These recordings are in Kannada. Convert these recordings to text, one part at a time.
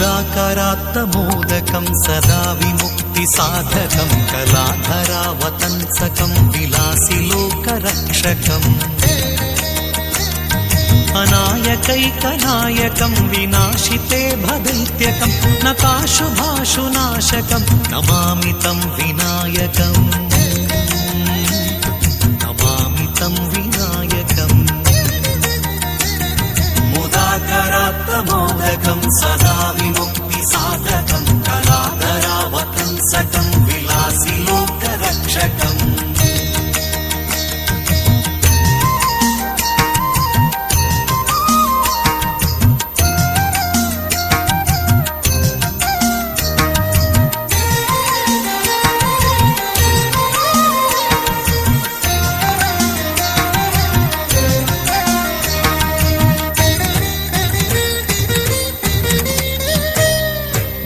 मुदाकरात्तमोदकं सदा विमुक्तिसाधकं कलाधरावतंसकं विलासिलोकरक्षकम् अनायकैकनायकं विनाशिते भदैत्यकं नकाशुभाशुनाशकं नमामि तं विनायकम् नमामि तं विनायकम् मुदाकरात्तमोदकं सदा विमुक्तिसाधकं कलाधरावतंसकं विलासिलोकरक्षकम्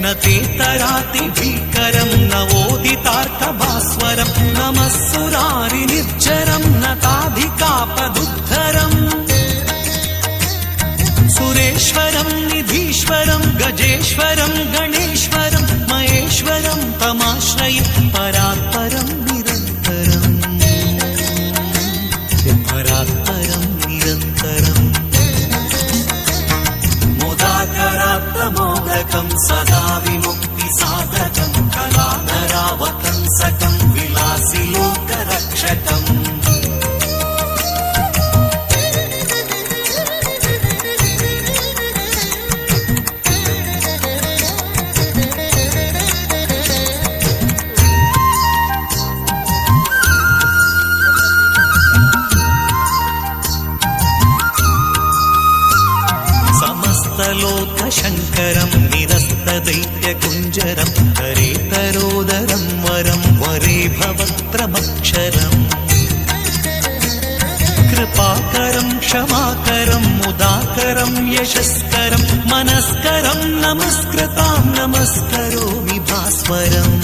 न तेतरातिभीकरं नवोदितार्कभास्वरं नमः सुरारिनिर्झरं नताधिकापदुद्धरम् सुरेश्वरं निधीश्वरं गजेश्वरं गणेश्वरं महेश्वरं तमाश्रये परात्परं निरन्तरम् परात्परं निरन्तरम् मुदाकरात्तमोदकं सदा विमुक्तिसाधकं कलाधरावतंसकं विलासिलोकरक्षकम् लोकशङ्करं निरस्तदैत्यकुञ्जरं हरेतरोदरं वरं वरे भवत्रमक्षरम् कृपाकरं क्षमाकरं मुदाकरं यशस्करं मनस्करं नमस्कृतां नमस्करोमि भास्वरम्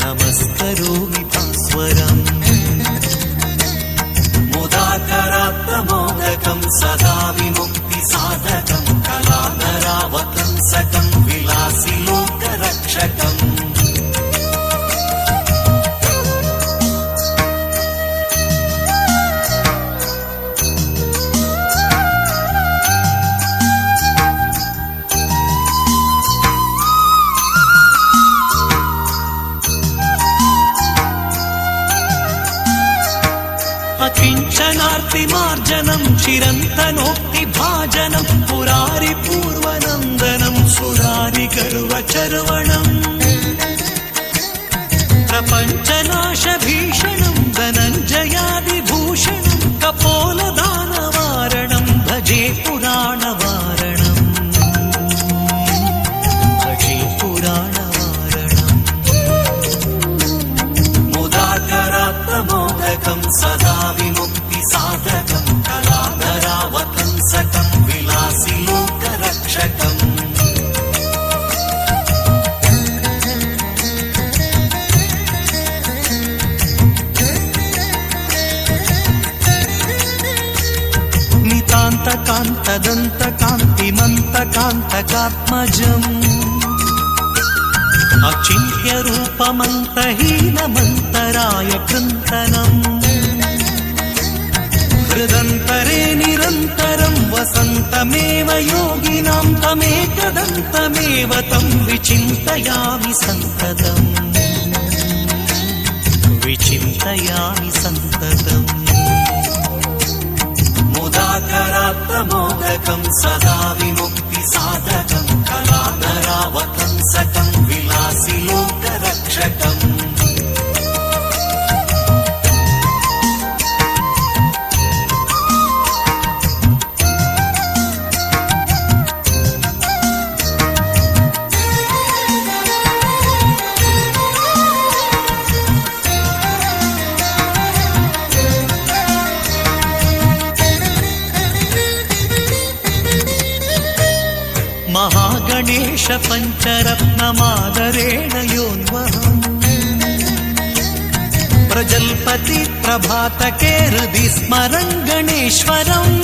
नमस्करोमि भास्वरम् मुदाकरात्तमोदकं सदा विमुक्तिसाधकं कलाधरावतंसकं विलासिलोकरक्षकम् अकिञ्चनार्तिमार्जनं चिरन्तनोक्तिभाजनं पुरारिपूर्वनन्दनं सुरारिगर्वचर्वणम् प्रपञ्चनाशभीषणं धनञ्जयादिभूषणं कपोलदानवारणं भजे पुराणवारणम् भजे पुराणवारणम् मुदाकरात्तमोदकं सदा विमुक्तिसाधकं कलाधरावतंसकं विलासिलोकरक्षकम् नितान्तकान्तदन्तकान्तिमन्तकान्तकात्मजम् अचिन्त्यरूपमन्तहीनमन्तराय कृन्तनम् हृदन्तरे निरन्तरं वसन्तमेव योगिनां तमेकदन्तमेव तं विचिन्तयामि सन्ततम् विचिन्तयामि सन्ततम् मुदाकरात्तमोदकं सदा विमुक्तिसाधकं कलाधरावतंसकं विलासिलोकरक्षकम् महागणेश पञ्चरत्नमादरेण योन्वहम् प्रजल्पति प्रभातके हृदि स्मरन् गणेश्वरम्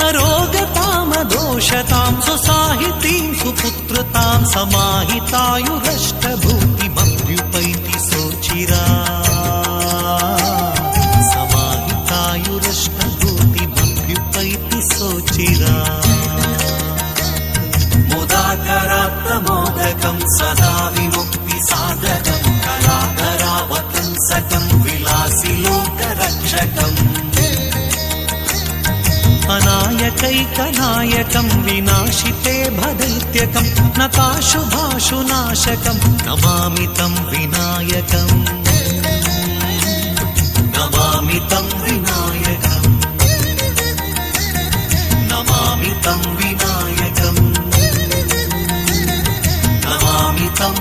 अरोगतामधो सुघोषतां सुसाहितीं सुपुत्रतां समाहितायुरष्टभूतिमभ्युपैति सोचिरा समाहितायुरष्टभूतिमभ्युपैति सोचिरा मुदाकरात्तमोदकं सदा विमुक्तिसाधकं कलाधरावतंसकं विलासि लोकरक्षकम् अनायकैकनायकं विनाशिते भदैत्यकं नताशुभाशुनाशकं नमामि तं विनायकम् नमामि तं विनायकम् नमामि तं विनायकम् नमामि तं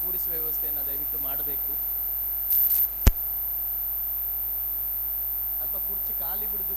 ಪೊಲೀಸ್ ವ್ಯವಸ್ಥೆಯನ್ನು ದಯವಿಟ್ಟು ಮಾಡಬೇಕು. ಅಲ್ಪ ಕುರ್ಚಿ ಖಾಲಿ ಬಿಡುದು.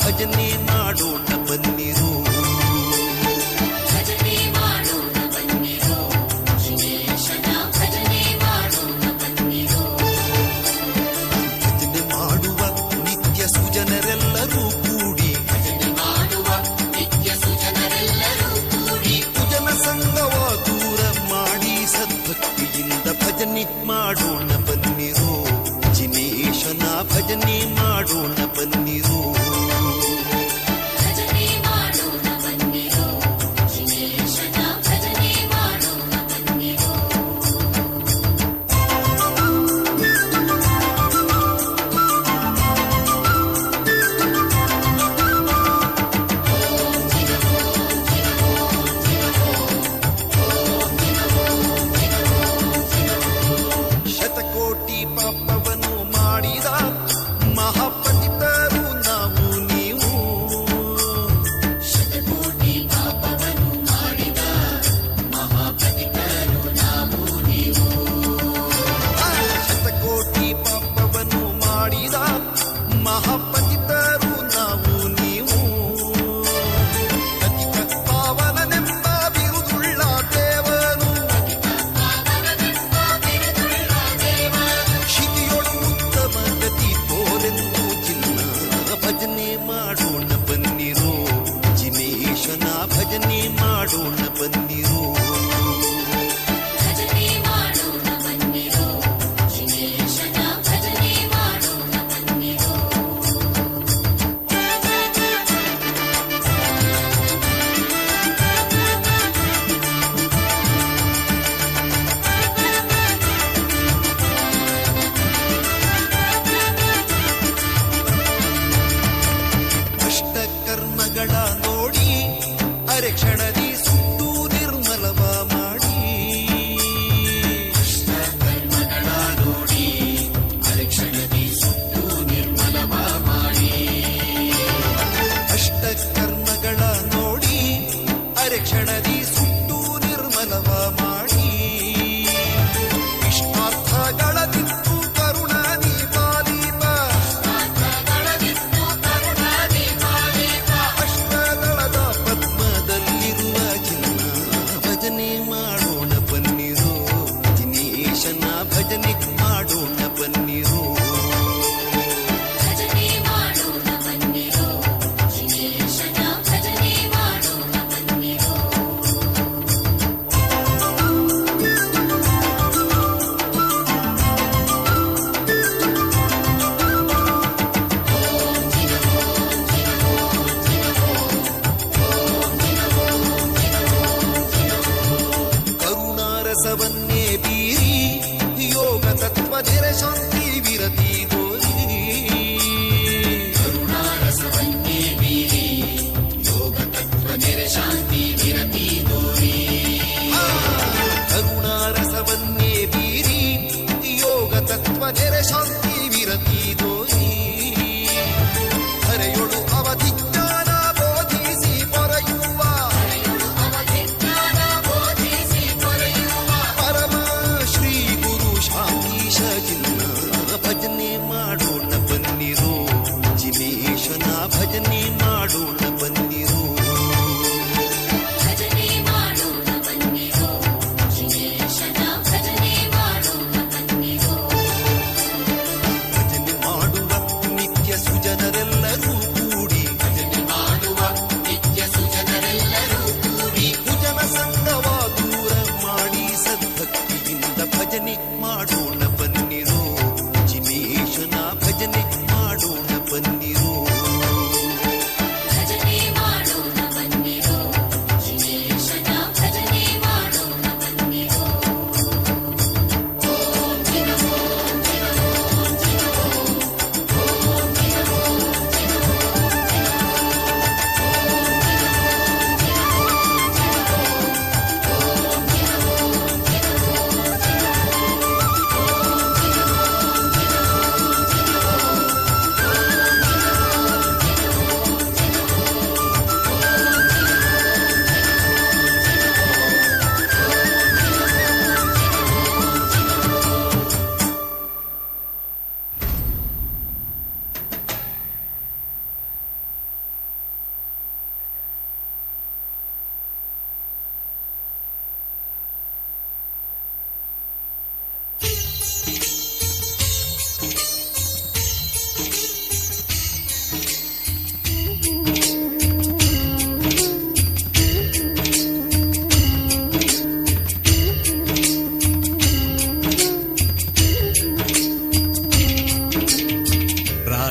ಭಜನೆ ಮಾಡೋಣ ಬನ್ನಿರು, ಭಜನೆ ಮಾಡೋಣ ಬನ್ನಿರು, ಜಿನೇಶನ ಭಜನೆ ಮಾಡೋಣ ಬನ್ನಿರು. ಭಜನೆ ಮಾಡುವ ನಿತ್ಯ ಸುಜನರೆಲ್ಲರೂ ಕೂಡಿ, ಭಜನೆ ಮಾಡುವ ನಿತ್ಯ ಸುಜನರೆಲ್ಲರೂ ಕೂಡಿ, ಕುಜನ ಸಂಗವ ದೂರ ಮಾಡಿ ಸದ್ಭಕ್ತಿಯಿಂದ ಭಜನೆ ಮಾಡೋಣ ಬನ್ನಿರು, ಜಿನೇಶನ ಭಜನೆ ಮಾಡೋಣ ಬನ್ನಿರು. ಭಜನೆ ಮಾಡೋಣ ಬನ್ನಿರು, ಜಿನೇಶನ ಭಜನೆ ಮಾಡೋಣ ಬನ್ನಿರು. ಶತಕೋಟಿ ಪಾಪವನ್ನು ಮಾಡಿದ ಮಹಾಪಂಡಿತರು ನಾವು ನೀವು, ಶತಕೋಟಿ ಪಾಪವನ್ನು ಮಾಡಿದ ಮಹಾಪತಿತರು ನಾವು ನೀವು. ಶತಕೋಟಿ ಪಾಪವನ್ನು ಮಾಡಿದ ಮಹಾಪಂಡಿತರು ನಾವು ನೀವು. ಪತಿತ ಪಾವನನೆಂಬ ಬಿರುದುಳ್ಳ ದೇವನು, ಶಿಖಿಯೊಳು ಉತ್ತಮ ಗತಿ ತೋರೆಂದು ಚಿನ್ನ. ಭಜನೆ ಮಾಡೋಣ ಬನ್ನಿರು, ಜಿನೇಶನ ಭಜನೆ ಮಾಡೋಣ ಬನ್ನಿರು. ಭಜನೆ ಮಾಡೋಣ ಬನ್ನಿರು, ಜಿನೇಶನ ಭಜನೆ ಮಾಡೋಣ ಬನ್ನಿರು. ಅಷ್ಟಕರ್ಮಗಳ ನೋಡಿ ಅರೆ ಕ್ಷಣದಿ ಸುಟ್ಟು ನಿರ್ಮಲವ ಮಾಡಿ, ಕರ್ಮಗಳ ನೋಡಿ ಅರಕ್ಷಣದಿ ಸುಟ್ಟು ನಿರ್ಮಲವ ಮಾಡಿ. ಅಷ್ಟಕರ್ಮಗಳ ನೋಡಿ ಅರೆ ಕ್ಷಣದಿ ಸುಟ್ಟು ನಿರ್ಮಲವ ಮಾಡಿ. ಇಷ್ಟಾರ್ಥಗಳ ದಿತ್ತು ಕರುಣಾನಿ ಪಾಲೀಪ, ಗಳದಿತ್ತು ಕರುಣಾದಿ ಪಾಲಿಪ, ಅಷ್ಟದಳದ ಪದ್ಮದಲ್ಲಿರುವ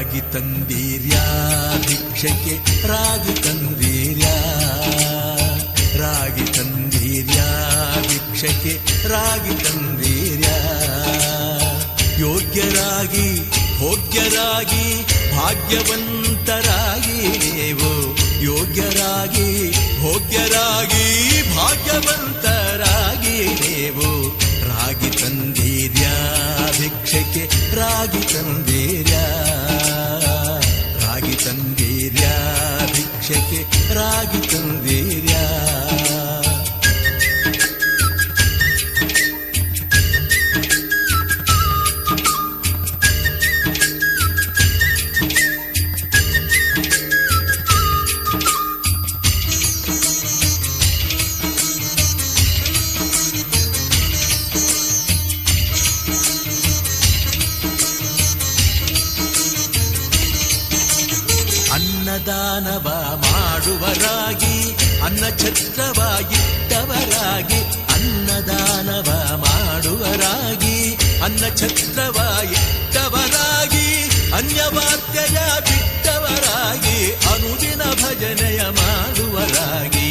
ರಾಗಿ ತಂದೀರ್ಯಾ ಭಿಕ್ಷಕ್ಕೆ ರಾಗಿ ತಂದೀರ್ಯಾ ರಾಗಿ ತಂದೀರ್ಯಾ ಭಿಕ್ಷಕ್ಕೆ ರಾಗಿ ತಂದೀರ್ಯಾ ಯೋಗ್ಯರಾಗಿ ಭೋಗ್ಯರಾಗಿ ಭಾಗ್ಯವಂತರಾಗಿ ನೀವು ಯೋಗ್ಯರಾಗಿ ಭೋಗ್ಯರಾಗಿ ಭಾಗ್ಯವಂತರಾಗಿ ನೀವು ರಾಗಿ ತಂದೀರ್ಯಾ ಭಿಕ್ಷಕ್ಕೆ ರಾಗಿ ತಂದೀರ್ಯಾ ರಾಗಿ ತಂದೀರ್ಯಾ ಭಿಕ್ಷಕ್ಕೆ ರಾಗಿ ತಂದೀರ್ಯಾ ಅನ್ನದಾನವ ಮಾಡುವರಾಗಿ ಅನ್ನ ಛತ್ರವಾಗಿಟ್ಟವರಾಗಿ ಅನ್ನದಾನವ ಮಾಡುವರಾಗಿ ಅನ್ನ ಛತ್ರವಾಗಿಟ್ಟವರಾಗಿ ಅನ್ಯವಾದ್ಯಯ ಬಿಟ್ಟವರಾಗಿ ಅನುದಿನ ಭಜನೆಯ ಮಾಡುವರಾಗಿ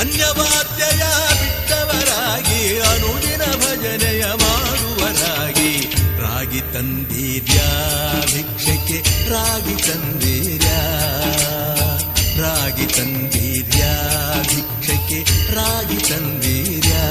ಅನ್ಯವಾದ್ಯಯ ಬಿಟ್ಟವರಾಗಿ ಅನುದಿನ ಭಜನೆಯ ಮಾಡುವರಾಗಿ ರಾಗಿ ತಂದೀರ್ಯಾ ಭಿಕ್ಷಕ್ಕೆ ರಾಗಿ ತಂದೀರ್ಯಾ ರಾಗಿ ತಂದೀರ್ಯಾ ಭಿಕ್ಷಕ್ಕೆ ರಾಗಿ ತಂದೀರ್ಯಾ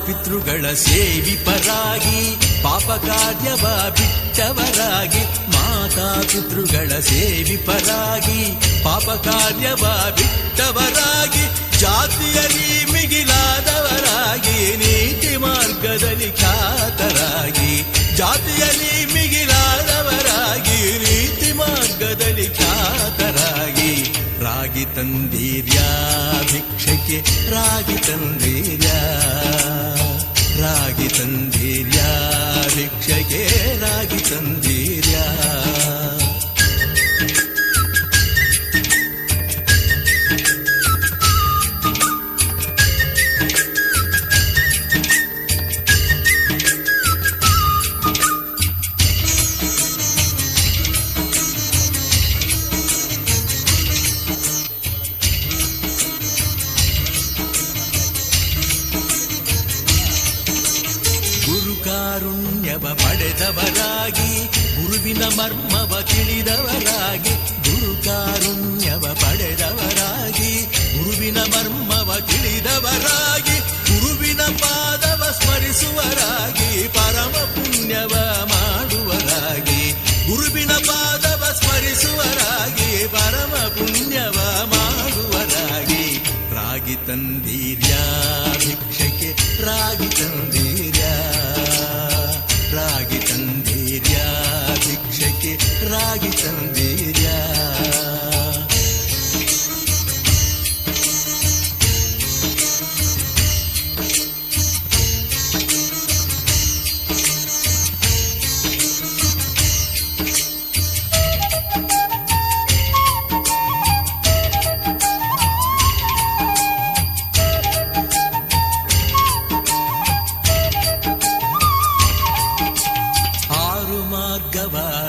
ಪಿತೃಗಳ ಸೇವಿಪರಾಗಿ ಪಾಪ ಕಾರ್ಯವ ಬಿಟ್ಟವರಾಗಿ ಮಾತಾ ಪಿತೃಗಳ ಸೇವಿಪರಾಗಿ ಪಾಪ ಕಾರ್ಯವ ಬಿಟ್ಟವರಾಗಿ ಜಾತಿಯಲ್ಲಿ ಮಿಗಿಲಾದವರಾಗಿ ನೀತಿ ಮಾರ್ಗದಲ್ಲಿ ಖ್ಯಾತರಾಗಿ ಜಾತಿಯಲ್ಲಿ ಮಿಗಿಲಾದವರಾಗಿ ನೀತಿ ಮಾರ್ಗದಲ್ಲಿ ಖ್ಯಾತರಾಗಿ ರಾಗಿ ತಂದೀರ್ಯಾ ಭಿಕ್ಷಕ್ಕೆ ರಾಗಿ ತಂದೀರ್ಯಾ ರಾಗಿ ತಂದೀರ್ಯಾ ಭಿಕ್ಷಕ್ಕೆ ರಾಗಿ ತಂದೀರ್ಯಾ ಕಾರುಣ್ಯವ ಪಡೆದವರಾಗಿ ಗುರುವಿನ ಮರ್ಮವ ತಿಳಿದವರಾಗಿ ಗುರು ಕಾರುಣ್ಯವ ಪಡೆದವರಾಗಿ ಗುರುವಿನ ಮರ್ಮವ ತಿಳಿದವರಾಗಿ ಗುರುವಿನ ಪಾದವ ಸ್ಮರಿಸುವರಾಗಿ ಪರಮ ಪುಣ್ಯವ ಮಾಡುವರಾಗಿ ಗುರುವಿನ ಪಾದವ ಸ್ಮರಿಸುವರಾಗಿ ಪರಮ ಪುಣ್ಯವ ಮಾಡುವರಾಗಿ ರಾಗಿ ತಂದೀರ್ಯಾ ಭಿಕ್ಷಕ್ಕೆ ರಾಗಿ ತಂದೀರ್ಯಾ ರಾಗಿ ತಂದೀರ್ಯಾ ಭಿಕ್ಷಕ್ಕೆ ರಾಗಿ ತಂದೀರ್ಯಾ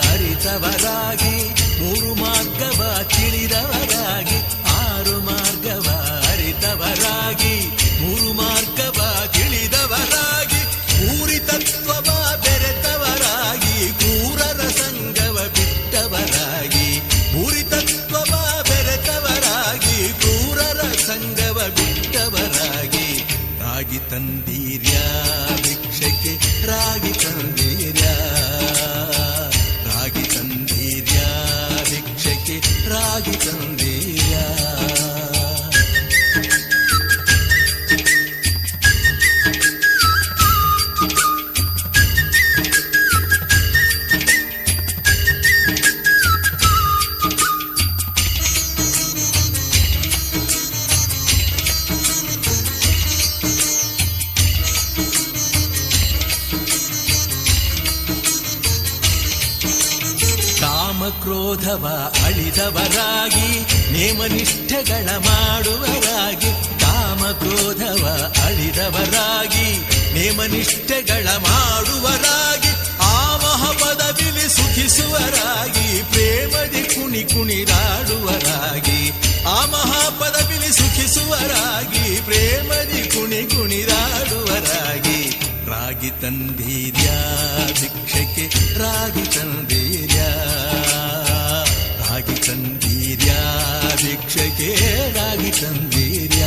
ಅರಿತವರಾಗಿ ಮೂರು ಮಾರ್ಗವ ತಿಳಿದವರಾಗಿ ಆರು ಮಾರ್ಗವ ಅರಿತವರಾಗಿ ಮೂರು ಮಾರ್ಗವ ತಿಳಿದವರಾಗಿ ಪೂರಿ ತತ್ವವ ಬೆರೆತವರಾಗಿ ಕ್ರೂರರ ಸಂಗವ ಬಿಟ್ಟವರಾಗಿ ಪೂರಿ ತತ್ವವ ಬೆರೆತವರಾಗಿ ಕ್ರೂರರ ಸಂಗವ ಬಿಟ್ಟವರಾಗಿ ರಾಗಿ ತಂದೀರ್ಯಾ ಭಿಕ್ಷಕ್ಕೆ ರಾಗಿ ತಂದೀರ್ಯಾ ರಾಗಿ ತಂದೀರ್ಯಾ ಭಿಕ್ಷಕ್ಕೆ ರಾಗಿ ತಂದೀರ್ಯಾ ಕ್ರೋಧವ ಅಳಿದವರಾಗಿ ನೇಮನಿಷ್ಠೆಗಳ ಮಾಡುವರಾಗಿ, ಕಾಮ ಕ್ರೋಧವ ಅಳಿದವರಾಗಿ ನೇಮನಿಷ್ಠೆಗಳ ಮಾಡುವರಾಗಿ, ಆ ಮಹಾಪದವಿಲಿ ಸುಖಿಸುವರಾಗಿ ಪ್ರೇಮದಿ ಕುಣಿ ಕುಣಿದಾಡುವರಾಗಿ, ಆ ಮಹಾಪದವಿಲಿ ಸುಖಿಸುವರಾಗಿ ಪ್ರೇಮದಿ ಕುಣಿ ಕುಣಿದಾಡುವರಾಗಿ, ರಾಗಿ ತಂದೀರ್ಯ ಭಿಕ್ಷಕ್ಕೆ ರಾಗಿ ತಂದೀರ್ಯ, ರಾಗಿ ತಂದೀರ್ಯ ಭಿಕ್ಷಕ್ಕೆ ರಾಗಿ ತಂದೀರ್ಯ.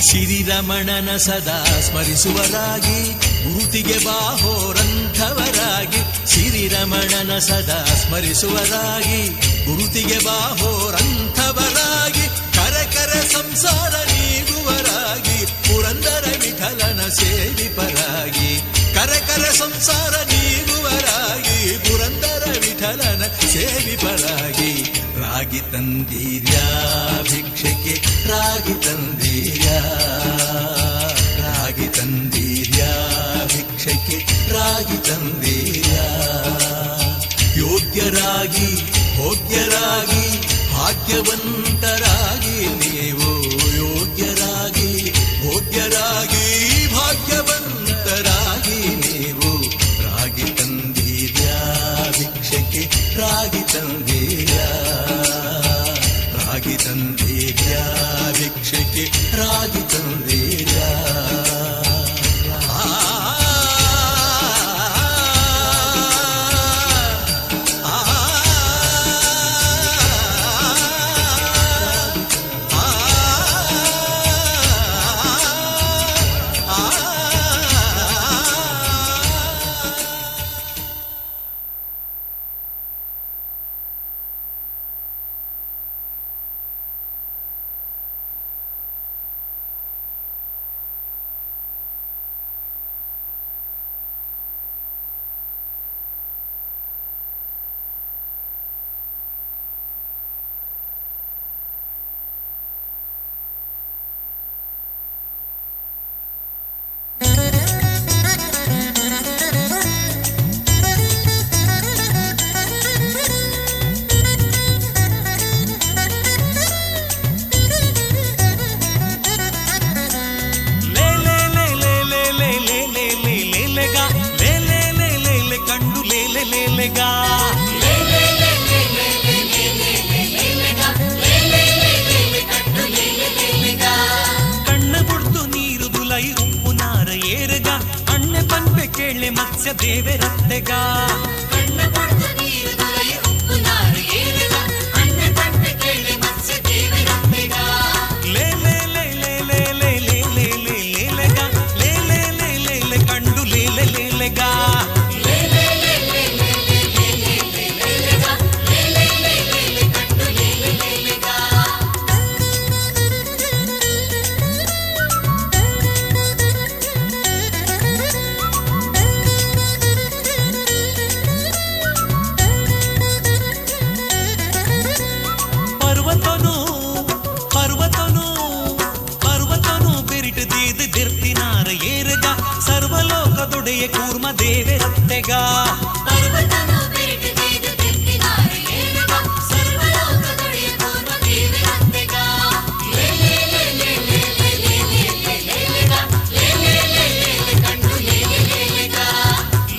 ಶ್ರೀರಮಣನ ಸದಾ ಸ್ಮರಿಸುವರಾಗಿ ಗುರುತಿಗೆ ಬಾಹೋರಂಥವರಾಗಿ, ಶ್ರೀರಮಣನ ಸದಾ ಸ್ಮರಿಸುವರಾಗಿ ಗುರುತಿಗೆ ಬಾಹೋರಂಥವರಾಗಿ, ಕರ ಸಂಸಾರ ನೀಗುವರಾಗಿ ಪುರಂದರ ವಿಠಲನ ಸೇವಿಪರಾಗಿ, ಕರ ಸಂಸಾರ ನೀಗುವರಾಗಿ ಪುರಂದರ ವಿಠಲನ ಸೇವಿಪರಾಗಿ, ರಾಗಿ ತಂದೀರ್ಯ ಭಿಕ್ಷಕ್ಕೆ ರಾಗಿ ತಂದೀರ್ಯ, ರಾಗಿ ತಂದೀರ್ಯ ಭಿಕ್ಷಕ್ಕೆ ರಾಗಿ ತಂದೀರ್ಯ. ಯೋಗ್ಯರಾಗಿ ಭೋಗ್ಯರಾಗಿ ಭಾಗ್ಯವಂತರಾಗಿ ನೀವು, ಯೋಗ್ಯರಾಗಿ ಭೋಗ್ಯರಾಗಿ ಭಾಗ್ಯವಂತರಾಗಿ ನೀವು, ರಾಗಿ ತಂದೀರ್ಯ ಭಿಕ್ಷಕ್ಕೆ ರಾಗಿ ತಂದೀರ್ಯ, ರಾಗಿ ತಂದೀರ್ಯ ಭಿಕ್ಷಕ್ಕೆ ರಾಗಿ ತಂದೀರ್ಯ. ಮತ್ಸ್ಯ ದೇವರತ್ತೆಗ ಕಣ್ಣ ಪಡೆದು ನೀರು ದೊರೆಯ ಉಪ್ಪು ನಾರು ಏರೆಗ ಅನ್ನ ತಂದೆ ಕೇಳಿ ಮತ್ಸ್ಯ ದೇವರತ್ತೆಗ ಲೇ ಲೇ ಲೇ ಲೇ ಲೇ ಲೇ ಲೇ ಲೇ ಲೇ ಲೇಲೆಗ ಲೇ ಲೇ ಲೇ ಲೇ ಲೇ ಕಂಡು ಲೇ ಲೇ ಲೇ ಲೇಗ ಲೇ ಲೇ ಲೇ ಲೇ ಲೇ ಲೇ ಲೇ ಲೇ ಲೇಲೆಗ ಲೇ ಲೇ ಲೇ ಲೇ ಲೇ ಕಂಡು ಲೇ ಲೇ ಲೇ ಲೇಗ ಸರ್ವಲೋಕದೊಡೆಯ ಕೂರ್ಮ ದೇವರತ್ತೆಗ ಪರ್ವತನು ಬೆರೆಟಿದ ದಿಟ್ಟಿನಾರ ಏರಗ ಸರ್ವಲೋಕದೊಡೆಯ ಕೂರ್ಮ ದೇವರತ್ತೆಗ ಲೇ ಲೇ ಲೇ ಲೇ ಲೇ ಲೇ ಲೇ ಲೇ ಲೇ ಲೇಲೆಗ ಲೇ ಲೇ ಲೇ ಲೇ ಲೇ ಕಂಡು ಲೇ ಲೇ ಲೇ ಲೇಗ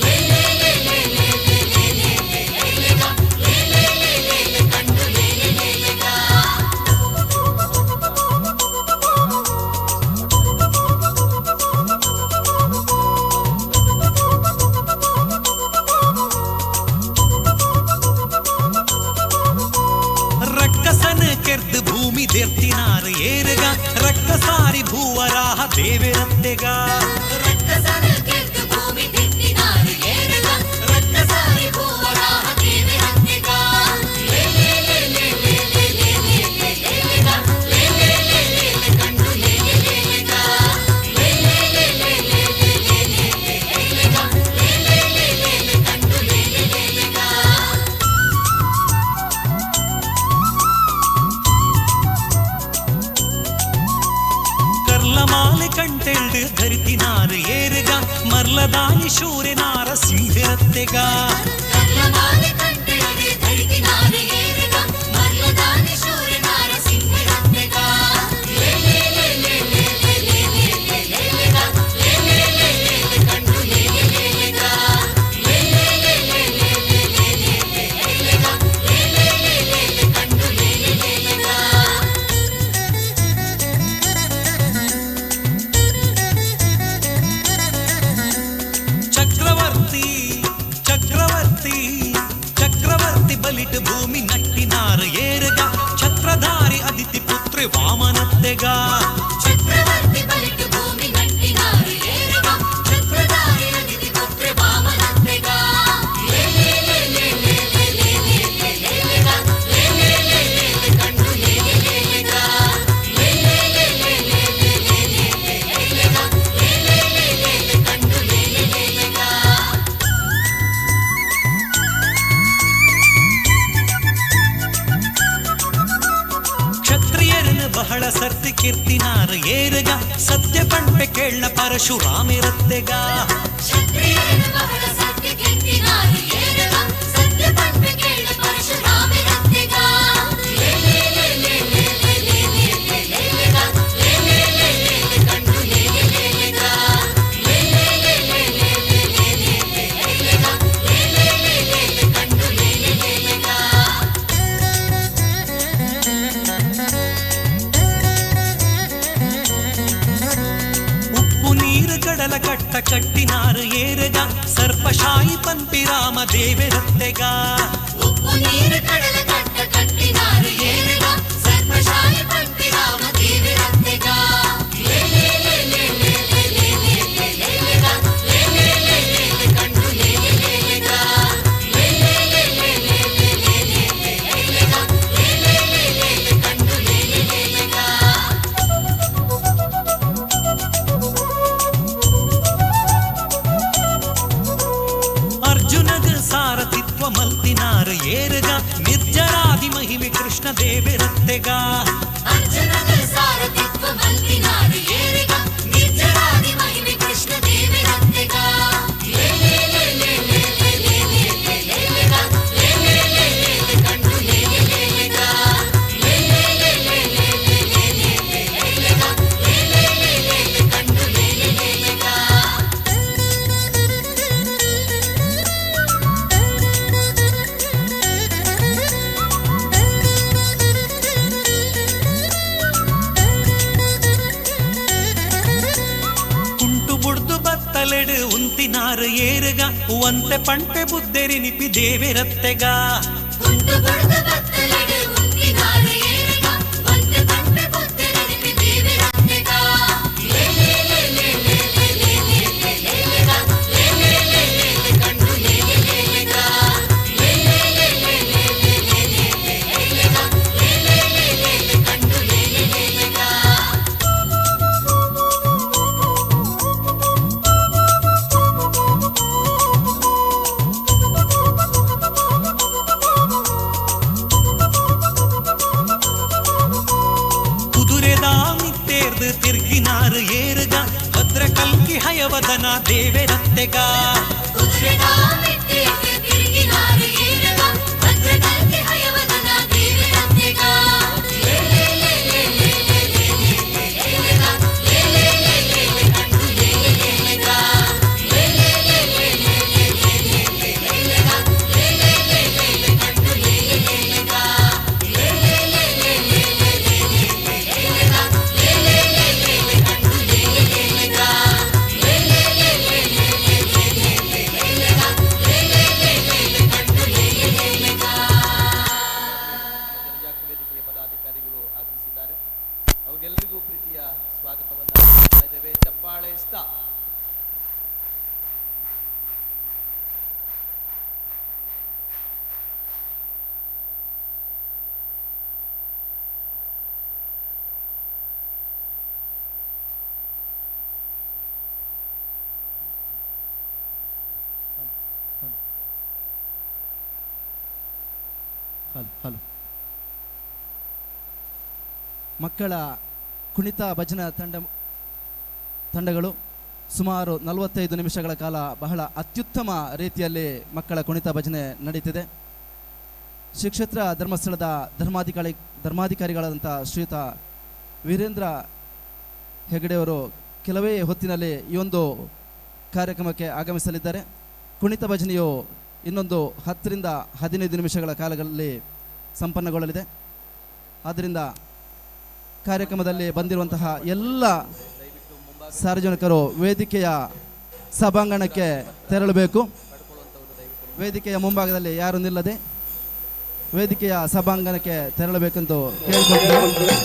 ಲೇ ಲೇ ಲೇ ಲೇ ಲೇ ಲೇ ಲೇ ಲೇ ಲೇ ಲೇಲೆಗ ಲೇ ಲೇ ಲೇ ಲೇ ಲೇ ಕಂಡು ಲೇ ಲೇ ಲೇ ಲೇಗ ಮರ್ಲದಾನಿ ಶೂರೆ ನಾರಸಿಂಹರತ್ತೆಗ ಕರ್ಲಮಾಲೆ ಕಂಠೆಡೆ ಧರಿಕಿನಾರೆ ಏರಿಗ ಮರ್ಲದಾನಿ ಶೂರೆ ನಾರಸಿಂಹರತ್ತೆಗ ಲೇ ಲೇ ಲೇ ಲೇ ಲೇ ಲೇ ಲೇ ಲೇ ಲೇ ಲೇಗ ಲೇ ಲೇ ಲೇ ಲೇ ಲೇ ಕಂಡು ಲೇ ಲೇ ಲೇ ಲೇಗ ಲೇ ಲೇ ಲೇ ಲೇ ಲೇ ಲೇ ಲೇ ಲೇ ಲೇ ಲೇಗ ಲೇ ಲೇ ಲೇ ಲೇ ಲೇ ಕಂಡು ಲೇ ಲೇ ಲೇ ಲೇಗ ಚಕ್ರವರ್ತಿ ಚಕ್ರವರ್ತಿ ಚಕ್ರವರ್ತಿ ಬಲಿಟ್ ಭೂಮಿ ನಟ್ಟಿನಾರ ಏರಗ ಛತ್ರಧಾರಿ ಅದಿತಿ ಪುತ್ರಿ ವಾಮನತ್ತೆಗ ಚಕ್ರವರ್ತಿ ಬಲಿಟ್ ಭೂಮಿ ನಟ್ಟಿನಾರು ಏರಿಗ ಛತ್ರಧಾರಿ ಅದಿತಿ ಪುತ್ರಿ ವಾಮನತ್ತೆಗ ಲೇ ಲೇ ಲೇ ಲೇ ಲೇ ಲೇ ಲೇ ಲೇ ಲೇ ಲೇಗ ಲೇ ಲೇ ಲೇ ಲೇ ಲೇ ಕಂಡು ಲೇ ಲೇ ಲೇ ಲೇಗ ಲೇ ಲೇ ಲೇ ಲೇ ಲೇ ಲೇ ಲೇ ಲೇ ಲೇ ಲೇಗ ಲೇ ಲೇ ಲೇ ಲೇ ಲೇ ಕಂಡು ಲೇ ಲೇ ಲೇ ಲೇಗ ಕ್ಷತ್ರಿಯರನ್ನು ಬಹಳ ಸರ್ತಿ ಕೀರ್ತಿನಾರ ಏರಗ ಸತ್ಯ ಪಂಪೆ ಕೇಳ ಪರಶುರಾಮಿರತ್ತೆಗ ಕ್ಷತ್ರಿಯರನ್ನು ಬಹಳ ಸತ್ಯ ಕೀರ್ತಿನಾರು ಏರಿಗ ಸತ್ಯ ಪಂಪೆ ಕೇಳ ಪರಶುರಾಮಿರತ್ತೆಗ ಲೇ ಲೇ ಲೇ ಲೇ ಲೇ ಲೇ ಲೇ ಲೇ ಲೇ ಲೇಗ ಲೇ ಲೇ ಲೇ ಲೇ ಲೇ ಕಂಡು ಲೇ ಲೇ ಲೇ ಲೇಗ ಲೇ ಲೇ ಲೇ ಲೇ ಲೇ ಲೇ ಲೇ ಲೇ ಲೇ ಲೇಗ ಲೇ ಲೇ ಲೇ ಲೇ ಲೇ ಕಂಡು ಲೇ ಲೇ ಲೇ ಲೇಗ ಉಪ್ಪು ನೀರು ಕಡಲ ಕಟ್ಟ ಕಟ್ಟಿನಾರ ಏರಗ ಸರ್ಪಶಾಹಿ ಪಂಪಿರಾಮ ದೇವೆರತ್ತೆಗ ಉಪ್ಪು ನೀರು ಕಡಲ ಕಟ್ಟ ಕಟ್ಟಿನಾರು ಏರಿಗ ಸರ್ಪಶಾಹಿ ಪಂಪಿರಾಮ ದೇವಿರತ್ತೆಗ ಲೇ ಲೇ ಲೇ ಲೇ ಲೇ ಲೇ ಲೇ ಲೇ ಲೇ ಲೇಗ ಲೇ ಲೇ ಲೇ ಲೇ ಲೇ ಕಂಡು ಲೇ ಲೇ ಲೇ ಲೇಗ ಲೇ ಲೇ ಲೇ ಲೇ ಲೇ ಲೇ ಲೇ ಲೇ ಲೇ ಲೇಗ ಲೇ ಲೇ ಲೇ ಲೇ ಲೇ ಕಂಡು ಲೇ ಲೇ ಲೇ ಲೇಗ ಅರ್ಜುನಗ ಸಾರಥಿತ್ವ ಮಲ್ತಿನಾರ ಏರಗ ನಿರ್ಜರಾದಿ ಮಹಿಮೆ ಕೃಷ್ಣ ದೇವೆರತ್ತೆಗ ಅರ್ಜುನನ ಸಾರಥಿತ್ವ ಮಲ್ತಿನಾರು ಏರಿಗ ನಿರ್ಜರಾದಿ ಮಹಿಮೆ ಕೃಷ್ಣ ದೇವಿರತ್ತೆಗ ಲೇ ಲೇ ಲೇ ಲೇ ಲೇ ಲೇ ಲೇ ಲೇ ಲೇ ಲೇಗ ಲೇ ಲೇ ಲೇ ಲೇ ಲೇ ಕಂಡು ಲೇ ಲೇ ಲೇ ಲೇಗ ಲೇ ಲೇ ಲೇ ಲೇ ಲೇ ಲೇ ಲೇ ಲೇ ಲೇ ಲೇಗ ಲೇ ಲೇ ಲೇ ಲೇ ಲೇ ಕಂಡು ಲೇ ಲೇ ಲೇ ಲೇಗ ಕುಂಟು ಬುಡ್ದು ಬತ್ತಲೆಡು ಉಂತಿನಾರ ಏರಗ ಒಂತೆ ಪಂಪೆ ಬುದ್ಧೆರಿನಿಪಿ ದೇವೆರತ್ತೆಗ ಕುಂಟು ಬಡ್ದು ಬತ್ತಲೆಡೆ ಉಂಟಿನಾರು ಏರಿಗ ಒಂತೆ ಪಂಪೆ ಬುದ್ಧೆರಿನಿಪಿ ದೇವಿರತ್ತೆಗ ಲೇ ಲೇ ಲೇ ಲೇ ಲೇ ಲೇ ಲೇ ಲೇ ಲೇ ಲೇಗ ಲೇ ಲೇ ಲೇ ಲೇ ಲೇ ಕಂಡು ಲೇ ಲೇ ಲೇ ಲೇಗ ಲೇ ಲೇ ಲೇ ಲೇ ಲೇ ಲೇ ಲೇ ಲೇ ಲೇ ಲೇಗ ಲೇ ಲೇ ಲೇ ಲೇ ಲೇ ಕಂಡು ಲೇ ಲೇ ಲೇ ಲೇಗ ಕುದುರೆದಾ ಮಿತ್ತೇರ್ದು ತಿರ್ಗಿನಾರ ಏರಗ ಭದ್ರ ಕಲ್ಕಿ ಹಯವದನ ದೇವೆರತ್ತೆಗ ಕುದುರೆಗ ಮೆಟ್ಟೆಗೆ ತಿರುಗಿನಾರು ಏರಿಗ ಭದ್ರಕಲ್ಕಿ ಹಯವದನ ದೇವಿರತ್ತೆಗ ಲೇ ಲೇ ಲೇ ಲೇ ಲೇ ಲೇ ಲೇ ಲೇ ಲೇ ಲೇಗ ಲೇ ಲೇ ಲೇ ಲೇ ಲೇ ಕಂಡು ಲೇ ಲೇ ಲೇ ಲೇಗ ಲೇ ಲೇ ಲೇ ಲೇ ಲೇ ಲೇ ಲೇ ಲೇ ಲೇ ಲೇಗ ಲೇ ಲೇ ಲೇ ಲೇ ಲೇ ಕಂಡು ಲೇ ಲೇ ಲೇ ಲೇಗ ಲೇ ಲೇ ಲೇ ಲೇ ಲೇ ಲೇ ಲೇ ಲೇ ಲೇ ಲೇಗ ಲೇ ಲೇ ಲೇ ಲೇ ಲೇ ಕಂಡು ಲೇ ಲೇ ಲೇ ಲೇಗ ಲೇ ಲೇ ಲೇ ಲೇ ಲೇ ಲೇ ಲೇ ಲೇ ಲೇ ಲೇಗ ಲೇ ಲೇ ಲೇ ಲೇ ಲೇ ಕಂಡು ಲೇ ಲೇ ಲೇ ಲೇಗ ಜನಜಾಗೃತಿ ವೇದಿಕೆಯ ಪದಾಧಿಕಾರಿಗಳು ಆಗಮಿಸಿದ್ದಾರೆ. ಅವರಿಗೆಲ್ಲರಿಗೂ ಪ್ರೀತಿಯ ಸ್ವಾಗತವನ್ನು ಮಾಡ್ತಾ ಇದ್ದೇವೆ. ಚಪ್ಪಾಳೆ ಇಷ್ಟ. ಹಲೋ ಮಕ್ಕಳ ಕುಣಿತ ಭಜನಾ ತಂಡಗಳು ಸುಮಾರು 45 ನಿಮಿಷಗಳ ಕಾಲ ಬಹಳ ಅತ್ಯುತ್ತಮ ರೀತಿಯಲ್ಲಿ ಮಕ್ಕಳ ಕುಣಿತ ಭಜನೆ ನಡೀತಿದೆ. ಶ್ರೀ ಕ್ಷೇತ್ರ ಧರ್ಮಸ್ಥಳದ ಧರ್ಮಾಧಿಕಾರಿಗಳಾದಂಥ ಶ್ರೀಯುತ ವೀರೇಂದ್ರ ಹೆಗಡೆಯವರು ಕೆಲವೇ ಹೊತ್ತಿನಲ್ಲಿ ಈ ಒಂದು ಕಾರ್ಯಕ್ರಮಕ್ಕೆ ಆಗಮಿಸಲಿದ್ದಾರೆ. ಕುಣಿತ ಭಜನೆಯು ಇನ್ನೊಂದು 10 ರಿಂದ 15 ನಿಮಿಷಗಳ ಕಾಲಗಳಲ್ಲಿ ಸಂಪನ್ನಗೊಳ್ಳಲಿದೆ. ಆದ್ದರಿಂದ ಕಾರ್ಯಕ್ರಮದಲ್ಲಿ ಬಂದಿರುವಂತಹ ಎಲ್ಲ ಸಾರ್ವಜನಿಕರು ವೇದಿಕೆಯ ಸಭಾಂಗಣಕ್ಕೆ ತೆರಳಬೇಕು. ವೇದಿಕೆಯ ಮುಂಭಾಗದಲ್ಲಿ ಯಾರು ನಿಲ್ಲದೆ ವೇದಿಕೆಯ ಸಭಾಂಗಣಕ್ಕೆ ತೆರಳಬೇಕೆಂದು ಕೇಳಿಕೊಳ್ತೇವೆ.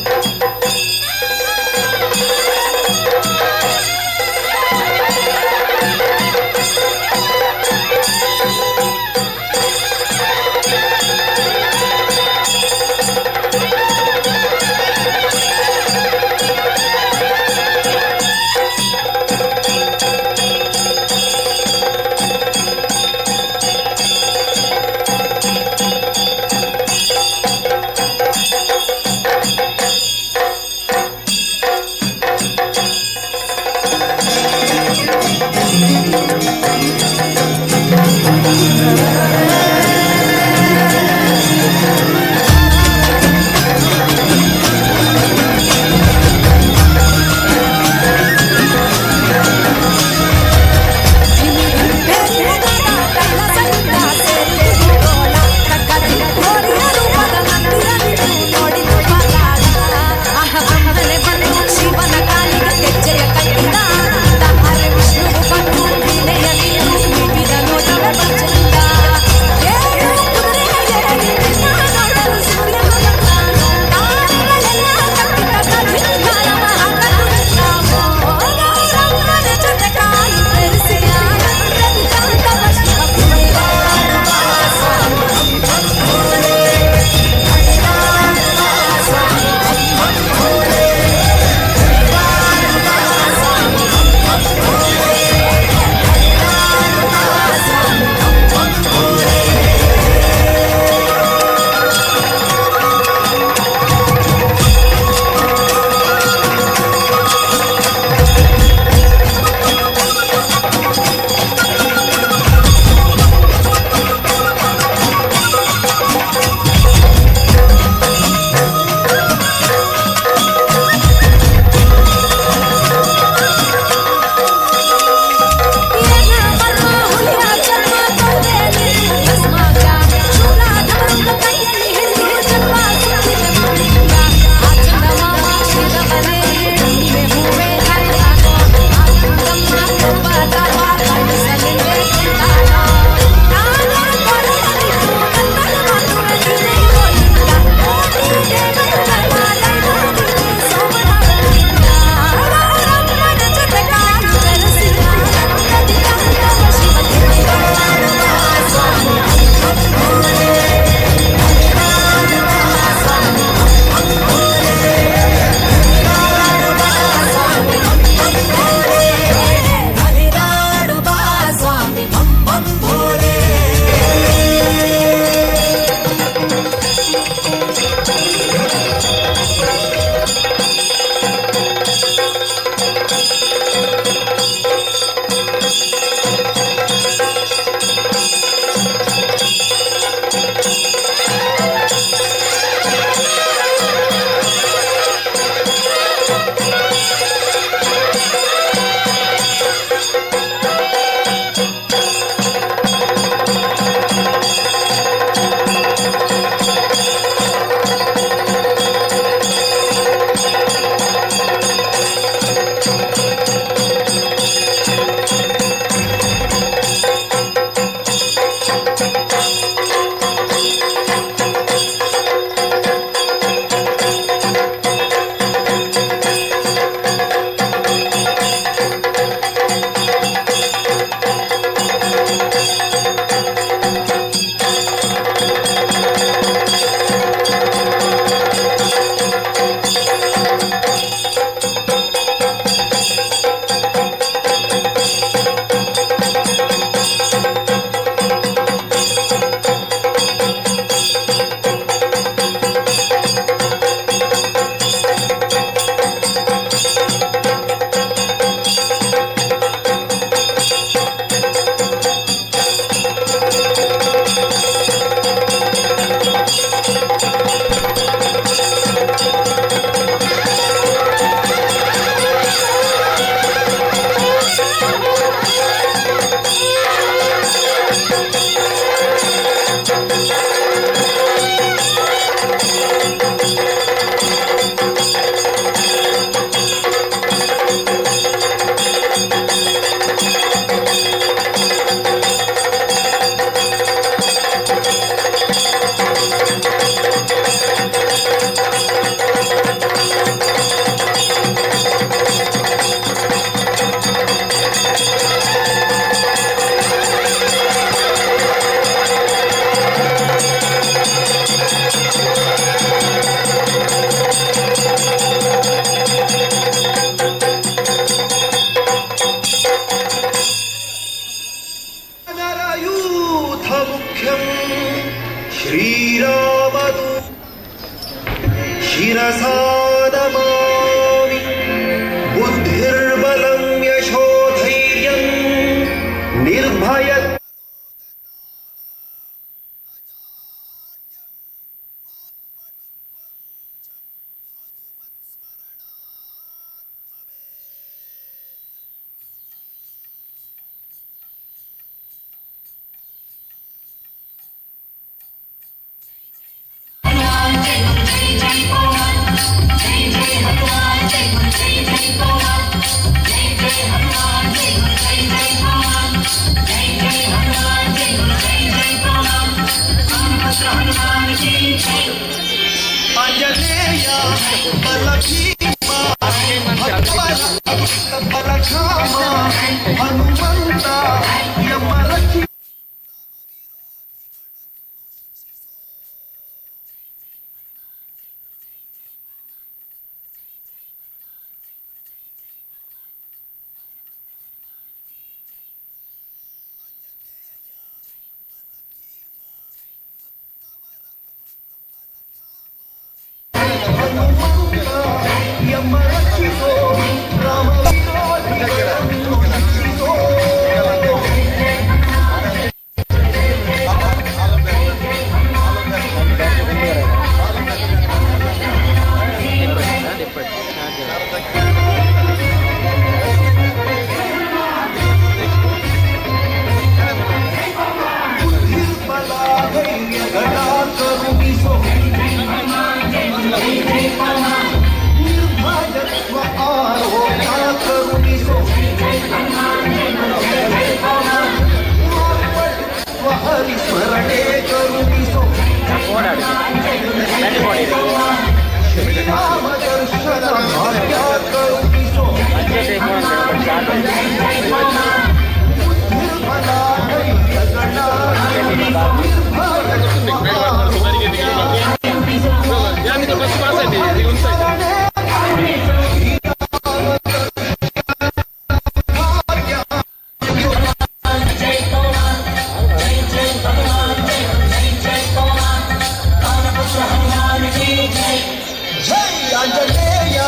ಜೈ ಆಂಜನೇಯ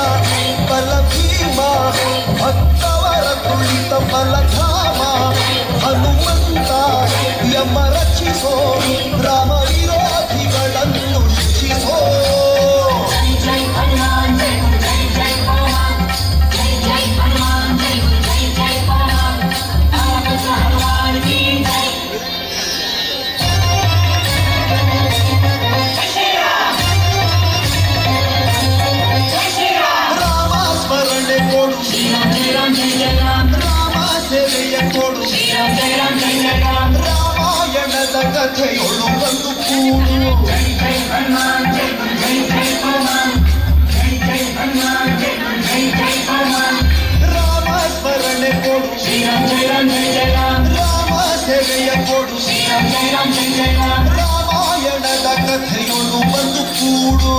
ಬಲ ಭೀಮ ಭಕ್ತವರ ತುಳಿತ ಬಲಧಾಮ ಹನುಮಂತ ಯಮ ರಕ್ಷಿಸೋ ರಾಮ ವಿರೋಧಿಗಳನ್ನು ಶಿಕ್ಷಿಸೋ ರಾಮ ಸ್ಮರಣೆ ಕೊಡು ರಾಮ ಸೇವೆಯ ಕೊಡು ರಾಮಾಯಣದ ಕಥೆಯೊಳು ಬಂದು ಕೂಡು ರಾಮ ಸ್ಮರಣೆ ಕೊಡು ರಾಮ ಸೇವೆಯ ಕೊಡು ರಾಮಾಯಣದ ಕಥೆಯೊಳು ಬಂದು ಕೂಡು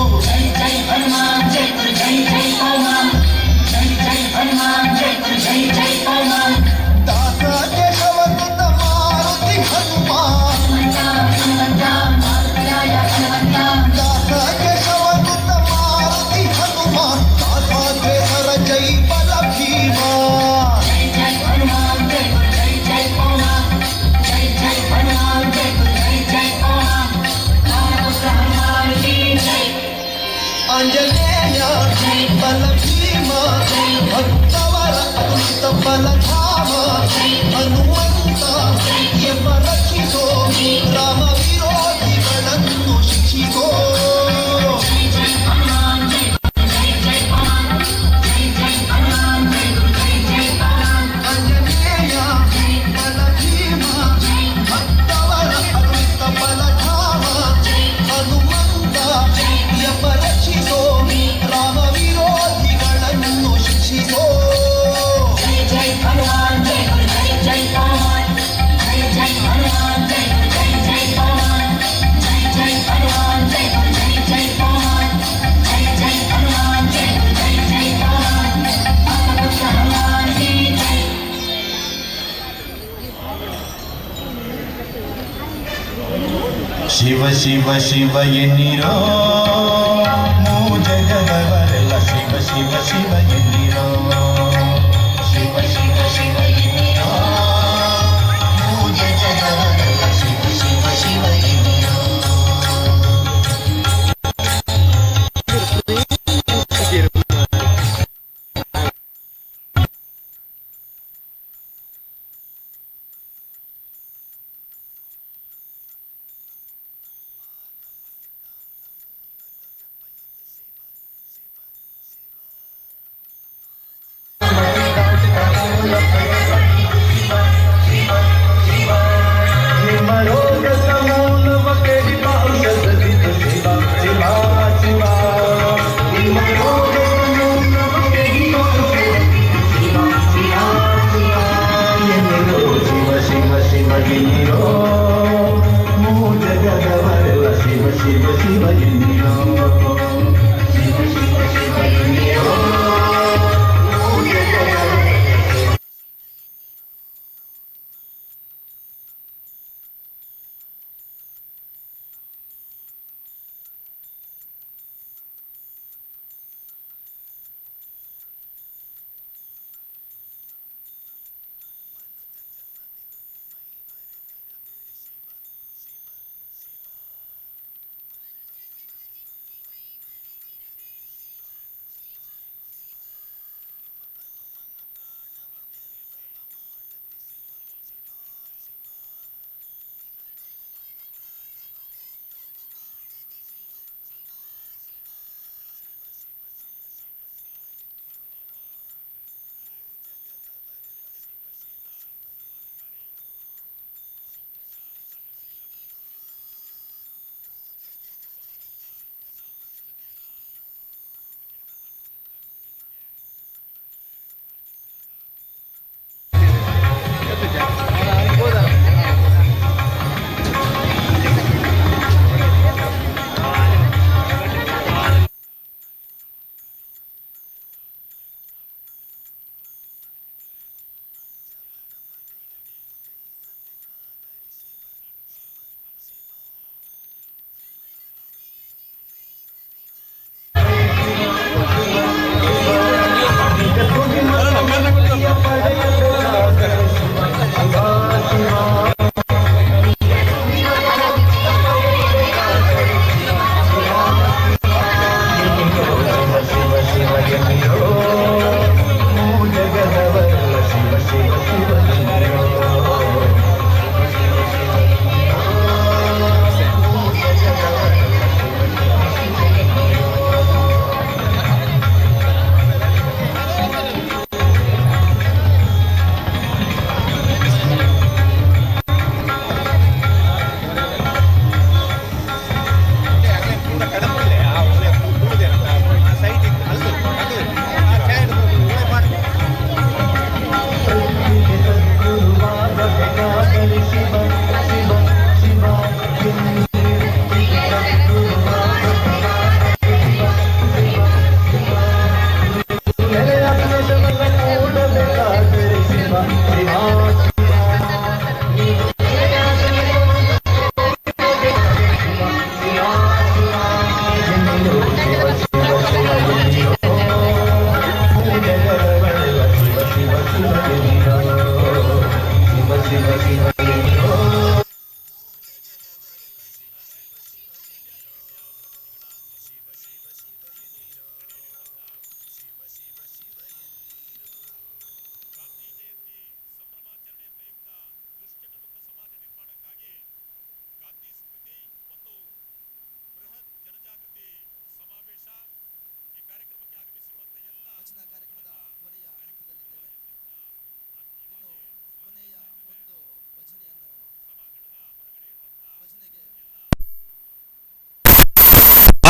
ದಾಸ ಕೇಶವನುತ ಮಾರುತಿ ಹನುಮ ದಾಸ ಕೇಶವನುತ ಮಾರುತಿ ಹನುಮ ದಾಸಾಗ್ರೇಸರ ಜೈ ಬಲ ಭೀಮ ಆಂಜನೇಯ ಬಲ ಭೀಮ ಭಕ್ತವರ ಅಮೃತ ಬಲಧಾಮ ಹನುಮಂತ ಯಮ ರಕ್ಷಿಸೋ ರಾಮ ವಿರೋಧಿಗಳನ್ನು ಶಿಕ್ಷಿಸೋ ಆಂಜನೇಯ ಬಲ ಭೀಮ ಭಕ್ತವರ ಅಮೃತ ಬಲಧಾಮ ಹನುಮಂತ ಯಮ ರಕ್ಷಿಸೋ ರಾಮ ವಿರೋಧಿಗಳನ್ನು ಶಿಕ್ಷಿಸೋ ಶಿವ ಶಿವ ಶಿವ ಎನ್ನಿರೋ ಮೂ ಜಗದವರೆಲ್ಲ ಶಿವ ಶಿವ ಶಿವ ಎನ್ನಿರೋ ಶಿವ ಶಿವ ಶಿವ ಎನ್ನಿರೋ ಮೂ ಜಗದವರೆಲ್ಲ ಶಿವ ಶಿವ ಶಿವ ಎನ್ನಿರೋ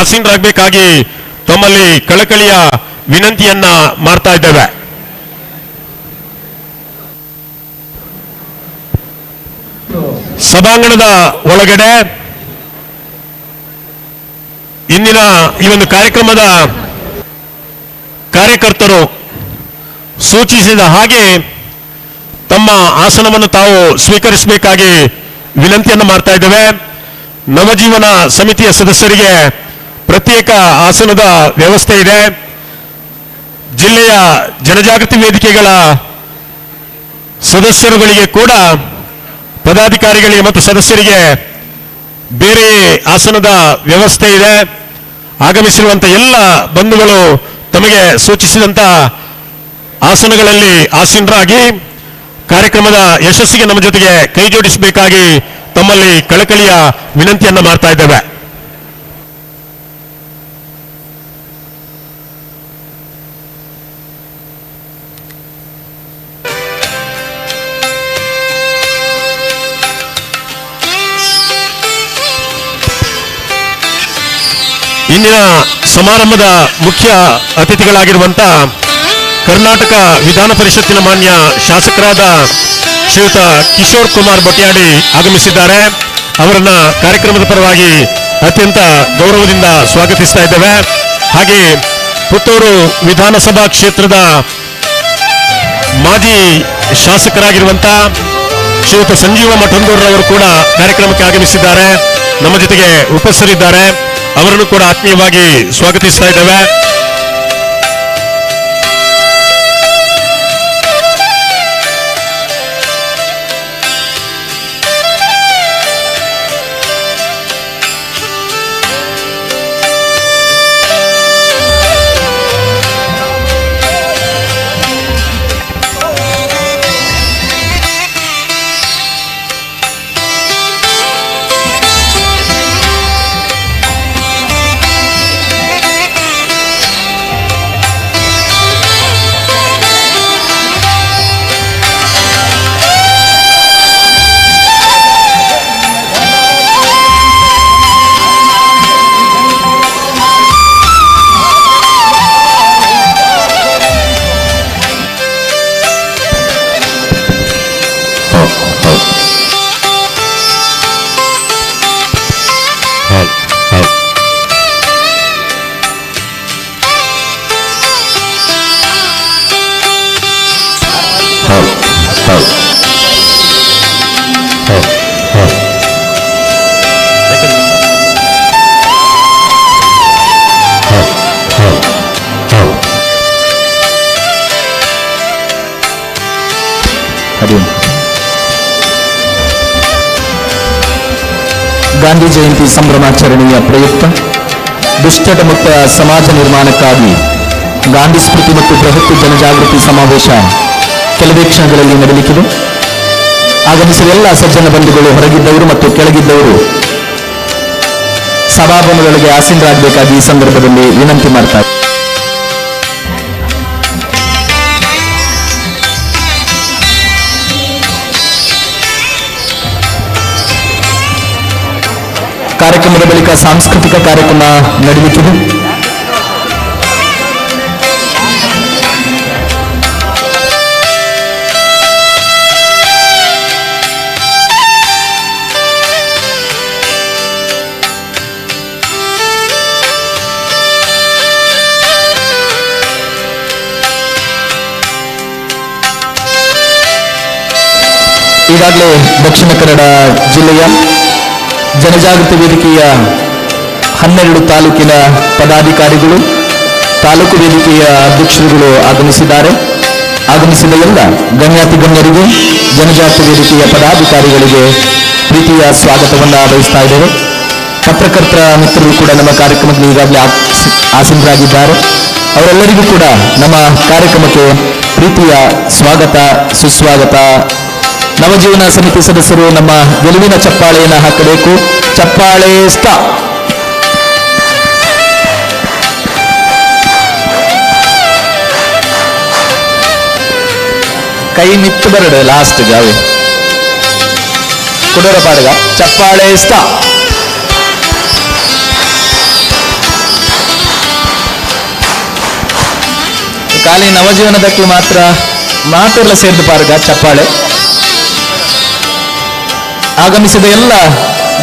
ಆಸೀನರಾಗಬೇಕಾಗಿ ತಮ್ಮಲ್ಲಿ ಕಳಕಳಿಯ ವಿನಂತಿಯನ್ನ ಮಾಡ್ತಾ ಇದ್ದೇವೆ. ಸಭಾಂಗಣದ ಒಳಗಡೆ ಇಂದಿನ ಈ ಒಂದು ಕಾರ್ಯಕ್ರಮದ ಕಾರ್ಯಕರ್ತರು ಸೂಚಿಸಿದ ಹಾಗೆ ತಮ್ಮ ಆಸನವನ್ನು ತಾವು ಸ್ವೀಕರಿಸಬೇಕಾಗಿ ವಿನಂತಿಯನ್ನು ಮಾಡ್ತಾ ಇದ್ದೇವೆ. ನವಜೀವನ ಸಮಿತಿಯ ಸದಸ್ಯರಿಗೆ ಪ್ರತ್ಯೇಕ ಆಸನದ ವ್ಯವಸ್ಥೆ ಇದೆ. ಜಿಲ್ಲೆಯ ಜನಜಾಗೃತಿ ವೇದಿಕೆಗಳ ಸದಸ್ಯರುಗಳಿಗೆ ಕೂಡ ಪದಾಧಿಕಾರಿಗಳಿಗೆ ಮತ್ತು ಸದಸ್ಯರಿಗೆ ಬೇರೆ ಆಸನದ ವ್ಯವಸ್ಥೆ ಇದೆ. ಆಗಮಿಸಿರುವಂಥ ಎಲ್ಲ ಬಂಧುಗಳು ತಮಗೆ ಸೂಚಿಸಿದಂಥ ಆಸನಗಳಲ್ಲಿ ಆಸೀನರಾಗಿ ಕಾರ್ಯಕ್ರಮದ ಯಶಸ್ಸಿಗೆ ನಮ್ಮ ಜೊತೆಗೆ ಕೈ ಜೋಡಿಸಬೇಕಾಗಿ ತಮ್ಮಲ್ಲಿ ಕಳಕಳಿಯ ವಿನಂತಿಯನ್ನ ಮಾಡ್ತಾ ಇದ್ದೇವೆ. ಇಂದಿನ ಸಮಾರಂಭದ ಮುಖ್ಯ ಅತಿಥಿಗಳಾಗಿರುವಂತ ಕರ್ನಾಟಕ ವಿಧಾನ ಪರಿಷತ್ತಿನ ಮಾನ್ಯ ಶಾಸಕರಾದ ಶ್ರೀಯುತ ಕಿಶೋರ್ ಕುಮಾರ್ ಬೊಟ್ಯಾಡಿ ಆಗಮಿಸಿದ್ದಾರೆ. ಅವರನ್ನ ಕಾರ್ಯಕ್ರಮದ ಪರವಾಗಿ ಅತ್ಯಂತ ಗೌರವದಿಂದ ಸ್ವಾಗತಿಸ್ತಾ ಇದ್ದೇವೆ. ಹಾಗೆ ಪುತ್ತೂರು ವಿಧಾನಸಭಾ ಕ್ಷೇತ್ರದ ಮಾಜಿ ಶಾಸಕರಾಗಿರುವಂತ ಶ್ರೀಯುತ ಸಂಜೀವ ಮಠಂದೂರ್ರವರು ಕೂಡ ಕಾರ್ಯಕ್ರಮಕ್ಕೆ ಆಗಮಿಸಿದ್ದಾರೆ, ನಮ್ಮ ಜೊತೆಗೆ ಉಪಸ್ಥಿತರಿದ್ದಾರೆ. ಅವರನ್ನು ಕೂಡ ಆತ್ಮೀಯವಾಗಿ ಸ್ವಾಗತಿಸ್ತಾ ಇದ್ದೇವೆ. ಗಾಂಧಿ ಜಯಂತಿ ಸಂಭ್ರಮಾಚರಣೆಯ ಪ್ರಯುಕ್ತ ದುಶ್ಚಟ ಮುಕ್ತ ಸಮಾಜ ನಿರ್ಮಾಣಕ್ಕಾಗಿ ಗಾಂಧಿ ಸ್ಮೃತಿ ಮತ್ತು ಬೃಹತ್ ಜನಜಾಗೃತಿ ಸಮಾವೇಶ ಕೆಲವೇ ಕ್ಷಣಗಳಲ್ಲಿ ನಡೆಯಲಿಕ್ಕಿದೆ. ಆಗಮಿಸಿದ ಎಲ್ಲ ಸಜ್ಜನ ಬಂಧುಗಳು, ಹೊರಗಿದ್ದವರು ಮತ್ತು ಕೆಳಗಿದ್ದವರು ಸಭಾಭವನಗಳಿಗೆ ಆಸೀನರಾಗಬೇಕಾಗಿ ಈ ಸಂದರ್ಭದಲ್ಲಿ ವಿನಂತಿ ಮಾಡ್ತಾರೆ. ಕಾರ್ಯಕ್ರಮದ ಬಳಿಕ ಸಾಂಸ್ಕೃತಿಕ ಕಾರ್ಯಕ್ರಮ ನಡೆಯುತ್ತಿದೆ. ಈಗಾಗಲೇ ದಕ್ಷಿಣ ಕನ್ನಡ ಜಿಲ್ಲೆಯ ಜನಜಾಗೃತಿ ವೇದಿಕೆಯ 12 ತಾಲೂಕಿನ ಪದಾಧಿಕಾರಿಗಳು, ತಾಲೂಕು ವೇದಿಕೆಯ ಅಧ್ಯಕ್ಷರುಗಳು ಆಗಮಿಸಿದ್ದಾರೆ. ಆಗಮಿಸಿದ ಎಲ್ಲ ಗಣ್ಯಾತಿ ಗಣ್ಯರಿಗೆ, ಜನಜಾತಿ ವೇದಿಕೆಯ ಪದಾಧಿಕಾರಿಗಳಿಗೆ ಪ್ರೀತಿಯ ಸ್ವಾಗತವನ್ನು ಬಯಸ್ತಾ ಇದ್ದೇವೆ. ಪತ್ರಕರ್ತರ ಮಿತ್ರರು ಕೂಡ ನಮ್ಮ ಕಾರ್ಯಕ್ರಮದಲ್ಲಿ ಈಗಾಗಲೇ ಆಸೀನರಾಗಿದ್ದಾರೆ. ಅವರೆಲ್ಲರಿಗೂ ಕೂಡ ನಮ್ಮ ಕಾರ್ಯಕ್ರಮಕ್ಕೆ ಪ್ರೀತಿಯ ಸ್ವಾಗತ, ಸುಸ್ವಾಗತ. ನವಜೀವನ ಸಮಿತಿ ಸದಸ್ಯರು ನಮ್ಮ ಗೆಲುವಿನ ಚಪ್ಪಾಳೆಯನ್ನು ಹಾಕಬೇಕು. ಚಪ್ಪಾಳೆ ಸ್ಟಾ. ಕೈ ಮಿತ್ತು ಬರಡು ಲಾಸ್ಟ್ ಗಾವೆ ಕುಡೋರ ಪಾಡಗ. ಚಪ್ಪಾಳೆ ಸ್ಟಾ. ಖಾಲಿ ನವಜೀವನದಕ್ಕೆ ಮಾತ್ರ ಮಾತೆಲ್ಲ ಸೇರಿದ ಪಾರ್ಗ ಚಪ್ಪಾಳೆ. ಆಗಮಿಸಿದ ಎಲ್ಲ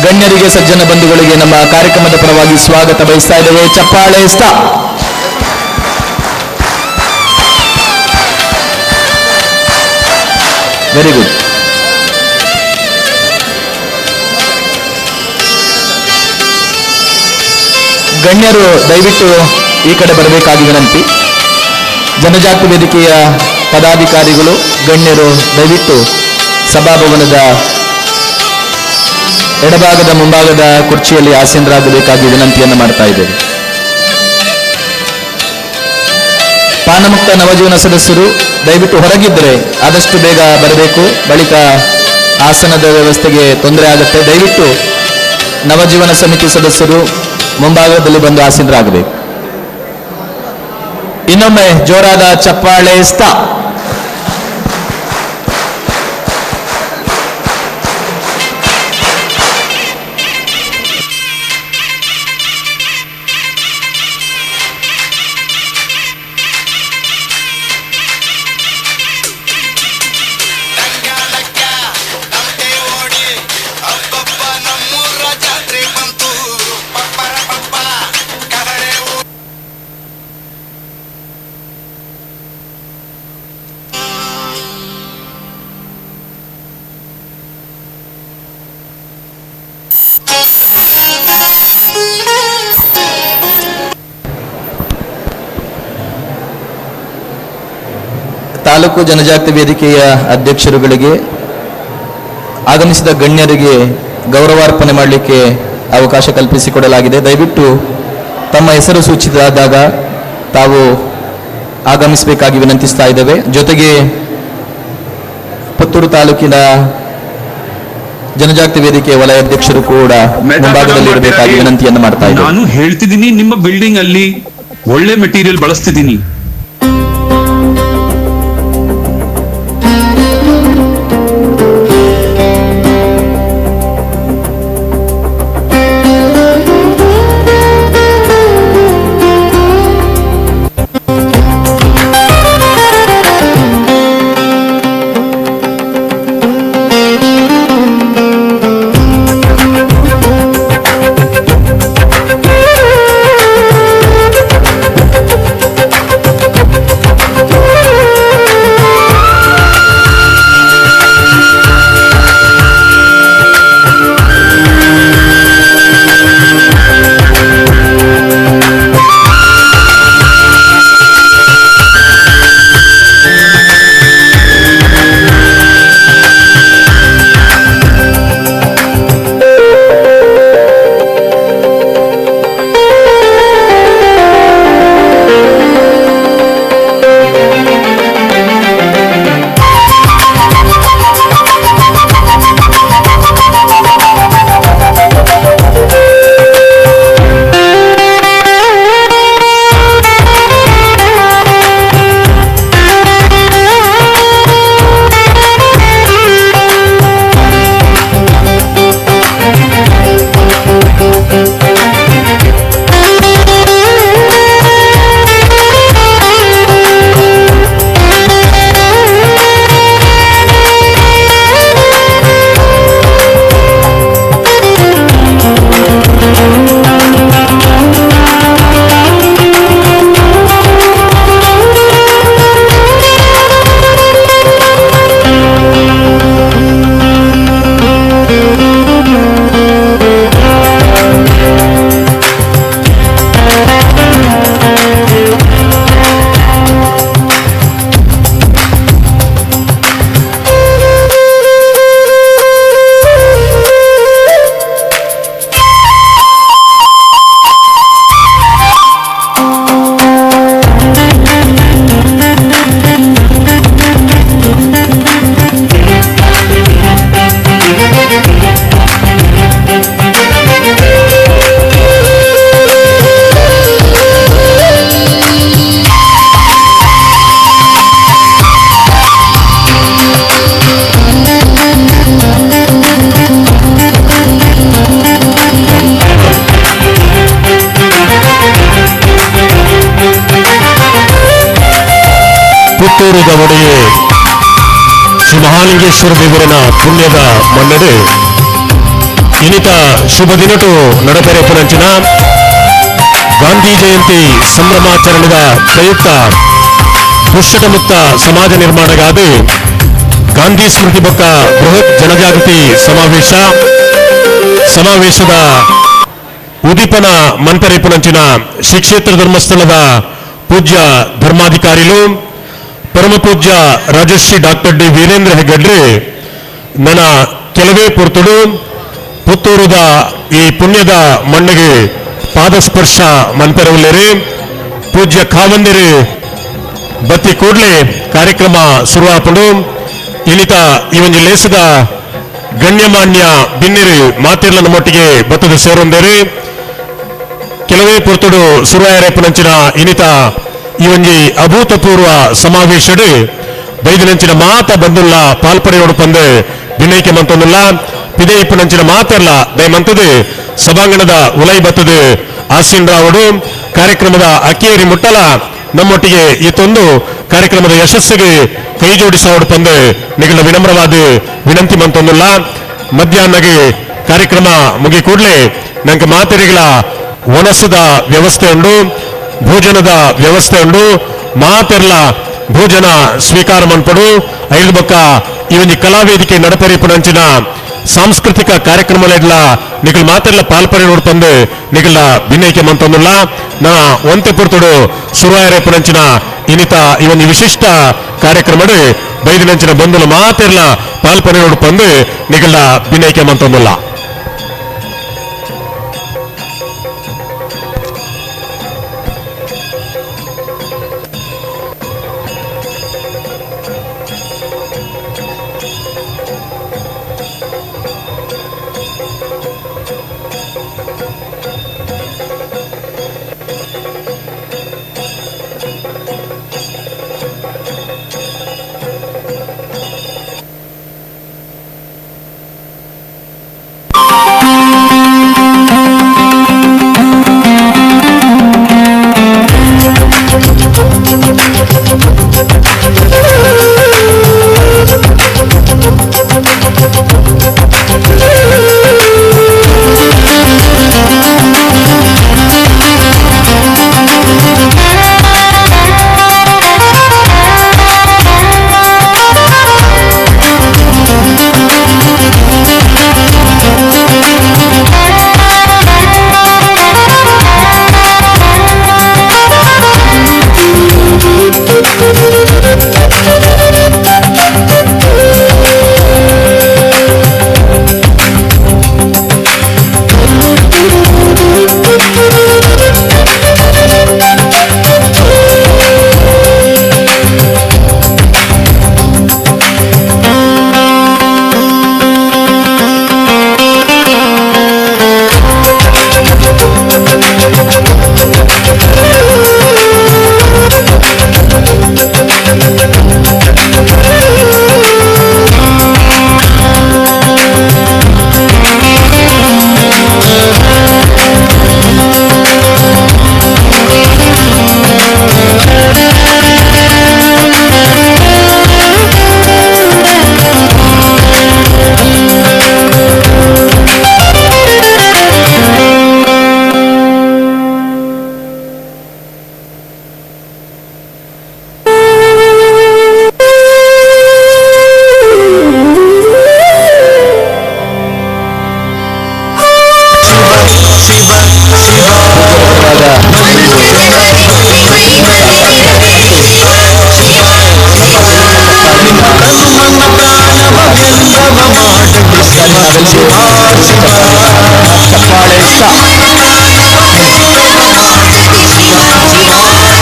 ಗಣ್ಯರಿಗೆ, ಸಜ್ಜನ ಬಂಧುಗಳಿಗೆ ನಮ್ಮ ಕಾರ್ಯಕ್ರಮದ ಪರವಾಗಿ ಸ್ವಾಗತ ಬಯಸ್ತಾ ಇದ್ದೇವೆ. ಚಪ್ಪಾಳೆ ಸ್ಟಾ. Very good. ಗಣ್ಯರು ದಯವಿಟ್ಟು ಈ ಕಡೆ ಬರಬೇಕಾಗಿ ವಿನಂತಿ. ಜನಜಾತಿ ವೇದಿಕೆಯ ಪದಾಧಿಕಾರಿಗಳು, ಗಣ್ಯರು ದಯವಿಟ್ಟು ಸಭಾಭವನದ ಎಡಭಾಗದ ಮುಂಭಾಗದ ಕುರ್ಚಿಯಲ್ಲಿ ಆಸೀನರಾಗಬೇಕಾಗಿ ವಿನಂತಿಯನ್ನು ಮಾಡ್ತಾ ಇದ್ದೇವೆ. ಪಾನಮುಕ್ತ ನವಜೀವನ ಸದಸ್ಯರು ದಯವಿಟ್ಟು ಹೊರಗಿದ್ದರೆ ಆದಷ್ಟು ಬೇಗ ಬರಬೇಕು. ಬಳಿಕ ಆಸನದ ವ್ಯವಸ್ಥೆಗೆ ತೊಂದರೆ ಆಗುತ್ತೆ. ದಯವಿಟ್ಟು ನವಜೀವನ ಸಮಿತಿ ಸದಸ್ಯರು ಮುಂಭಾಗದಲ್ಲಿ ಬಂದು ಆಸೀನರಾಗಬೇಕು. ಇನ್ನೊಮ್ಮೆ ಜೋರಾದ ಚಪ್ಪಾಳೆ ಸ್ಟಾ. ತಾಲೂಕು ಜನಜಾತಿ ವೇದಿಕೆಯ ಅಧ್ಯಕ್ಷರುಗಳಿಗೆ, ಆಗಮಿಸಿದ ಗಣ್ಯರಿಗೆ ಗೌರವಾರ್ಪಣೆ ಮಾಡಲಿಕ್ಕೆ ಅವಕಾಶ ಕಲ್ಪಿಸಿಕೊಡಲಾಗಿದೆ. ದಯವಿಟ್ಟು ತಮ್ಮ ಹೆಸರು ಸೂಚಿತವಾದಾಗ ತಾವು ಆಗಮಿಸಬೇಕಾಗಿ ವಿನಂತಿಸ್ತಾ ಇದ್ದೇವೆ. ಜೊತೆಗೆ ಪುತ್ತೂರು ತಾಲೂಕಿನ ಜನಜಾತಿ ವೇದಿಕೆಯ ವಲಯ ಅಧ್ಯಕ್ಷರು ಕೂಡ ಮುಂಭಾಗದಲ್ಲಿ ಇರಬೇಕಾಗಿ ವಿನಂತಿಯನ್ನು ಮಾಡ್ತಾ ಇದ್ದೇವೆ. ನಾನು ಹೇಳ್ತಿದ್ದೀನಿ, ನಿಮ್ಮ ಬಿಲ್ಡಿಂಗ್ ಅಲ್ಲಿ ಒಳ್ಳೆ ಮೆಟೀರಿಯಲ್ ಬಳಸ್ತಿದ್ದೀನಿ. ಪುತ್ತೂರದ ಒಡೆಯೇ ಶ್ರೀ ಮಹಾಲಿಂಗೇಶ್ವರ ದೇವರನ ಪುಣ್ಯದ ಮನ್ನಡೆ ಇನ್ನಿತ ಶುಭ ದಿನಟು ನಡಪೆರೆಪುನಂಚಿನ ಗಾಂಧಿ ಜಯಂತಿ ಸಂಭ್ರಮಾಚರಣೆದ ಪ್ರಯುಕ್ತ ದುಶ್ಚಟ ಮುಕ್ತ ಸಮಾಜ ನಿರ್ಮಾಣಗಾದ ಗಾಂಧಿ ಸ್ಮೃತಿ ಬೊಕ್ಕ ಬೃಹತ್ ಜನಜಾಗೃತಿ ಸಮಾವೇಶದ ಉದೀಪನ ಮಂತರೇಪುನಂಚಿನ ಶ್ರೀ ಕ್ಷೇತ್ರ ಧರ್ಮಸ್ಥಳದ ಪೂಜ್ಯ ಧರ್ಮಾಧಿಕಾರಿಗಳು ಪರಮ ಪೂಜ್ಯ ರಾಜಶ್ರೀ ಡಾಕ್ಟರ್ ಡಿ ವೀರೇಂದ್ರ ಹೆಗ್ಗಡ್ರೆ ನನ್ನ ಕೆಲವೇ ಪುರ್ತುಡು ಪುತ್ತೂರದ ಈ ಪುಣ್ಯದ ಮಣ್ಣಿಗೆ ಪಾದಸ್ಪರ್ಶ ಮಂತರವುಳ್ಳೇರಿ ಪೂಜ್ಯ ಕಾವಂದಿರಿ ಬತ್ತಿ ಕೂಡಲೇ ಕಾರ್ಯಕ್ರಮ ಶುರುವಾಪಡು ಇನ್ನಿತ ಈ ಒಂದು ಲೇಸದ ಗಣ್ಯಮಾನ್ಯ ಬಿನ್ನಿರಿ ಮಾತಿರ್ಲ ನಮ್ಮೊಟ್ಟಿಗೆ ಬತ್ತದ ಸೇರೊಂದೇರಿ ಕೆಲವೇ ಪುರ್ತುಡು ಶುರುವಾಯರೇಪನಂಚಿನ ಇನ್ನಿತ ಈ ಒಂಜಿ ಅಭೂತಪೂರ್ವ ಸಮಾವೇಶಡು ಬೈದಿನಂಚಿನ ಮಾತ ಬಂದುಲ್ಲ ಪಾಲ್ಪಡೆಯೋಡು ಪಂದು ಭಿನ್ನೈಕೆ ಮಂತೊಂದುಲ್ಲ ಪಿದೆ ಇಪ್ಪನಂಚಿನ ಮಾತೆಲ್ಲ ದಯಮಂತದು ಸಭಾಂಗಣದ ಉಲೈ ಬತ್ತದು ಆಸೀನ್ ರಾವುಡು ಕಾರ್ಯಕ್ರಮದ ಅಕ್ಕೇರಿ ಮುಟ್ಟಲ ನಮ್ಮೊಟ್ಟಿಗೆ ಈತೊಂದು ಕಾರ್ಯಕ್ರಮದ ಯಶಸ್ಸಿಗೆ ಕೈ ಜೋಡಿಸೋಡು ಪಂದು ನಿಗಳ ವಿನಮ್ರವಾದ ವಿನಂತಿ ಮಂತೊಂದುಲ್ಲ ಮಧ್ಯಾಹ್ನಗೆ ಕಾರ್ಯಕ್ರಮ ಮುಗಿ ಕೂಡಲೇ ನಂಗೆ ಮಾತೆರಿಗಳ ಒಣಸದ ವ್ಯವಸ್ಥೆ ಉಂಡು ಭೋಜನದ ವ್ಯವಸ್ಥೆ ಉಂಡು ಮಾತೆರ್ಲ ಭೋಜನ ಸ್ವೀಕಾರ ಮನ್ಪಡು ಐದು ಬೊಕ್ಕ ಈ ಒಂದು ಕಲಾವೇದಿಕೆ ನಡಪರಿಪುನಂಚಿನ ಸಾಂಸ್ಕೃತಿಕ ಕಾರ್ಯಕ್ರಮಗಳ ನಿಖಲ್ ಮಾತೆಲ್ಲ ಪಾಲ್ಪಡೆ ನೋಡ್ತಂದು ನಿಖಲ ಭಿನ್ನೈಕೆ ಮಂತೊಂದುಲ್ಲ ನಾ ಒಂತೆ ಪುರ್ತುಡು ಶುರುವಾಯರೇಪುನಂಚಿನ ಇನ್ನಿತ ಈ ಒಂದು ವಿಶಿಷ್ಟ ಕಾರ್ಯಕ್ರಮಡು ಬೈದಿನಂಚಿನ ಬಂಧುಲ ಮಾತೆಲ್ಲ ಪಾಲ್ಪಡೆ ನೋಡ್ಪಂದು ನಿಖಲ ಭಿನ್ನೈಕೆ ಮಂತೊಂದುಲ್ಲ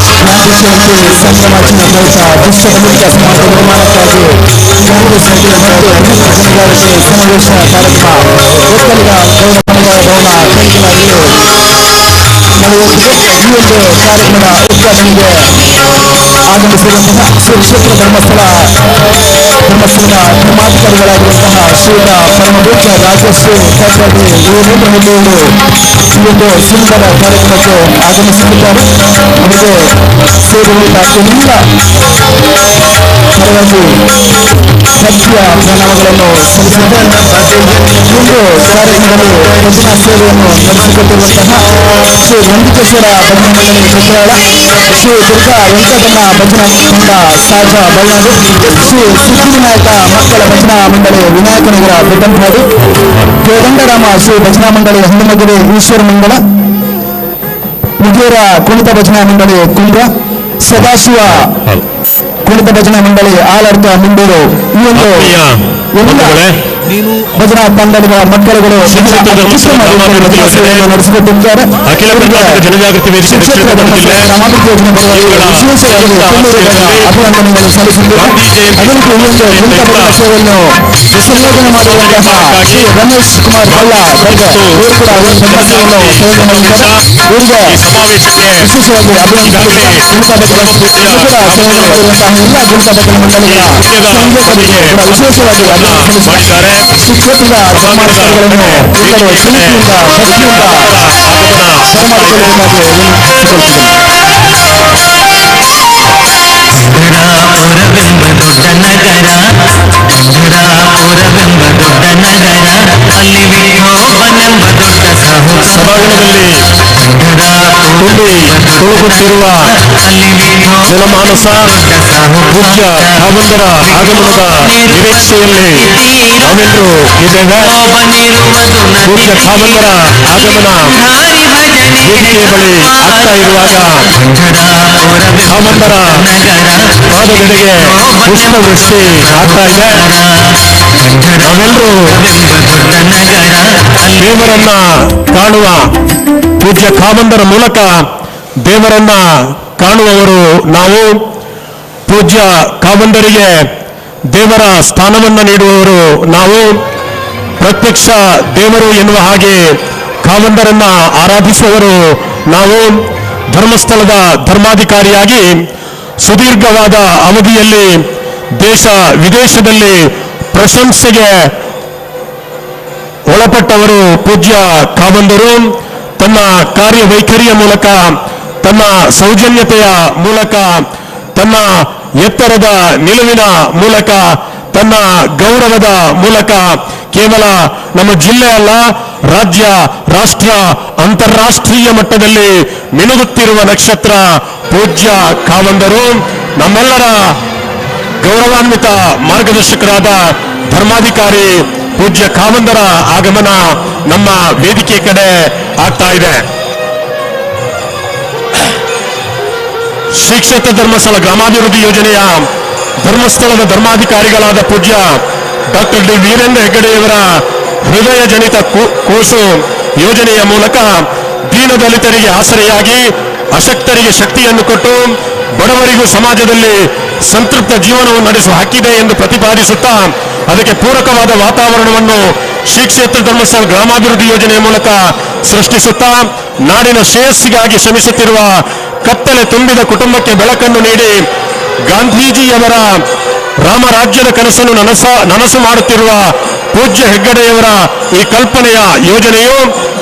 ಸಂಭ್ರಮಾಚರಣೆ ಪ್ರಯುಕ್ತ ದುಶ್ಚಟಮುಕ್ತ ಸಮಾಜ ನಿರ್ಮಾಣಕ್ಕಾಗಿ ಕಾಂಗ್ರೆಸ್ ಜನಜಾಗೃತಿ ಸಮಾವೇಶ ಕಾರ್ಯಕ್ರಮ ಒಕ್ಕಲಿಗ ಭವನ ಕೈಗೊಳ್ಳಲಾಗಿದೆ. ಈ ಒಂದು ಕಾರ್ಯಕ್ರಮ ಉದ್ಘಾಟನೆಗೆ ಆಗಮಿಸಿರುವಂತಹ ಶ್ರೀ ಕ್ಷೇತ್ರ ಧರ್ಮಸ್ಥಳದ ಧರ್ಮಾಧಿಕಾರಿಗಳಾಗಿರುವಂತಹ ಶ್ರೀಯುತ ಪರಮ ಪೂಜ್ಯ ಅಧ್ಯಕ್ಷೆ ಡಾಕ್ಟರ್ ವೀರೇಂದ್ರ ಹೆಗ್ಗಡೆಯವರು ಈ ಒಂದು ಸುಂದರ ಕಾರ್ಯಕ್ರಮಕ್ಕೆ ಆಗಮಿಸುತ್ತಿದ್ದಾರೆ. ಅವರಿಗೆ ಸೇರಿರುವಂತಹ ಎಲ್ಲ ಪರವಾಗಿ ಸತ್ಯ ಪ್ರಣಾಮಗಳನ್ನು ಸಲ್ಲಿಸಿದ್ದಾರೆ. ಇಂದು ಕಾರ್ಯಕ್ರಮದಲ್ಲಿ ಭಜನಾ ಸೇವೆಯನ್ನು ನಡೆಸಿಕೊಟ್ಟಿರುವಂತಹ ಶ್ರೀ ವೆಂಕಟೇಶ್ವರ ಭಜನಾ ಮಂಡಳಿ ಕೃಷ್ಣಾಳ, ಶ್ರೀ ದುರ್ಗಾ ವೆಂಕಟಮ್ಮ ಭಜನಾ ತಂಡ ಸಾಜ ಬಳ್ಳಾರಿ, ಶ್ರೀ ಸಿದ್ಧಿವಿನಾಯಕ ಮಕ್ಕಳ ಭಜನಾ ಮಂಡಳಿ ವಿನಾಯಕನಗರ ಬೆಟ್ಟಂಪಾಡಿ, ಕೋದಂಡರಾಮ ಶ್ರೀ ಭಜನಾ ಮಂಡಳಿ ಹನುಮಗಿರಿ ಈಶ್ವರ ಮಂಗಳ, ಮುಗೇರ ಕುಣಿತ ಭಜನಾ ಮಂಡಳಿ ಕುಂಬ್ರ, ಸದಾಶಿವ ಕುಣಿತ ಭಜನಾ ಮಂಡಳಿ ಆಲರ್ಕ ಮುಂಡೂರು, ಈ ಒಂದು ಎಲ್ಲ ಭಜನಾ ತಂಡಗಳ ಮಕ್ಕಳುಗಳು ನಡೆಸಿಕೊಟ್ಟಿದ್ದಾರೆ. ಅಖಿಲ ಕರ್ನಾಟಕ ಜನಜಾಗೃತಿ ವೇದಿಕೆ ಗ್ರಾಮಾಭಿವೃದ್ಧಿ ಯೋಜನೆ ವಿಶೇಷವಾಗಿ ಅಭಿನಂದನೆಗಳು ಸಲ್ಲಿಸುತ್ತೇವೆ. ಅದಕ್ಕೆ ಈ ಒಂದು ಕುಣಿತ ಭಜನಾ ಸೇವೆಯನ್ನು ಸಂಯೋಜನೆ ಮಾಡಿರುವಂತಹ ಶ್ರೀ ರಮೇಶ್ ಕುಮಾರ್ ಕಳ್ಳ ಇವರು ಕೂಡ ಭಜನಾ ಸೇವೆಯನ್ನು ಸಂಯೋಜನೆ ಮಾಡಿದ್ದಾರೆ. ಇವರಿಗೆ ವಿಶೇಷವಾಗಿ ಅಭಿನಂದನೆ ಕುಣಿತ ಭಜನಾ ಕೂಡ ಸಂಯೋಜನೆ ಮಾಡಿರುವಂತಹ ಎಲ್ಲ ಕುಣಿತ ಭಜನಾ ಮಂಡಳಿಗಳ ಸಂಘಟನೆಗಳಿಗೆ ಕೂಡ ವಿಶೇಷವಾಗಿ ಅಭಿನಂದನೆ ಸಲ್ಲಿಸಿದ್ದಾರೆ. ಕ್ಷೇತ್ರದ ಧರ್ಮಾಧಿಕಾರಿಗಳನ್ನು ಈಗಲೂ ಪ್ರೀತಿಯಿಂದ ಭಕ್ತಿಯಿಂದ ಬರಮಾಡಿಕೊಳ್ಳುವುದಾಗಿ ವಿನಂತಿಸಿಕೊಳ್ಳುತ್ತೇನೆ. ಗಂಧರಾಪುರವೆಂಬ ದೊಡ್ಡ ನಗರ, ಗಂಧರಾಪುರವೆಂಬ ದೊಡ್ಡ ನಗರ, ಅಲ್ಲಿ ವಿಠೋಬನೆಂಬ ದೊಡ್ಡ ಸಭಾಂಗಣದಲ್ಲಿ ತುಳುಕುತ್ತಿರುವ ಜನಮಾನಸ ಪೂಜ್ಯ ಕಾವಂದರ ಆಗಮನದ ನಿರೀಕ್ಷೆಯಲ್ಲಿ ನಾವೆಲ್ಲರೂ ಇದ್ದೇವೆ. ಪೂಜ್ಯ ಕಾವಂದರ ಆಗಮನ ವೇದಿಕೆಯ ಬಳಿ ಆಗ್ತಾ ಇರುವಾಗ ಕಾವಂದರ ಪಾದಗಳಿಗೆ ಪುಷ್ಪವೃಷ್ಟಿ ಆಗ್ತಾ ಇದೆ. ನಾವೆಲ್ಲರೂ ದೇವರನ್ನ ಕಾಣುವ ಪೂಜ್ಯ ಕಾವಂದರ ಮೂಲಕ ದೇವರನ್ನ ಕಾಣುವವರು ನಾವು. ಪೂಜ್ಯ ಕಾವಂದರಿಗೆ ದೇವರ ಸ್ಥಾನವನ್ನು ನೀಡುವವರು ನಾವು. ಪ್ರತ್ಯಕ್ಷ ದೇವರು ಎನ್ನುವ ಹಾಗೆ ಕಾವಂದರನ್ನ ಆರಾಧಿಸುವವರು ನಾವು. ಧರ್ಮಸ್ಥಳದ ಧರ್ಮಾಧಿಕಾರಿಯಾಗಿ ಸುದೀರ್ಘವಾದ ಅವಧಿಯಲ್ಲಿ ದೇಶ ವಿದೇಶದಲ್ಲಿ ಪ್ರಶಂಸೆಗೆ ಒಳಪಟ್ಟವರು ಪೂಜ್ಯ ಕಾವಂದರು. ತನ್ನ ಕಾರ್ಯವೈಖರಿಯ ಮೂಲಕ, ತನ್ನ ಸೌಜನ್ಯತೆಯ ಮೂಲಕ, ತನ್ನ ಎತ್ತರದ ನಿಲುವಿನ ಮೂಲಕ, ತನ್ನ ಗೌರವದ ಮೂಲಕ ಕೇವಲ ನಮ್ಮ ಜಿಲ್ಲೆ ಅಲ್ಲ, ರಾಜ್ಯ, ರಾಷ್ಟ್ರ, ಅಂತಾರಾಷ್ಟ್ರೀಯ ಮಟ್ಟದಲ್ಲಿ ಮಿನುಗುತ್ತಿರುವ ನಕ್ಷತ್ರ ಪೂಜ್ಯ ಕಾವಂದರು. ನಮ್ಮೆಲ್ಲರ ಗೌರವಾನ್ವಿತ ಮಾರ್ಗದರ್ಶಕರಾದ ಧರ್ಮಾಧಿಕಾರಿ ಪೂಜ್ಯ ಕಾವಂದರ ಆಗಮನ ನಮ್ಮ ವೇದಿಕೆ ಕಡೆ ಆಗ್ತಾ ಇದೆ. ಶ್ರೀ ಕ್ಷೇತ್ರ ಧರ್ಮಸ್ಥಳ ಗ್ರಾಮಾಭಿವೃದ್ಧಿ ಯೋಜನೆಯ ಧರ್ಮಸ್ಥಳದ ಧರ್ಮಾಧಿಕಾರಿಗಳಾದ ಪೂಜ್ಯ ಡಾಕ್ಟರ್ ಡಿ ವೀರೇಂದ್ರ ಹೆಗ್ಗಡೆಯವರ ಹೃದಯ ಜನಿತ ಕೋಸು ಯೋಜನೆಯ ಮೂಲಕ ದೀನದಲಿತರಿಗೆ ಆಸರೆಯಾಗಿ, ಅಶಕ್ತರಿಗೆ ಶಕ್ತಿಯನ್ನು ಕೊಟ್ಟು, ಬಡವರಿಗೂ ಸಮಾಜದಲ್ಲಿ ಸಂತೃಪ್ತ ಜೀವನವನ್ನು ನಡೆಸುವ ಹಕ್ಕಿದೆ ಎಂದು ಪ್ರತಿಪಾದಿಸುತ್ತಾ ಅದಕ್ಕೆ ಪೂರಕವಾದ ವಾತಾವರಣವನ್ನು ಶ್ರೀ ಕ್ಷೇತ್ರ ಧರ್ಮಸ್ಥಳ ಗ್ರಾಮಾಭಿವೃದ್ಧಿ ಯೋಜನೆಯ ಮೂಲಕ ಸೃಷ್ಟಿಸುತ್ತಾ ನಾಡಿನ ಶ್ರೇಯಸ್ಸಿಗಾಗಿ ಶ್ರಮಿಸುತ್ತಿರುವ ಕತ್ತಲೆ ತುಂಬಿದ ಕುಟುಂಬಕ್ಕೆ ಬೆಳಕನ್ನು ನೀಡಿ ಗಾಂಧೀಜಿಯವರ ರಾಮರಾಜ್ಯದ ಕನಸನ್ನು ನನಸು ಮಾಡುತ್ತಿರುವ ಪೂಜ್ಯ ಹೆಗ್ಗಡೆಯವರ ಈ ಕಲ್ಪನೆಯ ಯೋಜನೆಯು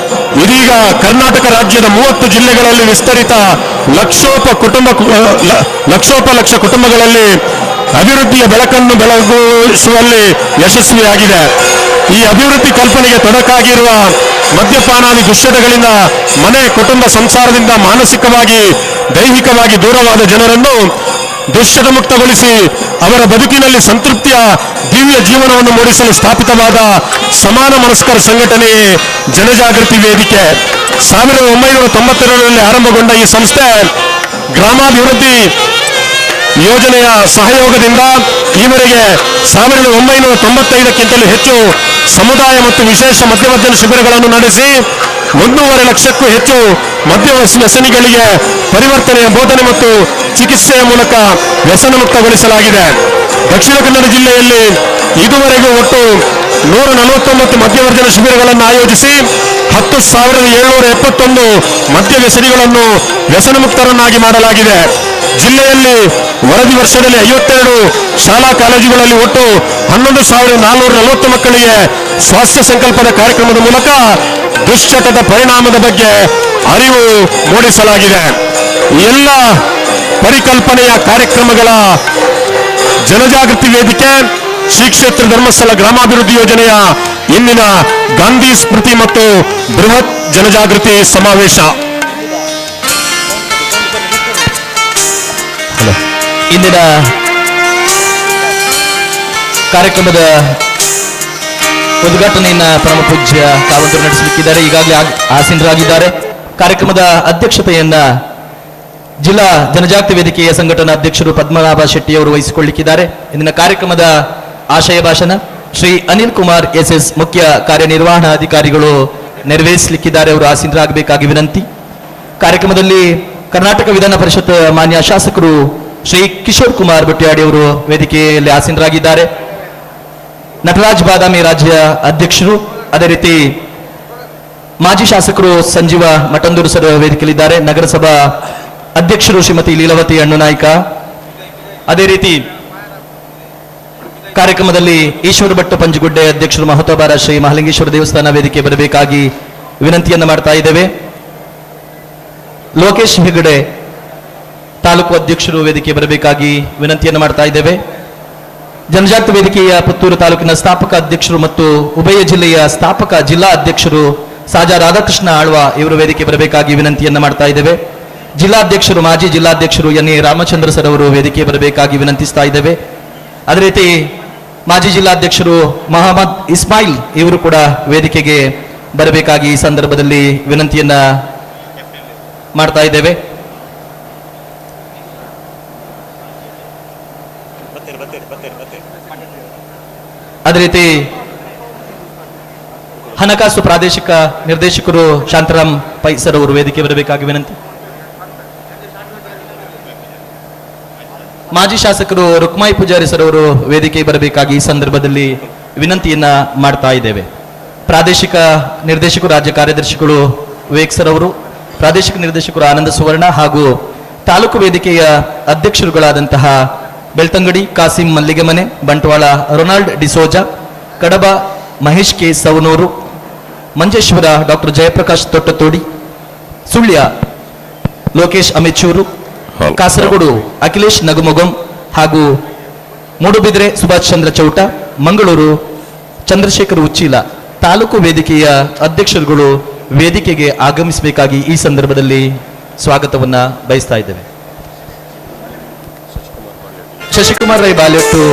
ಇದೀಗ ಕರ್ನಾಟಕ ರಾಜ್ಯದ 30 ಜಿಲ್ಲೆಗಳಲ್ಲಿ ವಿಸ್ತರಿತ ಲಕ್ಷೋಪಲಕ್ಷ ಕುಟುಂಬಗಳಲ್ಲಿ ಅಭಿವೃದ್ಧಿಯ ಬೆಳಕನ್ನು ಬೆಳಗಿಸುವಲ್ಲಿ ಯಶಸ್ವಿಯಾಗಿದೆ. ಈ ಅಭಿವೃದ್ಧಿ ಕಲ್ಪನೆಗೆ ತೊಡಕಾಗಿರುವ ಮದ್ಯಪಾನಾದಿ ದುಶ್ಚಟಗಳಿಂದ ಮನೆ, ಕುಟುಂಬ, ಸಂಸಾರದಿಂದ ಮಾನಸಿಕವಾಗಿ, ದೈಹಿಕವಾಗಿ ದೂರವಾದ ಜನರನ್ನು ದುಶ್ಚಟ ಮುಕ್ತಗೊಳಿಸಿ ಅವರ ಬದುಕಿನಲ್ಲಿ ಸಂತೃಪ್ತಿಯ ದಿವ್ಯ ಜೀವನವನ್ನು ಮೂಡಿಸಲು ಸ್ಥಾಪಿತವಾದ ಸಮಾನ ಮನಸ್ಕರ ಸಂಘಟನೆಯೇ ಜನಜಾಗೃತಿ ವೇದಿಕೆ. 1992ರಲ್ಲಿ ಆರಂಭಗೊಂಡ ಈ ಸಂಸ್ಥೆ ಗ್ರಾಮಾಭಿವೃದ್ಧಿ ಯೋಜನೆಯ ಸಹಯೋಗದಿಂದ ಈವರೆಗೆ 1995ಕ್ಕಿಂತಲೂ ಹೆಚ್ಚು ಸಮುದಾಯ ಮತ್ತು ವಿಶೇಷ ಮದ್ಯವರ್ಜನ ಶಿಬಿರಗಳನ್ನು ನಡೆಸಿ 1.5 ಲಕ್ಷಕ್ಕೂ ಹೆಚ್ಚು ಮದ್ಯವ್ಯಸನಿಗಳಿಗೆ ಪರಿವರ್ತನೆಯ ಬೋಧನೆ ಮತ್ತು ಚಿಕಿತ್ಸೆಯ ಮೂಲಕ ವ್ಯಸನ ಮುಕ್ತಗೊಳಿಸಲಾಗಿದೆ. ದಕ್ಷಿಣ ಕನ್ನಡ ಜಿಲ್ಲೆಯಲ್ಲಿ ಇದುವರೆಗೂ ಒಟ್ಟು 149 ಮದ್ಯವರ್ಜನ ಶಿಬಿರಗಳನ್ನು ಆಯೋಜಿಸಿ 10,771 ಮದ್ಯ ವ್ಯಸನಿಗಳನ್ನು ವ್ಯಸನ ಮುಕ್ತರನ್ನಾಗಿ ಮಾಡಲಾಗಿದೆ. ಜಿಲ್ಲೆಯಲ್ಲಿ ವರದಿ ವರ್ಷದಲ್ಲಿ 52 ಶಾಲಾ ಕಾಲೇಜುಗಳಲ್ಲಿ ಒಟ್ಟು 11,440 ಮಕ್ಕಳಿಗೆ ಸ್ವಾಸ್ಥ್ಯ ಸಂಕಲ್ಪದ ಕಾರ್ಯಕ್ರಮದ ಮೂಲಕ ದುಶ್ಚಟದ ಪರಿಣಾಮದ ಬಗ್ಗೆ ಅರಿವು ಮೂಡಿಸಲಾಗಿದೆ. ಎಲ್ಲ ಪರಿಕಲ್ಪನೆಯ ಕಾರ್ಯಕ್ರಮಗಳ ಜನಜಾಗೃತಿ ವೇದಿಕೆ ಶ್ರೀ ಕ್ಷೇತ್ರ ಧರ್ಮಸ್ಥಳ ಗ್ರಾಮಾಭಿವೃದ್ಧಿ ಯೋಜನೆಯ ಇಂದಿನ ಗಾಂಧಿ ಸ್ಮೃತಿ ಮತ್ತು ಬೃಹತ್ ಜನಜಾಗೃತಿ ಸಮಾವೇಶ. ಇಂದಿನ ಕಾರ್ಯಕ್ರಮದ ಉದ್ಘಾಟನೆಯನ್ನ ಪರಮ ಪೂಜ್ಯ ಕಾವಂತರು ನಡೆಸಲಿಕ್ಕಿದ್ದಾರೆ. ಈಗಾಗಲೇ ಆಸೀನರಾಗಿದ್ದಾರೆ. ಕಾರ್ಯಕ್ರಮದ ಅಧ್ಯಕ್ಷತೆಯನ್ನ ಜಿಲ್ಲಾ ಜನಜಾಗೃತಿ ವೇದಿಕೆಯ ಸಂಘಟನಾ ಅಧ್ಯಕ್ಷರು ಪದ್ಮನಾಭ ಶೆಟ್ಟಿ ಅವರು ವಹಿಸಿಕೊಳ್ಳಿಕ್ಕಿದ್ದಾರೆ. ಇಂದಿನ ಕಾರ್ಯಕ್ರಮದ ಆಶಯ ಭಾಷಣ ಶ್ರೀ ಅನಿಲ್ ಕುಮಾರ್ SS ಮುಖ್ಯ ಕಾರ್ಯನಿರ್ವಹಣಾಧಿಕಾರಿಗಳು ನೆರವೇರಿಸಲಿಕ್ಕಿದ್ದಾರೆ. ಅವರು ಆಸೀನರಾಗಬೇಕಾಗಿ ವಿನಂತಿ. ಕಾರ್ಯಕ್ರಮದಲ್ಲಿ ಕರ್ನಾಟಕ ವಿಧಾನ ಪರಿಷತ್ ಮಾನ್ಯ ಶಾಸಕರು ಶ್ರೀ ಕಿಶೋರ್ ಕುಮಾರ್ ಬಟ್ಟಿಯಾಡಿ ಅವರು ವೇದಿಕೆಯಲ್ಲಿ ಆಸೀನರಾಗಿದ್ದಾರೆ. ನಟರಾಜ್ ಬಾದಾಮಿ ರಾಜ್ಯ ಅಧ್ಯಕ್ಷರು, ಅದೇ ರೀತಿ ಮಾಜಿ ಶಾಸಕರು ಸಂಜೀವ ಮಠಂದೂರು ಸರ್ ವೇದಿಕೆಯಲ್ಲಿದ್ದಾರೆ. ನಗರಸಭಾ ಅಧ್ಯಕ್ಷರು ಶ್ರೀಮತಿ ಲೀಲಾವತಿ ಅಣ್ಣನಾಯ್ಕ, ಅದೇ ರೀತಿ ಕಾರ್ಯಕ್ರಮದಲ್ಲಿ ಈಶ್ವರ ಭಟ್ ಪಂಜಗುಡ್ಡೆ ಅಧ್ಯಕ್ಷರು ಮಹತ್ವಬಾರ ಶ್ರೀ ಮಹಾಲಿಂಗೇಶ್ವರ ದೇವಸ್ಥಾನ ವೇದಿಕೆ ಬರಬೇಕಾಗಿ ವಿನಂತಿಯನ್ನು ಮಾಡ್ತಾ ಇದ್ದೇವೆ. ಲೋಕೇಶ್ ಹೆಗಡೆ ತಾಲೂಕು ಅಧ್ಯಕ್ಷರು ವೇದಿಕೆ ಬರಬೇಕಾಗಿ ವಿನಂತಿಯನ್ನು ಮಾಡ್ತಾ ಇದ್ದೇವೆ. ಜನಜಾಗೃತಿ ವೇದಿಕೆಯ ಪುತ್ತೂರು ತಾಲೂಕಿನ ಸ್ಥಾಪಕ ಅಧ್ಯಕ್ಷರು ಮತ್ತು ಉಭಯ ಜಿಲ್ಲೆಯ ಸ್ಥಾಪಕ ಜಿಲ್ಲಾ ಅಧ್ಯಕ್ಷರು ಸಾಜಾ ರಾಧಾಕೃಷ್ಣ ಆಳ್ವ ಇವರು ವೇದಿಕೆ ಬರಬೇಕಾಗಿ ವಿನಂತಿಯನ್ನು ಮಾಡ್ತಾ ಇದ್ದೇವೆ. ಜಿಲ್ಲಾಧ್ಯಕ್ಷರು ಮಾಜಿ ಜಿಲ್ಲಾಧ್ಯಕ್ಷರು NA ರಾಮಚಂದ್ರ ಸರ್ ಅವರು ವೇದಿಕೆ ಬರಬೇಕಾಗಿ ವಿನಂತಿಸ್ತಾ ಇದ್ದೇವೆ. ಅದೇ ರೀತಿ ಮಾಜಿ ಜಿಲ್ಲಾಧ್ಯಕ್ಷರು ಮೊಹಮ್ಮದ್ ಇಸ್ಮಾಯಿಲ್ ಇವರು ಕೂಡ ವೇದಿಕೆಗೆ ಬರಬೇಕಾಗಿ ಈ ಸಂದರ್ಭದಲ್ಲಿ ವಿನಂತಿಯನ್ನ ಮಾಡ್ತಾ ಇದ್ದೇವೆ. ಅದೇ ರೀತಿ ಹಣಕಾಸು ಪ್ರಾದೇಶಿಕ ನಿರ್ದೇಶಕರು ಶಾಂತರಾಮ್ ಪೈ ಸರ್ ಅವರು ವೇದಿಕೆ ಬರಬೇಕಾಗಿ ವಿನಂತಿ. ಮಾಜಿ ಶಾಸಕರು ರುಕ್ಮಾಯಿ ಪೂಜಾರಿ ಸರ್ ಅವರು ವೇದಿಕೆ ಬರಬೇಕಾಗಿ ಈ ಸಂದರ್ಭದಲ್ಲಿ ವಿನಂತಿಯನ್ನ ಮಾಡ್ತಾ ಇದ್ದೇವೆ. ಪ್ರಾದೇಶಿಕ ನಿರ್ದೇಶಕರು ರಾಜ್ಯ ಕಾರ್ಯದರ್ಶಿಗಳು ವಿವೇಕ್ ಸರ್ ಅವರು, ಪ್ರಾದೇಶಿಕ ನಿರ್ದೇಶಕರು ಆನಂದ ಸುವರ್ಣ ಹಾಗೂ ತಾಲೂಕು ವೇದಿಕೆಯ ಅಧ್ಯಕ್ಷರುಗಳಾದಂತಹ ಬೆಳ್ತಂಗಡಿ ಕಾಸಿಂ ಮಲ್ಲಿಗೆಮನೆ, ಬಂಟ್ವಾಳ ರೊನಾಲ್ಡ್ ಡಿಸೋಜಾ, ಕಡಬ ಮಹೇಶ್ ಕೆ ಸವನೂರು, ಮಂಜೇಶ್ವರ ಡಾಕ್ಟರ್ ಜಯಪ್ರಕಾಶ್ ತೊಟ್ಟತೋಡಿ, ಸುಳ್ಯ ಲೋಕೇಶ್ ಅಮಿಚೂರು, ಕಾಸರಗೋಡು ಅಖಿಲೇಶ್ ನಗುಮೊಗಂ ಹಾಗೂ ಮೂಡುಬಿದ್ರೆ ಸುಭಾಷ್ ಚಂದ್ರ ಚೌಟ, ಮಂಗಳೂರು ಚಂದ್ರಶೇಖರ್ ಉಚ್ಚೀಲ ತಾಲೂಕು ವೇದಿಕೆಯ ಅಧ್ಯಕ್ಷರುಗಳು ವೇದಿಕೆಗೆ ಆಗಮಿಸಬೇಕಾಗಿ ಈ ಸಂದರ್ಭದಲ್ಲಿ ಸ್ವಾಗತವನ್ನ ಬಯಸ್ತಾ ಇದ್ದೇವೆ. ಶಶಿಕುಮಾರ್ ರೈ ಬಾಲೆಟ್ಟು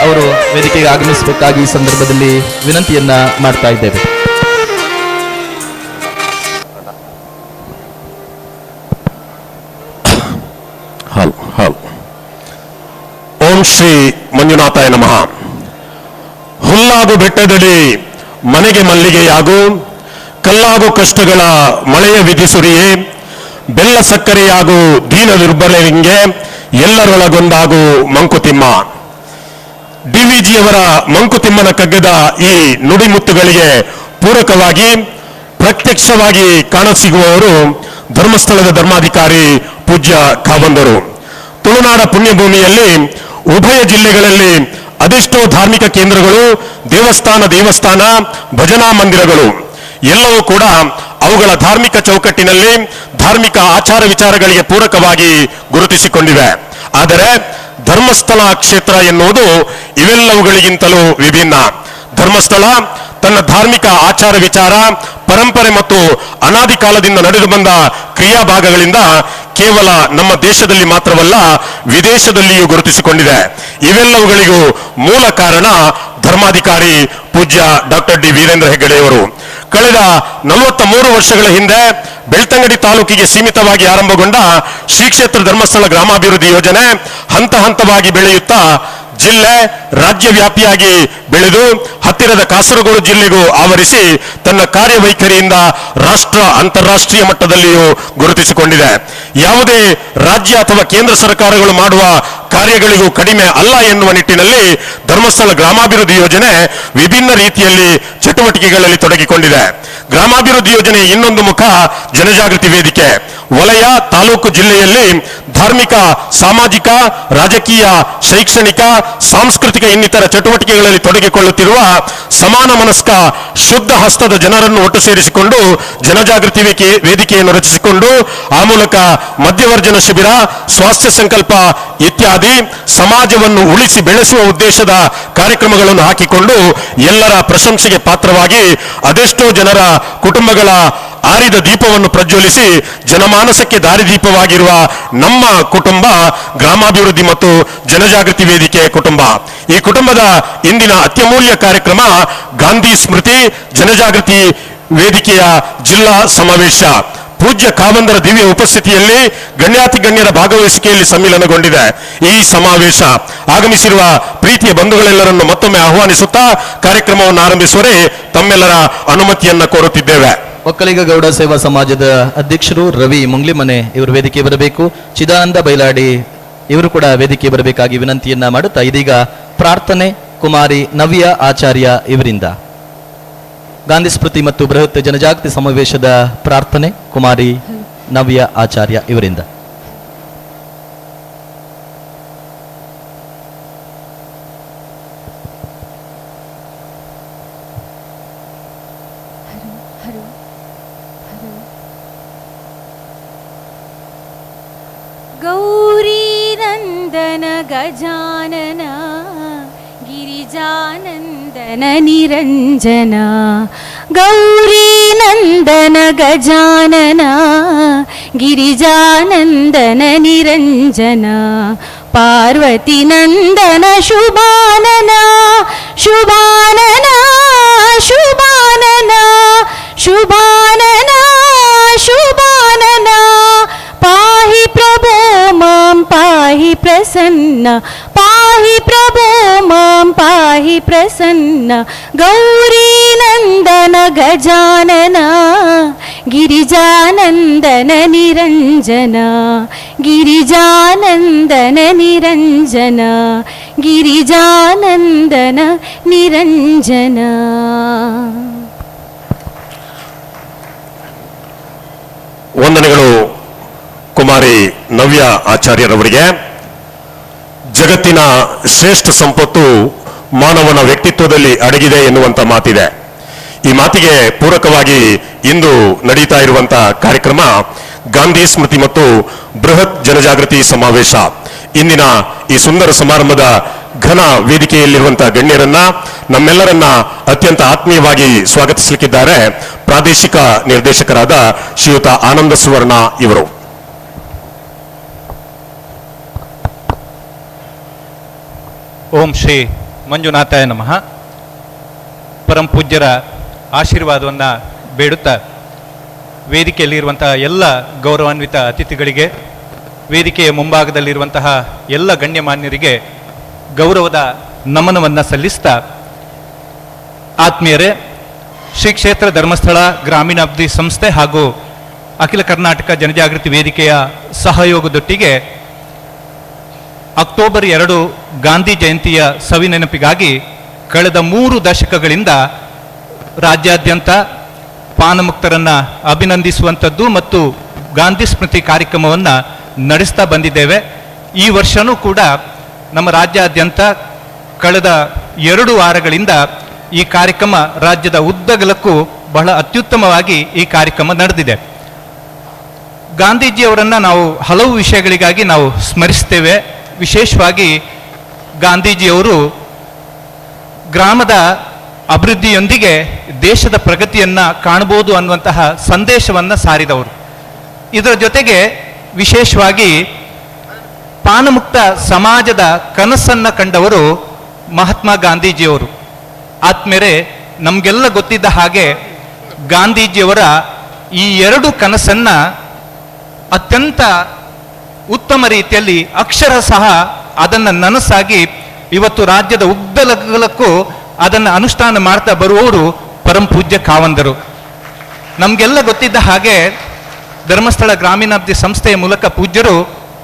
ಅವರು ವೇದಿಕೆಗೆ ಆಗಮಿಸಬೇಕಾಗಿ ಈ ಸಂದರ್ಭದಲ್ಲಿ ವಿನಂತಿಯನ್ನ ಮಾಡ್ತಾ ಇದ್ದೇವೆ. ಓಂ ಶ್ರೀ ಮಂಜುನಾಥಾಯ ನಮಃ. ಹುಲ್ಲಾಗು ಬೆಟ್ಟದಲ್ಲಿ ಮನೆಗೆ ಮಲ್ಲಿಗೆಯಾಗು, ಕಲ್ಲಾಗು ಕಷ್ಟಗಳ ಮಳೆಯ ವಿಧಿಸುರಿಯೇ, ಬೆಲ್ಲ ಸಕ್ಕರೆಯಾಗು ದೀನ ದುರ್ಬಲರಿಗೆ, ಎಲ್ಲರೊಳಗೊಂದಾಗು ಮಂಕುತಿಮ್ಮ. DVಜಿಯವರ ಮಂಕುತಿಮ್ಮನ ಕಗ್ಗದ ಈ ನುಡಿಮುತ್ತುಗಳಿಗೆ ಪೂರಕವಾಗಿ ಪ್ರತ್ಯಕ್ಷವಾಗಿ ಕಾಣಸಿಗುವವರು ಧರ್ಮಸ್ಥಳದ ಧರ್ಮಾಧಿಕಾರಿ ಪೂಜ್ಯ ಕಾವಂದರು. ತುಳುನಾಡ ಪುಣ್ಯಭೂಮಿಯಲ್ಲಿ ಉಭಯ ಜಿಲ್ಲೆಗಳಲ್ಲಿ ಅದೆಷ್ಟೋ ಧಾರ್ಮಿಕ ಕೇಂದ್ರಗಳು, ದೇವಸ್ಥಾನ, ಭಜನಾ ಮಂದಿರಗಳು ಎಲ್ಲವೂ ಕೂಡ ಅವುಗಳ ಧಾರ್ಮಿಕ ಚೌಕಟ್ಟಿನಲ್ಲಿ ಧಾರ್ಮಿಕ ಆಚಾರ ವಿಚಾರಗಳಿಗೆ ಪೂರಕವಾಗಿ ಗುರುತಿಸಿಕೊಂಡಿವೆ. ಆದರೆ ಧರ್ಮಸ್ಥಳ ಕ್ಷೇತ್ರ ಎನ್ನುವುದು ಇವೆಲ್ಲವುಗಳಿಗಿಂತಲೂ ವಿಭಿನ್ನ. ಧರ್ಮಸ್ಥಳ ತನ್ನ ಧಾರ್ಮಿಕ ಆಚಾರ ವಿಚಾರ, ಪರಂಪರೆ ಮತ್ತು ಅನಾದಿ ಕಾಲದಿಂದ ನಡೆದು ಬಂದ ಕ್ರಿಯಾಭಾಗಗಳಿಂದ ಕೇವಲ ನಮ್ಮ ದೇಶದಲ್ಲಿ ಮಾತ್ರವಲ್ಲ ವಿದೇಶದಲ್ಲಿಯೂ ಗುರುತಿಸಿಕೊಂಡಿದೆ. ಇವೆಲ್ಲವುಗಳಿಗೂ ಮೂಲ ಕಾರಣ ಧರ್ಮಾಧಿಕಾರಿ ಪೂಜ್ಯ ಡಾಕ್ಟರ್ ಡಿ ವೀರೇಂದ್ರ ಹೆಗ್ಗಡೆಯವರು. ಕಳೆದ 43 ವರ್ಷಗಳ ಹಿಂದೆ ಬೆಳ್ತಂಗಡಿ ತಾಲೂಕಿಗೆ ಸೀಮಿತವಾಗಿ ಆರಂಭಗೊಂಡ ಶ್ರೀ ಕ್ಷೇತ್ರ ಧರ್ಮಸ್ಥಳ ಗ್ರಾಮಾಭಿವೃದ್ಧಿ ಯೋಜನೆ ಹಂತ ಹಂತವಾಗಿ ಬೆಳೆಯುತ್ತಾ ಜಿಲ್ಲೆ ರಾಜ್ಯವ್ಯಾಪಿಯಾಗಿ ಬೆಳೆದು ಹತ್ತಿರದ ಕಾಸರಗೋಡು ಜಿಲ್ಲೆಗೂ ಆವರಿಸಿ ತನ್ನ ಕಾರ್ಯವೈಖರಿಯಿಂದ ರಾಷ್ಟ್ರ ಅಂತಾರಾಷ್ಟ್ರೀಯ ಮಟ್ಟದಲ್ಲಿಯೂ ಗುರುತಿಸಿಕೊಂಡಿದೆ. ಯಾವುದೇ ರಾಜ್ಯ ಅಥವಾ ಕೇಂದ್ರ ಸರ್ಕಾರಗಳು ಮಾಡುವ ಕಾರ್ಯಗಳಿಗೂ ಕಡಿಮೆ ಅಲ್ಲ ಎನ್ನುವ ನಿಟ್ಟಿನಲ್ಲಿ ಧರ್ಮಸ್ಥಳ ಗ್ರಾಮಾಭಿವೃದ್ಧಿ ಯೋಜನೆ ವಿಭಿನ್ನ ರೀತಿಯಲ್ಲಿ ಚಟುವಟಿಕೆಗಳಲ್ಲಿ ತೊಡಗಿಕೊಂಡಿದೆ. ಗ್ರಾಮಾಭಿವೃದ್ಧಿ ಯೋಜನೆ ಇನ್ನೊಂದು ಮುಖ ಜನಜಾಗೃತಿ ವೇದಿಕೆ. ವಲಯ, ತಾಲೂಕು, ಜಿಲ್ಲೆಯಲ್ಲಿ ಧಾರ್ಮಿಕ, ಸಾಮಾಜಿಕ, ರಾಜಕೀಯ, ಶೈಕ್ಷಣಿಕ, ಸಾಂಸ್ಕೃತಿಕ ಇನ್ನಿತರ ಚಟುವಟಿಕೆಗಳಲ್ಲಿ ತೊಡಗಿಕೊಳ್ಳುತ್ತಿರುವ ಸಮಾನ ಮನಸ್ಕ ಶುದ್ಧ ಹಸ್ತದ ಜನರನ್ನು ಒಟ್ಟು ಸೇರಿಸಿಕೊಂಡು ಜನಜಾಗೃತಿ ವೇದಿಕೆಯನ್ನು ರಚಿಸಿಕೊಂಡು ಆ ಮೂಲಕ ಮದ್ಯವರ್ಜನ ಶಿಬಿರ, ಸ್ವಾಸ್ಥ್ಯ ಸಂಕಲ್ಪ ಇತ್ಯಾದಿ ಸಮಾಜವನ್ನು ಉಳಿಸಿ ಬೆಳೆಸುವ ಉದ್ದೇಶದ ಕಾರ್ಯಕ್ರಮಗಳನ್ನು ಹಾಕಿಕೊಂಡು ಎಲ್ಲರ ಪ್ರಶಂಸೆಗೆ ಪಾತ್ರವಾಗಿ ಅದೆಷ್ಟೋ ಜನರ ಕುಟುಂಬಗಳ ಆರಿದ ದೀಪವನ್ನು ಪ್ರಜ್ವಲಿಸಿ ಜನಮಾನಸಕ್ಕೆ ದಾರಿದೀಪವಾಗಿರುವ ನಮ್ಮ ಕುಟುಂಬ ಗ್ರಾಮಾಭಿವೃದ್ಧಿ ಮತ್ತು ಜನಜಾಗೃತಿ ವೇದಿಕೆಯ ಕುಟುಂಬ. ಈ ಕುಟುಂಬದ ಇಂದಿನ ಅತ್ಯಮೂಲ್ಯ ಕಾರ್ಯಕ್ರಮ ಗಾಂಧಿ ಸ್ಮೃತಿ ಜನಜಾಗೃತಿ ವೇದಿಕೆಯ ಜಿಲ್ಲಾ ಸಮಾವೇಶ. ಪೂಜ್ಯ ಕಾವಂದರ ದಿವ್ಯ ಉಪಸ್ಥಿತಿಯಲ್ಲಿ ಗಣ್ಯಾತಿ ಗಣ್ಯರ ಭಾಗವಹಿಸಿಕೆಯಲ್ಲಿ ಸಮ್ಮಿಲನಗೊಂಡಿದೆ ಈ ಸಮಾವೇಶ. ಆಗಮಿಸಿರುವ ಪ್ರೀತಿಯ ಬಂಧುಗಳೆಲ್ಲರನ್ನು ಮತ್ತೊಮ್ಮೆ ಆಹ್ವಾನಿಸುತ್ತಾ ಕಾರ್ಯಕ್ರಮವನ್ನು ಆರಂಭಿಸುವರೆ ತಮ್ಮೆಲ್ಲರ ಅನುಮತಿಯನ್ನ ಕೋರುತ್ತಿದ್ದೇವೆ. ಒಕ್ಕಲಿಗ ಗೌಡ ಸೇವಾ ಸಮಾಜದ ಅಧ್ಯಕ್ಷರು ರವಿ ಮುಂಗ್ಲಿಮನೆ ಇವರು ವೇದಿಕೆ ಬರಬೇಕು. ಚಿದಾನಂದ ಬೈಲಾಡಿ ಇವರು ಕೂಡ ವೇದಿಕೆ ಬರಬೇಕಾಗಿ ವಿನಂತಿಯನ್ನ ಮಾಡುತ್ತಾ ಇದೀಗ ಪ್ರಾರ್ಥನೆ ಕುಮಾರಿ ನವ್ಯ ಆಚಾರ್ಯ ಇವರಿಂದ. ಗಾಂಧಿ ಸ್ಮೃತಿ ಮತ್ತು ಬೃಹತ್ ಜನಜಾಗೃತಿ ಸಮಾವೇಶದ ಪ್ರಾರ್ಥನೆ ಕುಮಾರಿ ನವ್ಯ ಆಚಾರ್ಯ ಇವರಿಂದ. ಗೌರಿ ನಂದನ ಗಜಾನನ ಗಿರಿಜಾನಂದನ ನಿರಂಜನ. ಗೌರಿ ನಂದನ ಗಜಾನನ ಗಿರಿಜಾನಂದನ ನಿರಂಜನ. ಪಾರ್ವತಿ ನಂದನ ಶುಭಾನನ ಶುಭಾನನ ಶುಭಾನನ ಶುಭಾನನ ಶುಭಾನನ. ಪಾಹಿ ಪ್ರಭೋ ಮಾಂ ಪಾಹಿ ಪ್ರಸನ್ನ ಪಾಹಿ ಪ್ರಭೋ ಮಾಂ ಪಾಹಿ ಪ್ರಸನ್ನ. ಗೌರಿ ನಂದನ ಗಜಾನನ ಗಿರಿಜಾನಂದನ ನಿರಂಜನ ಗಿರಿಜಾನಂದನ ನಿರಂಜನ ಗಿರಿಜಾನಂದನ ನಿರಂಜನ. ವಂದನೆಗಳು ಕುಮಾರಿ ನವ್ಯ ಆಚಾರ್ಯರವರಿಗೆ. ಜಗತ್ತಿನ ಶ್ರೇಷ್ಠ ಸಂಪತ್ತು ಮಾನವನ ವ್ಯಕ್ತಿತ್ವದಲ್ಲಿ ಅಡಗಿದೆ ಎನ್ನುವಂತ ಮಾತಿದೆ. ಈ ಮಾತಿಗೆ ಪೂರಕವಾಗಿ ಇಂದು ನಡೀತಾ ಇರುವಂತಹ ಕಾರ್ಯಕ್ರಮ ಗಾಂಧಿ ಸ್ಮೃತಿ ಮತ್ತು ಬೃಹತ್ ಜನಜಾಗೃತಿ ಸಮಾವೇಶ. ಇಂದಿನ ಈ ಸುಂದರ ಸಮಾರಂಭದ ಘನ ವೇದಿಕೆಯಲ್ಲಿರುವಂತಹ ಗಣ್ಯರನ್ನ ನಮ್ಮೆಲ್ಲರನ್ನ ಅತ್ಯಂತ ಆತ್ಮೀಯವಾಗಿ ಸ್ವಾಗತಿಸಲಿಕ್ಕಿದ್ದಾರೆ ಪ್ರಾದೇಶಿಕ ನಿರ್ದೇಶಕರಾದ ಶ್ರೀಯುತ ಆನಂದ ಸುವರ್ಣ ಇವರು. ಓಂ ಶ್ರೀ ಮಂಜುನಾಥಾಯ ನಮಃ. ಪರಂ ಪೂಜ್ಯರ ಆಶೀರ್ವಾದವನ್ನು ಬೇಡುತ್ತಾ ವೇದಿಕೆಯಲ್ಲಿರುವಂತಹ ಎಲ್ಲ ಗೌರವಾನ್ವಿತ ಅತಿಥಿಗಳಿಗೆ, ವೇದಿಕೆಯ ಮುಂಭಾಗದಲ್ಲಿರುವಂತಹ ಎಲ್ಲ ಗಣ್ಯಮಾನ್ಯರಿಗೆ ಗೌರವದ ನಮನವನ್ನು ಸಲ್ಲಿಸ್ತಾ, ಆತ್ಮೀಯರೇ, ಶ್ರೀ ಕ್ಷೇತ್ರ ಧರ್ಮಸ್ಥಳ ಗ್ರಾಮೀಣಾಭಿವೃದ್ಧಿ ಸಂಸ್ಥೆ ಹಾಗೂ ಅಖಿಲ ಕರ್ನಾಟಕ ಜನಜಾಗೃತಿ ವೇದಿಕೆಯ ಸಹಯೋಗದೊಟ್ಟಿಗೆ ಅಕ್ಟೋಬರ್ 2 ಗಾಂಧಿ ಜಯಂತಿಯ ಸವಿನೆನಪಿಗಾಗಿ ಕಳೆದ 3 ದಶಕಗಳಿಂದ ರಾಜ್ಯಾದ್ಯಂತ ಪಾನಮುಕ್ತರನ್ನು ಅಭಿನಂದಿಸುವಂಥದ್ದು ಮತ್ತು ಗಾಂಧಿ ಸ್ಮೃತಿ ಕಾರ್ಯಕ್ರಮವನ್ನು ನಡೆಸ್ತಾ ಬಂದಿದ್ದೇವೆ. ಈ ವರ್ಷವೂ ಕೂಡ ನಮ್ಮ ರಾಜ್ಯಾದ್ಯಂತ ಕಳೆದ 2 ವಾರಗಳಿಂದ ಈ ಕಾರ್ಯಕ್ರಮ ರಾಜ್ಯದ ಉದ್ದಗಲಕ್ಕೂ ಬಹಳ ಅತ್ಯುತ್ತಮವಾಗಿ ಈ ಕಾರ್ಯಕ್ರಮ ನಡೆದಿದೆ. ಗಾಂಧೀಜಿಯವರನ್ನು ನಾವು ಹಲವು ವಿಷಯಗಳಿಗಾಗಿ ನಾವು ಸ್ಮರಿಸ್ತೇವೆ. ವಿಶೇಷವಾಗಿ ಗಾಂಧೀಜಿಯವರು ಗ್ರಾಮದ ಅಭಿವೃದ್ಧಿಯೊಂದಿಗೆ ದೇಶದ ಪ್ರಗತಿಯನ್ನು ಕಾಣಬಹುದು ಅನ್ನುವಂತಹ ಸಂದೇಶವನ್ನು ಸಾರಿದವರು. ಇದರ ಜೊತೆಗೆ ವಿಶೇಷವಾಗಿ ಪಾನಮುಕ್ತ ಸಮಾಜದ ಕನಸನ್ನು ಕಂಡವರು ಮಹಾತ್ಮ ಗಾಂಧೀಜಿಯವರು. ಆತ್ಮೇರೆ, ನಮಗೆಲ್ಲ ಗೊತ್ತಿದ್ದ ಹಾಗೆ ಗಾಂಧೀಜಿಯವರ ಈ 2 ಕನಸನ್ನು ಅತ್ಯಂತ ಉತ್ತಮ ರೀತಿಯಲ್ಲಿ ಅಕ್ಷರ ಸಹ ಅದನ್ನು ನನಸಾಗಿ ಇವತ್ತು ರಾಜ್ಯದ ಉದ್ದಗಲಕ್ಕೂ ಅದನ್ನು ಅನುಷ್ಠಾನ ಮಾಡ್ತಾ ಬರುವವರು ಪರಂ ಪೂಜ್ಯ ಕಾವಂದರು. ನಮಗೆಲ್ಲ ಗೊತ್ತಿದ್ದ ಹಾಗೆ ಧರ್ಮಸ್ಥಳ ಗ್ರಾಮೀಣಾಭಿವೃದ್ಧಿ ಸಂಸ್ಥೆಯ ಮೂಲಕ ಪೂಜ್ಯರು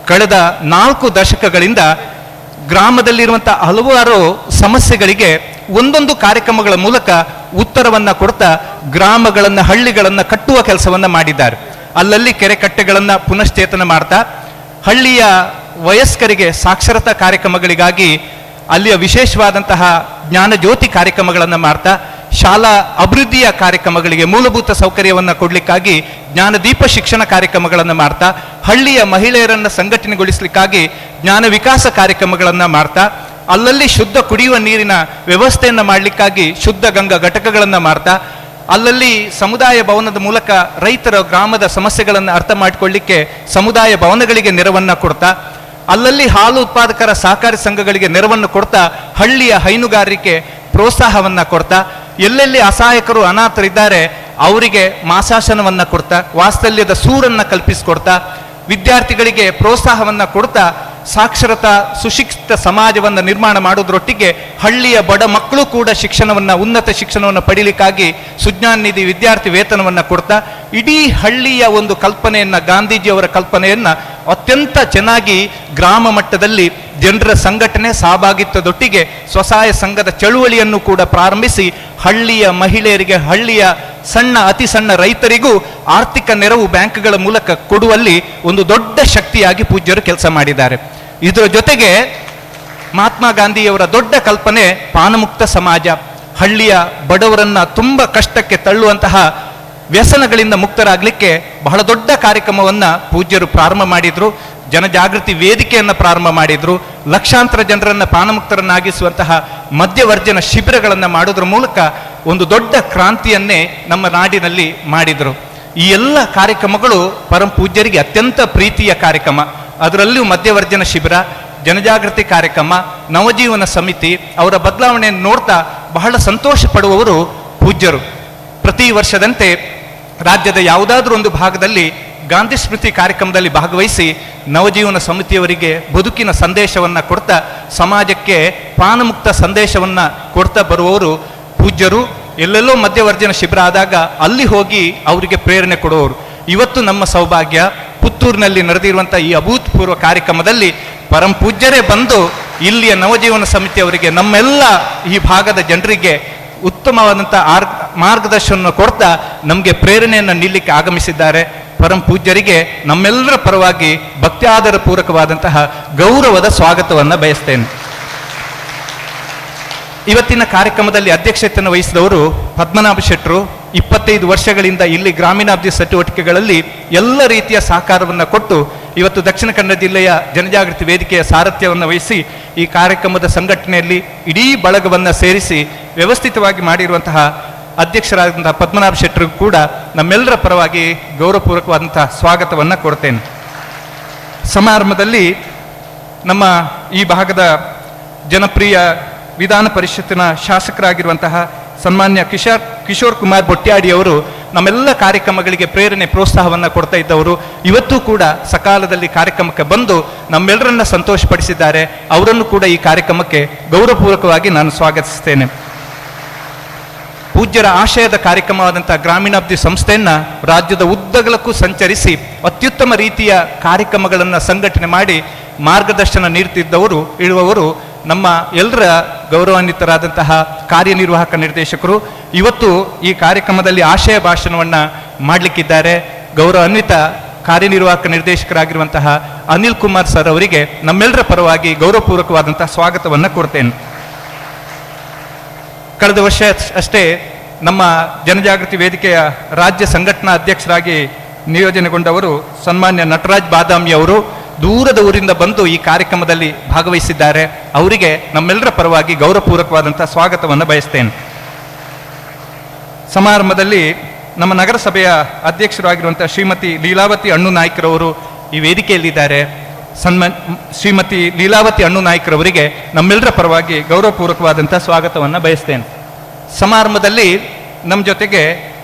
ಕಳೆದ 4 ದಶಕಗಳಿಂದ ಗ್ರಾಮದಲ್ಲಿರುವಂಥ ಹಲವಾರು ಸಮಸ್ಯೆಗಳಿಗೆ ಒಂದೊಂದು ಕಾರ್ಯಕ್ರಮಗಳ ಮೂಲಕ ಉತ್ತರವನ್ನ ಕೊಡ್ತಾ ಗ್ರಾಮಗಳನ್ನು ಹಳ್ಳಿಗಳನ್ನು ಕಟ್ಟುವ ಕೆಲಸವನ್ನ ಮಾಡಿದ್ದಾರೆ. ಅಲ್ಲಲ್ಲಿ ಕೆರೆ ಕಟ್ಟೆಗಳನ್ನು ಪುನಶ್ಚೇತನ ಮಾಡ್ತಾ ಹಳ್ಳಿಯ ವಯಸ್ಕರಿಗೆ ಸಾಕ್ಷರತಾ ಕಾರ್ಯಕ್ರಮಗಳಿಗಾಗಿ ಅಲ್ಲಿಯ ವಿಶೇಷವಾದಂತಹ ಜ್ಞಾನಜ್ಯೋತಿ ಕಾರ್ಯಕ್ರಮಗಳನ್ನು ಮಾಡ್ತಾ ಶಾಲಾ ಅಭಿವೃದ್ಧಿಯ ಕಾರ್ಯಕ್ರಮಗಳಿಗೆ ಮೂಲಭೂತ ಸೌಕರ್ಯವನ್ನು ಕೊಡಲಿಕ್ಕಾಗಿ ಜ್ಞಾನದೀಪ ಶಿಕ್ಷಣ ಕಾರ್ಯಕ್ರಮಗಳನ್ನು ಮಾಡ್ತಾ ಹಳ್ಳಿಯ ಮಹಿಳೆಯರನ್ನು ಸಂಘಟನೆಗೊಳಿಸಲಿಕ್ಕಾಗಿ ಜ್ಞಾನ ವಿಕಾಸ ಕಾರ್ಯಕ್ರಮಗಳನ್ನು ಮಾಡ್ತಾ ಅಲ್ಲಲ್ಲಿ ಶುದ್ಧ ಕುಡಿಯುವ ನೀರಿನ ವ್ಯವಸ್ಥೆಯನ್ನು ಮಾಡಲಿಕ್ಕಾಗಿ ಶುದ್ಧ ಗಂಗಾ ಘಟಕಗಳನ್ನು ಮಾಡ್ತಾ ಅಲ್ಲಲ್ಲಿ ಸಮುದಾಯ ಭವನದ ಮೂಲಕ ರೈತರ ಗ್ರಾಮದ ಸಮಸ್ಯೆಗಳನ್ನು ಅರ್ಥ ಮಾಡಿಕೊಳ್ಳಿಕ್ಕೆ ಸಮುದಾಯ ಭವನಗಳಿಗೆ ನೆರವನ್ನು ಕೊಡ್ತಾ ಅಲ್ಲಲ್ಲಿ ಹಾಲು ಉತ್ಪಾದಕರ ಸಹಕಾರಿ ಸಂಘಗಳಿಗೆ ನೆರವನ್ನು ಕೊಡ್ತಾ ಹಳ್ಳಿಯ ಹೈನುಗಾರಿಕೆ ಪ್ರೋತ್ಸಾಹವನ್ನು ಕೊಡ್ತಾ ಎಲ್ಲೆಲ್ಲಿ ಅಸಹಾಯಕರು ಅನಾಥರಿದ್ದಾರೆ ಅವರಿಗೆ ಮಾಸಾಶನವನ್ನು ಕೊಡ್ತಾ ವಾತ್ಸಲ್ಯದ ಸೂರನ್ನು ಕಲ್ಪಿಸಿಕೊಡ್ತಾ ವಿದ್ಯಾರ್ಥಿಗಳಿಗೆ ಪ್ರೋತ್ಸಾಹವನ್ನು ಕೊಡ್ತಾ ಸಾಕ್ಷರತಾ ಸುಶಿಕ್ಷಿತ ಸಮಾಜವನ್ನು ನಿರ್ಮಾಣ ಮಾಡುವುದರೊಟ್ಟಿಗೆ ಹಳ್ಳಿಯ ಬಡ ಮಕ್ಕಳು ಕೂಡ ಶಿಕ್ಷಣವನ್ನು ಉನ್ನತ ಶಿಕ್ಷಣವನ್ನು ಪಡೀಲಿಕ್ಕಾಗಿ ಸುಜ್ಞಾನ ನಿಧಿ ವಿದ್ಯಾರ್ಥಿ ವೇತನವನ್ನು ಕೊಡ್ತಾ ಇಡೀ ಹಳ್ಳಿಯ ಒಂದು ಕಲ್ಪನೆಯನ್ನು ಗಾಂಧೀಜಿಯವರ ಕಲ್ಪನೆಯನ್ನು ಅತ್ಯಂತ ಚೆನ್ನಾಗಿ ಗ್ರಾಮ ಮಟ್ಟದಲ್ಲಿ ಜನರ ಸಂಘಟನೆ ಸಹಭಾಗಿತ್ವದೊಟ್ಟಿಗೆ ಸ್ವಸಹಾಯ ಸಂಘದ ಚಳುವಳಿಯನ್ನು ಕೂಡ ಪ್ರಾರಂಭಿಸಿ ಹಳ್ಳಿಯ ಮಹಿಳೆಯರಿಗೆ ಹಳ್ಳಿಯ ಅತಿ ಸಣ್ಣ ರೈತರಿಗೂ ಆರ್ಥಿಕ ನೆರವು ಬ್ಯಾಂಕ್ಗಳ ಮೂಲಕ ಕೊಡುವಲ್ಲಿ ಒಂದು ದೊಡ್ಡ ಶಕ್ತಿಯಾಗಿ ಪೂಜ್ಯರು ಕೆಲಸ ಮಾಡಿದ್ದಾರೆ. ಇದರ ಜೊತೆಗೆ ಮಹಾತ್ಮ ಗಾಂಧಿಯವರ ದೊಡ್ಡ ಕಲ್ಪನೆ ಪಾನಮುಕ್ತ ಸಮಾಜ, ಹಳ್ಳಿಯ ಬಡವರನ್ನ ತುಂಬ ಕಷ್ಟಕ್ಕೆ ತಳ್ಳುವಂತಹ ವ್ಯಸನಗಳಿಂದ ಮುಕ್ತರಾಗಲಿಕ್ಕೆ ಬಹಳ ದೊಡ್ಡ ಕಾರ್ಯಕ್ರಮವನ್ನ ಪೂಜ್ಯರು ಪ್ರಾರಂಭ ಮಾಡಿದ್ರು. ಜನಜಾಗೃತಿ ವೇದಿಕೆಯನ್ನು ಪ್ರಾರಂಭ ಮಾಡಿದ್ರು. ಲಕ್ಷಾಂತರ ಜನರನ್ನ ಪಾನಮುಕ್ತರನ್ನಾಗಿಸುವಂತಹ ಮದ್ಯವರ್ಜನ ಶಿಬಿರಗಳನ್ನು ಮಾಡೋದ್ರ ಮೂಲಕ ಒಂದು ದೊಡ್ಡ ಕ್ರಾಂತಿಯನ್ನೇ ನಮ್ಮ ನಾಡಿನಲ್ಲಿ ಮಾಡಿದರು. ಈ ಎಲ್ಲ ಕಾರ್ಯಕ್ರಮಗಳು ಪರಂ ಪೂಜ್ಯರಿಗೆ ಅತ್ಯಂತ ಪ್ರೀತಿಯ ಕಾರ್ಯಕ್ರಮ. ಅದರಲ್ಲೂ ಮದ್ಯವರ್ಜನ ಶಿಬಿರ, ಜನಜಾಗೃತಿ ಕಾರ್ಯಕ್ರಮ, ನವಜೀವನ ಸಮಿತಿ ಅವರ ಬದಲಾವಣೆಯನ್ನು ನೋಡ್ತಾ ಬಹಳ ಸಂತೋಷ ಪಡುವವರು ಪೂಜ್ಯರು. ಪ್ರತಿ ವರ್ಷದಂತೆ ರಾಜ್ಯದ ಯಾವುದಾದ್ರೂ ಒಂದು ಭಾಗದಲ್ಲಿ ಗಾಂಧಿ ಸ್ಮೃತಿ ಕಾರ್ಯಕ್ರಮದಲ್ಲಿ ಭಾಗವಹಿಸಿ ನವಜೀವನ ಸಮಿತಿಯವರಿಗೆ ಬದುಕಿನ ಸಂದೇಶವನ್ನು ಕೊಡ್ತಾ ಸಮಾಜಕ್ಕೆ ಪಾನಮುಕ್ತ ಸಂದೇಶವನ್ನು ಕೊಡ್ತಾ ಬರುವವರು ಪೂಜ್ಯರು. ಎಲ್ಲೆಲ್ಲೋ ಮಧ್ಯವರ್ಜನ ಶಿಬಿರ ಆದಾಗ ಅಲ್ಲಿ ಹೋಗಿ ಅವರಿಗೆ ಪ್ರೇರಣೆ ಕೊಡುವವರು. ಇವತ್ತು ನಮ್ಮ ಸೌಭಾಗ್ಯ ಪುತ್ತೂರಿನಲ್ಲಿ ನಡೆದಿರುವಂಥ ಈ ಅಭೂತಪೂರ್ವ ಕಾರ್ಯಕ್ರಮದಲ್ಲಿ ಪರಂ ಪೂಜ್ಯರೇ ಬಂದು ಇಲ್ಲಿಯ ನವಜೀವನ ಸಮಿತಿಯವರಿಗೆ ನಮ್ಮೆಲ್ಲ ಈ ಭಾಗದ ಜನರಿಗೆ ಉತ್ತಮವಾದಂಥ ಮಾರ್ಗದರ್ಶನವನ್ನು ಕೊಡ್ತಾ ನಮಗೆ ಪ್ರೇರಣೆಯನ್ನು ನೀಡಲಿಕ್ಕೆ ಆಗಮಿಸಿದ್ದಾರೆ. ಪರಂ ಪೂಜ್ಯರಿಗೆ ನಮ್ಮೆಲ್ಲರ ಪರವಾಗಿ ಭಕ್ತ್ಯಾದರ ಪೂರ್ವಕವಾದಂತಹ ಗೌರವದ ಸ್ವಾಗತವನ್ನು ಬಯಸ್ತೇನೆ. ಇವತ್ತಿನ ಕಾರ್ಯಕ್ರಮದಲ್ಲಿ ಅಧ್ಯಕ್ಷತೆಯನ್ನು ವಹಿಸಿದವರು ಪದ್ಮನಾಭ ಶೆಟ್ಟರು. 25 ವರ್ಷಗಳಿಂದ ಇಲ್ಲಿ ಗ್ರಾಮೀಣಾಭಿವೃದ್ಧಿ ಚಟುವಟಿಕೆಗಳಲ್ಲಿ ಎಲ್ಲ ರೀತಿಯ ಸಹಕಾರವನ್ನು ಕೊಟ್ಟು ಇವತ್ತು ದಕ್ಷಿಣ ಕನ್ನಡ ಜಿಲ್ಲೆಯ ಜನಜಾಗೃತಿ ವೇದಿಕೆಯ ಸಾರಥ್ಯವನ್ನು ವಹಿಸಿ ಈ ಕಾರ್ಯಕ್ರಮದ ಸಂಘಟನೆಯಲ್ಲಿ ಇಡೀ ಬಳಗವನ್ನು ಸೇರಿಸಿ ವ್ಯವಸ್ಥಿತವಾಗಿ ಮಾಡಿರುವಂತಹ ಅಧ್ಯಕ್ಷರಾದಂತಹ ಪದ್ಮನಾಭ ಶೆಟ್ಟರಿಗೂ ಕೂಡ ನಮ್ಮೆಲ್ಲರ ಪರವಾಗಿ ಗೌರವಪೂರ್ವಕವಾದಂತಹ ಸ್ವಾಗತವನ್ನು ಕೊಡ್ತೇನೆ. ಸಮಾರಂಭದಲ್ಲಿ ನಮ್ಮ ಈ ಭಾಗದ ಜನಪ್ರಿಯ ವಿಧಾನ ಪರಿಷತ್ತಿನ ಶಾಸಕರಾಗಿರುವಂತಹ ಸನ್ಮಾನ್ಯ ಕಿಶೋರ್ ಕುಮಾರ್ ಬೊಟ್ಯಾಡಿ ಅವರು ನಮ್ಮೆಲ್ಲ ಕಾರ್ಯಕ್ರಮಗಳಿಗೆ ಪ್ರೇರಣೆ ಪ್ರೋತ್ಸಾಹವನ್ನು ಕೊಡ್ತಾ ಇದ್ದವರು. ಇವತ್ತೂ ಕೂಡ ಸಕಾಲದಲ್ಲಿ ಕಾರ್ಯಕ್ರಮಕ್ಕೆ ಬಂದು ನಮ್ಮೆಲ್ಲರನ್ನ ಸಂತೋಷಪಡಿಸಿದ್ದಾರೆ. ಅವರನ್ನು ಕೂಡ ಈ ಕಾರ್ಯಕ್ರಮಕ್ಕೆ ಗೌರವಪೂರ್ವಕವಾಗಿ ನಾನು ಸ್ವಾಗತಿಸ್ತೇನೆ. ಪೂಜ್ಯರ ಆಶಯದ ಕಾರ್ಯಕ್ರಮವಾದಂತಹ ಗ್ರಾಮೀಣಾಭಿವೃದ್ಧಿ ಸಂಸ್ಥೆಯನ್ನ ರಾಜ್ಯದ ಉದ್ದಗಲಕ್ಕೂ ಸಂಚರಿಸಿ ಅತ್ಯುತ್ತಮ ರೀತಿಯ ಕಾರ್ಯಕ್ರಮಗಳನ್ನು ಸಂಘಟನೆ ಮಾಡಿ ಮಾರ್ಗದರ್ಶನ ನೀಡುತ್ತಿದ್ದವರು ಇರುವವರು ನಮ್ಮ ಎಲ್ಲರ ಗೌರವಾನ್ವಿತರಾದಂತಹ ಕಾರ್ಯನಿರ್ವಾಹಕ ನಿರ್ದೇಶಕರು. ಇವತ್ತು ಈ ಕಾರ್ಯಕ್ರಮದಲ್ಲಿ ಆಶಯ ಭಾಷಣವನ್ನು ಮಾಡಲಿಕ್ಕಿದ್ದಾರೆ. ಗೌರವಾನ್ವಿತ ಕಾರ್ಯನಿರ್ವಾಹಕ ನಿರ್ದೇಶಕರಾಗಿರುವಂತಹ ಅನಿಲ್ ಕುಮಾರ್ ಸರ್ ಅವರಿಗೆ ನಮ್ಮೆಲ್ಲರ ಪರವಾಗಿ ಗೌರವಪೂರ್ವಕವಾದಂತಹ ಸ್ವಾಗತವನ್ನು ಕೊಡ್ತೇನೆ. ಕಳೆದ ವರ್ಷ ಅಷ್ಟೇ ನಮ್ಮ ಜನಜಾಗೃತಿ ವೇದಿಕೆಯ ರಾಜ್ಯ ಸಂಘಟನಾ ಅಧ್ಯಕ್ಷರಾಗಿ ನಿಯೋಜನೆಗೊಂಡವರು ಸನ್ಮಾನ್ಯ ನಟರಾಜ್ ಬಾದಾಮಿ ಅವರು ದೂರದ ಊರಿಂದ ಬಂದು ಈ ಕಾರ್ಯಕ್ರಮದಲ್ಲಿ ಭಾಗವಹಿಸಿದ್ದಾರೆ. ಅವರಿಗೆ ನಮ್ಮೆಲ್ಲರ ಪರವಾಗಿ ಗೌರವಪೂರ್ವಕವಾದಂಥ ಸ್ವಾಗತವನ್ನು ಬಯಸ್ತೇನೆ. ಸಮಾರಂಭದಲ್ಲಿ ನಮ್ಮ ನಗರಸಭೆಯ ಅಧ್ಯಕ್ಷರಾಗಿರುವಂಥ ಶ್ರೀಮತಿ ಲೀಲಾವತಿ ಅಣ್ಣು ನಾಯ್ಕರವರು ಈ ವೇದಿಕೆಯಲ್ಲಿದ್ದಾರೆ. ಶ್ರೀಮತಿ ಲೀಲಾವತಿ ಅಣ್ಣು ನಾಯ್ಕರವರಿಗೆ ನಮ್ಮೆಲ್ಲರ ಪರವಾಗಿ ಗೌರವಪೂರ್ವಕವಾದಂಥ ಸ್ವಾಗತವನ್ನು ಬಯಸ್ತೇನೆ. ಸಮಾರಂಭದಲ್ಲಿ ನಮ್ಮ ಜೊತೆಗೆ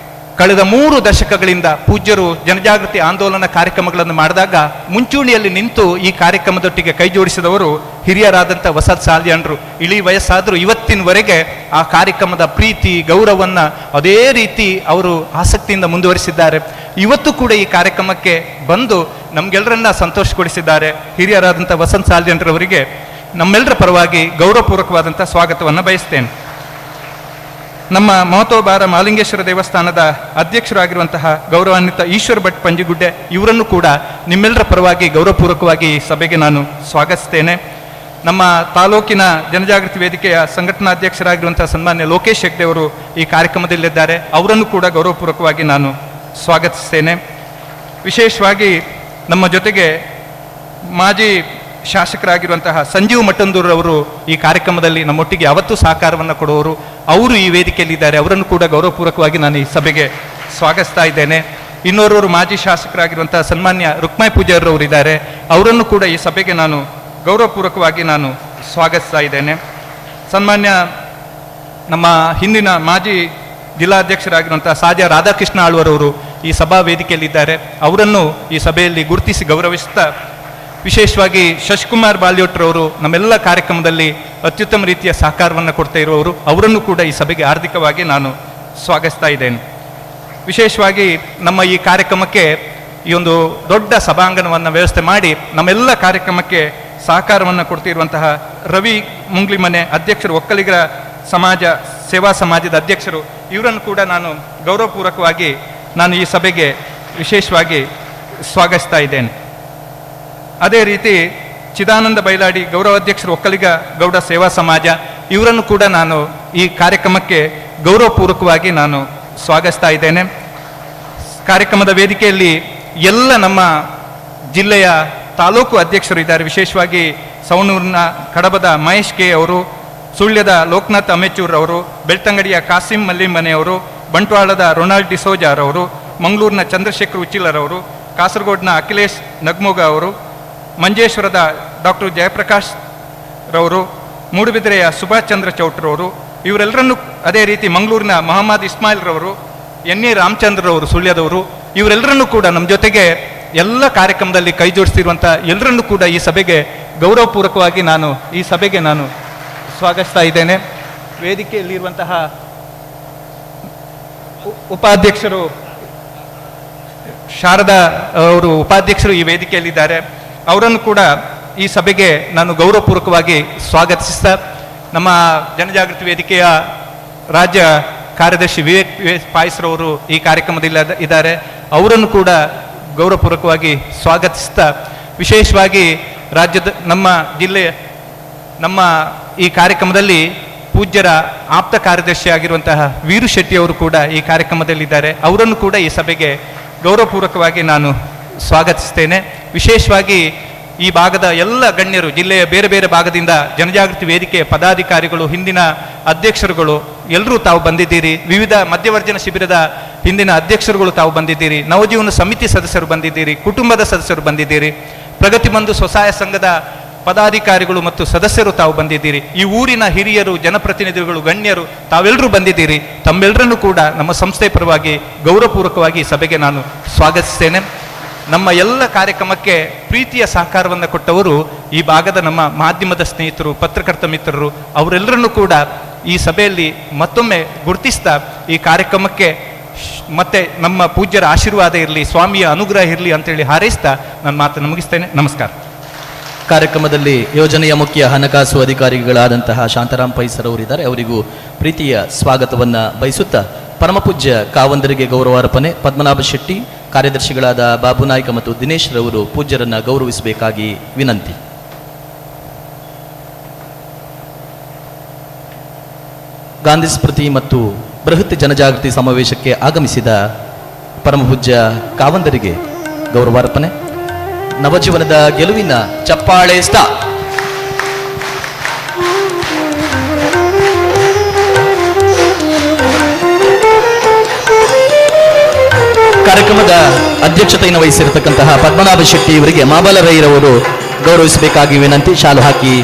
ಕಳೆದ 3 ದಶಕಗಳಿಂದ ಪೂಜ್ಯರು ಜನಜಾಗೃತಿ ಆಂದೋಲನ ಕಾರ್ಯಕ್ರಮಗಳನ್ನು ಮಾಡಿದಾಗ ಮುಂಚೂಣಿಯಲ್ಲಿ ನಿಂತು ಈ ಕಾರ್ಯಕ್ರಮದೊಟ್ಟಿಗೆ ಕೈ ಜೋಡಿಸಿದವರು ಹಿರಿಯರಾದಂಥ ವಸತ್ ಸಾಲ್ಯಾಣರು. ಇಳಿ ವಯಸ್ಸಾದರೂ ಇವತ್ತಿನವರೆಗೆ ಆ ಕಾರ್ಯಕ್ರಮದ ಪ್ರೀತಿ ಗೌರವವನ್ನು ಅದೇ ರೀತಿ ಅವರು ಆಸಕ್ತಿಯಿಂದ ಮುಂದುವರಿಸಿದ್ದಾರೆ. ಇವತ್ತು ಕೂಡ ಈ ಕಾರ್ಯಕ್ರಮಕ್ಕೆ ಬಂದು ನಮಗೆಲ್ಲರನ್ನ ಸಂತೋಷಗೊಳಿಸಿದ್ದಾರೆ. ಹಿರಿಯರಾದಂಥ ವಸಂತ್ ಸಾಲ್ಯಾಣರವರಿಗೆ ನಮ್ಮೆಲ್ಲರ ಪರವಾಗಿ ಗೌರವಪೂರ್ವಕವಾದಂಥ ಸ್ವಾಗತವನ್ನು ಬಯಸ್ತೇನೆ. ನಮ್ಮ ಮಹತೋಬಾರ ಮಹಾಲಿಂಗೇಶ್ವರ ದೇವಸ್ಥಾನದ ಅಧ್ಯಕ್ಷರಾಗಿರುವಂತಹ ಗೌರವಾನ್ವಿತ ಈಶ್ವರ ಭಟ್ ಪಂಜಿಗುಡ್ಡೆ ಇವರನ್ನು ಕೂಡ ನಿಮ್ಮೆಲ್ಲರ ಪರವಾಗಿ ಗೌರವಪೂರ್ವಕವಾಗಿ ಈ ಸಭೆಗೆ ನಾನು ಸ್ವಾಗತಿಸ್ತೇನೆ. ನಮ್ಮ ತಾಲೂಕಿನ ಜನಜಾಗೃತಿ ವೇದಿಕೆಯ ಸಂಘಟನಾಧ್ಯಕ್ಷರಾಗಿರುವಂತಹ ಸನ್ಮಾನ್ಯ ಲೋಕೇಶ್ ಹೆಗ್ಡೆ ಅವರು ಈ ಕಾರ್ಯಕ್ರಮದಲ್ಲಿದ್ದಾರೆ. ಅವರನ್ನು ಕೂಡ ಗೌರವಪೂರ್ವಕವಾಗಿ ನಾನು ಸ್ವಾಗತಿಸ್ತೇನೆ. ವಿಶೇಷವಾಗಿ ನಮ್ಮ ಜೊತೆಗೆ ಮಾಜಿ ಶಾಸಕರಾಗಿರುವಂತಹ ಸಂಜೀವ್ ಮಟ್ಟಂದೂರ್ ಅವರು ಈ ಕಾರ್ಯಕ್ರಮದಲ್ಲಿ ನಮ್ಮೊಟ್ಟಿಗೆ ಯಾವತ್ತೂ ಸಹಕಾರವನ್ನು ಕೊಡುವವರು, ಅವರು ಈ ವೇದಿಕೆಯಲ್ಲಿದ್ದಾರೆ. ಅವರನ್ನು ಕೂಡ ಗೌರವಪೂರ್ವಕವಾಗಿ ನಾನು ಈ ಸಭೆಗೆ ಸ್ವಾಗತಿಸ್ತಾ ಇದ್ದೇನೆ. ಇನ್ನೋರ್ವರು ಮಾಜಿ ಶಾಸಕರಾಗಿರುವಂತಹ ಸನ್ಮಾನ್ಯ ರುಕ್ಮಾಯಿ ಪೂಜಾರವರು ಇದ್ದಾರೆ. ಅವರನ್ನು ಕೂಡ ಈ ಸಭೆಗೆ ನಾನು ಗೌರವಪೂರ್ವಕವಾಗಿ ನಾನು ಸ್ವಾಗತಿಸ್ತಾ ಇದ್ದೇನೆ. ಸನ್ಮಾನ್ಯ ನಮ್ಮ ಹಿಂದಿನ ಮಾಜಿ ಜಿಲ್ಲಾಧ್ಯಕ್ಷರಾಗಿರುವಂತಹ ಸಾಜಾ ರಾಧಾಕೃಷ್ಣ ಆಳ್ವರವರು ಈ ಸಭಾ ವೇದಿಕೆಯಲ್ಲಿದ್ದಾರೆ. ಅವರನ್ನು ಈ ಸಭೆಯಲ್ಲಿ ಗುರುತಿಸಿ ಗೌರವಿಸುತ್ತಾ, ವಿಶೇಷವಾಗಿ ಶಶಿಕುಮಾರ್ ಬಾಲ್ಯೋಟ್ರವರು ನಮ್ಮೆಲ್ಲ ಕಾರ್ಯಕ್ರಮದಲ್ಲಿ ಅತ್ಯುತ್ತಮ ರೀತಿಯ ಸಹಕಾರವನ್ನು ಕೊಡ್ತಾ ಇರುವವರು, ಅವರನ್ನು ಕೂಡ ಈ ಸಭೆಗೆ ಹಾರ್ದಿಕವಾಗಿ ನಾನು ಸ್ವಾಗತಿಸ್ತಾ ಇದ್ದೇನೆ. ವಿಶೇಷವಾಗಿ ನಮ್ಮ ಈ ಕಾರ್ಯಕ್ರಮಕ್ಕೆ ಈ ಒಂದು ದೊಡ್ಡ ಸಭಾಂಗಣವನ್ನು ವ್ಯವಸ್ಥೆ ಮಾಡಿ ನಮ್ಮೆಲ್ಲ ಕಾರ್ಯಕ್ರಮಕ್ಕೆ ಸಹಕಾರವನ್ನು ಕೊಡ್ತಿರುವಂತಹ ರವಿ ಮುಂಗ್ಲಿಮನೆ ಅಧ್ಯಕ್ಷರು, ಒಕ್ಕಲಿಗರ ಸಮಾಜ ಸೇವಾ ಸಮಾಜದ ಅಧ್ಯಕ್ಷರು, ಇವರನ್ನು ಕೂಡ ನಾನು ಗೌರವಪೂರ್ವಕವಾಗಿ ನಾನು ಈ ಸಭೆಗೆ ವಿಶೇಷವಾಗಿ ಸ್ವಾಗತಿಸ್ತಾ ಇದ್ದೇನೆ. ಅದೇ ರೀತಿ ಚಿದಾನಂದ ಬೈಲಾಡಿ ಗೌರವಾಧ್ಯಕ್ಷರು, ಒಕ್ಕಲಿಗ ಗೌಡ ಸೇವಾ ಸಮಾಜ, ಇವರನ್ನು ಕೂಡ ನಾನು ಈ ಕಾರ್ಯಕ್ರಮಕ್ಕೆ ಗೌರವಪೂರ್ವಕವಾಗಿ ನಾನು ಸ್ವಾಗತಿಸ್ತಾ ಇದ್ದೇನೆ. ಕಾರ್ಯಕ್ರಮದ ವೇದಿಕೆಯಲ್ಲಿ ಎಲ್ಲ ನಮ್ಮ ಜಿಲ್ಲೆಯ ತಾಲೂಕು ಅಧ್ಯಕ್ಷರು ಇದ್ದಾರೆ. ವಿಶೇಷವಾಗಿ ಸವಣೂರಿನ ಕಡಬದ ಮಹೇಶ್ ಕೆ ಅವರು, ಸುಳ್ಯದ ಲೋಕನಾಥ್ ಅಮೆಚೂರ್ ಅವರು, ಬೆಳ್ತಂಗಡಿಯ ಕಾಸಿಂ ಮಲ್ಲಿಮನೆಯವರು, ಬಂಟ್ವಾಳದ ರೊನಾಲ್ಡ್ ಡಿಸೋಜಾರವರು, ಮಂಗಳೂರಿನ ಚಂದ್ರಶೇಖರ್ ಉಚ್ಚಿಲರವರು, ಕಾಸರಗೋಡಿನ ಅಖಿಲೇಶ್ ನಗ್ಮೋಗ ಅವರು, ಮಂಜೇಶ್ವರದ ಡಾಕ್ಟರ್ ಜಯಪ್ರಕಾಶ್ ರವರು, ಮೂಡುಬಿದಿರೆಯ ಸುಭಾಷ್ ಚಂದ್ರ ಚೌಟ್ರವರು, ಇವರೆಲ್ಲರನ್ನು, ಅದೇ ರೀತಿ ಮಂಗಳೂರಿನ ಮೊಹಮ್ಮದ್ ಇಸ್ಮಾಯಿಲ್ ರವರು, ಎನ್ ಎ ರಾಮಚಂದ್ರರವರು ಸುಳ್ಯದವರು, ಇವರೆಲ್ಲರನ್ನೂ ಕೂಡ ನಮ್ಮ ಜೊತೆಗೆ ಎಲ್ಲ ಕಾರ್ಯಕ್ರಮದಲ್ಲಿ ಕೈ ಜೋಡಿಸ್ತಿರುವಂಥ ಎಲ್ಲರನ್ನೂ ಕೂಡ ಈ ಸಭೆಗೆ ಗೌರವಪೂರ್ವಕವಾಗಿ ನಾನು ಈ ಸಭೆಗೆ ನಾನು ಸ್ವಾಗತಿಸ್ತಾ ಇದ್ದೇನೆ. ವೇದಿಕೆಯಲ್ಲಿರುವಂತಹ ಉಪಾಧ್ಯಕ್ಷರು ಶಾರದಾ ಅವರು ಉಪಾಧ್ಯಕ್ಷರು ಈ ವೇದಿಕೆಯಲ್ಲಿದ್ದಾರೆ. ಅವರನ್ನು ಕೂಡ ಈ ಸಭೆಗೆ ನಾನು ಗೌರವಪೂರ್ವಕವಾಗಿ ಸ್ವಾಗತಿಸ್ತಾ, ನಮ್ಮ ಜನಜಾಗೃತಿ ವೇದಿಕೆಯ ರಾಜ್ಯ ಕಾರ್ಯದರ್ಶಿ ವಿವೇಕ್ ಪಾಯ್ಸ್ರವರು ಈ ಕಾರ್ಯಕ್ರಮದಲ್ಲಿ ಇದ್ದಾರೆ. ಅವರನ್ನು ಕೂಡ ಗೌರವಪೂರ್ವಕವಾಗಿ ಸ್ವಾಗತಿಸ್ತಾ, ವಿಶೇಷವಾಗಿ ರಾಜ್ಯದ ನಮ್ಮ ಜಿಲ್ಲೆಯ ನಮ್ಮ ಈ ಕಾರ್ಯಕ್ರಮದಲ್ಲಿ ಪೂಜ್ಯರ ಆಪ್ತ ಕಾರ್ಯದರ್ಶಿ ಆಗಿರುವಂತಹ ವೀರು ಶೆಟ್ಟಿ ಅವರು ಕೂಡ ಈ ಕಾರ್ಯಕ್ರಮದಲ್ಲಿದ್ದಾರೆ. ಅವರನ್ನು ಕೂಡ ಈ ಸಭೆಗೆ ಗೌರವಪೂರ್ವಕವಾಗಿ ನಾನು ಸ್ವಾಗತಿಸ್ತೇನೆ. ವಿಶೇಷವಾಗಿ ಈ ಭಾಗದ ಎಲ್ಲ ಗಣ್ಯರು, ಜಿಲ್ಲೆಯ ಬೇರೆ ಬೇರೆ ಭಾಗದಿಂದ ಜನಜಾಗೃತಿ ವೇದಿಕೆಯ ಪದಾಧಿಕಾರಿಗಳು, ಹಿಂದಿನ ಅಧ್ಯಕ್ಷರುಗಳು ಎಲ್ಲರೂ ತಾವು ಬಂದಿದ್ದೀರಿ. ವಿವಿಧ ಮಧ್ಯವರ್ಜನ ಶಿಬಿರದ ಹಿಂದಿನ ಅಧ್ಯಕ್ಷರುಗಳು ತಾವು ಬಂದಿದ್ದೀರಿ. ನವಜೀವನ ಸಮಿತಿ ಸದಸ್ಯರು ಬಂದಿದ್ದೀರಿ. ಕುಟುಂಬದ ಸದಸ್ಯರು ಬಂದಿದ್ದೀರಿ. ಪ್ರಗತಿ ಬಂಧು ಸ್ವಸಹಾಯ ಸಂಘದ ಪದಾಧಿಕಾರಿಗಳು ಮತ್ತು ಸದಸ್ಯರು ತಾವು ಬಂದಿದ್ದೀರಿ. ಈ ಊರಿನ ಹಿರಿಯರು, ಜನಪ್ರತಿನಿಧಿಗಳು, ಗಣ್ಯರು ತಾವೆಲ್ಲರೂ ಬಂದಿದ್ದೀರಿ. ತಮ್ಮೆಲ್ಲರನ್ನೂ ಕೂಡ ನಮ್ಮ ಸಂಸ್ಥೆ ಪರವಾಗಿ ಗೌರವಪೂರ್ವಕವಾಗಿ ಈ ಸಭೆಗೆ ನಾನು ಸ್ವಾಗತಿಸ್ತೇನೆ. ನಮ್ಮ ಎಲ್ಲ ಕಾರ್ಯಕ್ರಮಕ್ಕೆ ಪ್ರೀತಿಯ ಸಹಕಾರವನ್ನು ಕೊಟ್ಟವರು ಈ ಭಾಗದ ನಮ್ಮ ಮಾಧ್ಯಮದ ಸ್ನೇಹಿತರು, ಪತ್ರಕರ್ತ ಮಿತ್ರರು, ಅವರೆಲ್ಲರನ್ನೂ ಕೂಡ ಈ ಸಭೆಯಲ್ಲಿ ಮತ್ತೊಮ್ಮೆ ಗುರುತಿಸ್ತಾ ಈ ಕಾರ್ಯಕ್ರಮಕ್ಕೆ ಮತ್ತೆ ನಮ್ಮ ಪೂಜ್ಯರ ಆಶೀರ್ವಾದ ಇರಲಿ, ಸ್ವಾಮಿಯ ಅನುಗ್ರಹ ಇರಲಿ ಅಂತೇಳಿ ಹಾರೈಸ್ತಾ ನನ್ನ ಮಾತನ್ನು ಮುಗಿಸ್ತೇನೆ. ನಮಸ್ಕಾರ. ಕಾರ್ಯಕ್ರಮದಲ್ಲಿ ಯೋಜನೆಯ ಮುಖ್ಯ ಹಣಕಾಸು ಅಧಿಕಾರಿಗಳಾದಂತಹ ಶಾಂತಾರಾಮ್ ಪೈಸರ್ ಅವರಿದ್ದಾರೆ. ಅವರಿಗೂ ಪ್ರೀತಿಯ ಸ್ವಾಗತವನ್ನು ಬಯಸುತ್ತಾ ಪರಮಪೂಜ್ಯ ಕಾವಂದರಿಗೆ ಗೌರವಾರ್ಪಣೆ, ಪದ್ಮನಾಭ ಶೆಟ್ಟಿ ಕಾರ್ಯದರ್ಶಿಗಳಾದ ಬಾಬು ನಾಯ್ಕ ಮತ್ತು ದಿನೇಶ್ ರವರು ಪೂಜ್ಯರನ್ನು ಗೌರವಿಸಬೇಕಾಗಿ ವಿನಂತಿ. ಗಾಂಧಿ ಸ್ಮೃತಿ ಮತ್ತು ಬೃಹತ್ ಜನಜಾಗೃತಿ ಸಮಾವೇಶಕ್ಕೆ ಆಗಮಿಸಿದ ಪರಮಪೂಜ್ಯ ಕಾವಂದರಿಗೆ ಗೌರವಾರ್ಪಣೆ. ನವಜೀವನದ ಗೆಲುವಿನ ಚಪ್ಪಾಳೆ ಸ್ಟಾರ್. ಕಾರ್ಯಕ್ರಮದ ಅಧ್ಯಕ್ಷತೆಯನ್ನು ವಹಿಸಿರತಕ್ಕಂತಹ ಪದ್ಮನಾಭ ಶೆಟ್ಟಿ ಇವರಿಗೆ ಮಾಬಲ ರೈರವರು ಗೌರವಿಸಬೇಕಾಗಿ ವಿನಂತಿ. ಶಾಲು ಹಾಕಿ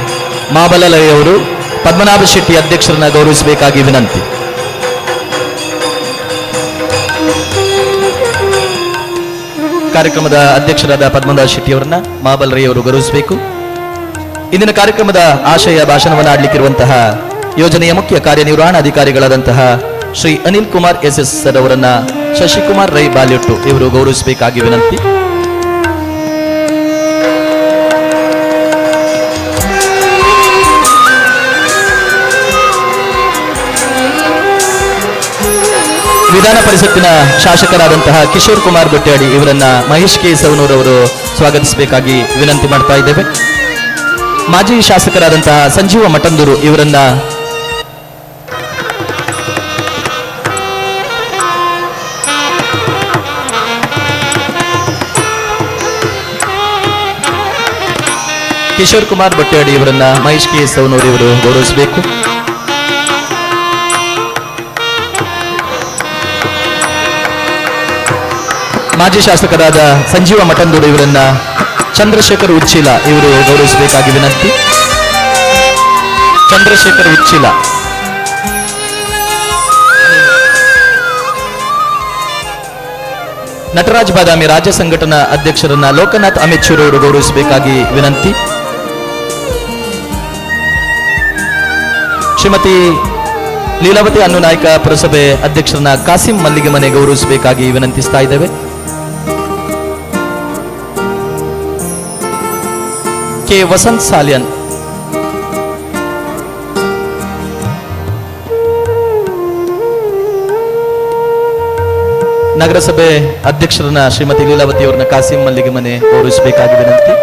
ಮಾಬಲ ರೈರವರು ಪದ್ಮನಾಭ ಶೆಟ್ಟಿ ಅಧ್ಯಕ್ಷರನ್ನ ಗೌರವಿಸಬೇಕಾಗಿ ವಿನಂತಿ. ಕಾರ್ಯಕ್ರಮದ ಅಧ್ಯಕ್ಷರಾದ ಪದ್ಮನಾಭ ಶೆಟ್ಟಿ ಅವರನ್ನ ಮಾಬಲ ರೈಯವರು ಗೌರವಿಸಬೇಕು. ಇಂದಿನ ಕಾರ್ಯಕ್ರಮದ ಆಶಯ ಭಾಷಣವನ್ನು ಆಡಲಿಕ್ಕಿರುವಂತಹ ಯೋಜನೆಯ ಮುಖ್ಯ ಕಾರ್ಯನಿರ್ವಹಣಾಧಿಕಾರಿಗಳಾದಂತಹ ಶ್ರೀ ಅನಿಲ್ ಕುಮಾರ್ ಎಸ್ ಸರ್ ಅವರನ್ನ ಶಶಿಕುಮಾರ್ ರೈ ಬಾಲ್ಯೊಟ್ಟು ಇವರು ಗೌರವಿಸಬೇಕಾಗಿ ವಿನಂತಿ. ವಿಧಾನ ಪರಿಷತ್ತಿನ ಶಾಸಕರಾದಂತಹ ಕಿಶೋರ್ ಕುಮಾರ್ ಬೊಟ್ಯಾಡಿ ಇವರನ್ನ ಮಹೇಶ್ ಕೆ ಸವನೂರವರು ಸ್ವಾಗತಿಸಬೇಕಾಗಿ ವಿನಂತಿ ಮಾಡ್ತಾ ಇದ್ದೇವೆ. ಮಾಜಿ ಶಾಸಕರಾದಂತಹ ಸಂಜೀವ ಮಠಂದೂರು ಇವರನ್ನ ಕಿಶೋರ್ ಕುಮಾರ್ ಬೊಟ್ಯಾಡಿ ಇವರನ್ನ ಮಹೇಶ್ ಕೆ ಸವನೂರು ಇವರು ಗೌರವಿಸಬೇಕು. ಮಾಜಿ ಶಾಸಕರಾದ ಸಂಜೀವ ಮಠಂದೂರು ಇವರನ್ನ ಚಂದ್ರಶೇಖರ್ ಉಚ್ಚಿಲ ಇವರು ಗೌರವಿಸಬೇಕಾಗಿ ವಿನಂತಿ. ಚಂದ್ರಶೇಖರ್ ಉಚ್ಚಿಲ. ನಟರಾಜ್ ಬಾದಾಮಿ ರಾಜ್ಯ ಸಂಘಟನಾ ಅಧ್ಯಕ್ಷರನ್ನ ಲೋಕನಾಥ್ ಅಮಿಚೂರು ಅವರು ಗೌರವಿಸಬೇಕಾಗಿ ವಿನಂತಿ. ಶ್ರೀಮತಿ ಲೀಲಾವತಿ ಅನ್ನುನಾಯಕ ಪುರಸಭೆ ಅಧ್ಯಕ್ಷರನ್ನ ಕಾಸಿಂ ಮಲ್ಲಿಗೆ ಮನೆ ಗೌರವಿಸಬೇಕಾಗಿ ವಿನಂತಿಸ್ತಾ ಇದ್ದೇವೆ. ಕೆ ವಸಂತ್ ಸಾಲ್ಯನ್. ನಗರಸಭೆ ಅಧ್ಯಕ್ಷರನ್ನ ಶ್ರೀಮತಿ ಲೀಲಾವತಿ ಅವರನ್ನ ಕಾಸಿಂ ಮಲ್ಲಿಗೆ ಮನೆ ಗೌರವಿಸಬೇಕಾಗಿ ವಿನಂತಿ.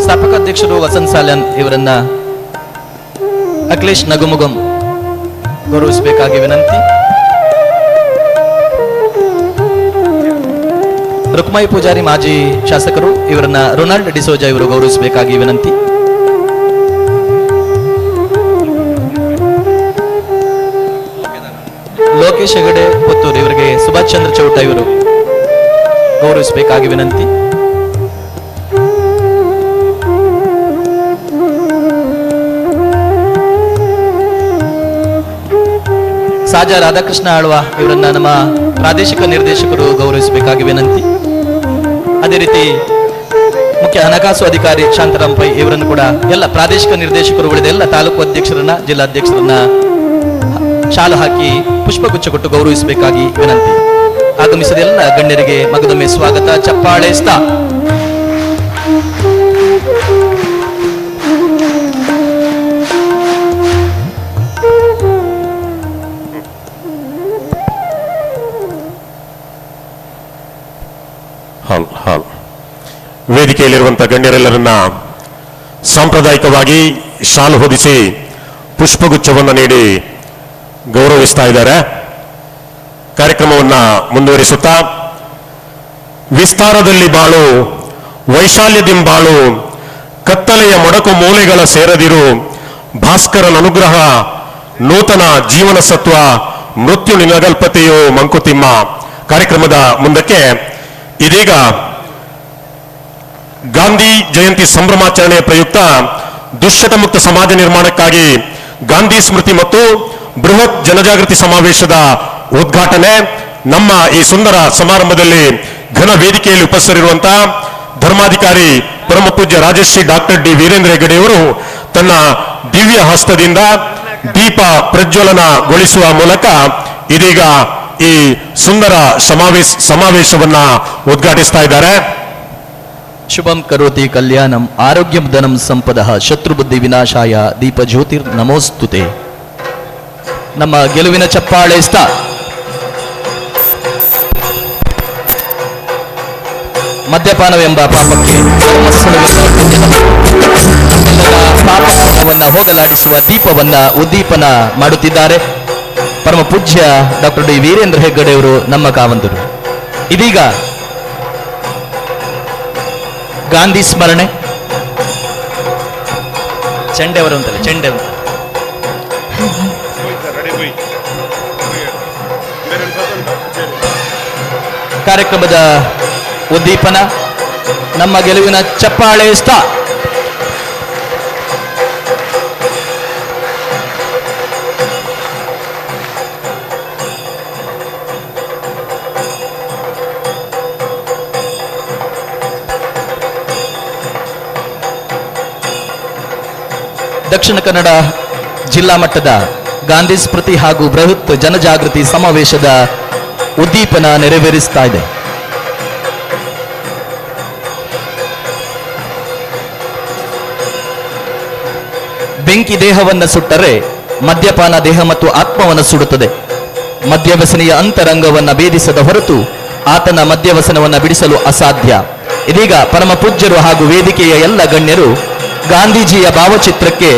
ಸ್ಥಾಪಕ ಅಧ್ಯಕ್ಷರು ವಸಂತ್ ಸಾಲ್ಯನ್ ಇವರನ್ನ ಅಖಿಲೇಶ್ ನಗುಮುಗಂ ಗೌರವಿಸಬೇಕಾಗಿ ವಿನಂತಿ. ರುಕ್ಮಾಯಿ ಪೂಜಾರಿ ಮಾಜಿ ಶಾಸಕರು ಇವರನ್ನ ರೊನಾಲ್ಡ್ ಡಿಸೋಜಾ ಇವರು ಗೌರವಿಸಬೇಕಾಗಿ ವಿನಂತಿ. ಲೋಕೇಶ್ ಹೆಗಡೆ ಪುತ್ತೂರು ಇವರಿಗೆ ಸುಭಾಷ್ ಚಂದ್ರ ಚೌಟ ಇವರು ಗೌರವಿಸಬೇಕಾಗಿ ವಿನಂತಿ. ಸಾಜಾ ರಾಧಾಕೃಷ್ಣ ಆಳ್ವ ಇವರನ್ನ ನಮ್ಮ ಪ್ರಾದೇಶಿಕ ನಿರ್ದೇಶಕರು ಗೌರವಿಸಬೇಕಾಗಿ ವಿನಂತಿ. ಅದೇ ರೀತಿ ಮುಖ್ಯ ಹಣಕಾಸು ಅಧಿಕಾರಿ ಶಾಂತರಾಮ್ ಪೈ ಇವರನ್ನು ಕೂಡ ಎಲ್ಲ ಪ್ರಾದೇಶಿಕ ನಿರ್ದೇಶಕರು ಉಳಿದ ಎಲ್ಲ ತಾಲೂಕು ಅಧ್ಯಕ್ಷರನ್ನ ಜಿಲ್ಲಾಧ್ಯಕ್ಷರನ್ನ ಶಾಲು ಹಾಕಿ ಪುಷ್ಪಗುಚ್ಛ ಕೊಟ್ಟು ಗೌರವಿಸಬೇಕಾಗಿ ವಿನಂತಿ. ಆಗಮಿಸಿದ ಎಲ್ಲ ಗಣ್ಯರಿಗೆ ಮಗದೊಮ್ಮೆ ಸ್ವಾಗತ, ಚಪ್ಪಾಳೆ ಸ್ತಾ. ವೇದಿಕೆಯಲ್ಲಿರುವಂತಹ ಗಣ್ಯರೆಲ್ಲರನ್ನ ಸಾಂಪ್ರದಾಯಿಕವಾಗಿ ಶಾಲು ಹೊದಿಸಿ ಪುಷ್ಪಗುಚ್ಛವನ್ನು ನೀಡಿ ಗೌರವಿಸ್ತಾ ಇದ್ದಾರೆ. ಕಾರ್ಯಕ್ರಮವನ್ನ ಮುಂದುವರಿಸುತ್ತಾ ವಿಸ್ತಾರದಲ್ಲಿ ಬಾಳು ವೈಶಾಲ್ಯದಿಂಬಾಳು ಕತ್ತಲೆಯ ಮೊಡಕು ಮೂಲೆಗಳ ಸೇರದಿರು ಭಾಸ್ಕರನ ಅನುಗ್ರಹ ನೂತನ ಜೀವನ ಸತ್ವ ಮೃತ್ಯು ನಿನಗಲ್ಪತೆಯೋ ಮಂಕುತಿಮ್ಮ. ಕಾರ್ಯಕ್ರಮದ ಮುಂದಕ್ಕೆ ಇದೀಗ ಗಾಂಧಿ ಜಯಂತಿ ಸಂಭ್ರಮಾಚರಣೆಯ ಪ್ರಯುಕ್ತ ದುಶ್ಚಟ ಮುಕ್ತ ಸಮಾಜ ನಿರ್ಮಾಣಕ್ಕಾಗಿ ಗಾಂಧಿ ಸ್ಮೃತಿ ಮತ್ತು ಬೃಹತ್ ಜನಜಾಗೃತಿ ಸಮಾವೇಶದ ಉದ್ಘಾಟನೆ. ನಮ್ಮ ಈ ಸುಂದರ ಸಮಾರಂಭದಲ್ಲಿ ಘನ ವೇದಿಕೆಯಲ್ಲಿ ಉಪಸ್ಥಿತರಿರುವಂತಹ ಧರ್ಮಾಧಿಕಾರಿ ಪರಮ ಪೂಜ್ಯ ರಾಜಶ್ರೀ ಡಾಕ್ಟರ್ ಡಿ ವೀರೇಂದ್ರ ಹೆಗಡೆಯವರು ತನ್ನ ದಿವ್ಯ ಹಸ್ತದಿಂದ ದೀಪ ಪ್ರಜ್ವಲನಗೊಳಿಸುವ ಮೂಲಕ ಇದೀಗ ಈ ಸುಂದರ ಸಮಾವೇಶವನ್ನ ಉದ್ಘಾಟಿಸ್ತಾ ಇದ್ದಾರೆ. ಶುಭಂ ಕರೋತಿ ಕಲ್ಯಾಣಂ ಆರೋಗ್ಯಂ ಧನಂ ಸಂಪದಃ ಶತ್ರುಬುದ್ಧಿ ವಿನಾಶಾಯ ದೀಪ ಜ್ಯೋತಿರ್ ನಮೋಸ್ತುತೆ. ನಮ್ಮ ಗೆಲುವಿನ ಚಪ್ಪಾಳೆ ಸ್ತಾ. ಮದ್ಯಪಾನವೆಂಬ ಪಾಪಕ್ಕೆ ಪಾಪವನ್ನು ಹೋಗಲಾಡಿಸುವ ದೀಪವನ್ನ ಉದ್ದೀಪನ ಮಾಡುತ್ತಿದ್ದಾರೆ ಪರಮ ಪೂಜ್ಯ ಡಾಕ್ಟರ್ ಡಿ ವೀರೇಂದ್ರ ಹೆಗ್ಗಡೆ ಅವರು ನಮ್ಮ ಕಾವಂದರು. ಇದೀಗ ಗಾಂಧಿ ಸ್ಮರಣೆ. ಚೆಂಡೆವರು ಅಂತಲ್ಲ, ಚೆಂಡೆವರು. ಕಾರ್ಯಕ್ರಮದ ಉದ್ದೀಪನ ನಮ್ಮ ಗೆಲುವಿನ ಚಪ್ಪಾಳೆ ಸ್ತಾ. ದಕ್ಷಿಣ ಕನ್ನಡ ಜಿಲ್ಲಾ ಮಟ್ಟದ ಗಾಂಧಿ ಸ್ಮೃತಿ ಹಾಗೂ ಬೃಹತ್ ಜನಜಾಗೃತಿ ಸಮಾವೇಶದ ಉದ್ದೀಪನ ನೆರವೇರಿಸ್ತಾ ಇದೆ. ಬೆಂಕಿ ದೇಹವನ್ನು ಸುಟ್ಟರೆ ಮದ್ಯಪಾನ ದೇಹ ಮತ್ತು ಆತ್ಮವನ್ನು ಸುಡುತ್ತದೆ. ಮದ್ಯವ್ಯಸನಿಯ ಅಂತರಂಗವನ್ನು ಭೇದಿಸದ ಹೊರತು ಆತನ ಮದ್ಯವ್ಯಸನವನ್ನು ಬಿಡಿಸಲು ಅಸಾಧ್ಯ. ಇದೀಗ ಪರಮ ಪೂಜ್ಯರು ಹಾಗೂ ವೇದಿಕೆಯ ಎಲ್ಲ ಗಣ್ಯರು ಗಾಂಧೀಜಿಯ ಭಾವಚಿತ್ರಕ್ಕೆ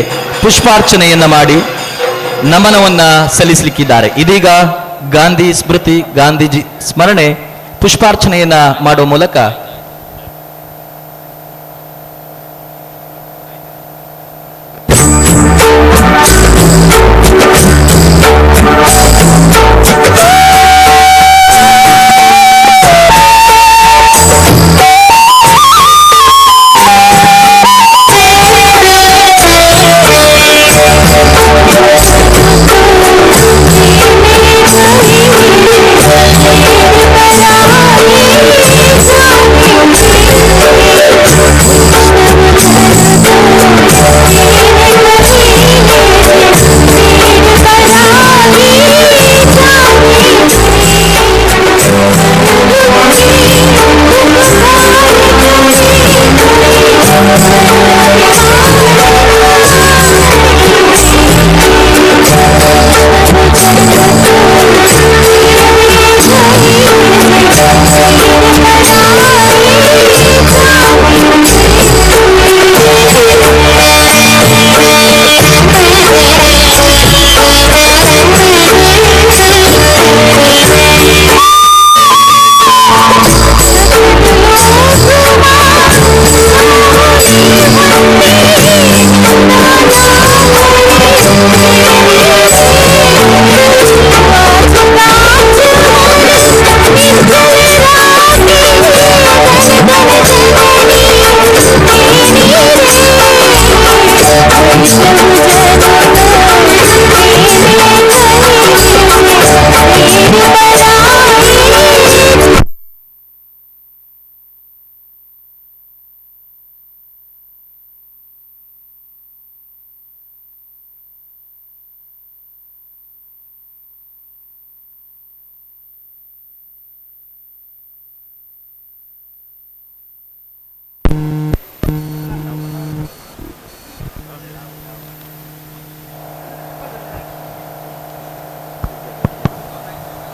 ಪುಷ್ಪಾರ್ಚನೆಯನ್ನ ಮಾಡಿ ನಮನವನ್ನ ಸಲ್ಲಿಸಲಿಕ್ಕಿದ್ದಾರೆ. ಇದೀಗ ಗಾಂಧಿ ಸ್ಮೃತಿ, ಗಾಂಧೀಜಿ ಸ್ಮರಣೆ ಪುಷ್ಪಾರ್ಚನೆಯನ್ನ ಮಾಡುವ ಮೂಲಕ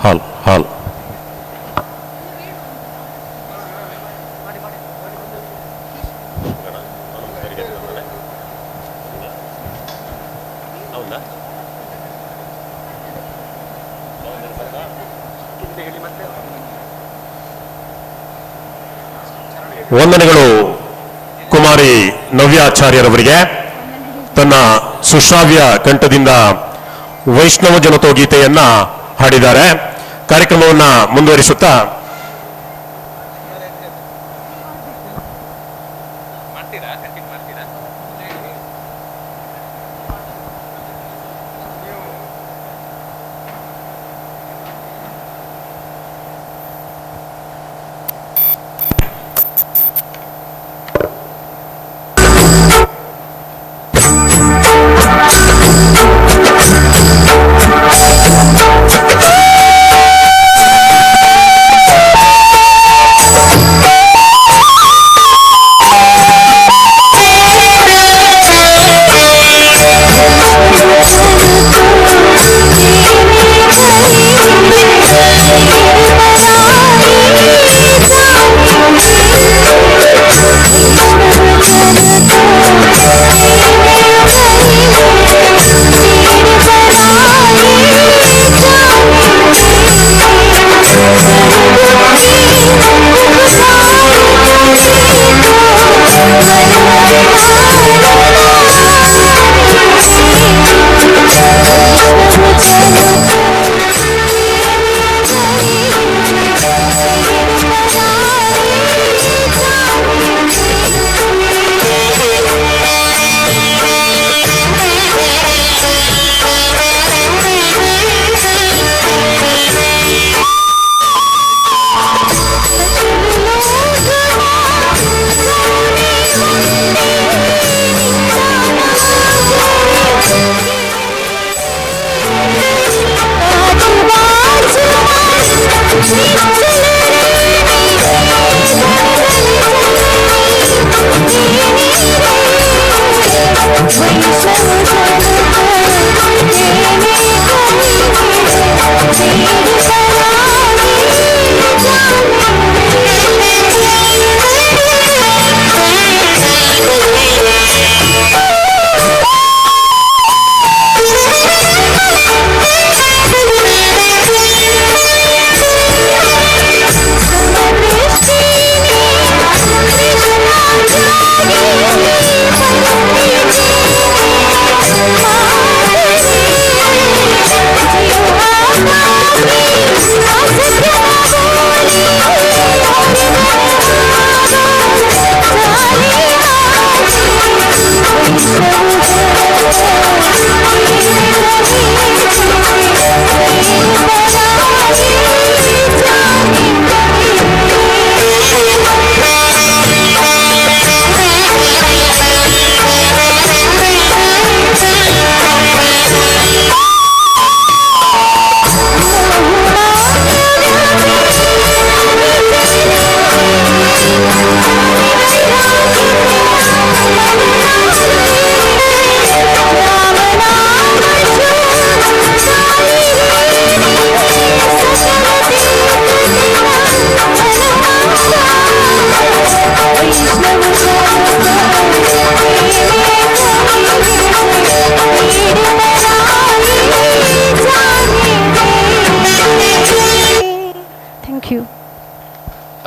ಹಾಲ್ ವಂದನೆಗಳು ಕುಮಾರಿ ನವ್ಯಾಚಾರ್ಯರವರಿಗೆ. ತನ್ನ ಸುಶ್ರಾವ್ಯ ಕಂಠದಿಂದ ವೈಷ್ಣವ ಜನತೋ ಗೀತೆಯನ್ನ ಹಾಡಿದ್ದಾರೆ. ಕಾರ್ಯಕ್ರಮವನ್ನ ಮುಂದುವರಿಸುತ್ತಾ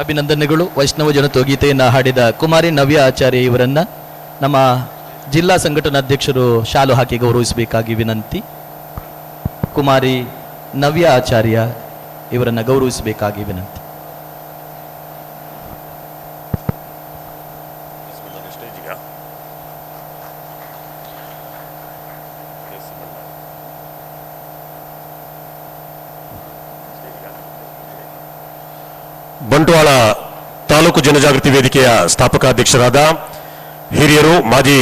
ಅಭಿನಂದನೆಗಳು. ವೈಷ್ಣವ ಜನತೋಗೀತೆಯನ್ನು ಹಾಡಿದ ಕುಮಾರಿ ನವ್ಯ ಆಚಾರ್ಯ ಇವರನ್ನ ನಮ್ಮ ಜಿಲ್ಲಾ ಸಂಘಟನಾಧ್ಯಕ್ಷರು ಶಾಲು ಹಾಕಿ ಗೌರವಿಸಬೇಕಾಗಿ ವಿನಂತಿ. ಕುಮಾರಿ ನವ್ಯ ಆಚಾರ್ಯ ಇವರನ್ನ ಗೌರವಿಸಬೇಕಾಗಿ ವಿನಂತಿ. ಬಂಟ್ವಾಳ ತಾಲೂಕು ಜನಜಾಗೃತಿ ವೇದಿಕೆಯ ಸ್ಥಾಪಕಾಧ್ಯಕ್ಷರಾದ ಹಿರಿಯರು ಮಾಜಿ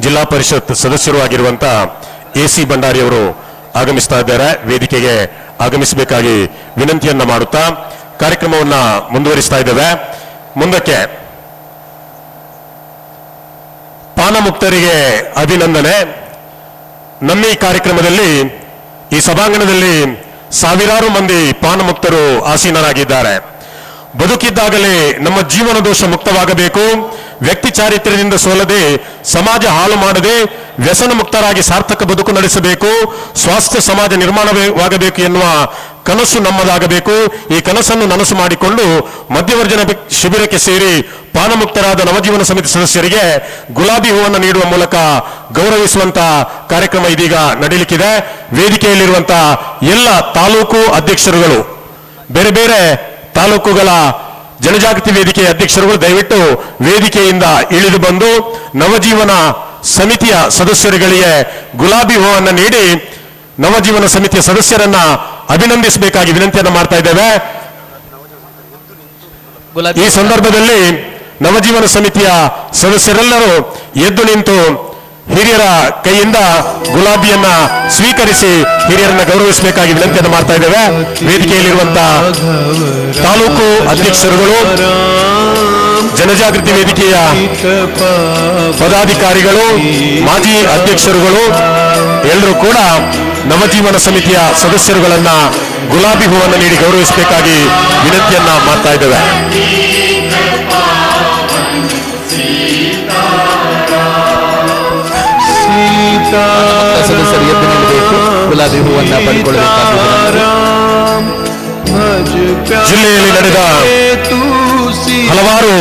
ಜಿಲ್ಲಾ ಪರಿಷತ್ ಸದಸ್ಯರು ಆಗಿರುವಂತ ಎಸಿ ಭಂಡಾರಿ ಅವರು ಆಗಮಿಸ್ತಾ ಇದ್ದಾರೆ. ವೇದಿಕೆಗೆ ಆಗಮಿಸಬೇಕಾಗಿ ವಿನಂತಿಯನ್ನ ಮಾಡುತ್ತಾ ಕಾರ್ಯಕ್ರಮವನ್ನ ಮುಂದುವರಿಸ್ತಾ ಇದ್ದೇವೆ. ಮುಂದಕ್ಕೆ ಪಾನಮುಕ್ತರಿಗೆ ಅಭಿನಂದನೆ. ನಮ್ಮ ಈ ಕಾರ್ಯಕ್ರಮದಲ್ಲಿ ಈ ಸಭಾಂಗಣದಲ್ಲಿ ಸಾವಿರಾರು ಮಂದಿ ಪಾನಮುಕ್ತರು ಆಸೀನರಾಗಿದ್ದಾರೆ. ಬದುಕಿದ್ದಾಗಲೇ ನಮ್ಮ ಜೀವನ ದೋಷ ಮುಕ್ತವಾಗಬೇಕು, ವ್ಯಕ್ತಿ ಚಾರಿತ್ರ್ಯದಿಂದ ಸೋಲದೆ, ಸಮಾಜ ಹಾಳು ಮಾಡದೆ, ವ್ಯಸನ ಮುಕ್ತರಾಗಿ ಸಾರ್ಥಕ ಬದುಕು ನಡೆಸಬೇಕು, ಸ್ವಾಸ್ಥ್ಯ ಸಮಾಜ ನಿರ್ಮಾಣವಾಗಬೇಕು ಎನ್ನುವ ಕನಸು ನಮ್ಮದಾಗಬೇಕು. ಈ ಕನಸನ್ನು ನನಸು ಮಾಡಿಕೊಂಡು ಮಧ್ಯವರ್ಜನ ಶಿಬಿರಕ್ಕೆ ಸೇರಿ ಪಾನಮುಕ್ತರಾದ ನವಜೀವನ ಸಮಿತಿ ಸದಸ್ಯರಿಗೆ ಗುಲಾಬಿ ಹೂವನ್ನು ನೀಡುವ ಮೂಲಕ ಗೌರವಿಸುವಂತ ಕಾರ್ಯಕ್ರಮ ಇದೀಗ ನಡೀಲಿಕ್ಕಿದೆ. ವೇದಿಕೆಯಲ್ಲಿರುವಂತಹ ಎಲ್ಲ ತಾಲೂಕು ಅಧ್ಯಕ್ಷರುಗಳು, ಬೇರೆ ಬೇರೆ ತಾಲೂಕುಗಳ ಜನಜಾಗೃತಿ ವೇದಿಕೆಯ ಅಧ್ಯಕ್ಷರುಗಳು ದಯವಿಟ್ಟು ವೇದಿಕೆಯಿಂದ ಇಳಿದು ಬಂದು ನವಜೀವನ ಸಮಿತಿಯ ಸದಸ್ಯರುಗಳಿಗೆ ಗುಲಾಬಿ ಹೂವನ್ನು ನೀಡಿ ನವಜೀವನ ಸಮಿತಿಯ ಸದಸ್ಯರನ್ನ ಅಭಿನಂದಿಸಬೇಕಾಗಿ ವಿನಂತಿಯನ್ನು ಮಾಡ್ತಾ ಇದ್ದೇವೆ. ಈ ಸಂದರ್ಭದಲ್ಲಿ ನವಜೀವನ ಸಮಿತಿಯ ಸದಸ್ಯರೆಲ್ಲರೂ ಎದ್ದು ನಿಂತು ಹಿರಿಯರ ಕೈಯಿಂದ ಗುಲಾಬಿಯನ್ನ ಸ್ವೀಕರಿಸಿ ಹಿರಿಯರನ್ನ ಗೌರವಿಸಬೇಕಾಗಿ ವಿನಂತಿಯನ್ನು ಮಾಡ್ತಾ ಇದ್ದೇವೆ. ವೇದಿಕೆಯಲ್ಲಿರುವಂತಹ ತಾಲೂಕು ಅಧ್ಯಕ್ಷರುಗಳು, ಜನಜಾಗೃತಿ ವೇದಿಕೆಯ ಪದಾಧಿಕಾರಿಗಳು, ಮಾಜಿ ಅಧ್ಯಕ್ಷರುಗಳು ಎಲ್ಲರೂ ಕೂಡ ನವಜೀವನ ಸಮಿತಿಯ ಸದಸ್ಯರುಗಳನ್ನ ಗುಲಾಬಿ ಹೂವನ್ನು ನೀಡಿ ಗೌರವಿಸಬೇಕಾಗಿ ವಿನಂತಿಯನ್ನ ಮಾಡ್ತಾ ಇದ್ದೇವೆ. ಸದಸ್ಯರು ಎದ್ದು ನಿಲ್ಲಬೇಕು, ಗುಲಾಬಿ ಹೂವನ್ನ ಪಡೆದುಕೊಳ್ಳಬೇಕಾಗಿ ಜಿಲ್ಲೆಯಲ್ಲಿ ನಡೆದ ಹಲವಾರು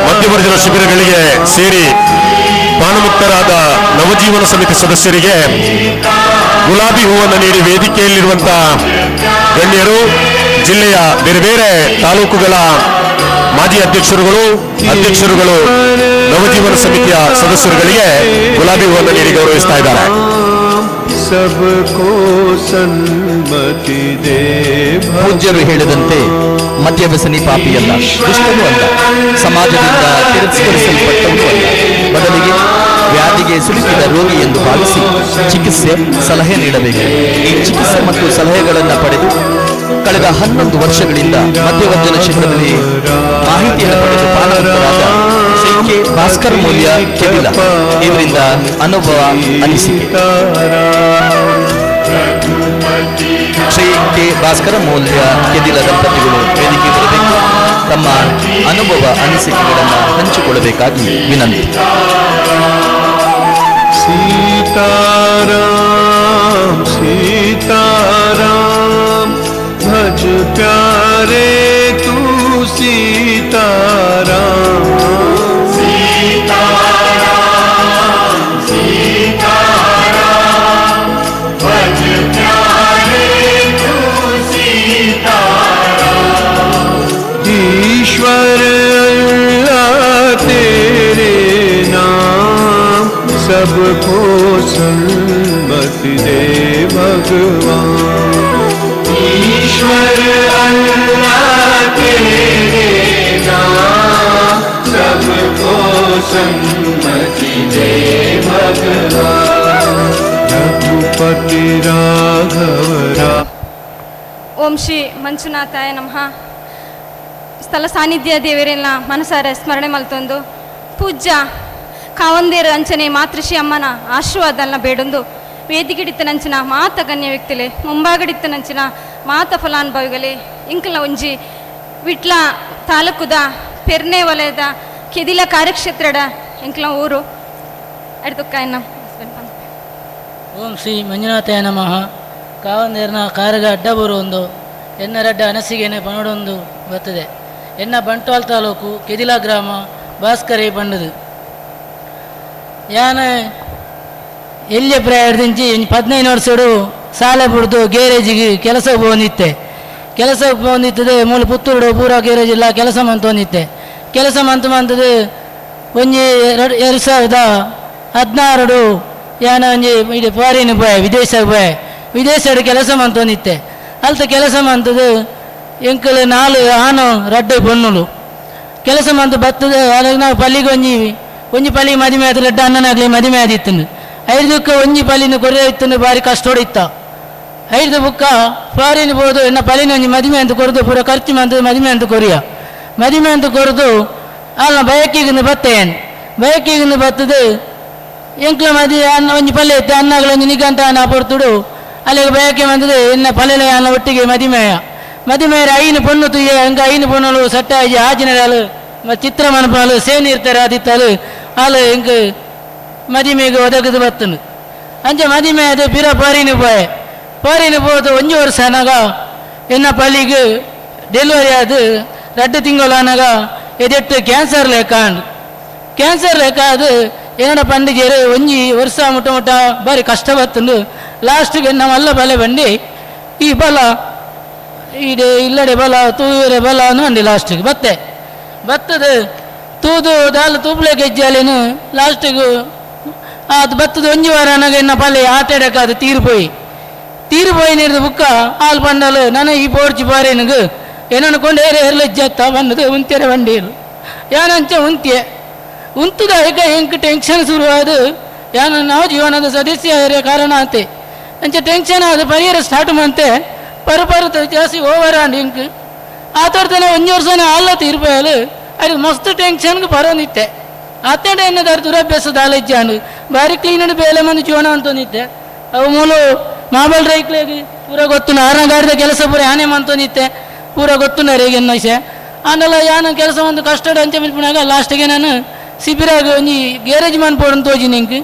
ಮಧ್ಯವರ್ಜನ ಶಿಬಿರಗಳಿಗೆ ಸೇರಿ ಪಾನಮುಕ್ತರಾದ ನವಜೀವನ ಸಮಿತಿ ಸದಸ್ಯರಿಗೆ ಗುಲಾಬಿ ಹೂವನ್ನು ನೀಡಿ ವೇದಿಕೆಯಲ್ಲಿರುವಂತಹ ಗಣ್ಯರು, ಜಿಲ್ಲೆಯ ಬೇರೆ ಬೇರೆ ತಾಲೂಕುಗಳ ಮಾಜಿ ಅಧ್ಯಕ್ಷರುಗಳು ನವಜೀವನ ಸಮಿತಿಯ ಸದಸ್ಯರುಗಳಿಗೆ ಗುಲಾಬಿ ಹೂವನ್ನು ನೀಡಿ ಗೌರವಿಸ್ತಾ ಇದ್ದಾರೆ. ಪೂಜ್ಯರು ಹೇಳಿದಂತೆ ಮದ್ಯವ್ಯಸನಿ ಪಾಪಿಯಲ್ಲ, ದುಷ್ಟನೂ ಅಲ್ಲ, ಸಮಾಜದಿಂದ ತಿರಸ್ಕರಿಸಲ್ಪಟ್ಟವೂ ಅಲ್ಲ. ಬದಲಿಗೆ ವ್ಯಾಧಿಗೆ ಸಿಲುಕಿದ ರೋಗಿ ಎಂದು ಭಾವಿಸಿ ಚಿಕಿತ್ಸೆ ಸಲಹೆ ನೀಡಬೇಕು. ಈ ಚಿಕಿತ್ಸೆ ಮತ್ತು ಸಲಹೆಗಳನ್ನು ಪಡೆದು ಕಳೆದ 11 ವರ್ಷಗಳಿಂದ ಮಧ್ಯವರ್ಜನ ಶಿಬಿರದಲ್ಲಿ ಮಾಹಿತಿಯನ್ನು ಪಡೆದು ಪಾನಮುಕ್ತರಾದ ಶ್ರೀ ಕೆ ಭಾಸ್ಕರ್ ಮೌಲ್ಯ ಕೆದಿಲ ಇವರಿಂದ ಅನುಭವ ಅನಿಸಿಕೆ. ಶ್ರೀ ಕೆ ಭಾಸ್ಕರ ಮೌಲ್ಯ ಕೆದಿಲ ದಂಪತಿಗಳು ವೇದಿಕೆ ಬರಬೇಕು, ತಮ್ಮ ಅನುಭವ ಅನಿಸಿಕೆಗಳನ್ನು ಹಂಚಿಕೊಳ್ಳಬೇಕಾಗಿ ವಿನಂತಿ. सीताराम सीताराम भज प्यारे तू सीताराम सीताराम सीताराम भज प्यारे तू सीताराम ईश्वर अल्लाह तेरे नाम सबको सन्मति दे भगवान ईश्वर अल्लाह तेरे नाम सबको सन्मति दे भगवान रघुपति राघव ಓಂ ಶ್ರೀ ಮಂಜುನಾಥಾಯ ನಮಃ. ಸ್ಥಳ ಸಾನ್ನಿಧ್ಯ ದೇವರೆಲ್ಲ ಮನಸಾರೆ ಸ್ಮರಣೆ ಮಲ್ತೊಂದು ಪೂಜ್ಯ ಕಾವಂದೇರು ಅಂಚನೆ ಮಾತೃಶ್ರೀ ಅಮ್ಮನ ಆಶೀರ್ವಾದನ ಬೇಡೊಂದು ವೇದಿಗಿಡಿತ್ತನಂಚಿನ ಮಾತ ಗಣ್ಯ ವ್ಯಕ್ತಿಲೆ ಮುಂಭಾಗಡಿತ್ತನಂಚಿನ ಮಾತ ಫಲಾನುಭವಿಗಳೇ ಇಂಕಲ ಒಂಜಿ ವಿಟ್ಲ ತಾಲೂಕುದ ಪೆರ್ನೆ ವಲಯದ ಕೆದಿಲ ಕಾರ್ಯಕ್ಷೇತ್ರದ ಇಂಕಲ ಊರು ಅಡ್ದುಕ್ಕಾಯನ್ನ. ಓಂ ಶ್ರೀ ಮಂಜುನಾಥಾಯ ನಮಃ. ಕಾವಂದೇರ್ನ ಕಾರ್ಯಗ ಅಡ್ಡ ಬರುವೊಂದು ಎನ್ನರಡ್ಡ ಅನಸಿಗೆನೆ ಪನೊಡೊಂದು ಬರ್ತದೆ. ಎನ್ನ ಬಂಟ್ವಾಳ ತಾಲೂಕು ಕೆದಿಲಾ ಗ್ರಾಮ ಭಾಸ್ಕರೇ ಬಂಡದು ಯಾನ ಎಲ್ಲಿ ಪ್ರಾಯದಿಂಚಿ 15 ವರ್ಷಡು ಸಾಲ ಬಿಡ್ದು ಗ್ಯಾರೇಜಿಗೆ ಕೆಲಸಕ್ಕೆ ಬಂದಿತ್ತೆ. ಕೆಲಸಕ್ಕೆ ಬಂದಿತ್ತದೆ ಮೂಲ ಪುತ್ತೂರು ಪೂರ ಗ್ಯಾರೇಜ್ ಇಲ್ಲ ಕೆಲಸ ಮಂತೊಂದಿತ್ತೆ. ಕೆಲಸ ಮಂತದ್ದು ಒಂಜಿ 2016 ಯಾನ ಒಂಜಿ ಇದು ಫಾರಿನ್ ಬಾಯ್ ವಿದೇಶಕ್ಕೆ ಕೆಲಸ ಮಂತೊಂದಿತ್ತೆ. ಅಲ್ತ ಕೆಲಸ ಮಂತದ್ದು ಎಂಕಲು 4 ಆನು ರಡ್ಡು ಬಣ್ಣುಲು ಕೆಲಸ ಮಂತು ಬರ್ತದೆ. ಅದಾಗ ನಾವು ಪಲ್ಲಿಗೆ ಒಂಜಿ ಪಲ್ಲಿಗೆ ಮದುವೆ ಆದ ರೆಡ್ಡ ಅಣ್ಣನಾಗಲಿ ಮದುವೆ ಆದಿತ್ತು. 5 ಒಂಜಿ ಪಲ್ಲಿನ ಕೊರೆ ಇತ್ತು ಭಾರಿ ಕಷ್ಟ ಹೊಡಿತ್ತ. 5 ಬುಕ್ಕ ಫಾರಿನ್ ಬೋದು ಎನ್ನ ಪಲ್ಲಿನ ಒಂಜಿ ಮದುವೆ ಅಂತ ಕೊರದು ಪೂರ ಖರ್ಚು ಮಂತ ಮದುವೆ ಅಂತ ಕೊರದು ಅಲ್ಲ ಬಯಕಿಗಿಂದು ಬತ್ತೇನು ಬಯಕಿಗಿಂದು ಬತ್ತದು ಎಂಕ್ಲ ಮದುವೆ ಅನ್ನ ಒಂಜಿ ಪಲ್ಲೆ ಇತ್ತು ಅನ್ನಾಗಲ ಒಂಜಿ ನಿಗಂಟ ಅನ್ನ ಪೊರ್ತುಡು ಅಲ್ಲಿಗೆ ಬಯಕೆ ಬಂದದು ಎನ್ನ ಪಲ್ಲೆಲೆ ಅನ್ನ ಒಟ್ಟಿಗೆ ಮದುವೆಯ ಐನು ಪೊಣ್ಣು ತುಯ್ಯ ಎಂಕ ಐನು ಪೊಣ್ಣಲು ಸಟ್ಟಾಜಿ ಆಜಿನರಾಲು ಚಿತ್ರ ಮನಪಾಲು ಸೇನಿ ಇರ್ತಾರೆ ಆದಿತ್ತಾಲು ಹಾಲು ಎಂಕ ಮದುವೆಗೆ ಒದಗದು ಬತ್ತನು ಅಂಚೆ ಮದುವೆ ಅದು ಪಿರ ಪಾರಿನ ಪೋದು 1 ವರ್ಷ ಅನಾಗ ಎನ್ನ ಪಲ್ಲಿಗೆ ಡೆಲಿವರಿ ಆದ 2 ತಿಂಗಳು ಅನಾಗ ಎದೆಟ್ಟು ಕ್ಯಾನ್ಸರ್ ಲೆಕ್ಕ ಅದು ಏನಡ ಪಂಡಿಗೆರು 1 ವರ್ಷ ಮುಟ್ಟ ಬಾರಿ ಕಷ್ಟ ಬತ್ತುಂಡು. ಲಾಸ್ಟ್ಗೆ ನಾವೆಲ್ಲ ಬಲೆ ಬಂಡಿ ಈ ಬಲ ಈಡೆ ಇಲ್ಲಡೆ ಬಲ ತೂರೆ ಬಲ ಅಂಡಿ ಲಾಸ್ಟಿಗೆ ಬತ್ತದು ತೂದು ದಾಲು ತೂಪ್ಲೆ ಗೆಜ್ಜಾಲೇನು ಲಾಸ್ಟಿಗೂ ಅದು ಬತ್ತದು 1 ವಾರ ಅನಾಗ ಎನ್ನ ಪಲ್ಲೆ ಆಟಾಡಕ ಅದು ತೀರುಪೋಯಿ ನೀಡಿದ ಬುಕ್ಕ ಹಾಲು ಪಂಡಲು ನಾನು ಈ ಪೋಡ್ಚಿ ಪಾರೇನಿಗೆ ಏನನ್ನು ಕೊಂಡು ಏರ್ಲೆಜ್ಜತ್ತ ಬಂದದು ಉಂತ್ಯರೆ ಬಂಡೀರು ಯಾನಂಚೆ ಉಂತದ ಈಗ ಹೆಂಗೆ ಟೆನ್ಷನ್ ಶುರುವಾದ ಯಾನ ನಾವು ಜೀವನದ ಸದಸ್ಯ ಕಾರಣ ಅಂತೆ ಅಂಚೆ ಟೆನ್ಷನ್ ಆದ ಪರಿಹಾರ ಸ್ಟಾರ್ಟ್ ಮಂತೆ ಪರಪರತ ಜಾಸ್ತಿ ಓವರ್ ಅಂಡ್ ಹೆಂಗೆ ಆತಡ್ತಾನೆ 1 ವರ್ಷನೇ ಹಾಲ ತೀರ್ಪಾಯಲು ಅದು ಮಸ್ತ್ ಟೆನ್ಷನ್ಗೆ ಬರೋನಿತ್ತೆ ಅತ್ತಡೆ ಎನ್ನದಾರ ದುರಭ್ಯಾಸದ ಆಲಜ್ಜಾನು ಭಾರಿ ಕ್ಲೀನ್ ಬೇಲೆ ಮಂದಿ ಜೀವನ ಅಂತಂದಿತ್ತೆ ಅವು ಮೂಲು ಮಾಬಲ್ ರೈಕ್ಲೆಗೆ ಪೂರ ಗೊತ್ತು ಆರಗಾಡಿದ ಕೆಲಸ ಪೂರ ಯಾನೇ ಮಂತಂದಿತ್ತೆ ಪೂರ ಗೊತ್ತು ನರೇಗೆ ಎನ್ನ ವಿಷಯ ಆನೆಲ್ಲ ಯಾನ ಕೆಲಸ ಒಂದು ಕಷ್ಟಡ ಅಂಚೆ ಮಿಲ್ಪಿನಾಗ ಲಾಸ್ಟಿಗೆ ನಾನು ಶಿಬಿರಾಗ ಒಂಜಿ ಗ್ಯಾರೇಜ್ ಮನ್ ಪೋಡನ್ ತೋಜಿ ನಿಂಗೆ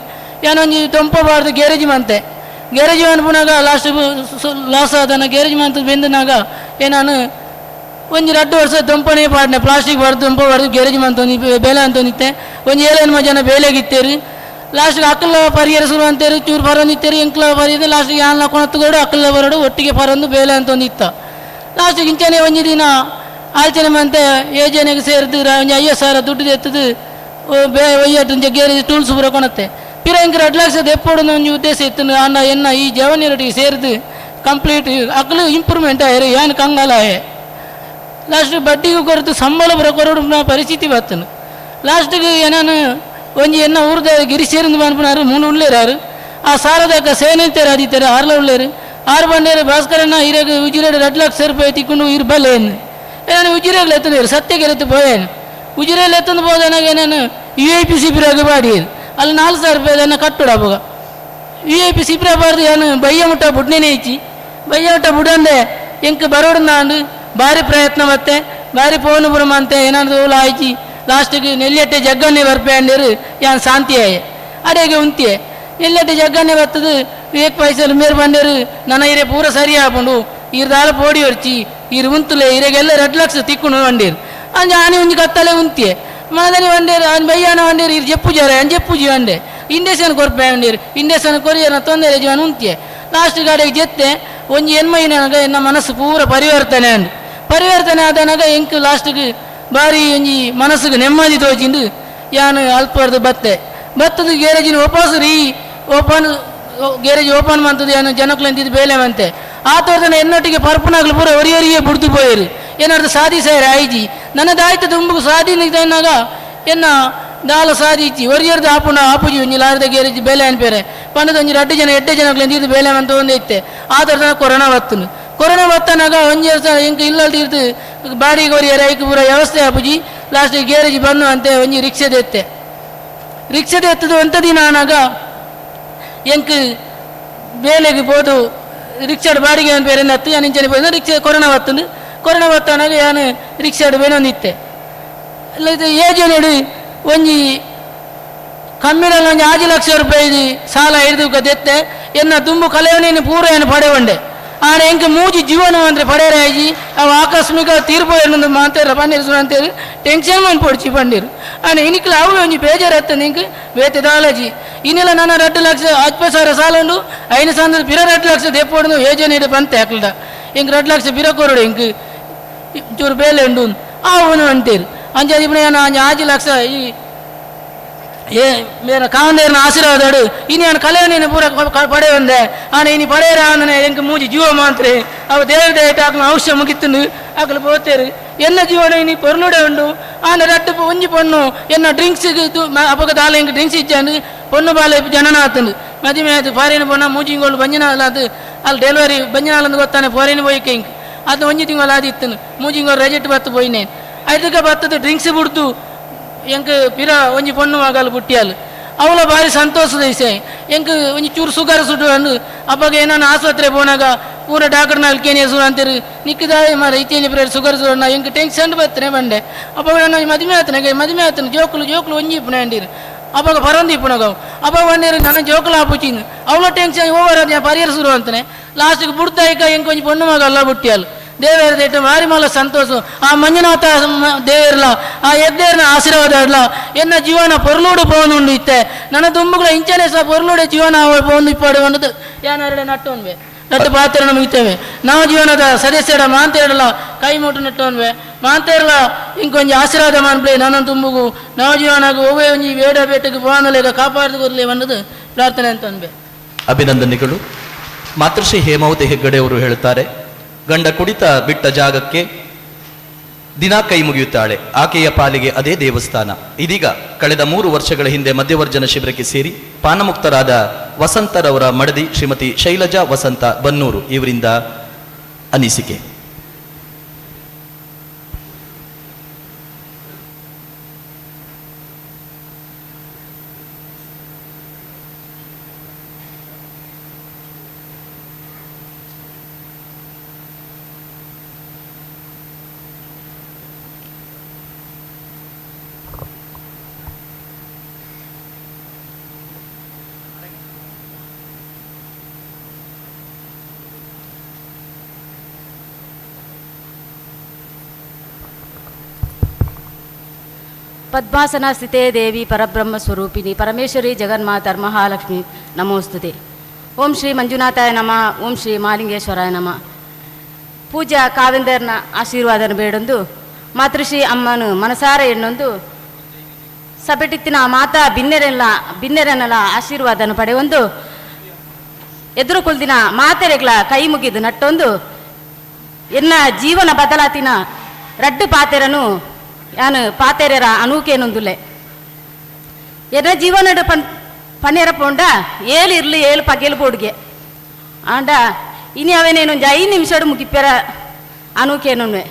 ಯಾನೊಂಜಿ ತೊಂಪಬಾರ್ದು ಗ್ಯಾರೇಜ್ ಮನ್ಪುನಾಗ ಲಾಸ್ಟ್ ಲಾಸ್ ಆದನ ಗ್ಯಾರೇಜ್ ಮಂತ ಬೆಂದನಾಗ ಏನಾನು ಒಂಜಿ 2 ವರ್ಷ ದೊಂಪನೇ ಪಾಡ್ನೆ ಪ್ಲಾಸ್ಟಿಕ್ ಬಾರ್ದು ದೊಂಪಬಾರ್ದು ಗ್ಯಾರೇಜ್ ಮಂತೊಂದಿ ಬೇಲೆ ಅಂತಂದಿತ್ತೆ ಒಂಜಿ 7 ಜನ ಬೇಲೆಗಿತ್ತೇರಿ ಲಾಸ್ಟ್ಗೆ ಅಕ್ಕಲ ಪರಿಹಾರ ಶುರು ಅಂತೇರಿ ಚೂರು ಪರೊಂದಿತ್ತೇರಿ ಎಂಕ್ಲ ಪರಿಯದೆ ಲಾಸ್ಟ್ಗೆ ಯಾನ ಕೊಣತ್ತುಗೋಡು ಅಕ್ಕಲ ಬರೋಡು ಒಟ್ಟಿಗೆ ಪರೊಂದು ಬೇಲೆ ಅಂತಂದಿತ್ತ. ಲಾಸ್ಟಿಗೆ ಇಂಚನೆ ಒಂಜಿ ದಿನ ಆಲೋಚನೆ ಮಂತೆ ಯೋಜನೆಗೆ ಸೇರಿದು ಒಂಜಿ 50,000 ದುಡ್ಡು ಎತ್ತದು ಒಯ್ಯಟ್ಟು ಗ್ಯಾರೇಜ್ ಟೂಲ್ಸ್ ಪೂರ ಕೊಣತ್ತೆ ಪಿರ ಇಂಕ 2 ಲಕ್ಷದ ಎಪ್ಪೋಡು ಒಂಜಿ ಉದ್ದೇಶ ಇತ್ತು ಅನ್ನ ಎನ್ನ ಈ ಜವನಿರೊಟ್ಟಿಗೆ ಸೇರಿದು ಕಂಪ್ಲೀಟ್ ಅಕ್ಕಲು ಇಂಪ್ರೂವ್ಮೆಂಟ್ ಆಯ್ರು ಏನು ಕಂಗಾಲ ಲಾಸ್ಟ್ ಬಡ್ಡಿಗೂ ಕೊರತು ಸಂಬಳ ಪೂರ ಕೊರಡು ಪರಿಸ್ಥಿತಿ ಬತ್ತನು. ಲಾಸ್ಟಿಗೆ ಏನಾನು ಒಂಜಿ ಎನ್ನ ಊರದ ಗಿರಿ ಸೇರಿಂದು ಮನ್ಪುನಾರು 3 ಉಳ್ಳೇರಾರು ಆ ಸಾಲದಕ್ಕ ಸೇನೆಂತಾರೆ ಆದಿತ್ತಾರೆ 6 ಉಳ್ಳೇರು 6 ಬಂಡೇರು ಭಾಸ್ಕರನ ಇರಾಗ ಉಜಿರೇಡು 2 ಲಕ್ಷ ರೂಪಾಯಿ ತಿಕ್ಕೊಂಡು ಇರ್ಬಲ್ಲೇನು ಏನಾನು ಉಜಿರೇಗಳು ಎತ್ತಂದೇರು ಸತ್ಯಗೆರೆತ್ತು ಪೋಯೇನು ಉಜಿರೇಲಿ ಎತ್ತಂದು ಹೋದನಾಗ ಏನಾನು VIP ಶಿಬಿರಾಗ ಬಾಡಿಯರು ಅಲ್ಲಿ 4,000 ರೂಪಾಯಿ ಕಟ್ಟುಡ ಅವಾಗ VIP ಶಿಬಿರ ಬಾರ್ದು ಏನು ಬಯ್ಯ ಮುಟ್ಟ ಬುಡ್ನೇನೆ ಇಚ್ಚಿ ಬಯ್ಯ ಮುಟ್ಟ ಬುಡಂದೆ ಎಂಕ ಬರೋಡು ನಾಂಡು ಭಾರಿ ಪ್ರಯತ್ನ ಮತ್ತೆ ಭಾರಿ ಪೋನು ಬುರಮ ಅಂತೆ ಏನಾದ್ರು ಓಲ ಆಯ್ಚಿ ಲಾಸ್ಟಿಗೆ ನೆಲ್ಲಿಯಟ್ಟೆ ಜಗ್ಗನ್ನೇ ಬರ್ಪೆ ಅಂಡೇರು ಯಾನ್ ಶಾಂತಿಯಾಯೆ ಅಡೆಗೆ ಉಂತಿಯೆ ನೆಲ್ಲಿಯಟ್ಟೆ ಜಗ್ಗನ್ನೇ ಬರ್ತದು 1 ಪೈಸಲು ಮೇರು ಬಂಡೇರು ನನ್ನ ಇರೆ ಪೂರ ಸರಿ ಹಾಕೊಂಡು ಇರ್ದಾಲ ಪೋಡಿ ಹೊರ್ಚಿ ಇರು ಉಂತುಲೆ ಇರೆಗೆಲ್ಲ 2 ಲಕ್ಷ ತಿಕ್ಕೊಂಡು ಬಂಡೇರು ಅಂಜ ಆನೆ ಒಂಜಿ ಕತ್ತಲೆ ಉಂತಿಯೆ ಮನದಲ್ಲಿ ಬಂಡೇರು ಅವ್ನು ಬಯ್ಯಾನ ಬಂಡೇರು ಇರು ಜಪ್ಪು ಜಾರ ಜಪ್ಪು ಜೀವ ಅಂಡೆ ಇಂಡೇಶನ್ ಕೊರ್ಪೆ ಅಂಡೇರು ಇಂಡೇಶನ್ ಕೊರಿಯರ್ನ ತೊಂದರೆ ಜೀವನ ಉಂತಿಯೆ ಲಾಸ್ಟ್ ಗಾಡಿಗೆ ಜೆತ್ತೆ ಒಂಜಿ ಎನ್ಮೈನಾಗ ಎನ್ನ ಮನಸ್ಸು ಪೂರ ಪರಿವರ್ತನೆ ಆದನಾಗ ಎಂಕ್ ಲಾಸ್ಟ್ಗೆ ಬಾರಿ ಒಂಜಿ ಮನಸ್ಸಿಗೆ ನೆಮ್ಮದಿ ತೋಚಿಂಡು ಯಾನು ಅಲ್ಪರ್ದು ಬತ್ತದು ಗ್ಯಾರೇಜಿನ ವಾಪಸ್ ಗ್ಯಾರೇಜ್ ಓಪನ್ ಮಂತದ್ದು ಏನು ಜನಕ್ಲು ಅಂತಿದ್ದು ಬೇಲೆ ಮಂತೆ ಆ ತೋರ್ದನ ಎನ್ನೊಟ್ಟಿಗೆ ಪರ್ಪನಾಗ್ಲು ಪೂರ ಒರಿಯೊರಿಗೆ ಬುಡ್ದು ಪೋಯರು ಏನಾದ್ರು ಸಾಧಿಸಾರೆ ಆಯ್ಜಿ ನನ್ನದಾಯ್ತು ತುಂಬು ಸಾಧಿನಾಗ ಎನ್ನ ದಾಲ ಸಾಧಿಸಿ ಒರಿಯರ್ದು ಆಪುಜಿ ಒಂಜಿ ಲಾರ್ದ ಗ್ಯಾರೇಜ್ ಬೇಲೆ ಅನ್ಪೇರೆ ಪಂಡದ ಒಂಜಿ 2 ಜನ 8 ಜನಕ್ಲು ಅಂತಿದ್ದು ಬೇಲೆ ಮಂತ ಒಂದೇ ಇತ್ತೆ ಆ ತೋರ್ದನ ಕೊರೋನಾ ಬತ್ತನಾಗ ಒಂಜಿ ವರ್ಷ ಎಂಕ ಇಲ್ಲಲ್ದು ಇರ್ದು ಬಾಡಿಗೆ ಒರಿಯರ ಐಕ್ ಪೂರ ವ್ಯವಸ್ಥೆ ಆಪುಜಿ ಲಾಸ್ಟಿಗೆ ಗ್ಯಾರೇಜ್ ಬನ್ನು ಅಂತೆ ಒಂಜಿ ರಿಕ್ಷಾದ ಎತ್ತದು ಅಂತ ದಿನ ಆನಾಗ ಎಂಕ್ ಬೇಲೆಗೆ ಬೋದು ರಿಕ್ಷಾಡ್ ಬಾಡಿಗೆ ಅಂತ ಬೇರೆ ಹತ್ತು ಯಾನು ಇಂಚನೆ ಹೋದ ರಿಕ್ಷಾ ಕೊರೋನಾ ಬತ್ತನಾಗ ಯಾನು ರಿಕ್ಷಾಡ್ ಬೇನೊಂದಿತ್ತೆ ಇಲ್ಲ ಇದು ಯೋಜನೆ ಒಂಜಿ ಕಮ್ಮಿನಲ್ಲಿ ಒಂಜಿ 5 ಲಕ್ಷ ರೂಪಾಯಿ ಸಾಲ ಹಿಡಿದು ದೆತ್ತೆ ಎನ್ನ ತುಂಬು ಕಲೆಯವನೇನು ಪೂರ ಏನು ಪಡೆವಂಡೆ ಆನೆ ಎಂಕ ಮೂಜಿ ಜೀವನ ಅಂದ್ರೆ ಪಡೆಯರಾಜಿ ಅವು ಆಕಸ್ಮಿಕ ತೀರ್ಪು ಏನೊಂದು ಮಾತಾಡ ಪಂಡಿರು ಅಂತೇಳಿ ಟೆನ್ಷನ್ ಮಾಡಿ ಪೊಡ್ಚಿ ಪಂಡಿರು ಆನೆ ಇನಿಕ್ಲ ಅವು ಒಂಜಿ ಬೇಜಾರತ್ತ ನಿಂಗೆ ಬೇತೆದಾಲಜಿ ಇನ್ನೆಲ್ಲ ನನ್ನ 2 ಲಕ್ಷ 10,000 ಸಾಲ ಉಂಡು 5 ಸಂದ ಬಿರ 2 ಲಕ್ಷ ದೆಪ್ಪೊಡು ಯೋಜನೆ ಬಂತೆ ಹಾಕ್ಲಡ ಎಂಕ್ 2 ಲಕ್ಷ ಬಿರ ಕೊರಡು ಎಂಕ್ ಚೂರು ಬೇಲೆ ಉಂಡು ಅವನು ಅಂತೀರು ಅಂಜಾದಿ ನಾನು 5 ಲಕ್ಷ ಈ ಮೇರ ಕಾವಂದೇರನ ಆಶೀರ್ವಾದಾಡು ಇನಿ ನಾನು ಕಲೆಯನ್ನು ಪೂರ ಪಡೆ ಒಂದೆ ಆನೆ ಇನಿ ಪಡೆಯರ ಆನೆ ಎಂಕ ಮೂಜಿ ಜೀವ ಮಾತ್ರೆ ಅವು ದೇವತೆ ಆಕಲ ಔಷಧ ಮುಗಿತ್ತು ಆಕಲು ಪೋತೇರು ಎನ್ನ ಜೀವನ ಇನಿ ಪೊರ್ಲುಡೆ ಉಂಡು ಆನೆ ರಟ್ಟು ಒಂಜಿ ಪೊಣ್ಣು ಎನ್ನ ಡ್ರಿಂಕ್ಸ್ ಅಪಗ ದಾಲ ಎಂಕ ಡ್ರಿಂಕ್ಸ್ ಇಚ್ಚಾಂಡು ಪೊಣ್ಣು ಬಾಲೆ ಜನನ ಆತಂದು ಮದುವೆ ಆಯ್ತು ಫಾರಿನ ಪೊಣ್ಣ ಮೂಜಿಂಗೋಳು ಬಂಜನಾಲ ಅದು ಅಲ್ಲಿ ಡೆಲಿವರಿ ಬಂಜನಾಲಂದು ಗೊತ್ತಾನೆ ಫಾರಿನ ಹೋಯ್ಕೆ ಇಂಕ್ ಅದು ಒಂಜಿ ತಿಂಗಳು ಆದಿತ್ತು ಮೂಜಿಂಗೋಳು ರೆಜೆಕ್ಟ್ ಬತ್ತು ಪೋಯ್ನೇನು ಅದಕ್ಕೆ ಬತ್ತದು ಡ್ರಿಂಕ್ಸ್ ಬಿಡ್ತು ಎಂಕ್ ಪಿರ ಒಂಜಿ ಪೊಣ್ಣು ಮಗಲು ಪುಟ್ಟಿಯಲು ಅವಳ ಭಾರಿ ಸಂತೋಷದ ವಿಷಯ ಎಂಕ್ ಒಂಜಿ ಚೂರು ಸುಗರ್ ಸುಟ್ಟು ಅಂದು ಅಪ್ಪಾಗ ಏನಾನ ಆಸ್ಪತ್ರೆ ಪೋನಾಗ ಪೂರ ಡಾಕ್ಟರ್ನಲ್ಲಿ ಕೇನೆ ಸುರು ಅಂತೀರು ನಿಕ್ಕಿದಾಯ ಮರ ಇತ್ತೀನಿ ಪಿರ ಸುಗರ್ ಸುರ ಎಂಕ್ ಟೆನ್ಷನ್ ಬರ್ತನೆ ಬಂಡೆ ಅಪ್ಪಾಗ ನಾನು ಮದುವೆ ಆತನ ಜೋಕುಲು ಒಂಜಿ ಪುಣ ಅಂಡೀರು ಅಪ್ಪಾಗ ಪರೊಂದಿ ಪುಣಗವು ಅಪ್ಪ ಬಂದಿರು ನನ್ನ ಜೋಕುಲು ಆಪುಚಿಂದು ಅವಳ ಟೆನ್ಷನ್ ಓವರ್ ಅದು ಪರಿಹರ ಸುರು ಅಂತಾನೆ ಲಾಸ್ಟ್ಗೆ ಬುಡ್ತಾಯಿಕ ಎಂಕ್ ಒಂಜಿ ಪೊಣ್ಣು ಮಗ ಅಲ್ಲ ಬುಟ್ಟಿಯಲು ದೇವೇರ ದೇಟ ಮಾರಿ ಮಲ್ಲ ಸಂತೋಷ ಆ ಮಂಜುನಾಥ ದೇವೇರ್ಲ ಆ ಎದ್ದೇರ್ನ ಆಶೀರ್ವಾದ ಇಡ್ಲ ಎನ್ನ ಜೀವನ ಪೊರ್ಲೂಡು ಪೋನುಂಡು ಇತ್ತೆ ನನ್ನ ದುಂಬುಗಳ ಇಂಚನೆ ಸಹ ಪೊರ್ಲೂಡೆ ಜೀವನ ಪೋಂದು ಇಪ್ಪಾಡು ಅನ್ನೋದು ಯಾನಾರಡೆ ನಟ್ಟೋನ್ವೆ ನಟ್ಟು ಪಾತ್ರ ಮುಗಿತೇವೆ ನಾವು ಜೀವನದ ಸದಸ್ಯರ ಮಾಂತೇರಲ್ಲ ಕೈ ಮುಟ್ಟು ನಟ್ಟೋನ್ವೆ ಮಾಂತೇರಲ ಇಂಕೊಂಜಿ ಆಶೀರ್ವಾದ ಮಾಡ್ಬೇ ನನ್ನ ತುಂಬುಗು ನಾವು ಜೀವನಗೂ ಓವೇ ಒಂಜಿ ಬೇಡ ಬೇಟಕ್ಕೆ ಪೋನಲೇಗ ಕಾಪಾಡಿದು ಕೊರ್ಲಿ ಅನ್ನೋದು ಪ್ರಾರ್ಥನೆ ಅಂತ ಅನ್ಬೆ. ಅಭಿನಂದನೆಗಳು. ಮಾತೃಶ್ರೀ ಹೇಮಾವತಿ ಹೆಗ್ಗಡೆ ಅವರು ಹೇಳುತ್ತಾರೆ, ಗಂಡ ಕುಡಿತ ಬಿಟ್ಟ ಜಾಗಕ್ಕೆ ದಿನ ಕೈ ಮುಗಿಯುತ್ತಾಳೆ, ಆಕೆಯ ಪಾಲಿಗೆ ಅದೇ ದೇವಸ್ಥಾನ. ಇದೀಗ ಕಳೆದ 3 ವರ್ಷಗಳ ಹಿಂದೆ ಮಧ್ಯವರ್ಜನ ಶಿಬಿರಕ್ಕೆ ಸೇರಿ ಪಾನಮುಕ್ತರಾದ ವಸಂತರವರ ಮಡದಿ ಶ್ರೀಮತಿ ಶೈಲಜಾ ವಸಂತ ಬನ್ನೂರು ಇವರಿಂದ ಅನಿಸಿಕೆ. ಪದ್ಮಾಸನ ಸ್ಥಿತೇ ದೇವಿ ಪರಬ್ರಹ್ಮ ಸ್ವರೂಪಿಣಿ ಪರಮೇಶ್ವರಿ ಜಗನ್ಮಾತರ್ ಮಹಾಲಕ್ಷ್ಮಿ ನಮೋಸ್ತುತೆ. ಓಂ ಶ್ರೀ ಮಂಜುನಾಥಾಯ ನಮಃ. ಓಂ ಶ್ರೀ ಮಹಾಲಿಂಗೇಶ್ವರಾಯ ನಮಃ. ಪೂಜಾ ಕಾವೇಂದರ್ನ ಆಶೀರ್ವಾದನ ಬೇಡೊಂದು ಮಾತೃಶ್ರೀ ಅಮ್ಮನು ಮನಸಾರ ಎನ್ನೊಂದು ಸಬೆಟಿತ್ತಿನ ಮಾತಾ ಬಿನ್ನೆರನ್ನೆಲ್ಲ ಆಶೀರ್ವಾದನ ಪಡೆಯೊಂದು ಎದುರು ಕುಲ್ದಿನ ಮಾತೆರೆಗಳ ಕೈ ಮುಗಿದು ನಟ್ಟೊಂದು ಎನ್ನ ಜೀವನ ಬದಲಾತಿನ ರಡ್ಡು ಪಾತೆರನು ಯಾನು ಪಾತೆರರ ಅನೂಕೇನೊಂದುಲೆ ಎನ್ನ ಜೀವನ ಪನ್ನೆರ ಪೋಂಡ ಏಳು ಪಗೆಲು ಬೋಡ್ಗೆ ಆಂಡ ಇನಿ ಅವೇನೇನೊಂದು 5 ನಿಮಿಷ ಮುಗಿಪ್ಪೆರ ಅನೂಕೇನೊನ್ವೆ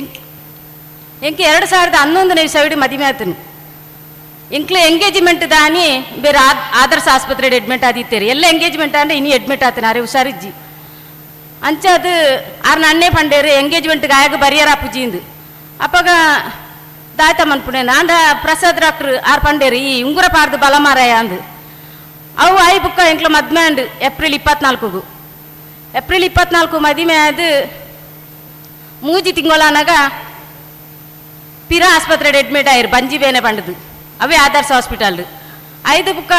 ಎಂಕೆ 2011ನೇ ಇಸವಿಡಿ ಮದುವೆ ಆತನು ಎಂಕ್ಲೆ ಎಂಗೇಜ್ಮೆಂಟ್ ದಾನಿ ಬೇರೆ ಆದರ್ಶ ಆಸ್ಪತ್ರೆಡ್ ಅಡ್ಮಿಟ್ ಆದಿತ್ತೇರಿ ಎಲ್ಲ ಎಂಗೇಜ್ಮೆಂಟ್ ಅಂದ್ರೆ ಇನಿ ಅಡ್ಮಿಟ್ ಆತನ ಅರೆ ಹುಷಾರಿಜ್ಜಿ ಅಂಚ ಅದು ಆರು ನನ್ನೇ ಪಂಡೇರು ಎಂಗೇಜ್ಮೆಂಟ್ಗೆ ಆಗ ಬರಿಯರ ಪೂಜಿಂದು ಅಪ್ಪಾಗ ದಾಯ್ತ ಮನ್ಪುಣೇನ ಅಂದ ಪ್ರಸಾದ್ ಡಾಕ್ಟ್ರು ಆರು ಪಂಡೇರು ಈ ಉಂಗುರ ಪಾರ್ದು ಬಲಮಾರಾಯ ಅಂದು ಅವು ಆಯ್ ಬುಕ್ಕ ಎಂಕ್ಲ ಮದ್ಮೆ ಅಂಡು ಏಪ್ರಿಲ್ 24 ಮದುವೆ ಅದು 3 ತಿಂಗಳಾನಾಗ ಪಿರ ಆಸ್ಪತ್ರೆಡ್ ಅಡ್ಮಿಟ್ ಆಯ್ರು ಬಂಜಿ ಬೇನೆ ಪಂಡದು ಅವೇ ಆದರ್ಶ ಹಾಸ್ಪಿಟಲ್ 5 ಬುಕ್ಕ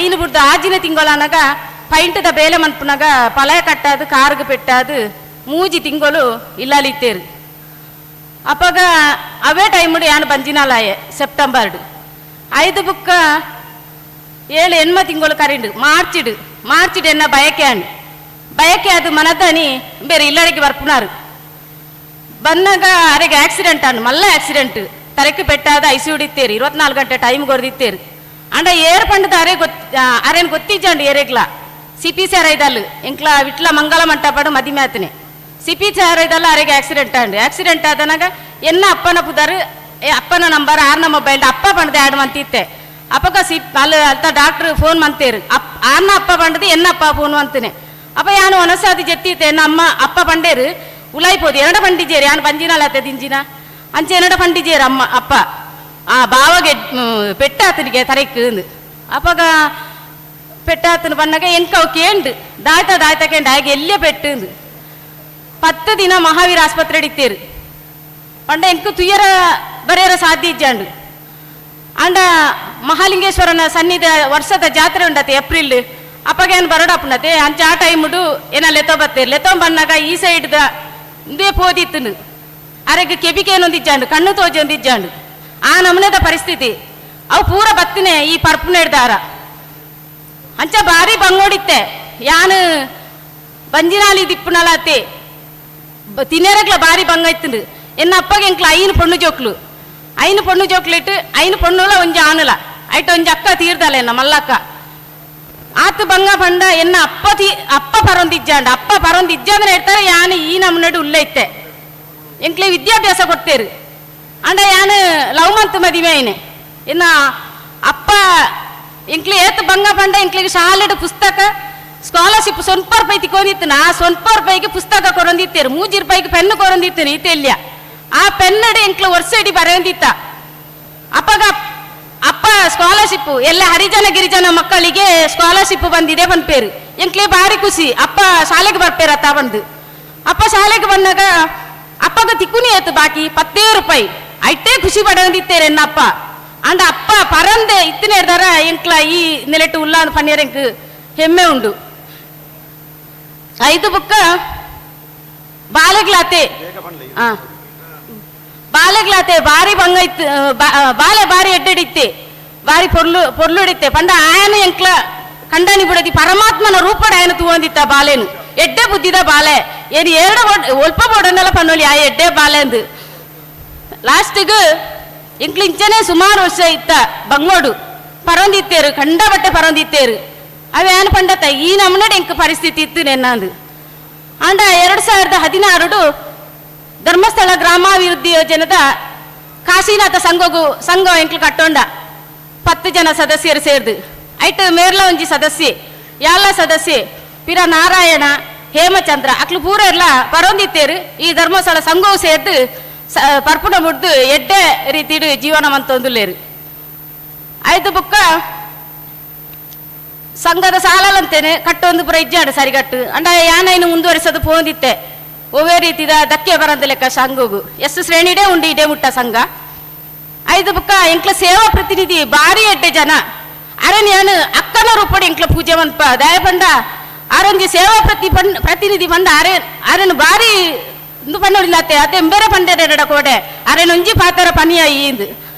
5 ಬಿಡ್ದು ಆಜಿನ ತಿಂಗಳಾನಾಗ ಪೈಂಟದ ಬೇಲೆ ಮನ್ಪುನಾಗ ಪಲಯ ಕಟ್ಟಾದು ಕಾರ್ಗೆ ಪೆಟ್ಟಾದು 3 ತಿಂಗಳು ಇಲ್ಲಲಿತ್ತೇರು ಅಪ್ಪಾಗ ಅವೇ ಟೈಮುಡು ಯಾನು ಬಂಜಿನಾಲಾಯ ಸೆಪ್ಟೆಂಬರ್ 5 ಬುಕ್ಕ 7 ತಿಂಗಳು ಕರಿಂಡು ಮಾರ್ಚಿಡು ಎನ್ನ ಬಯಕೆ ಅದು ಮನದಾನಿ ಬೇರೆ ಇಲ್ಲರಿಗೆ ಬರ್ಪುನಾರು ಬಂದಾಗ ಅರೆಗೆ ಆಕ್ಸಿಡೆಂಟ್ ಅನ್ನು ಮಲ್ಲ ಆಕ್ಸಿಡೆಂಟ್ ತರಕ್ಕೆ ಪೆಟ್ಟಾದ ಐಸಿಯುಡಿತ್ತೇರು 24 ಗಂಟೆ ಟೈಮ್ ಕೊರ್ದಿತ್ತೇರು ಅಂಡ ಏರ್ ಪಂಡದ ಅರೇನು ಗೊತ್ತಿಜ್ಜಂಡು ಏರೆಗ್ಲ ಸಿಪಿಸಿ ಅರೈದಲ್ಲು ಎಂಕ್ಲ ವಿಟ್ಲ ಮಂಗಲ ಮಂಟಪಡು ಮದಿಮೆ ಆತನೆ ಸಿಪಿಸಿ ಅರೈದಲ್ಲ ಅರೆಗೆ ಆಕ್ಸಿಡೆಂಟ್ ಆದನಾಗ ಎನ್ನ ಅಪ್ಪನ ಪುದಾರು ಅಪ್ಪನ ನಂಬರ್ 6ನ ಮೊಬೈಲ್ ಅಪ್ಪ ಪಂಡದೆ ಆಡ್ ಮಂತಿತ್ತೆ ಅಪ್ಪಗ ಅಲ್ಲಿ ಅಲ್ತ ಡಾಕ್ಟ್ರು ಫೋನ್ ಮಂತೇರು ಆರ್ನ ಅಪ್ಪ ಪಂಡದು ಎನ್ನ ಅಪ್ಪ ಫೋನ್ ಅಂತಾನೆ ಅಪ್ಪ ಯಾನು ಒನಸಾದಿ ಜೆತ್ತಿತ್ತೆ ನಮ್ಮ ಅಪ್ಪ ಪಂಡೇರು ಉಲಾಯ್ಪೋದು 2 ಪಂಡಿಜೇರಿ ಯಾನು ಬಂಜಿನಲ್ಲ ದಿಂಜಿನ ಅಂಚೆ 2 ಪಂಡಿಜೇರು ಅಪ್ಪ ಆ ಬಾವಗೆ ಪೆಟ್ಟ ಆತನಿಗೆ ತರಕ್ಕೆ ಅಪ್ಪಗ ಪೆಟ್ಟಾತನು ಬಣ್ಣಗ ಎಂಕವು ಕೇಂಡು ದಾಯ್ತಕೇಂಡು ಆಗ ಎಲ್ಲೇ ಪೆಟ್ಟು 10 ದಿನ ಮಹಾವೀರ ಆಸ್ಪತ್ರೆ ಇತ್ತೇರು ಪಂಡ ಎಂಕು ತುಯ್ಯರ ಬರೆಯರ ಸಾಧ್ಯ ಇಜ್ಜಾಂಡು ಅಂಡ ಮಹಾಲಿಂಗೇಶ್ವರನ ಸನ್ನಿಧ ವರ್ಷದ ಜಾತ್ರೆ ಉಂಡತೆ ಏಪ್ರಿಲ್ ಅಪ್ಪಗೇನು ಬರಡಪ್ಪನತೆ ಅಂಚ ಆ ಟೈಮುಡು ಏನ ಲೆತೋ ಬತ್ತೇರು ಲೆತೋ ಬಣ್ಣಗ ಈ ಸೈಡ್ದ ಇಂದೇ ಪೋದಿತ್ತನು ಅರೆಗೆ ಕೆಬಿಕೇನೊಂದಿಜ್ಜಾಂಡು ಕಣ್ಣು ತೋಜೊಂದಿಜ್ಜಾಂಡು ಆ ನಮನೆದ ಪರಿಸ್ಥಿತಿ ಅವು ಪೂರ ಬತ್ತಿನೇ ಈ ಪರ್ಪುನೆಡ್ದಾರ ಅಂಚ ಭಾರಿ ಬಂಗೋಡಿತ್ತೆ ಯಾನು ಬಂಜಿನಾಲಿ ದಿಪ್ಪುನಲಾತೆ ತಿನ್ನೇರಗ್ಲ ಭಾರಿ ಬಂಗೈತುಂಡು ಎನ್ನ ಅಪ್ಪಗೆ ಎಂಕ್ಲ ಐನು ಪೊಣ್ಣು ಜೋಕ್ಲು ಇಟ್ಟು ಐನು ಪೊಣ್ಣುಲ ಒಂಜಿ ಆನುಲ ಐಟ್ ಒಂಜಿ ಅಕ್ಕ ತೀರ್ದಲ್ಲ ಎನ್ನ ಮಲ್ಲಕ್ಕ ಆತು ಬಂಗ ಪಂಡ ಎನ್ನ ಅಪ್ಪ ಪರೊಂದಿಜ್ಜಾಂಡ ಅಪ್ಪ ಪರೊಂದಿಜ್ಜಾಂದ್ರೆ ಹೇಳ್ತಾರೆ ಯಾನು ಈ ನಮ್ಮನೆಡು ಉಳ್ಳೆ ಇತ್ತೆ ಎಂಕ್ಲೆ ವಿದ್ಯಾಭ್ಯಾಸ ಕೊಡ್ತೇರು ಅಂಡ ಯಾನು ಲವ್ ಮಂತ್ ಮದಿವೆ ಐನೆ ಎನ್ನ ಅಪ್ಪ ಎಂಕ್ಲೆ ಏತ್ ಬಂಗ ಪಂಡ ಎಂಕ್ಲಿಗೆ ಶಾಲೆಡು ಪುಸ್ತಕ ಸ್ಕಾಲರ್ಶಿಪ್ ₹100 ತಿಕ್ಕೊಂಡಿತ್ತು ಆ ₹100 ಪುಸ್ತಕ ಕೊರೊಂದಿತ್ತೇರು ₹3 ಪೆನ್ನು ಕೊರೊಂದಿತ್ತು ಇತೆಲ್ಯ ಆ ಪೆನ್ನಡಿ ಎಂಕ್ಲು ವರ್ಷಡಿ ಬರೆಯೊಂದಿತ್ತ ಅಪ್ಪ ಸ್ಕಾಲರ್ಶಿಪ್ ಎಲ್ಲ ಹರಿಜನ ಗಿರಿಜನ ಮಕ್ಕಳಿಗೆ ಸ್ಕಾಲರ್ಶಿಪ್ ಬಂದಿದೆ ಬಂದ್ಪೇರು ಎಂಕ್ಲೆ ಭಾರಿ ಖುಷಿ ಅಪ್ಪ ಶಾಲೆಗೆ ಬರ್ಪೇರತ್ತ ಬಂದು ಅಪ್ಪ ಶಾಲೆಗೆ ಬಂದಾಗ ಅಪ್ಪಗ ತಿಕ್ಕುನಿ ಆಯ್ತು ಬಾಕಿ ₹10 ಐಟೇ ಖುಷಿ ಪಡೆಯೊಂದಿತ್ತೇರು ಎನ್ನಪ್ಪ ಅಂಡ ಅಪ್ಪ ಪರಂದೆ ಇತ್ತಿನ ಇರ್ದಾರ ಎಂಕ್ಲ ಈ ನೆಲೆಟ್ಟು ಉಲ್ಲ ಪನ್ನೀರ್ ಎಂಕ್ ಹೆಮ್ಮೆ ಉಂಡು 5 ಬುಕ್ಕ ಬಾಲೆಗ್ಲಾತೆ ಭಾರಿ ಬಂಗೈತ್ ಬಾಲೆ ಭಾರಿ ಎಡ್ಡೆಡಿತ್ತೆ ಭಾರಿ ಪೊರ್ಲುಡಿತ್ತೆ ಪಂಡ ಆಯನ ಎಂಕ್ಲ ಕಂಡನಿ ಬಿಡದಿ ಪರಮಾತ್ಮನ ರೂಪಡ ಆಯನ ತೂವಂದಿತ್ತ ಬಾಲೆನು ಎಡ್ಡೆ ಬುದ್ಧಿದ ಬಾಲೆ ಏನು ಒಲ್ಪ ಬೋಡನೆಲ್ಲ ಪನ್ನೋಲಿ ಆ ಎಡ್ಡೆ ಬಾಲೆ ಅಂದು ಲಾಸ್ಟಿಗೆ ಎಂಕ್ಲು ಇಂಚನೆ ಸುಮಾರು ವರ್ಷ ಇತ್ತ ಬಂಗೋಡು ಪರೊಂದಿತ್ತೇರು ಕಂಡ ಬಟ್ಟೆ ಪರೊಂದಿತ್ತೇರು ಅವೇನು ಪಂಡತ್ತ ಈ ನಮ್ಮನಡೆ ಎಂಕ ಪರಿಸ್ಥಿತಿ ಇತ್ತು ನೆನ್ನಂದು ಅಂಡ 2016 ಧರ್ಮಸ್ಥಳ ಗ್ರಾಮಾಭಿವೃದ್ಧಿ ಯೋಜನೆದ ಕಾಶಿನಾಥ ಸಂಘ ಎಂಕ್ಲು ಕಟ್ಟೊಂಡ 10 ಜನ ಸದಸ್ಯರು ಸೇರ್ದು ಐಟ್ ಮೇರ್ಲ ಒಂಜಿ ಸದಸ್ಯೆ ಯಾಲ ಸದಸ್ಯೆ ಪಿರ ನಾರಾಯಣ ಹೇಮಚಂದ್ರ ಅಕ್ಲು ಪೂರ ಎಲ್ಲ ಪರೊಂದಿತ್ತೇರು ಈ ಧರ್ಮಸ್ಥಳ ಸಂಘವು ಸೇರ್ದು ಪರ್ಪುಣ ಮುಡ್ದು ಎಡ್ಡೆ ರೀತಿಡು ಜೀವನ ಮಂತೊಂದುಲ್ಲೇರು 5 ಬುಕ್ಕ ಸಂಘದ ಸಾಲಂತೇನೆ ಕಟ್ಟೊಂದು ಪುರ ಇಜ್ಜಾಡು ಸರಿಗಟ್ಟು ಅಂಡ ಯಾನೈನು ಮುಂದುವರಿಸೋದು ಪೋಂದಿತ್ತೆ ಒವೇ ರೀತಿದ ಧಕ್ಕೆ ಬರಂದ ಲೆಕ್ಕ ಸಂಘಗೂ ಎಷ್ಟು ಶ್ರೇಣಿಡೇ ಉಂಡು ಇಡೇ ಮುಟ್ಟ ಸಂಘ 5 ಬುಕ್ಕ ಎಂಕ್ಲ ಸೇವಾ ಪ್ರತಿನಿಧಿ ಭಾರಿ ಎಡ್ಡೆ ಜನ ಅರನ್ ಯಾನು ಅಕ್ಕನ ರೂಪಡಿ ಎಂಕ್ಲ ಪೂಜೆ ಮನ್ಪ ದಯ ಪಂಡ ಆರೊಂಜಿ ಸೇವಾ ಪ್ರತಿನಿಧಿ ಪಂಡ ಅರೆನ್ ಭಾರಿ ಇಂದು ಪನ್ನೋಡಿಲ್ಲತ್ತೆ ಅತ್ತೆ ಎಂಬೇರೆ ಪಂಡೆಡ ಕೋಡೆ ಅರೆನೊಂಜಿ ಪಾತರ ಪನಿಯ ಈಂದು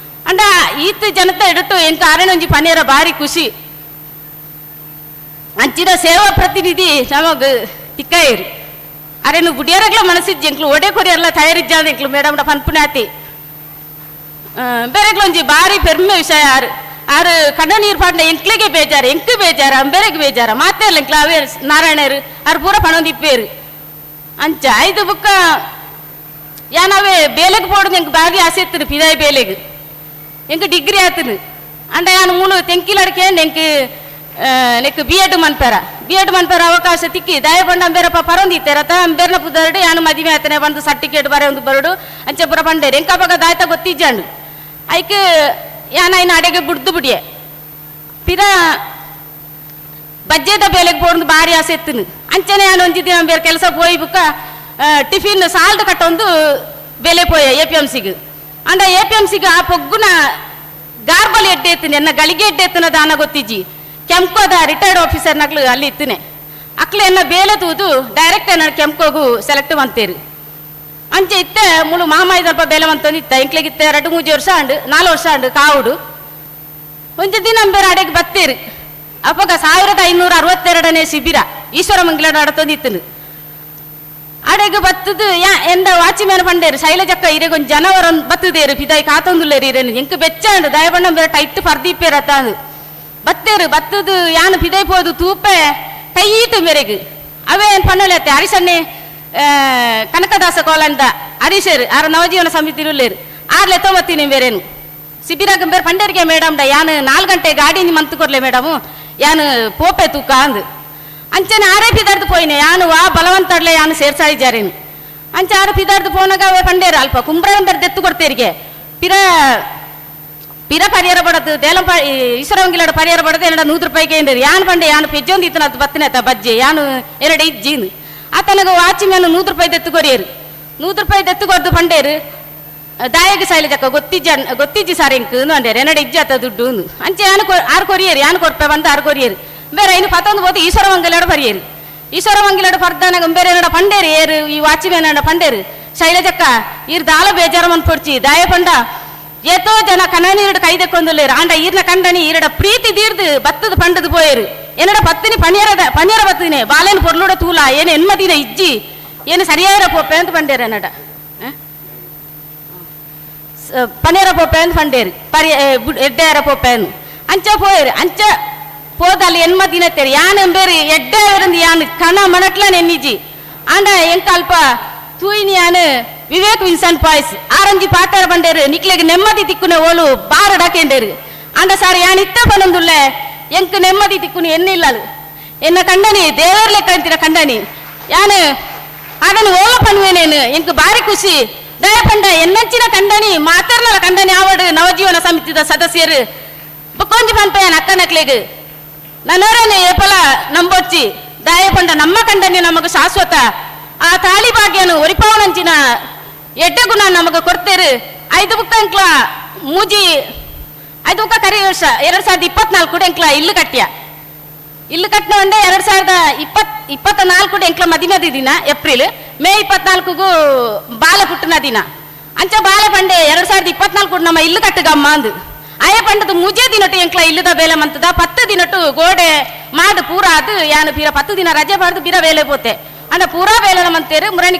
ಅಂಡ ಈತ್ ಜನತೆ ಎಡಟ್ಟು ಎಂಕ ಅರೆನೊಂಜಿ ಪನಿಯರ ಭಾರಿ ಖುಷಿ ಅಂಚಿನ ಸೇವಾ ಪ್ರತಿನಿಧಿ ನಮಗ್ ತಿಕ್ಕಯ್ಯರು ಅರೆನು ಗುಡಿಯರಗ್ಲ ಮನಸ್ಸಿಜ್ಜಿ ಎಂಕ್ಲು ಒಡೆ ಕೊರಿಯರ್ಲ ತಯಾರಿಜ್ಜ ಎಂಕ್ಲು ಮೇಡಮ್ ಪನ್ಪುನಾತಿ ಬೇರೆಗ್ಲೊಂಜಿ ಭಾರಿ ಪೆರ್ಮೆ ವಿಷಯ ಆರು ಕಣ್ಣ ನೀರು ಪಾಂಡ ಎಂಕ್ಲೆಗೆ ಬೇಜಾರು ಎಂಕ್ ಬೇಜಾರ ಅಂಬೇರೆಗೆ ಬೇಜಾರ ಮಾತೆಲ್ಲ ಎಂಕ್ಲ ಅವೇ ನಾರಾಯಣರು ಅವ್ರು ಪೂರ ಪಣೊಂದಿಪ್ಪೇರು ಅಂಚ 5 ಬುಕ್ಕ ಯಾನವೇ ಬೇಲೆಗೆ ಪೋಡು ಎಂಕ್ ಭಾರಿ ಆಸೆ ಇತ್ತು ಪಿದಾಯಿ ಬೇಲೆಗೆ ಎಂಕ್ ಡಿಗ್ರಿ ಆತನು ಅಂಡ ಯಾನು ಮೂಲು ತೆಂಕಿಲಡ್ಕೇಂಡು ಎಂಕ್ ನೆಕ್ B.Ed ಮನ್ಪೇರ ಅವಕಾಶ ತಿಕ್ಕಿ ದಯ ಪಂಡ ಅಂಬೇರಪ್ಪ ಪರೊಂದಿತ್ತೇರತ್ತ ಅಂಬೇರ್ನ ಪುದರ್ಡು ಯಾನು ಮದುವೆ ಆತನೆ ಬಂದು ಸರ್ಟಿಫಿಕೇಟ್ ಬರೆಯೊಂದು ಬರಡು ಅಂಚೆ ಪುರ ಪಂಡೇರು ಎಂಕಪ್ಪಾಗ ದಾಯ್ತ ಗೊತ್ತಿಜ್ಜಾಂಡು ಐಕ್ ಯಾನೈನ ಅಡೆಗೆ ಬುಡ್ದು ಬಿಡಿಯೆ ಪಿರ ಬಜ್ಜೆದ ಬೇಲೆಗೆ ಪೋಡು ಭಾರಿ ಆಸೆ ಇತ್ತನು ಅಂಚನೆ ಯಾನು ಒಂಜಿ ದಿನ ಬೇರೆ ಕೆಲಸ ಪೋಯಿ ಬುಕ್ಕ ಟಿಫಿನ್ ಸಾಲ್ಟ್ ಕಟ್ಟೊಂದು ಬೆಲೆ ಪೋಯ APMCಗೆ ಅಂಡ APMCಗೆ ಆ ಪೊಗ್ಗುನ ಗಾರ್ಬಲ್ ಎಡ್ಡೆ ಎತ್ತನೆ ಎನ್ನ ಗಳಿಗೆ ಎಡ್ಡೆ ಎತ್ತನ ದಾನ ಗೊತ್ತಿಜ್ಜಿ ಕೆಂಪದ ರಿಟೈರ್ಡ್ ಆಫೀಸರ್ ನಕ್ಲು ಅಲ್ಲಿ ಇತ್ತನೆ ಅಕ್ಲೆ ಎನ್ನ ಬೇಲೆ ತೂದು ಡೈರೆಕ್ಟ್ ಎನ್ನ ಕೆಂಪೋಗು ಸೆಲೆಕ್ಟ್ ಮಂತೇರು ಅಂಚೆ ಇತ್ತೆ ಮುಳು ಮಾಮಾಯಿ ಸ್ವಲ್ಪ ಬೇಲೆ ಮಂತೊಂದಿತ್ತ ಇಂಕ್ಲೆಗಿತ್ತೆ 2-3 ವರ್ಷ ಅಂಡು 4 ವರ್ಷ ಅಂಡು ಕಾವುಡು ಒಂಜಿ ದಿನ ಬೇರೆ ಅಡೆಗೆ ಬತ್ತೇರು ಅಪ್ಪಗ 1562ನೇ ಶಿಬಿರ ಈಶ್ವರ ಮಂಗಲ ನಡತೊಂದಿತ್ತನು ಅಡೆಗೆ ಬತ್ತದು ಎಂದ ವಾಚಿಮೇನ ಪಂಡೇರು ಶೈಲಜಕ್ಕ ಇರೆಗೊಂದು ಜನವರ ಬತ್ತದೇರು ಪಿದಾಯಿ ಕಾತೊಂದುಲ್ಲೇರು ಇರೇನು ಎಂಕ್ ಬೆಚ್ಚಾಂಡು ದಯಬಣ್ಣ ಬೇರೆ ಟೈಟ್ ಪರ್ದಿಪ್ಪೇರತ್ತ ಅದು ಬತ್ತೇರು ಬತ್ತದು ಯಾನು ಪಿದಾಯಿ ಪೋದು ತೂಪೆ ಟೈಟ್ ಮೇರೆಗೆ ಅವೇ ಏನು ಪಣ್ಣಲತ್ತೆ ಹರಿಸನ್ನೆ ಕನಕದಾಸ ಕೋಲಂದ ಹರೀಶರು ಆರ ನವಜೀವನ ಸಮಿತಿ ಇರುಲ್ಲೇರು 6 ಲೆತ್ತೊಂಬತ್ತೀನಿ ಬೇರೇನು ಶಿಬಿರಾಗ ಬೇರೆ ಪಂಡೇರಿಗೆ ಮೇಡಮ್ ಯಾನು 4 ಗಂಟೆ ಗಾಡಿ ಮಂತು ಕೊರ್ಲೆ ಮೇಡಮು ಯಾನು ಪೋಪೆ ತೂಕ ಅಂದು ಅಂಚನೆ ಆರೇ ಪಿದಾರ್ದು ಪೋಯಿನೆ ಯಾನು ವಾ ಬಲವಂತಡ್ಲೆ ಯಾನು ಸೇರ್ಸಾಯಿಜಾರೇನು ಅಂಚೆ 6 ಪಿದಾರ್ದು ಪೋನಾಗ ಅವೇ ಪಂಡೇರು ಅಲ್ಪ ಕುಂಬ್ರ ಬೇರೆ ದೆತ್ತು ಕೊಡ್ತೇರಿಗೆ ಪಿರ ಪಿರ ಪರಿಹಾರ ಪಡದು ದೇಲಂಪ ಈಶ್ವರವಂಗಿಲಡ ಪರಿಹಾರ ಪಡದು 100 ರೂಪಾಯಿಗೆ ಏನ್ರಿ ಯಾನ್ ಬಂಡೆ ಯಾನು ಪೆಜ್ಜೊಂದು ಇತ್ತನ ಅದು ಬತ್ತಿನ ಆತ ಬಜ್ಜೆ ಯಾನು 2 ಇಜ್ಜಿನ್ ಆತನಗ ವಾಚಿ ಮೇಲೆ 100 ರೂಪಾಯಿ ದೆತ್ತು ಕೊರಿಯರು 100 ರೂಪಾಯಿ ದೆತ್ತು ಕೊರ್ದು ಬಂಡೇರು ದಾಯಗೆ ಸಾಯ್ಲಿ ಜಕ್ಕ ಗೊತ್ತಿಜ್ಜಿ ಸಾರ್ ಇಂಕ್ ಅಂಡೇರು 2 ಇಜ್ಜಿ ಆತ ದುಡ್ಡು ಅಂಚೆ ಆರು ಕೊರಿಯರು ಯಾನು ಕೊಡ್ಪೆ ಬಂದು 6 ಕೊರಿಯರು ಬೇರೆ ಇನ್ನು 11 ಹೋಗಿ ಈಶ್ವರವಂಗಿಲಡ ಪರಿಯರು ಈಶ್ವರವಂಗಿಲಡ ಪರ್ದಾನಾಗ ಬೇರೆ ಏನಡ ಪಂಡೇರು ಏರು ಈ ವಾಚಿ ಮೇಲೆ ಪಂಡೇರು ಶೈಲಜಕ್ಕ ಈರ್ ದಾಳ ಬೇಜಾರ ಮನ್ ಪೊಡ್ಚಿ ದಾಯ ಪಂಡ ಏತೋ ಜನ ಕಣ್ಣನೀರಡು ಕೈದಕ್ಕೊಂದುಲ್ಲೇರು ಆಂಡ ಈರ್ನ ಕಂಡನಿ ಈರಡ ಪ್ರೀತಿ ದೀರ್ದು ಬತ್ತದ ಪಂಡದು ಪೋಯರು ಏನಡ ಪತ್ತಿನಿ ಪನಿಯರ ಬತ್ತಿನಿ ಬಾಲೇನು ಪೊರ್ಲುಡ ತೂಲ ಏನು ಹೆಣ್ಮದಿನ ಇಜ್ಜಿ ಏನು ಸರಿಯಾರ ಪೋಪೆ ಅಂತ ಪಂಡೇರು ಏನಡ ಪನಿಯರ ಪೋಪೆ ಅಂತ ಪಂಡೇರು ಎಡ್ಡೆಯರ ಪೋಪೆ ಅನ್ನು ಅಂಚ ಪೋಯರು ಅಂಚ போதால் என்மதினத்தேர் யான் பேர் எட்டே இருந்து யான் கண மணட்ல நென்னிஜி ஆண்டா எங்க அல்ப தூயினியானு விவேக் வின்சன் பாய்ஸ் ஆரஞ்சு பாத்தார பண்டேரு நிக்கலேக்கு ನೆಮ್ಮದಿ திக்குன ஓலு பாரடாக்கேண்டேரு ஆண்டா சார் யான் இத்த பணந்துள்ள எங்க ನೆಮ್ಮದಿ திக்குன என்ன இல்லது என்ன கண்டனி தேவர்ல ಕಂತಿನ ಕಂಡನಿ ಯಾನು ಅದನ್ನು ಓಲ ಪನ್ವೇನೇನು ಎಂಕ ಬಾರಿ ಖುಷಿ ದಯಪಂಡ ಎನ್ನಂಚಿನ ಕಂಡನಿ ಮಾತರ್ನಲ ಕಂಡನಿ ಆವಡು ನವಜೀವನ ಸಮಿತಿದ ಸದಸ್ಯರು ಕೊಂಚ ಪನ್ಪಯ್ಯನ ಅಕ್ಕನಕ್ಲೆಗ್ ನನ್ನವರೇ ಏಪಲ ನಂಬೊಚ್ಚಿ ದಯಪಂಡ ನಮ್ಮ ಕಂಡನಿ ನಮಗ ಶಾಶ್ವತ ಆ ತಾಳಿ ಭಾಗ್ಯನು ಒರಿಪಾವನಂಚಿನ ಎಡ್ಡೆ ಗುಣ ನಮಗ ಕೊಡ್ತೇರು 5 ಬುಕ್ಕ ಎಂಕ್ಲ ಮೂಜಿ 5 ಬುಕ್ಕ ಕರಿ ವರ್ಷ 2024 ಎಂಕ್ಲ ಇಲ್ಲು ಕಟ್ಟ್ಯ ಇಲ್ಲು ಕಟ್ಟಿನ ಒಂದೇ 2024 ಎಂಕ್ಲ ಮದಿಮದಿ ದಿನ ಏಪ್ರಿಲ್ ಮೇ 24ಗೂ ಬಾಲ ಪುಟ್ಟನ ದಿನ ಅಂಚ ಬಾಲ ಪಂಡೆ 2024 ನಮ್ಮ ಇಲ್ಲು ಕಟ್ಟಗಮ್ಮ ಅಂದು ಅಯ್ಯ ಪಂಡದು ಮುಜೆ ದಿನಟು ಎಂಕ್ಲ ಇಲ್ಲದ ಬೇಲೆ ಮಂತದ 10 ದಿನಟು ಗೋಡೆ ಮಾಡು ಪೂರ ಅದು ಯಾನು ಬೀರ 10 ದಿನ ರಜೆ ಬಾರ್ದು ಬೀರ ಬೇಲೆ ಪೋತೆ ಅಂಡ ಪೂರಾ ಬೇಲೆ ಮಂತೇರು ಮುರಣಿ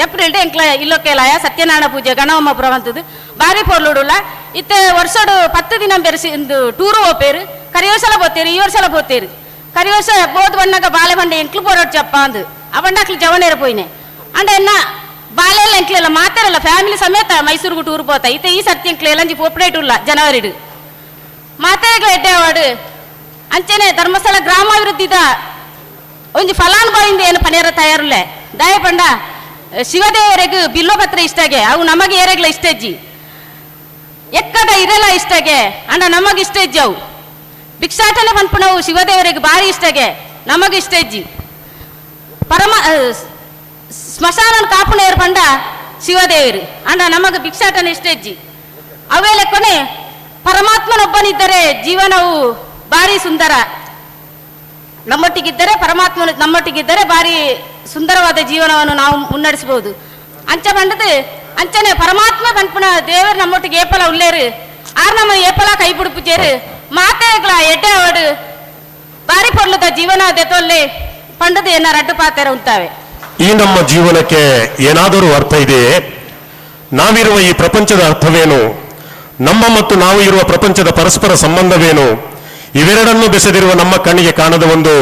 ಏಪ್ರಿಲ್ ಎಂಕ್ಲ ಇಲ್ಲೋಕೆಲಾಯ ಸತ್ಯನಾರಾಯಣ ಪೂಜೆ ಗಣವಮ್ಮ ಪ್ರವಂತದ್ದು ಬಾರಿ ಪೊರ್ಲುಡುಲ್ಲ ಇತ್ತೆ ವರ್ಷಡು 10 ದಿನ ಬೆರೆಸಿ ಟೂರು ಹೋಪೇರು ಕರಿಯೋಸಲ ಬೋತೇರು ಈ ವರ್ಷಲ ಬೋತೇರು ಕರಿಯೋಸ ಬೋದ್ ಬಣ್ಣಗ ಬಾಲೆ ಬಂಡೆ ಎಂಕ್ಲು ಪೋರಾಟ ಚಪ್ಪ ಅಂದು ಅವಂಡಾಕ್ಲಿ ಜವನೇರ ಪೋಯ್ನೆ ಅಂಡ ಎನ್ನ ಬಾಲೆಲ್ಲ ಎಂಕ್ಲೆಲ್ಲ ಮಾತಾರಲ್ಲ ಫ್ಯಾಮಿಲಿ ಸಮೇತ ಮೈಸೂರಿಗೆ ಟೂರ್ ಪೋತ ಇತ್ತೆ ಈ ಸರ್ತಿ ಎಂಕ್ಲೆ ಎಲ್ಲಂಜಿ ಪೋಪ್ಡೇಟ್ ಉಲ್ಲ ಜನವರಿಡು ಮಾತೆಗಳ ಎಡ್ಡೆ ಅವಾರ್ಡ್ ಅಂಚೆನೆ ಧರ್ಮಸ್ಥಳ ಗ್ರಾಮಾಭಿವೃದ್ಧಿದ ಒಂಜಿ ಫಲಾನುಭವಿಯಿಂದ ಏನು ಪನೇರ ತಯಾರುಲ್ಲೆ ದಯಪಂಡ ಶಿವದೇವರೆಗೂ ಬಿಲ್ಲೋ ಪತ್ರ ಇಷ್ಟಾಗೆ ಅವು ನಮಗೆ ಏರೆಗ್ಲ ಇಷ್ಟಜ್ಜಿ ಎಕ್ಕದ ಇರಲ್ಲ ಇಷ್ಟಾಗೆ ಅಂಡ ನಮಗೆ ಇಷ್ಟಜ್ಜಿ ಅವು ಭಿಕ್ಷಾಟನೆ ಪನ್ಪುಣವು ಶಿವದೇವರಿಗೆ ಭಾರಿ ಇಷ್ಟಾಗೆ ನಮಗೆ ಇಷ್ಟಜ್ಜಿ ಸ್ಮಶಾನ ಕಾಪುಣೇರು ಪಂಡ ಶಿವದೇವರು ಅಂಡ ನಮಗೆ ಭಿಕ್ಷಾಟನೆ ಇಷ್ಟಜ್ಜಿ ಅವೇ ಲೆಕ್ಕನೆ ಪರಮಾತ್ಮನೊಬ್ಬನಿದ್ದರೆ ಜೀವನವು ಭಾರಿ ಸುಂದರ ನಮ್ಮೊಟ್ಟಿಗಿದ್ದರೆ ಪರಮಾತ್ಮನು ನಮ್ಮೊಟ್ಟಿಗಿದ್ದರೆ ಭಾರಿ ಸುಂದರವಾದ ಜೀವನವನ್ನು ನಾವು ಮುನ್ನಡೆಸಬಹುದು ಅಂಚ ಪಂಡದು ಅಂಚನೆ ಪರಮಾತ್ಮ ಪನ್ಪುಣ ದೇವರು ನಮ್ಮೊಟ್ಟಿಗೆ ಏಪಲ ಉಳ್ಳೇರು ಆರ್ ನಮ್ಮ ಏಪಲ ಕೈ ಬಿಡುಪುಜೇರು ಮಾತೆಗಳ ಎಡ್ಡೆ ಅವಡು ಭಾರಿ ಪೊರ್ಲದ ಜೀವನ ದೆತೊಲ್ಲೆ ಪಂಡದು ಏನ ರಡ್ಡು ಪಾತೆರ ಉಂಟಾವೆ ಈ ನಮ್ಮ ಜೀವನಕ್ಕೆ ಏನಾದರೂ ಅರ್ಥ ಇದೆಯೇ? ನಾವಿರುವ ಈ ಪ್ರಪಂಚದ ಅರ್ಥವೇನು? ನಮ್ಮ ಮತ್ತು ನಾವು ಇರುವ ಪ್ರಪಂಚದ ಪರಸ್ಪರ ಸಂಬಂಧವೇನು? ಇವೆರಡನ್ನು ಬೆಸೆದಿರುವ ನಮ್ಮ ಕಣ್ಣಿಗೆ ಕಾಣದ ಒಂದು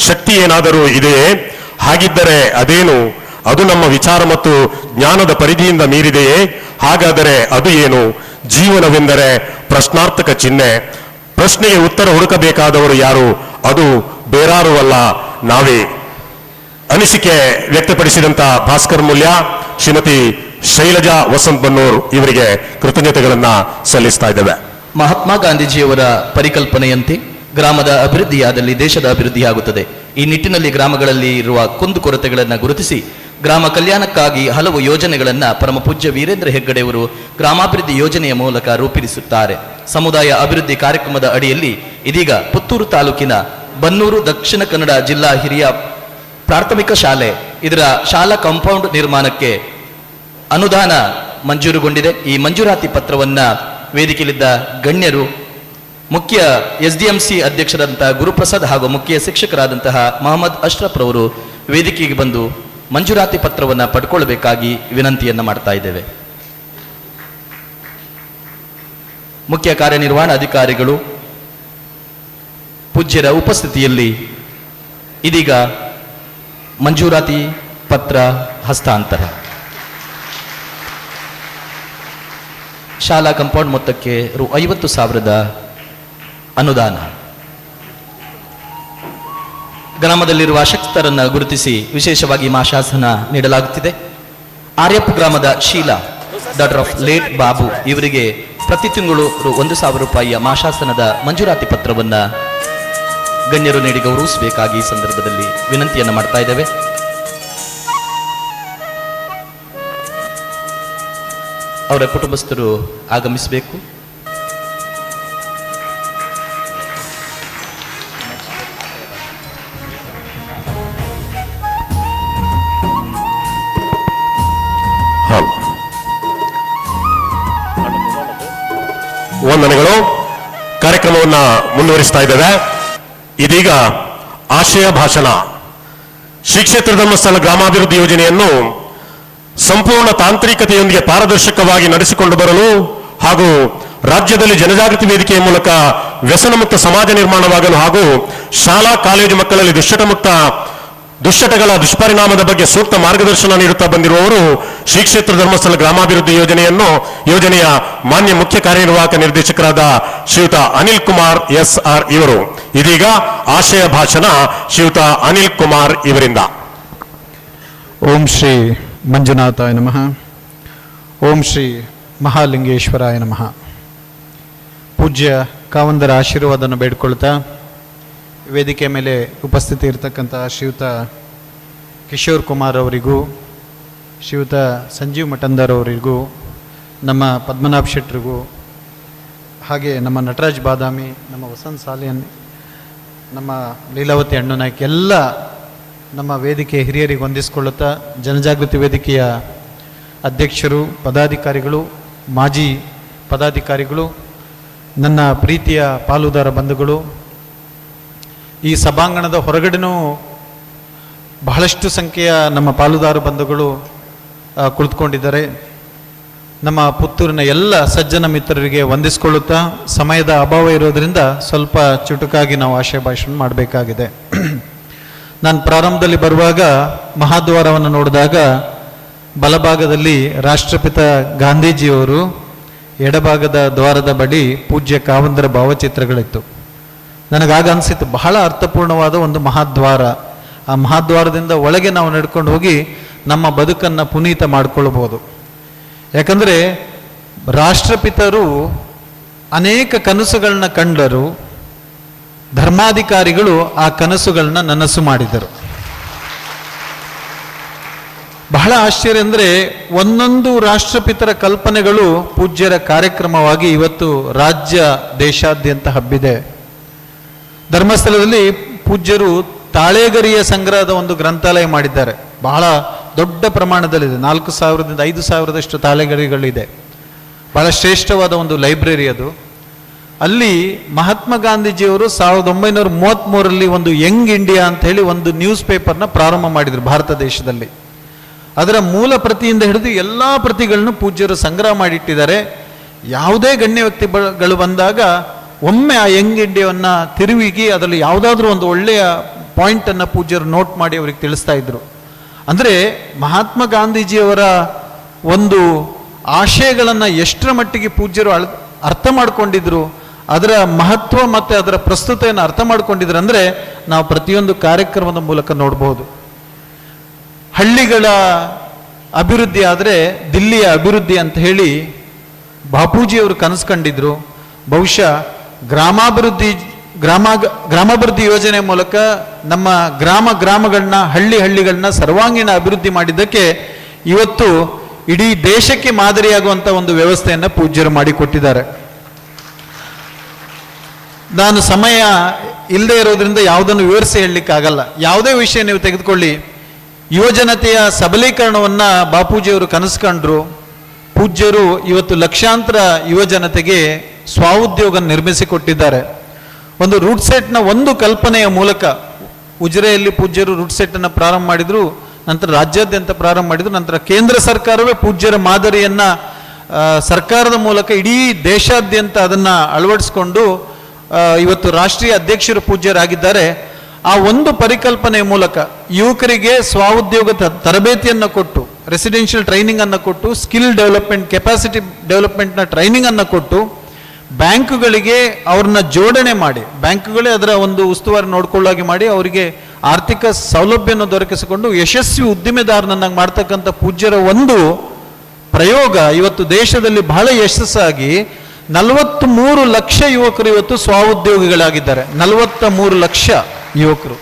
ಶಕ್ತಿ ಏನಾದರೂ ಇದೆಯೇ? ಹಾಗಿದ್ದರೆ ಅದೇನು? ಅದು ನಮ್ಮ ವಿಚಾರ ಮತ್ತು ಜ್ಞಾನದ ಪರಿಧಿಯಿಂದ ಮೀರಿದೆಯೇ? ಹಾಗಾದರೆ ಅದು ಏನು? ಜೀವನವೆಂದರೆ ಪ್ರಶ್ನಾರ್ಥಕ ಚಿಹ್ನೆ. ಪ್ರಶ್ನೆಗೆ ಉತ್ತರ ಹುಡುಕಬೇಕಾದವರು ಯಾರು? ಅದು ಬೇರಾರೂ ಅಲ್ಲ, ನಾವೇ. ಅನಿಸಿಕೆ ವ್ಯಕ್ತಪಡಿಸಿದಂತ ಭಾಸ್ಕರ್ ಮೂಲ್ಯ, ಶ್ರೀಮತಿ ಶೈಲಜಾ ವಸಂತ್ ಬನ್ನೂರ್ ಇವರಿಗೆ ಕೃತಜ್ಞತೆಗಳನ್ನ ಸಲ್ಲಿಸ್ತಾ ಇದ್ದೇವೆ. ಮಹಾತ್ಮ ಗಾಂಧೀಜಿಯವರ ಪರಿಕಲ್ಪನೆಯಂತೆ ಗ್ರಾಮದ ಅಭಿವೃದ್ಧಿಯಾದಲ್ಲಿ ದೇಶದ ಅಭಿವೃದ್ಧಿಯಾಗುತ್ತದೆ. ಈ ನಿಟ್ಟಿನಲ್ಲಿ ಗ್ರಾಮಗಳಲ್ಲಿ ಇರುವ ಕುಂದುಕೊರತೆಗಳನ್ನು ಗುರುತಿಸಿ ಗ್ರಾಮ ಕಲ್ಯಾಣಕ್ಕಾಗಿ ಹಲವು ಯೋಜನೆಗಳನ್ನು ಪರಮ ಪೂಜ್ಯ ವೀರೇಂದ್ರ ಹೆಗ್ಗಡೆಯವರು ಗ್ರಾಮಾಭಿವೃದ್ಧಿ ಯೋಜನೆಯ ಮೂಲಕ ರೂಪಿಸುತ್ತಾರೆ. ಸಮುದಾಯ ಅಭಿವೃದ್ಧಿ ಕಾರ್ಯಕ್ರಮದ ಅಡಿಯಲ್ಲಿ ಇದೀಗ ಪುತ್ತೂರು ತಾಲೂಕಿನ ಬನ್ನೂರು ದಕ್ಷಿಣ ಕನ್ನಡ ಜಿಲ್ಲಾ ಹಿರಿಯ ಪ್ರಾಥಮಿಕ ಶಾಲೆ ಇದರ ಶಾಲಾ ಕಾಂಪೌಂಡ್ ನಿರ್ಮಾಣಕ್ಕೆ ಅನುದಾನ ಮಂಜೂರುಗೊಂಡಿದೆ. ಈ ಮಂಜೂರಾತಿ ಪತ್ರವನ್ನ ವೇದಿಕೆಯಲ್ಲಿದ್ದ ಗಣ್ಯರು, ಮುಖ್ಯ SDMC ಅಧ್ಯಕ್ಷರಾದಂತಹ ಗುರುಪ್ರಸಾದ್ ಹಾಗೂ ಮುಖ್ಯ ಶಿಕ್ಷಕರಾದಂತಹ ಮೊಹಮ್ಮದ್ ಅಶ್ರಫ್ ರವರು ವೇದಿಕೆಗೆ ಬಂದು ಮಂಜೂರಾತಿ ಪತ್ರವನ್ನು ಪಡ್ಕೊಳ್ಬೇಕಾಗಿ ವಿನಂತಿಯನ್ನ ಮಾಡ್ತಾ ಇದ್ದೇವೆ. ಮುಖ್ಯ ಕಾರ್ಯನಿರ್ವಹಣಾಧಿಕಾರಿಗಳು ಪೂಜ್ಯರ ಉಪಸ್ಥಿತಿಯಲ್ಲಿ ಇದೀಗ ಮಂಜೂರಾತಿ ಪತ್ರ ಹಸ್ತಾಂತರ. ಶಾಲಾ ಕಾಂಪೌಂಡ್ ಮೊತ್ತಕ್ಕೆ ರು 50,000 ಅನುದಾನ. ಗ್ರಾಮದಲ್ಲಿರುವ ಅಶಕ್ತರನ್ನು ಗುರುತಿಸಿ ವಿಶೇಷವಾಗಿ ಮಾಶಾಸನ ನೀಡಲಾಗುತ್ತಿದೆ. ಆರ್ಯಪ್ಪ ಗ್ರಾಮದ Sheela daughter of late Babu ಇವರಿಗೆ ಪ್ರತಿ ತಿಂಗಳು 1,000 ರೂಪಾಯಿಯ ಮಾಶಾಸನದ ಮಂಜೂರಾತಿ ಪತ್ರವನ್ನು ಗಣ್ಯರು ನೀಡಿ ಗೌರವಿಸಬೇಕಾಗಿ ಈ ಸಂದರ್ಭದಲ್ಲಿ ವಿನಂತಿಯನ್ನು ಮಾಡ್ತಾ ಇದ್ದೇವೆ. ಅವರ ಕುಟುಂಬಸ್ಥರು ಆಗಮಿಸಬೇಕು. ವಂದನೆಗಳು. ಕಾರ್ಯಕ್ರಮವನ್ನು ಮುಂದುವರಿಸ್ತಾ ಇದ್ದೇವೆ. ಇದೀಗ ಆಶಯ ಭಾಷಣ. ಶ್ರೀ ಕ್ಷೇತ್ರ ಧರ್ಮಸ್ಥಳ ಗ್ರಾಮಾಭಿವೃದ್ಧಿ ಯೋಜನೆಯನ್ನು ಸಂಪೂರ್ಣ ತಾಂತ್ರಿಕತೆಯೊಂದಿಗೆ ಪಾರದರ್ಶಕವಾಗಿ ನಡೆಸಿಕೊಂಡು ಬರಲು ಹಾಗೂ ರಾಜ್ಯದಲ್ಲಿ ಜನಜಾಗೃತಿ ವೇದಿಕೆಯ ಮೂಲಕ ವ್ಯಸನ ಮುಕ್ತ ಸಮಾಜ ನಿರ್ಮಾಣವಾಗಲು ಹಾಗೂ ಶಾಲಾ ಕಾಲೇಜು ಮಕ್ಕಳಲ್ಲಿ ದುಶ್ಚಟಗಳ ದುಷ್ಪರಿಣಾಮದ ಬಗ್ಗೆ ಸೂಕ್ತ ಮಾರ್ಗದರ್ಶನ ನೀಡುತ್ತಾ ಬಂದಿರುವವರು ಶ್ರೀ ಕ್ಷೇತ್ರ ಧರ್ಮಸ್ಥಳ ಗ್ರಾಮಾಭಿವೃದ್ಧಿ ಯೋಜನೆಯ ಮಾನ್ಯ ಮುಖ್ಯ ಕಾರ್ಯನಿರ್ವಾಹಕ ನಿರ್ದೇಶಕರಾದ ಶ್ರೀಯುತ ಅನಿಲ್ ಕುಮಾರ್ SR ಇವರು. ಇದೀಗ ಆಶಯ ಭಾಷಣ ಶ್ರೀಯುತ ಅನಿಲ್ ಕುಮಾರ್ ಇವರಿಂದ. ಓಂ ಶ್ರೀ ಮಂಜುನಾಥಾಯ ನಮಃ. ಓಂ ಶ್ರೀ ಮಹಾಲಿಂಗೇಶ್ವರಾಯ ನಮಃ. ಪೂಜ್ಯ ಕಾವಂದರ ಆಶೀರ್ವಾದವನ್ನು ಬೇಡಿಕೊಳ್ತಾ ವೇದಿಕೆ ಮೇಲೆ ಉಪಸ್ಥಿತಿ ಇರತಕ್ಕಂಥ ಶ್ರೀಯುತ ಕಿಶೋರ್ ಕುಮಾರ್ ಅವರಿಗೂ, ಶ್ರೀಯುತ ಸಂಜೀವ್ ಮಠಂದರ್ ಅವರಿಗೂ, ನಮ್ಮ ಪದ್ಮನಾಭ್ ಶೆಟ್ಟರಿಗೂ, ಹಾಗೆ ನಮ್ಮ ನಟರಾಜ್ ಬಾದಾಮಿ, ನಮ್ಮ ವಸಂತ್ ಸಾಲಿಯನ್, ನಮ್ಮ ಲೀಲಾವತಿ ಅಣ್ಣನಾಯ್ಕ, ಎಲ್ಲ ನಮ್ಮ ವೇದಿಕೆ ಹಿರಿಯರಿಗೆ ಹೊಂದಿಸಿಕೊಳ್ಳುತ್ತಾ ಜನಜಾಗೃತಿ ವೇದಿಕೆಯ ಅಧ್ಯಕ್ಷರು, ಪದಾಧಿಕಾರಿಗಳು, ಮಾಜಿ ಪದಾಧಿಕಾರಿಗಳು, ನನ್ನ ಪ್ರೀತಿಯ ಪಾಲುದಾರ ಬಂಧುಗಳು, ಈ ಸಭಾಂಗಣದ ಹೊರಗಡೆನೂ ಬಹಳಷ್ಟು ಸಂಖ್ಯೆಯ ನಮ್ಮ ಪಾಲುದಾರ ಬಂಧುಗಳು ಕುಳಿತುಕೊಂಡಿದ್ದಾರೆ. ನಮ್ಮ ಪುತ್ತೂರಿನ ಎಲ್ಲ ಸಜ್ಜನ ಮಿತ್ರರಿಗೆ ವಂದಿಸಿಕೊಳ್ಳುತ್ತಾ ಸಮಯದ ಅಭಾವ ಇರೋದರಿಂದ ಸ್ವಲ್ಪ ಚುಟುಕಾಗಿ ನಾವು ಆಶಯ ಭಾಷಣ ಮಾಡಬೇಕಾಗಿದೆ. ನಾನು ಪ್ರಾರಂಭದಲ್ಲಿ ಬರುವಾಗ ಮಹಾದ್ವಾರವನ್ನು ನೋಡಿದಾಗ ಬಲಭಾಗದಲ್ಲಿ ರಾಷ್ಟ್ರಪಿತ ಗಾಂಧೀಜಿಯವರು, ಎಡಭಾಗದ ದ್ವಾರದ ಬಳಿ ಪೂಜ್ಯ ಕಾವಂದರ ಭಾವಚಿತ್ರಗಳಿತ್ತು. ನನಗಾಗ ಅನಿಸಿತು ಬಹಳ ಅರ್ಥಪೂರ್ಣವಾದ ಒಂದು ಮಹಾದ್ವಾರ. ಆ ಮಹಾದ್ವಾರದಿಂದ ಒಳಗೆ ನಾವು ನಡ್ಕೊಂಡು ಹೋಗಿ ನಮ್ಮ ಬದುಕನ್ನು ಪುನೀತ ಮಾಡಿಕೊಳ್ಬೋದು. ಯಾಕಂದರೆ ರಾಷ್ಟ್ರಪಿತರು ಅನೇಕ ಕನಸುಗಳನ್ನ ಕಂಡರು, ಧರ್ಮಾಧಿಕಾರಿಗಳು ಆ ಕನಸುಗಳನ್ನ ನನಸು ಮಾಡಿದರು. ಬಹಳ ಆಶ್ಚರ್ಯ ಅಂದರೆ ಒಂದೊಂದು ರಾಷ್ಟ್ರಪಿತರ ಕಲ್ಪನೆಗಳು ಪೂಜ್ಯರ ಕಾರ್ಯಕ್ರಮವಾಗಿ ಇವತ್ತು ರಾಜ್ಯ ದೇಶಾದ್ಯಂತ ಹಬ್ಬಿದೆ. ಧರ್ಮಸ್ಥಳದಲ್ಲಿ ಪೂಜ್ಯರು ತಾಳೆಗರಿಯ ಸಂಗ್ರಹದ ಒಂದು ಗ್ರಂಥಾಲಯ ಮಾಡಿದ್ದಾರೆ. ಬಹಳ ದೊಡ್ಡ ಪ್ರಮಾಣದಲ್ಲಿದೆ, 4,000ದಿಂದ 5,000ದಷ್ಟು ತಾಳೆಗರಿಗಳಿದೆ. ಬಹಳ ಶ್ರೇಷ್ಠವಾದ ಒಂದು ಲೈಬ್ರರಿ ಅದು. ಅಲ್ಲಿ ಮಹಾತ್ಮ ಗಾಂಧೀಜಿಯವರು 1933ರಲ್ಲಿ ಒಂದು ಯಂಗ್ ಇಂಡಿಯಾ ಅಂತ ಹೇಳಿ ಒಂದು ನ್ಯೂಸ್ ಪೇಪರ್ನ ಪ್ರಾರಂಭ ಮಾಡಿದರು ಭಾರತ ದೇಶದಲ್ಲಿ. ಅದರ ಮೂಲ ಪ್ರತಿಯಿಂದ ಹಿಡಿದು ಎಲ್ಲ ಪ್ರತಿಗಳನ್ನು ಪೂಜ್ಯರು ಸಂಗ್ರಹ ಮಾಡಿಟ್ಟಿದ್ದಾರೆ. ಯಾವುದೇ ಗಣ್ಯ ವ್ಯಕ್ತಿಗಳು ಬಂದಾಗ ಒಮ್ಮೆ ಆ ಯಂಗ್ ಇಂಡಿಯಾವನ್ನು ತಿರುವಿಗಿ ಅದರಲ್ಲಿ ಯಾವುದಾದ್ರೂ ಒಂದು ಒಳ್ಳೆಯ ಪಾಯಿಂಟನ್ನು ಪೂಜ್ಯರು ನೋಟ್ ಮಾಡಿ ಅವರಿಗೆ ತಿಳಿಸ್ತಾ ಇದ್ರು. ಅಂದರೆ ಮಹಾತ್ಮ ಗಾಂಧೀಜಿಯವರ ಒಂದು ಆಶಯಗಳನ್ನು ಎಷ್ಟರ ಮಟ್ಟಿಗೆ ಪೂಜ್ಯರು ಅರ್ಥ ಮಾಡ್ಕೊಂಡಿದ್ರು, ಅದರ ಮಹತ್ವ ಮತ್ತು ಅದರ ಪ್ರಸ್ತುತೆಯನ್ನು ಅರ್ಥ ಮಾಡ್ಕೊಂಡಿದ್ರು ಅಂದರೆ ನಾವು ಪ್ರತಿಯೊಂದು ಕಾರ್ಯಕ್ರಮದ ಮೂಲಕ ನೋಡ್ಬೋದು. ಹಳ್ಳಿಗಳ ಅಭಿವೃದ್ಧಿ ಆದರೆ ದಿಲ್ಲಿಯ ಅಭಿವೃದ್ಧಿ ಅಂತ ಹೇಳಿ ಬಾಪೂಜಿಯವರು ಕನಸು ಕಂಡಿದ್ರು. ಬಹುಶಃ ಗ್ರಾಮಾಭಿವೃದ್ಧಿ ಯೋಜನೆ ಮೂಲಕ ನಮ್ಮ ಗ್ರಾಮಗಳನ್ನ ಹಳ್ಳಿಗಳನ್ನ ಸರ್ವಾಂಗೀಣ ಅಭಿವೃದ್ಧಿ ಮಾಡಿದ್ದಕ್ಕೆ ಇವತ್ತು ಇಡೀ ದೇಶಕ್ಕೆ ಮಾದರಿಯಾಗುವಂಥ ಒಂದು ವ್ಯವಸ್ಥೆಯನ್ನು ಪೂಜ್ಯರು ಮಾಡಿಕೊಟ್ಟಿದ್ದಾರೆ. ನಾನು ಸಮಯ ಇಲ್ಲದೆ ಇರೋದ್ರಿಂದ ಯಾವುದನ್ನು ವಿವರಿಸಿ ಹೇಳಲಿಕ್ಕಾಗಲ್ಲ. ಯಾವುದೇ ವಿಷಯ ನೀವು ತೆಗೆದುಕೊಳ್ಳಿ, ಯುವಜನತೆಯ ಸಬಲೀಕರಣವನ್ನು ಬಾಪೂಜಿಯವರು ಕನಸು ಕಂಡ್ರು. ಪೂಜ್ಯರು ಇವತ್ತು ಲಕ್ಷಾಂತರ ಯುವಜನತೆಗೆ ಸ್ವಉದ್ಯೋಗ ನಿರ್ಮಿಸಿಕೊಟ್ಟಿದ್ದಾರೆ. ಒಂದು ರೂಟ್ ಸೆಟ್ನ ಒಂದು ಕಲ್ಪನೆಯ ಮೂಲಕ ಉಜಿರೆಯಲ್ಲಿ ಪೂಜ್ಯರು ರೂಟ್ ಸೆಟ್ಟನ್ನು ಪ್ರಾರಂಭ ಮಾಡಿದರು, ನಂತರ ರಾಜ್ಯಾದ್ಯಂತ ಪ್ರಾರಂಭ ಮಾಡಿದರು, ನಂತರ ಕೇಂದ್ರ ಸರ್ಕಾರವೇ ಪೂಜ್ಯರ ಮಾದರಿಯನ್ನು ಸರ್ಕಾರದ ಮೂಲಕ ಇಡೀ ದೇಶಾದ್ಯಂತ ಅದನ್ನು ಅಳವಡಿಸಿಕೊಂಡು ಇವತ್ತು ರಾಷ್ಟ್ರೀಯ ಅಧ್ಯಕ್ಷರು ಪೂಜ್ಯರಾಗಿದ್ದಾರೆ. ಆ ಒಂದು ಪರಿಕಲ್ಪನೆಯ ಮೂಲಕ ಯುವಕರಿಗೆ ಸ್ವಉದ್ಯೋಗ ತರಬೇತಿಯನ್ನು ಕೊಟ್ಟು, ರೆಸಿಡೆನ್ಷಿಯಲ್ ಟ್ರೈನಿಂಗ್ ಅನ್ನು ಕೊಟ್ಟು, ಸ್ಕಿಲ್ ಡೆವಲಪ್ಮೆಂಟ್, ಕೆಪಾಸಿಟಿ ಡೆವಲಪ್ಮೆಂಟ್ನ ಟ್ರೈನಿಂಗ್ ಅನ್ನು ಕೊಟ್ಟು, ಬ್ಯಾಂಕುಗಳಿಗೆ ಅವ್ರನ್ನ ಜೋಡಣೆ ಮಾಡಿ, ಬ್ಯಾಂಕುಗಳೇ ಅದರ ಒಂದು ಉಸ್ತುವಾರಿ ನೋಡ್ಕೊಳ್ಳಾಗಿ ಮಾಡಿ ಅವರಿಗೆ ಆರ್ಥಿಕ ಸೌಲಭ್ಯವನ್ನು ದೊರಕಿಸಿಕೊಂಡು ಯಶಸ್ವಿ ಉದ್ದಿಮೆದಾರನನ್ನಾಗಿ ಮಾಡ್ತಕ್ಕಂಥ ಪೂಜ್ಯರ ಒಂದು ಪ್ರಯೋಗ ಇವತ್ತು ದೇಶದಲ್ಲಿ ಬಹಳ ಯಶಸ್ಸಾಗಿ 43 ಲಕ್ಷ ಯುವಕರು ಇವತ್ತು ಸ್ವಉದ್ಯೋಗಿಗಳಾಗಿದ್ದಾರೆ. 43 ಲಕ್ಷ ಯುವಕರು.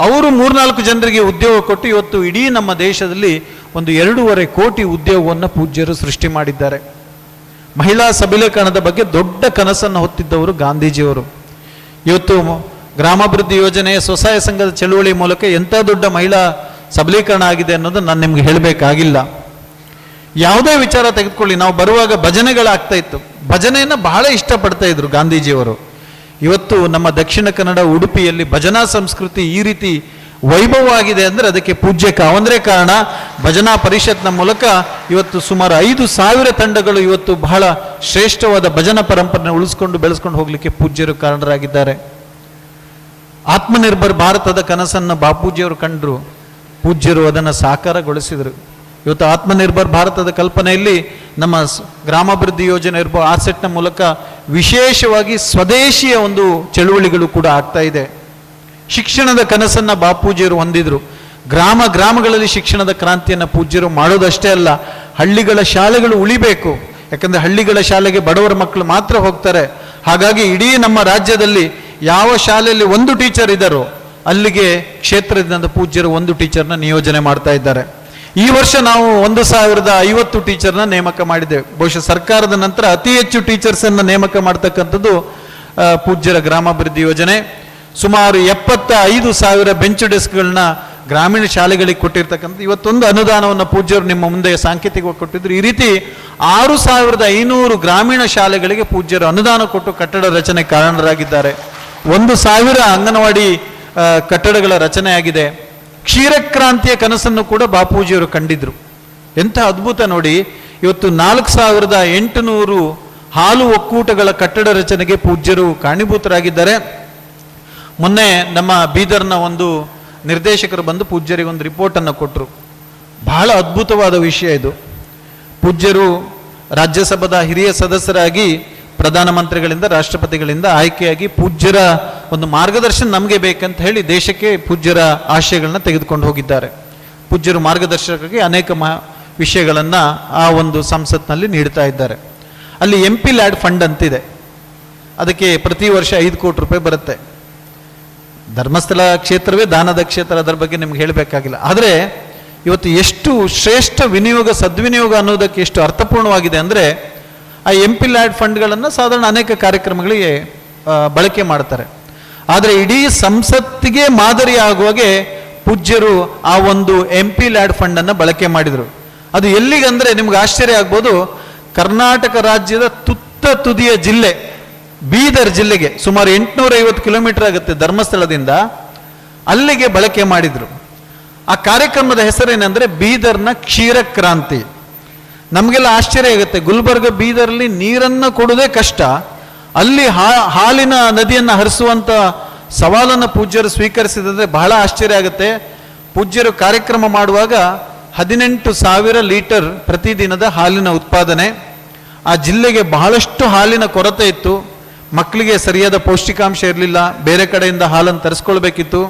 ಅವರು 3-4 ಜನರಿಗೆ ಉದ್ಯೋಗ ಕೊಟ್ಟು ಇವತ್ತು ಇಡೀ ನಮ್ಮ ದೇಶದಲ್ಲಿ ಒಂದು 2.5 ಕೋಟಿ ಉದ್ಯೋಗವನ್ನು ಪೂಜ್ಯರು ಸೃಷ್ಟಿ ಮಾಡಿದ್ದಾರೆ. ಮಹಿಳಾ ಸಬಲೀಕರಣದ ಬಗ್ಗೆ ದೊಡ್ಡ ಕನಸನ್ನು ಹೊತ್ತಿದ್ದವರು ಗಾಂಧೀಜಿಯವರು. ಇವತ್ತು ಗ್ರಾಮಾಭಿವೃದ್ಧಿ ಯೋಜನೆ, ಸ್ವಸಹಾಯ ಸಂಘದ ಚಳುವಳಿ ಮೂಲಕ ಎಂಥ ದೊಡ್ಡ ಮಹಿಳಾ ಸಬಲೀಕರಣ ಆಗಿದೆ ಅನ್ನೋದು ನಾನು ನಿಮ್ಗೆ ಹೇಳಬೇಕಾಗಿಲ್ಲ. ಯಾವುದೇ ವಿಚಾರ ತೆಗೆದುಕೊಳ್ಳಿ, ನಾವು ಬರುವಾಗ ಭಜನೆಗಳಾಗ್ತಾ ಇತ್ತು. ಭಜನೆಯನ್ನು ಬಹಳ ಇಷ್ಟಪಡ್ತಾ ಇದ್ರು ಗಾಂಧೀಜಿಯವರು. ಇವತ್ತು ನಮ್ಮ ದಕ್ಷಿಣ ಕನ್ನಡ ಉಡುಪಿಯಲ್ಲಿ ಭಜನಾ ಸಂಸ್ಕೃತಿ ಈ ರೀತಿ ವೈಭವ ಆಗಿದೆ ಅಂದರೆ ಅದಕ್ಕೆ ಪೂಜ್ಯ ಕಾವಂದ್ರೆ ಕಾರಣ. ಭಜನಾ ಪರಿಷತ್ನ ಮೂಲಕ ಇವತ್ತು ಸುಮಾರು 5,000 ತಂಡಗಳು ಇವತ್ತು ಬಹಳ ಶ್ರೇಷ್ಠವಾದ ಭಜನಾ ಪರಂಪರೆ ಉಳಿಸ್ಕೊಂಡು ಬೆಳೆಸ್ಕೊಂಡು ಹೋಗ್ಲಿಕ್ಕೆ ಪೂಜ್ಯರು ಕಾರಣರಾಗಿದ್ದಾರೆ. ಆತ್ಮನಿರ್ಭರ್ ಭಾರತದ ಕನಸನ್ನು ಬಾಪೂಜಿಯವರು ಕಂಡರು, ಪೂಜ್ಯರು ಅದನ್ನು ಸಾಕಾರಗೊಳಿಸಿದರು. ಇವತ್ತು ಆತ್ಮನಿರ್ಭರ್ ಭಾರತದ ಕಲ್ಪನೆಯಲ್ಲಿ ನಮ್ಮ ಗ್ರಾಮಾಭಿವೃದ್ಧಿ ಯೋಜನೆ ಇರ್ಬೋದು, ಆರ್ಸೆಟ್ನ ಮೂಲಕ ವಿಶೇಷವಾಗಿ ಸ್ವದೇಶಿಯ ಒಂದು ಚಳುವಳಿಗಳು ಕೂಡ ಆಗ್ತಾ ಇದೆ. ಶಿಕ್ಷಣದ ಕನಸನ್ನು ಬಾಪೂಜಿಯವರು ಹೊಂದಿದ್ರು. ಗ್ರಾಮಗಳಲ್ಲಿ ಶಿಕ್ಷಣದ ಕ್ರಾಂತಿಯನ್ನು ಪೂಜ್ಯರು ಮಾಡೋದಷ್ಟೇ ಅಲ್ಲ, ಹಳ್ಳಿಗಳ ಶಾಲೆಗಳು ಉಳಿಬೇಕು. ಯಾಕಂದರೆ ಹಳ್ಳಿಗಳ ಶಾಲೆಗೆ ಬಡವರ ಮಕ್ಕಳು ಮಾತ್ರ ಹೋಗ್ತಾರೆ. ಹಾಗಾಗಿ ಇಡೀ ನಮ್ಮ ರಾಜ್ಯದಲ್ಲಿ ಯಾವ ಶಾಲೆಯಲ್ಲಿ 1 ಟೀಚರ್ ಇದ್ದಾರೋ ಅಲ್ಲಿಗೆ ಕ್ಷೇತ್ರದಿಂದ ಪೂಜ್ಯರು 1 ಟೀಚರ್ನ ನಿಯೋಜನೆ ಮಾಡ್ತಾ ಇದ್ದಾರೆ. ಈ ವರ್ಷ ನಾವು 1,050 ಟೀಚರ್ನ ನೇಮಕ ಮಾಡಿದ್ದೇವೆ. ಬಹುಶಃ ಸರ್ಕಾರದ ನಂತರ ಅತಿ ಹೆಚ್ಚು ಟೀಚರ್ಸನ್ನು ನೇಮಕ ಮಾಡ್ತಕ್ಕಂಥದ್ದು ಪೂಜ್ಯರ ಗ್ರಾಮಾಭಿವೃದ್ಧಿ ಯೋಜನೆ. ಸುಮಾರು 75,000 ಬೆಂಚ್ ಡೆಸ್ಕ್ಗಳನ್ನ ಗ್ರಾಮೀಣ ಶಾಲೆಗಳಿಗೆ ಕೊಟ್ಟಿರ್ತಕ್ಕಂಥ ಇವತ್ತೊಂದು ಅನುದಾನವನ್ನು ಪೂಜ್ಯರು ನಿಮ್ಮ ಮುಂದೆ ಸಾಂಕೇತಿಕವಾಗಿ ಕೊಟ್ಟಿದ್ರು. ಈ ರೀತಿ 6,500 ಗ್ರಾಮೀಣ ಶಾಲೆಗಳಿಗೆ ಪೂಜ್ಯರು ಅನುದಾನ ಕೊಟ್ಟು ಕಟ್ಟಡ ರಚನೆ ಕಾರಣರಾಗಿದ್ದಾರೆ. 1,000 ಅಂಗನವಾಡಿ ಕಟ್ಟಡಗಳ ರಚನೆಯಾಗಿದೆ. ಕ್ಷೀರಕ್ರಾಂತಿಯ ಕನಸನ್ನು ಕೂಡ ಬಾಪೂಜಿಯವರು ಕಂಡಿದ್ರು. ಎಂಥ ಅದ್ಭುತ ನೋಡಿ. ಇವತ್ತು 4,800 ಹಾಲು ಒಕ್ಕೂಟಗಳ ಕಟ್ಟಡ ರಚನೆಗೆ ಪೂಜ್ಯರು ಕಾರಣೀಭೂತರಾಗಿದ್ದಾರೆ. ಮೊನ್ನೆ ನಮ್ಮ ಬೀದರ್ನ ಒಂದು ನಿರ್ದೇಶಕರು ಬಂದು ಪೂಜ್ಯರಿಗೆ ಒಂದು ರಿಪೋರ್ಟನ್ನು ಕೊಟ್ಟರು. ಬಹಳ ಅದ್ಭುತವಾದ ವಿಷಯ ಇದು. ಪೂಜ್ಯರು ರಾಜ್ಯಸಭಾದ ಹಿರಿಯ ಸದಸ್ಯರಾಗಿ ಪ್ರಧಾನಮಂತ್ರಿಗಳಿಂದ, ರಾಷ್ಟ್ರಪತಿಗಳಿಂದ ಆಯ್ಕೆಯಾಗಿ ಪೂಜ್ಯರ ಒಂದು ಮಾರ್ಗದರ್ಶನ ನಮಗೆ ಬೇಕಂತ ಹೇಳಿ ದೇಶಕ್ಕೆ ಪೂಜ್ಯರ ಆಶಯಗಳನ್ನ ತೆಗೆದುಕೊಂಡು ಹೋಗಿದ್ದಾರೆ. ಪೂಜ್ಯರು ಮಾರ್ಗದರ್ಶಕರಿಗೆ ಅನೇಕ ವಿಷಯಗಳನ್ನು ಆ ಒಂದು ಸಂಸತ್ನಲ್ಲಿ ನೀಡ್ತಾ ಇದ್ದಾರೆ. ಅಲ್ಲಿ MP ಲ್ಯಾಡ್ ಫಂಡ್ ಅಂತಿದೆ. ಅದಕ್ಕೆ ಪ್ರತಿ ವರ್ಷ 5 ಕೋಟಿ ರೂಪಾಯಿ ಬರುತ್ತೆ. ಧರ್ಮಸ್ಥಳ ಕ್ಷೇತ್ರವೇ ದಾನದ ಕ್ಷೇತ್ರ, ಅದರ ಬಗ್ಗೆ ನಿಮ್ಗೆ ಹೇಳಬೇಕಾಗಿಲ್ಲ. ಆದರೆ ಇವತ್ತು ಎಷ್ಟು ಶ್ರೇಷ್ಠ ವಿನಿಯೋಗ, ಸದ್ವಿನಿಯೋಗ ಅನ್ನೋದಕ್ಕೆ ಎಷ್ಟು ಅರ್ಥಪೂರ್ಣವಾಗಿದೆ ಅಂದರೆ, ಆ MP ಲ್ಯಾಡ್ ಫಂಡ್ಗಳನ್ನು ಸಾಧಾರಣ ಅನೇಕ ಕಾರ್ಯಕ್ರಮಗಳಿಗೆ ಬಳಕೆ ಮಾಡ್ತಾರೆ. ಆದರೆ ಇಡೀ ಸಂಸತ್ತಿಗೆ ಮಾದರಿ ಆಗುವಾಗೆ ಪೂಜ್ಯರು ಆ ಒಂದು MP ಲ್ಯಾಡ್ ಫಂಡನ್ನು ಬಳಕೆ ಮಾಡಿದರು. ಅದು ಎಲ್ಲಿಗಂದರೆ ನಿಮ್ಗೆ ಆಶ್ಚರ್ಯ ಆಗ್ಬೋದು, ಕರ್ನಾಟಕ ರಾಜ್ಯದ ತುದಿಯ ಜಿಲ್ಲೆ ಬೀದರ್ ಜಿಲ್ಲೆಗೆ ಸುಮಾರು 850 ಕಿಲೋಮೀಟರ್ ಆಗುತ್ತೆ ಧರ್ಮಸ್ಥಳದಿಂದ, ಅಲ್ಲಿಗೆ ಬಳಕೆ ಮಾಡಿದರು. ಆ ಕಾರ್ಯಕ್ರಮದ ಹೆಸರೇನೆಂದರೆ ಬೀದರ್ನ ಕ್ಷೀರಕ್ರಾಂತಿ. ನಮಗೆಲ್ಲ ಆಶ್ಚರ್ಯ ಆಗುತ್ತೆ, ಗುಲ್ಬರ್ಗ ಬೀದರ್ಲಿ ನೀರನ್ನು ಕೊಡೋದೇ ಕಷ್ಟ, ಅಲ್ಲಿ ಹಾಲಿನ ನದಿಯನ್ನು ಹರಿಸುವಂಥ ಸವಾಲನ್ನು ಪೂಜ್ಯರು ಸ್ವೀಕರಿಸಿದಂದರೆ ಬಹಳ ಆಶ್ಚರ್ಯ ಆಗುತ್ತೆ. ಪೂಜ್ಯರು ಕಾರ್ಯಕ್ರಮ ಮಾಡುವಾಗ 18,000 ಲೀಟರ್ ಪ್ರತಿದಿನದ ಹಾಲಿನ ಉತ್ಪಾದನೆ. ಆ ಜಿಲ್ಲೆಗೆ ಬಹಳಷ್ಟು ಹಾಲಿನ ಕೊರತೆ ಇತ್ತು. ಮಕ್ಕಳಿಗೆ ಸರಿಯಾದ ಪೌಷ್ಟಿಕಾಂಶ ಇರಲಿಲ್ಲ, ಬೇರೆ ಕಡೆಯಿಂದ ಹಾಲನ್ನು ತರಿಸ್ಕೊಳ್ಬೇಕಿತ್ತು.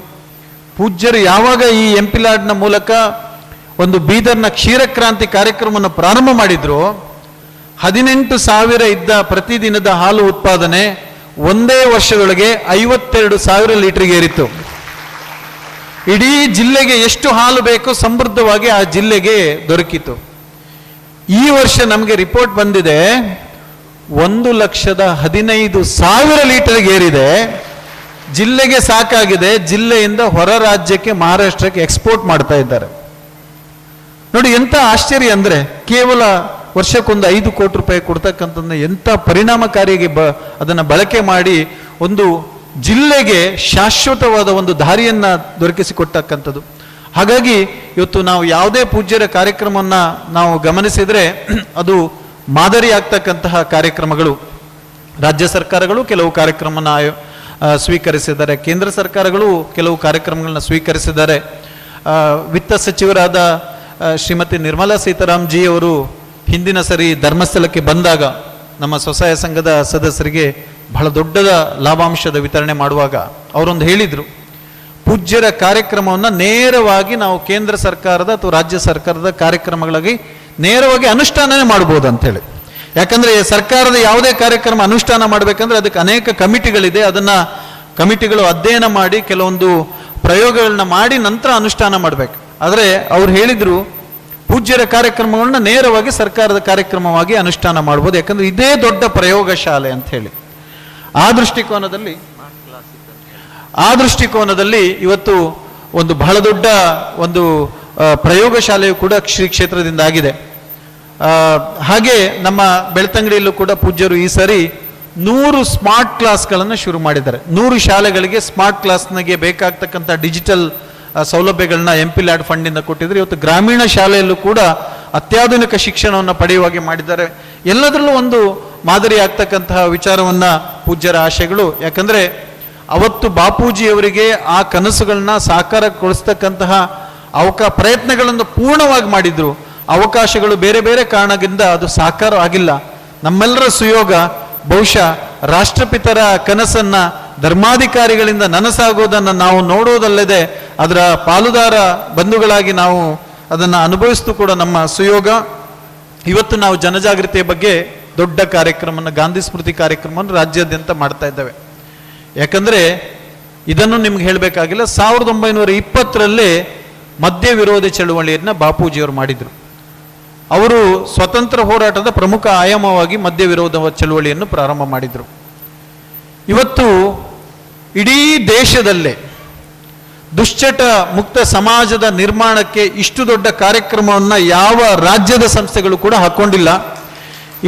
ಪೂಜ್ಯರು ಯಾವಾಗ ಈ MP ಲ್ಯಾಡ್ನ ಮೂಲಕ ಒಂದು ಬೀದರ್ನ ಕ್ಷೀರಕ್ರಾಂತಿ ಕಾರ್ಯಕ್ರಮವನ್ನು ಪ್ರಾರಂಭ ಮಾಡಿದ್ರು, 18,000 ಇದ್ದ ಪ್ರತಿದಿನದ ಹಾಲು ಉತ್ಪಾದನೆ ಒಂದೇ ವರ್ಷದೊಳಗೆ 52,000 ಲೀಟರ್ಗೆ ಏರಿತ್ತು. ಇಡೀ ಜಿಲ್ಲೆಗೆ ಎಷ್ಟು ಹಾಲು ಬೇಕೋ ಸಮೃದ್ಧವಾಗಿ ಆ ಜಿಲ್ಲೆಗೆ ದೊರಕಿತು. ಈ ವರ್ಷ ನಮಗೆ ರಿಪೋರ್ಟ್ ಬಂದಿದೆ, 1,15,000 ಲೀಟರ್ಗೆ ಏರಿದೆ. ಜಿಲ್ಲೆಗೆ ಸಾಕಾಗಿದೆ. ಜಿಲ್ಲೆಯಿಂದ ಹೊರ ರಾಜ್ಯಕ್ಕೆ, ಮಹಾರಾಷ್ಟ್ರಕ್ಕೆ ಎಕ್ಸ್ಪೋರ್ಟ್ ಮಾಡ್ತಾ ಇದ್ದಾರೆ. ನೋಡಿ ಎಂಥ ಆಶ್ಚರ್ಯ ಅಂದರೆ, ಕೇವಲ ವರ್ಷಕ್ಕೊಂದು 5 ಕೋಟಿ ರೂಪಾಯಿ ಕೊಡ್ತಕ್ಕಂಥದ್ದನ್ನ ಎಂಥ ಪರಿಣಾಮಕಾರಿಯಾಗಿ ಅದನ್ನು ಬಳಕೆ ಮಾಡಿ ಒಂದು ಜಿಲ್ಲೆಗೆ ಶಾಶ್ವತವಾದ ಒಂದು ದಾರಿಯನ್ನು ದೊರಕಿಸಿಕೊಟ್ಟಕ್ಕಂಥದ್ದು. ಹಾಗಾಗಿ ಇವತ್ತು ನಾವು ಯಾವುದೇ ಪೂಜ್ಯರ ಕಾರ್ಯಕ್ರಮವನ್ನು ನಾವು ಗಮನಿಸಿದರೆ ಅದು ಮಾದರಿ ಆಗ್ತಕ್ಕಂತಹ ಕಾರ್ಯಕ್ರಮಗಳು. ರಾಜ್ಯ ಸರ್ಕಾರಗಳು ಕೆಲವು ಕಾರ್ಯಕ್ರಮನ ಸ್ವೀಕರಿಸಿದ್ದಾರೆ, ಕೇಂದ್ರ ಸರ್ಕಾರಗಳು ಕೆಲವು ಕಾರ್ಯಕ್ರಮಗಳನ್ನ ಸ್ವೀಕರಿಸಿದ್ದಾರೆ. ವಿತ್ತ ಸಚಿವರಾದ ಶ್ರೀಮತಿ ನಿರ್ಮಲಾ ಸೀತಾರಾಮ್ ಜಿ ಅವರು ಹಿಂದಿನ ಸರಿ ಧರ್ಮಸ್ಥಳಕ್ಕೆ ಬಂದಾಗ ನಮ್ಮ ಸ್ವಸಹಾಯ ಸಂಘದ ಸದಸ್ಯರಿಗೆ ಬಹಳ ದೊಡ್ಡದ ಲಾಭಾಂಶದ ವಿತರಣೆ ಮಾಡುವಾಗ ಅವರೊಂದು ಹೇಳಿದರು, ಪೂಜ್ಯರ ಕಾರ್ಯಕ್ರಮವನ್ನು ನೇರವಾಗಿ ನಾವು ಕೇಂದ್ರ ಸರ್ಕಾರದ ಅಥವಾ ರಾಜ್ಯ ಸರ್ಕಾರದ ಕಾರ್ಯಕ್ರಮಗಳಾಗಿ ನೇರವಾಗಿ ಅನುಷ್ಠಾನನೇ ಮಾಡ್ಬೋದು ಅಂತೇಳಿ. ಯಾಕಂದರೆ ಸರ್ಕಾರದ ಯಾವುದೇ ಕಾರ್ಯಕ್ರಮ ಅನುಷ್ಠಾನ ಮಾಡಬೇಕಂದ್ರೆ ಅದಕ್ಕೆ ಅನೇಕ ಕಮಿಟಿಗಳಿದೆ. ಅದನ್ನು ಕಮಿಟಿಗಳು ಅಧ್ಯಯನ ಮಾಡಿ ಕೆಲವೊಂದು ಪ್ರಯೋಗಗಳನ್ನ ಮಾಡಿ ನಂತರ ಅನುಷ್ಠಾನ ಮಾಡಬೇಕು. ಆದರೆ ಅವ್ರು ಹೇಳಿದರು ಪೂಜ್ಯರ ಕಾರ್ಯಕ್ರಮಗಳನ್ನ ನೇರವಾಗಿ ಸರ್ಕಾರದ ಕಾರ್ಯಕ್ರಮವಾಗಿ ಅನುಷ್ಠಾನ ಮಾಡ್ಬೋದು, ಯಾಕಂದರೆ ಇದೇ ದೊಡ್ಡ ಪ್ರಯೋಗಶಾಲೆ ಅಂತ ಹೇಳಿ. ಆ ದೃಷ್ಟಿಕೋನದಲ್ಲಿ ಇವತ್ತು ಒಂದು ಬಹಳ ದೊಡ್ಡ ಒಂದು ಪ್ರಯೋಗಶಾಲೆಯು ಕೂಡ ಶ್ರೀ ಕ್ಷೇತ್ರದಿಂದ ಆಗಿದೆ. ಹಾಗೆ ನಮ್ಮ ಬೆಳ್ತಂಗಡಿಯಲ್ಲೂ ಕೂಡ ಪೂಜ್ಯರು ಈ ಸರಿ 100 ಸ್ಮಾರ್ಟ್ ಕ್ಲಾಸ್ಗಳನ್ನು ಶುರು ಮಾಡಿದ್ದಾರೆ. 100 ಶಾಲೆಗಳಿಗೆ ಸ್ಮಾರ್ಟ್ ಕ್ಲಾಸ್ನಾಗೆ ಬೇಕಾಗ್ತಕ್ಕಂಥ ಡಿಜಿಟಲ್ ಸೌಲಭ್ಯಗಳನ್ನ MP-LAD ಫಂಡಿಂದ ಕೊಟ್ಟಿದ್ದಾರೆ. ಇವತ್ತು ಗ್ರಾಮೀಣ ಶಾಲೆಯಲ್ಲೂ ಕೂಡ ಅತ್ಯಾಧುನಿಕ ಶಿಕ್ಷಣವನ್ನು ಪಡೆಯುವಾಗೆ ಮಾಡಿದ್ದಾರೆ. ಎಲ್ಲದರಲ್ಲೂ ಒಂದು ಮಾದರಿ ಆಗ್ತಕ್ಕಂತಹ ವಿಚಾರವನ್ನು ಪೂಜ್ಯರ ಆಶಯಗಳು. ಯಾಕಂದರೆ ಅವತ್ತು ಬಾಪೂಜಿಯವರಿಗೆ ಆ ಕನಸುಗಳನ್ನ ಸಾಕಾರಗೊಳಿಸ್ತಕ್ಕಂತಹ ಪ್ರಯತ್ನಗಳನ್ನು ಪೂರ್ಣವಾಗಿ ಮಾಡಿದ್ರು. ಅವಕಾಶಗಳು ಬೇರೆ ಬೇರೆ ಕಾರಣದಿಂದ ಅದು ಸಾಕಾರ ಆಗಿಲ್ಲ. ನಮ್ಮೆಲ್ಲರ ಸುಯೋಗ ಬಹುಶಃ ರಾಷ್ಟ್ರಪಿತರ ಕನಸನ್ನ ಧರ್ಮಾಧಿಕಾರಿಗಳಿಂದ ನನಸಾಗೋದನ್ನು ನಾವು ನೋಡೋದಲ್ಲದೆ ಅದರ ಪಾಲುದಾರ ಬಂಧುಗಳಾಗಿ ನಾವು ಅದನ್ನು ಅನುಭವಿಸ್ತೂ ಕೂಡ ನಮ್ಮ ಸುಯೋಗ. ಇವತ್ತು ನಾವು ಜನಜಾಗೃತಿಯ ಬಗ್ಗೆ ದೊಡ್ಡ ಕಾರ್ಯಕ್ರಮವನ್ನು, ಗಾಂಧಿ ಸ್ಮೃತಿ ಕಾರ್ಯಕ್ರಮವನ್ನು ರಾಜ್ಯಾದ್ಯಂತ ಮಾಡ್ತಾ ಇದ್ದೇವೆ. ಯಾಕಂದರೆ ಇದನ್ನು ನಿಮ್ಗೆ ಹೇಳಬೇಕಾಗಿಲ್ಲ, 1920ರಲ್ಲಿ ಮದ್ಯ ವಿರೋಧಿ ಚಳುವಳಿಯನ್ನು ಬಾಪೂಜಿಯವರು ಮಾಡಿದರು. ಅವರು ಸ್ವತಂತ್ರ ಹೋರಾಟದ ಪ್ರಮುಖ ಆಯಾಮವಾಗಿ ಮದ್ಯ ವಿರೋಧ ಚಳುವಳಿಯನ್ನು ಪ್ರಾರಂಭ ಮಾಡಿದರು. ಇವತ್ತು ಇಡೀ ದೇಶದಲ್ಲೇ ದುಶ್ಚಟ ಮುಕ್ತ ಸಮಾಜದ ನಿರ್ಮಾಣಕ್ಕೆ ಇಷ್ಟು ದೊಡ್ಡ ಕಾರ್ಯಕ್ರಮವನ್ನು ಯಾವ ರಾಜ್ಯದ ಸಂಸ್ಥೆಗಳು ಕೂಡ ಹಾಕ್ಕೊಂಡಿಲ್ಲ.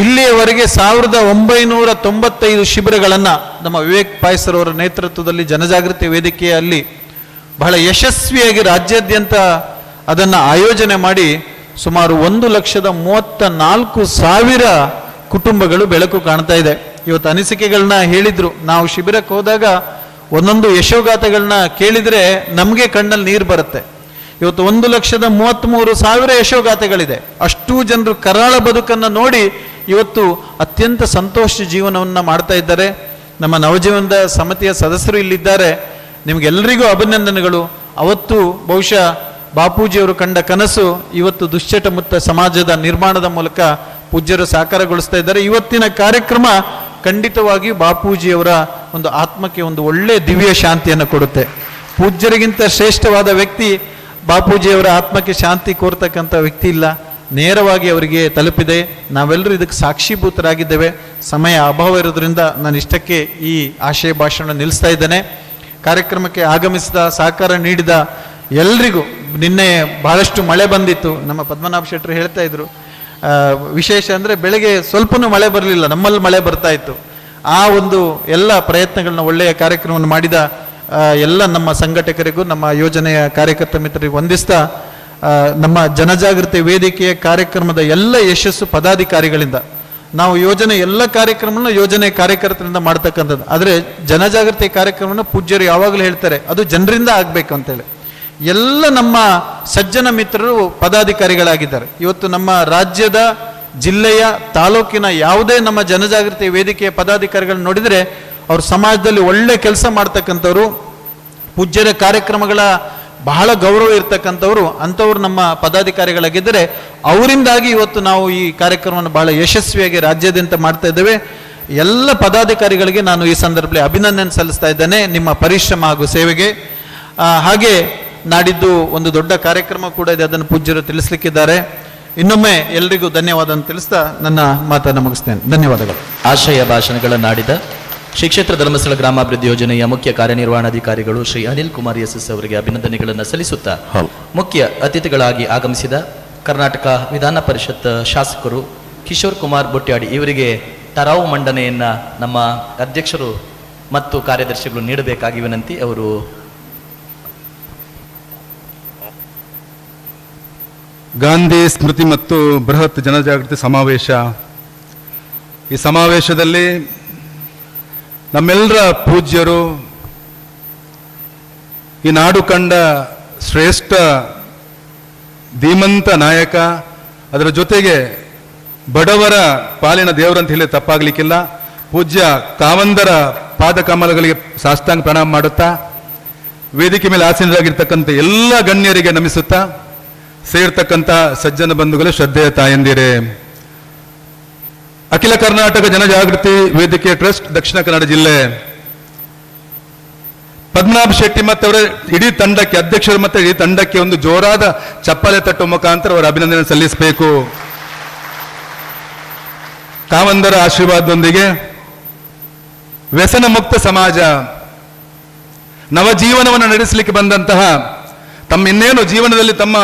ಇಲ್ಲಿಯವರೆಗೆ 1995 ಶಿಬಿರಗಳನ್ನು ನಮ್ಮ ವಿವೇಕ್ ಪಾಯ್ಸರ್ ಅವರ ನೇತೃತ್ವದಲ್ಲಿ ಜನಜಾಗೃತಿ ವೇದಿಕೆಯಲ್ಲಿ ಬಹಳ ಯಶಸ್ವಿಯಾಗಿ ರಾಜ್ಯಾದ್ಯಂತ ಅದನ್ನು ಆಯೋಜನೆ ಮಾಡಿ ಸುಮಾರು 1,34,000 ಕುಟುಂಬಗಳು ಬೆಳಕು ಕಾಣ್ತಾ ಇದೆ. ಇವತ್ತು ಅನಿಸಿಕೆಗಳನ್ನ ಹೇಳಿದ್ರು. ನಾವು ಶಿಬಿರಕ್ಕೆ ಹೋದಾಗ ಒಂದೊಂದು ಯಶೋಗಾಥೆಗಳನ್ನ ಕೇಳಿದರೆ ನಮಗೆ ಕಣ್ಣಲ್ಲಿ ನೀರು ಬರುತ್ತೆ. ಇವತ್ತು 1,33,000 ಯಶೋಗಾಥೆಗಳಿದೆ. ಅಷ್ಟೂ ಜನರು ಕರಾಳ ಬದುಕನ್ನು ನೋಡಿ ಇವತ್ತು ಅತ್ಯಂತ ಸಂತೋಷ ಜೀವನವನ್ನು ಮಾಡ್ತಾ ಇದ್ದಾರೆ. ನಮ್ಮ ನವಜೀವನದ ಸಮಿತಿಯ ಸದಸ್ಯರು ಇಲ್ಲಿದ್ದಾರೆ. ನಿಮಗೆಲ್ಲರಿಗೂ ಅಭಿನಂದನೆಗಳು. ಅವತ್ತು ಬಹುಶಃ ಬಾಪೂಜಿಯವರು ಕಂಡ ಕನಸು ಇವತ್ತು ದುಶ್ಚಟ ಮುಕ್ತ ಸಮಾಜದ ನಿರ್ಮಾಣದ ಮೂಲಕ ಪೂಜ್ಯರು ಸಾಕಾರಗೊಳಿಸ್ತಾ ಇದ್ದಾರೆ. ಇವತ್ತಿನ ಕಾರ್ಯಕ್ರಮ ಖಂಡಿತವಾಗಿ ಬಾಪೂಜಿಯವರ ಒಂದು ಆತ್ಮಕ್ಕೆ ಒಂದು ಒಳ್ಳೆಯ ದಿವ್ಯ ಶಾಂತಿಯನ್ನು ಕೊಡುತ್ತೆ. ಪೂಜ್ಯರಿಗಿಂತ ಶ್ರೇಷ್ಠವಾದ ವ್ಯಕ್ತಿ ಬಾಪೂಜಿಯವರ ಆತ್ಮಕ್ಕೆ ಶಾಂತಿ ಕೋರ್ತಕ್ಕಂಥ ವ್ಯಕ್ತಿ ಇಲ್ಲ. ನೇರವಾಗಿ ಅವರಿಗೆ ತಲುಪಿದೆ. ನಾವೆಲ್ಲರೂ ಇದಕ್ಕೆ ಸಾಕ್ಷೀಭೂತರಾಗಿದ್ದೇವೆ. ಸಮಯ ಅಭಾವ ಇರೋದ್ರಿಂದ ನಾನು ಇಷ್ಟಕ್ಕೆ ಈ ಆಶಯ ಭಾಷಣ ನಿಲ್ಲಿಸ್ತಾ ಇದ್ದೇನೆ. ಕಾರ್ಯಕ್ರಮಕ್ಕೆ ಆಗಮಿಸಿದ ಸಹಕಾರ ನೀಡಿದ ಎಲ್ರಿಗೂ, ನಿನ್ನೆ ಬಹಳಷ್ಟು ಮಳೆ ಬಂದಿತ್ತು. ನಮ್ಮ ಪದ್ಮನಾಭ ಶೆಟ್ಟರು ಹೇಳ್ತಾ ಇದ್ರು, ವಿಶೇಷ ಅಂದರೆ ಬೆಳಗ್ಗೆ ಸ್ವಲ್ಪನೂ ಮಳೆ ಬರಲಿಲ್ಲ, ನಮ್ಮಲ್ಲಿ ಮಳೆ ಬರ್ತಾ ಇತ್ತು. ಆ ಒಂದು ಎಲ್ಲ ಪ್ರಯತ್ನಗಳನ್ನ, ಒಳ್ಳೆಯ ಕಾರ್ಯಕ್ರಮವನ್ನು ಮಾಡಿದ ಎಲ್ಲ ನಮ್ಮ ಸಂಘಟಕರಿಗೂ ನಮ್ಮ ಯೋಜನೆಯ ಕಾರ್ಯಕರ್ತ ಮಿತ್ರರಿಗೂ ವಂದಿಸ್ತಾ, ನಮ್ಮ ಜನಜಾಗೃತಿ ವೇದಿಕೆಯ ಕಾರ್ಯಕ್ರಮದ ಎಲ್ಲ ಯಶಸ್ಸು ಪದಾಧಿಕಾರಿಗಳಿಂದ. ನಾವು ಯೋಜನೆ ಎಲ್ಲ ಕಾರ್ಯಕ್ರಮನ ಯೋಜನೆ ಕಾರ್ಯಕರ್ತರಿಂದ ಮಾಡ್ತಕ್ಕಂಥದ್ದು. ಆದರೆ ಜನಜಾಗೃತಿ ಕಾರ್ಯಕ್ರಮನ ಪೂಜ್ಯರು ಯಾವಾಗಲೂ ಹೇಳ್ತಾರೆ, ಅದು ಜನರಿಂದ ಆಗಬೇಕು ಅಂತೇಳಿ. ಎಲ್ಲ ನಮ್ಮ ಸಜ್ಜನ ಮಿತ್ರರು ಪದಾಧಿಕಾರಿಗಳಾಗಿದ್ದಾರೆ. ಇವತ್ತು ನಮ್ಮ ರಾಜ್ಯದ, ಜಿಲ್ಲೆಯ, ತಾಲೂಕಿನ ಯಾವುದೇ ನಮ್ಮ ಜನಜಾಗೃತಿ ವೇದಿಕೆಯ ಪದಾಧಿಕಾರಿಗಳನ್ನ ನೋಡಿದರೆ ಅವ್ರ ಸಮಾಜದಲ್ಲಿ ಒಳ್ಳೆ ಕೆಲಸ ಮಾಡ್ತಕ್ಕಂಥವ್ರು, ಪೂಜ್ಯರ ಕಾರ್ಯಕ್ರಮಗಳ ಬಹಳ ಗೌರವ ಇರ್ತಕ್ಕಂಥವ್ರು, ಅಂಥವ್ರು ನಮ್ಮ ಪದಾಧಿಕಾರಿಗಳಾಗಿದ್ದರೆ ಅವರಿಂದಾಗಿ ಇವತ್ತು ನಾವು ಈ ಕಾರ್ಯಕ್ರಮವನ್ನು ಬಹಳ ಯಶಸ್ವಿಯಾಗಿ ರಾಜ್ಯಾದ್ಯಂತ ಮಾಡ್ತಾ ಇದ್ದೇವೆ. ಎಲ್ಲ ಪದಾಧಿಕಾರಿಗಳಿಗೆ ನಾನು ಈ ಸಂದರ್ಭದಲ್ಲಿ ಅಭಿನಂದನೆ ಸಲ್ಲಿಸ್ತಾ ಇದ್ದೇನೆ ನಿಮ್ಮ ಪರಿಶ್ರಮ ಹಾಗೂ ಸೇವೆಗೆ. ಹಾಗೆ ನಾಡಿದ್ದು ಒಂದು ದೊಡ್ಡ ಕಾರ್ಯಕ್ರಮ ಕೂಡ ಇದೆ, ಅದನ್ನು ಪೂಜ್ಯರು ತಿಳಿಸ್ಲಿಕ್ಕಿದ್ದಾರೆ. ಇನ್ನೊಮ್ಮೆ ಎಲ್ರಿಗೂ ಧನ್ಯವಾದ ಅಂತ ತಿಳಿಸ್ತಾ ನನ್ನ ಮಾತನ್ನು ಮುಗಿಸ್ತೇನೆ. ಧನ್ಯವಾದಗಳು. ಆಶಯ ಭಾಷಣಗಳನ್ನಾಡಿದ ಶ್ರೀ ಕ್ಷೇತ್ರ ಧರ್ಮಸ್ಥಳ ಗ್ರಾಮಾಭಿವೃದ್ಧಿ ಯೋಜನೆಯ ಮುಖ್ಯ ಕಾರ್ಯನಿರ್ವಹಣಾಧಿಕಾರಿಗಳು ಶ್ರೀ ಅನಿಲ್ ಕುಮಾರ್ SS ಅವರಿಗೆ ಅಭಿನಂದನೆಗಳನ್ನು ಸಲ್ಲಿಸುತ್ತಾ, ಮುಖ್ಯ ಅತಿಥಿಗಳಾಗಿ ಆಗಮಿಸಿದ ಕರ್ನಾಟಕ ವಿಧಾನ ಪರಿಷತ್ ಶಾಸಕರು ಕಿಶೋರ್ ಕುಮಾರ್ ಬೊಟ್ಯಾಡಿ ಇವರಿಗೆ ತರಾವು ಮಂಡನೆಯನ್ನ ನಮ್ಮ ಅಧ್ಯಕ್ಷರು ಮತ್ತು ಕಾರ್ಯದರ್ಶಿಗಳು ನೀಡಬೇಕಾಗಿ ವಿನಂತಿ. ಅವರು ಗಾಂಧಿ ಸ್ಮೃತಿ ಮತ್ತು ಬೃಹತ್ ಜನಜಾಗೃತಿ ಸಮಾವೇಶ. ಈ ಸಮಾವೇಶದಲ್ಲಿ ನಮ್ಮೆಲ್ಲರ ಪೂಜ್ಯರು, ಈ ನಾಡು ಕಂಡ ಶ್ರೇಷ್ಠ ಧೀಮಂತ ನಾಯಕ, ಅದರ ಜೊತೆಗೆ ಬಡವರ ಪಾಲಿನ ದೇವರಂತ ಹೇಳಿ ತಪ್ಪಾಗಲಿಕ್ಕಿಲ್ಲ, ಪೂಜ್ಯ ಕಾವಂದರ ಪಾದ ಕಮಲಗಳಿಗೆ ಸಾಷ್ಟಾಂಗ ಪ್ರಣಾಮ ಮಾಡುತ್ತಾ, ವೇದಿಕೆ ಮೇಲೆ ಆಸೀನರಾಗಿರ್ತಕ್ಕಂಥ ಎಲ್ಲ ಗಣ್ಯರಿಗೆ ನಮಿಸುತ್ತಾ, ಸೇರ್ತಕ್ಕಂಥ ಸಜ್ಜನ ಬಂಧುಗಳೇ, ಶ್ರದ್ಧೆಯ ತಾಯಂದಿರೇ, ಅಖಿಲ ಕರ್ನಾಟಕ ಜನಜಾಗೃತಿ ವೇದಿಕೆ ಟ್ರಸ್ಟ್ ದಕ್ಷಿಣ ಕನ್ನಡ ಜಿಲ್ಲೆ ಪದ್ಮನಾಭ ಶೆಟ್ಟಿ ಮತ್ತು ಅವರ ಇಡೀ ತಂಡಕ್ಕೆ, ಅಧ್ಯಕ್ಷರು ಮತ್ತು ಇಡೀ ತಂಡಕ್ಕೆ ಒಂದು ಜೋರಾದ ಚಪ್ಪಾಳೆ ತಟ್ಟುವ ಮುಖಾಂತರ ಅವರ ಅಭಿನಂದನೆ ಸಲ್ಲಿಸಬೇಕು. ಕಾವಂದರ ಆಶೀರ್ವಾದದೊಂದಿಗೆ ವ್ಯಸನ ಮುಕ್ತ ಸಮಾಜ, ನವಜೀವನವನ್ನು ನಡೆಸಲಿಕ್ಕೆ ಬಂದಂತಹ ತಮ್ಮ ಇನ್ನೇನು ಜೀವನದಲ್ಲಿ ತಮ್ಮ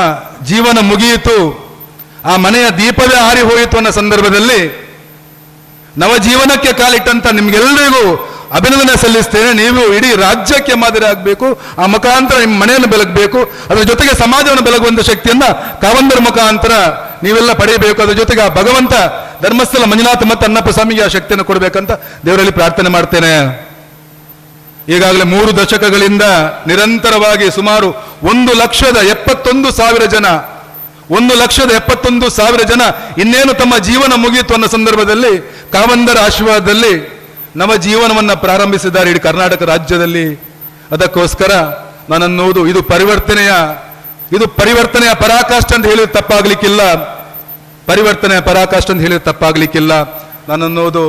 ಜೀವನ ಮುಗಿಯಿತು, ಆ ಮನೆಯ ದೀಪವೇ ಆರಿ ಹೋಯಿತು ಅನ್ನೋ ಸಂದರ್ಭದಲ್ಲಿ ನವಜೀವನಕ್ಕೆ ಕಾಲಿಟ್ಟಂತ ನಿಮ್ಗೆಲ್ಲರಿಗೂ ಅಭಿನಂದನೆ ಸಲ್ಲಿಸ್ತೇನೆ. ನೀವು ಇಡೀ ರಾಜ್ಯಕ್ಕೆ ಮಾದರಿ ಆಗಬೇಕು, ಆ ಮುಖಾಂತರ ನಿಮ್ಮ ಮನೆಯನ್ನು ಬೆಳಗಬೇಕು, ಅದರ ಜೊತೆಗೆ ಸಮಾಜವನ್ನು ಬೆಳಗುವಂತ ಶಕ್ತಿಯನ್ನ ಕಾವಂದರ ಮುಖಾಂತರ ನೀವೆಲ್ಲ ಪಡೆಯಬೇಕು. ಅದರ ಜೊತೆಗೆ ಆ ಭಗವಂತ ಧರ್ಮಸ್ಥಳ ಮಂಜುನಾಥ ಮತ್ತು ಅನ್ನಪ್ಪ ಸ್ವಾಮಿಗೆ ಆ ಶಕ್ತಿಯನ್ನು ಕೊಡಬೇಕಂತ ದೇವರಲ್ಲಿ ಪ್ರಾರ್ಥನೆ ಮಾಡ್ತೇನೆ. ಈಗಾಗಲೇ 3 ದಶಕಗಳಿಂದ ನಿರಂತರವಾಗಿ ಸುಮಾರು 1,71,000 ಜನ 1,71,000 ಜನ ಇನ್ನೇನು ತಮ್ಮ ಜೀವನ ಮುಗಿಯಿತು ಅನ್ನೋ ಸಂದರ್ಭದಲ್ಲಿ ಕಾವಂದರ ಆಶೀರ್ವಾದದಲ್ಲಿ ನವ ಜೀವನವನ್ನ ಪ್ರಾರಂಭಿಸಿದ್ದಾರೆ ಇಡೀ ಕರ್ನಾಟಕ ರಾಜ್ಯದಲ್ಲಿ. ಅದಕ್ಕೋಸ್ಕರ ನಾನನ್ನುವುದು ಇದು ಪರಿವರ್ತನೆಯ ಪರಾಕಾಷ್ಠೆ ಅಂತ ಹೇಳಿದ್ರೆ ತಪ್ಪಾಗ್ಲಿಕ್ಕಿಲ್ಲ. ಪರಿವರ್ತನೆಯ ಪರಾಕಾಷ್ಠೆ ಅಂತ ಹೇಳಿದ್ರೆ ತಪ್ಪಾಗ್ಲಿಕ್ಕಿಲ್ಲ. ನಾನನ್ನುವುದು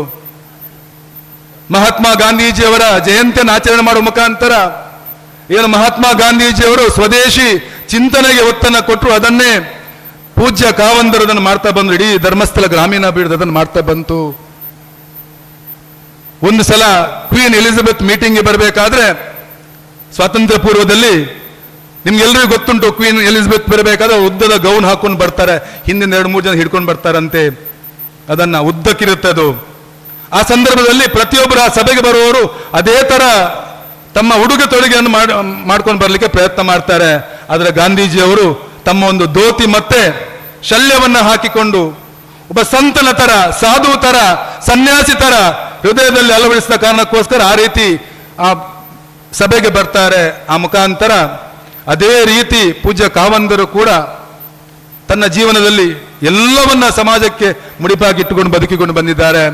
ಮಹಾತ್ಮ ಗಾಂಧೀಜಿಯವರ ಜಯಂತಿಯನ್ನು ಆಚರಣೆ ಮಾಡುವ ಮುಖಾಂತರ ಏನು ಮಹಾತ್ಮ ಗಾಂಧೀಜಿಯವರು ಸ್ವದೇಶಿ ಚಿಂತನೆಗೆ ಒತ್ತನ್ನು ಕೊಟ್ಟರು, ಅದನ್ನೇ ಪೂಜ್ಯ ಕಾವಂದರು ಅದನ್ನು ಮಾಡ್ತಾ ಬಂದ್ರು. ಇಡೀ ಧರ್ಮಸ್ಥಳ ಗ್ರಾಮೀಣಾಭಿವೃದ್ಧಿ ಅದನ್ನು ಮಾಡ್ತಾ ಬಂತು. ಒಂದು ಸಲ ಕ್ವೀನ್ ಎಲಿಜಬೆತ್ ಮೀಟಿಂಗ್ಗೆ ಬರಬೇಕಾದ್ರೆ ಸ್ವಾತಂತ್ರ್ಯ ಪೂರ್ವದಲ್ಲಿ ನಿಮ್ಗೆಲ್ಲರಿಗೂ ಗೊತ್ತುಂಟು, ಕ್ವೀನ್ ಎಲಿಜಬೆತ್ ಬರಬೇಕಾದ್ರೆ ಉದ್ದದ ಗೌನ್ ಹಾಕೊಂಡು ಬರ್ತಾರೆ, ಹಿಂದಿನ 2-3 ಜನ ಹಿಡ್ಕೊಂಡು ಬರ್ತಾರಂತೆ, ಅದನ್ನ ಉದ್ದಕ್ಕಿರುತ್ತದು. ಆ ಸಂದರ್ಭದಲ್ಲಿ ಪ್ರತಿಯೊಬ್ಬರು ಆ ಸಭೆಗೆ ಬರುವವರು ಅದೇ ತರ ತಮ್ಮ ಉಡುಗೆ ತೊಡುಗೆಯನ್ನು ಮಾಡ್ಕೊಂಡು ಬರ್ಲಿಕ್ಕೆ ಪ್ರಯತ್ನ ಮಾಡ್ತಾರೆ. ಆದರೆ ಗಾಂಧೀಜಿಯವರು ತಮ್ಮ ಒಂದು ಧೋತಿ ಮತ್ತೆ ಶಲ್ಯವನ್ನ ಹಾಕಿಕೊಂಡು ಒಬ್ಬ ಸಂತನ ತರ, ಸಾಧು ತರ, ಸನ್ಯಾಸಿ ತರ ಹೃದಯದಲ್ಲಿ ಅಳವಡಿಸಿದ ಕಾರಣಕ್ಕೋಸ್ಕರ ಆ ರೀತಿ ಆ ಸಭೆಗೆ ಬರ್ತಾರೆ. ಆ ಮುಖಾಂತರ ಅದೇ ರೀತಿ ಪೂಜ್ಯ ಕಾವಂದರು ಕೂಡ ತನ್ನ ಜೀವನದಲ್ಲಿ ಎಲ್ಲವನ್ನ ಸಮಾಜಕ್ಕೆ ಮುಡಿಪಾಗಿಟ್ಟುಕೊಂಡು ಬದುಕಿಕೊಂಡು ಬಂದಿದ್ದಾರೆ.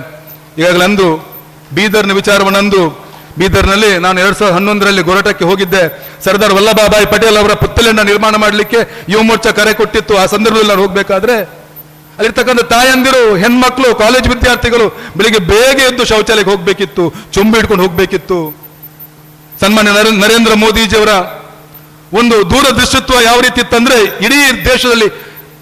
ಈಗಾಗಲಂದು ಬೀದರ್ನ ವಿಚಾರವನ್ನಂದು ಬೀದರ್ನಲ್ಲಿ ನಾನು 2011ರಲ್ಲಿ ಗೊರಟಕ್ಕೆ ಹೋಗಿದ್ದೆ. ಸರ್ದಾರ್ ವಲ್ಲಭಭಾಯಿ ಪಟೇಲ್ ಅವರ ಪುತ್ಥಳಿಯನ್ನ ನಿರ್ಮಾಣ ಮಾಡಲಿಕ್ಕೆ ಯುವ ಮೋರ್ಚಾ ಕರೆ ಕೊಟ್ಟಿತ್ತು. ಆ ಸಂದರ್ಭದಲ್ಲಿ ನಾನು ಹೋಗ್ಬೇಕಾದ್ರೆ ಅಲ್ಲಿರ್ತಕ್ಕಂಥ ತಾಯಂದಿರು, ಹೆಣ್ಮಕ್ಳು, ಕಾಲೇಜ್ ವಿದ್ಯಾರ್ಥಿಗಳು ಬೆಳಿಗ್ಗೆ ಬೇಗ ಎದ್ದು ಶೌಚಾಲಯಕ್ಕೆ ಹೋಗ್ಬೇಕಿತ್ತು, ಚೊಂಬು ಹಿಡ್ಕೊಂಡು ಹೋಗ್ಬೇಕಿತ್ತು. ಸನ್ಮಾನ್ಯ ನರೇಂದ್ರ ಮೋದಿಜಿಯವರ ಒಂದು ದೂರದೃಷ್ಟಿತ್ವ ಯಾವ ರೀತಿ ಇತ್ತಂದ್ರೆ ಇಡೀ ದೇಶದಲ್ಲಿ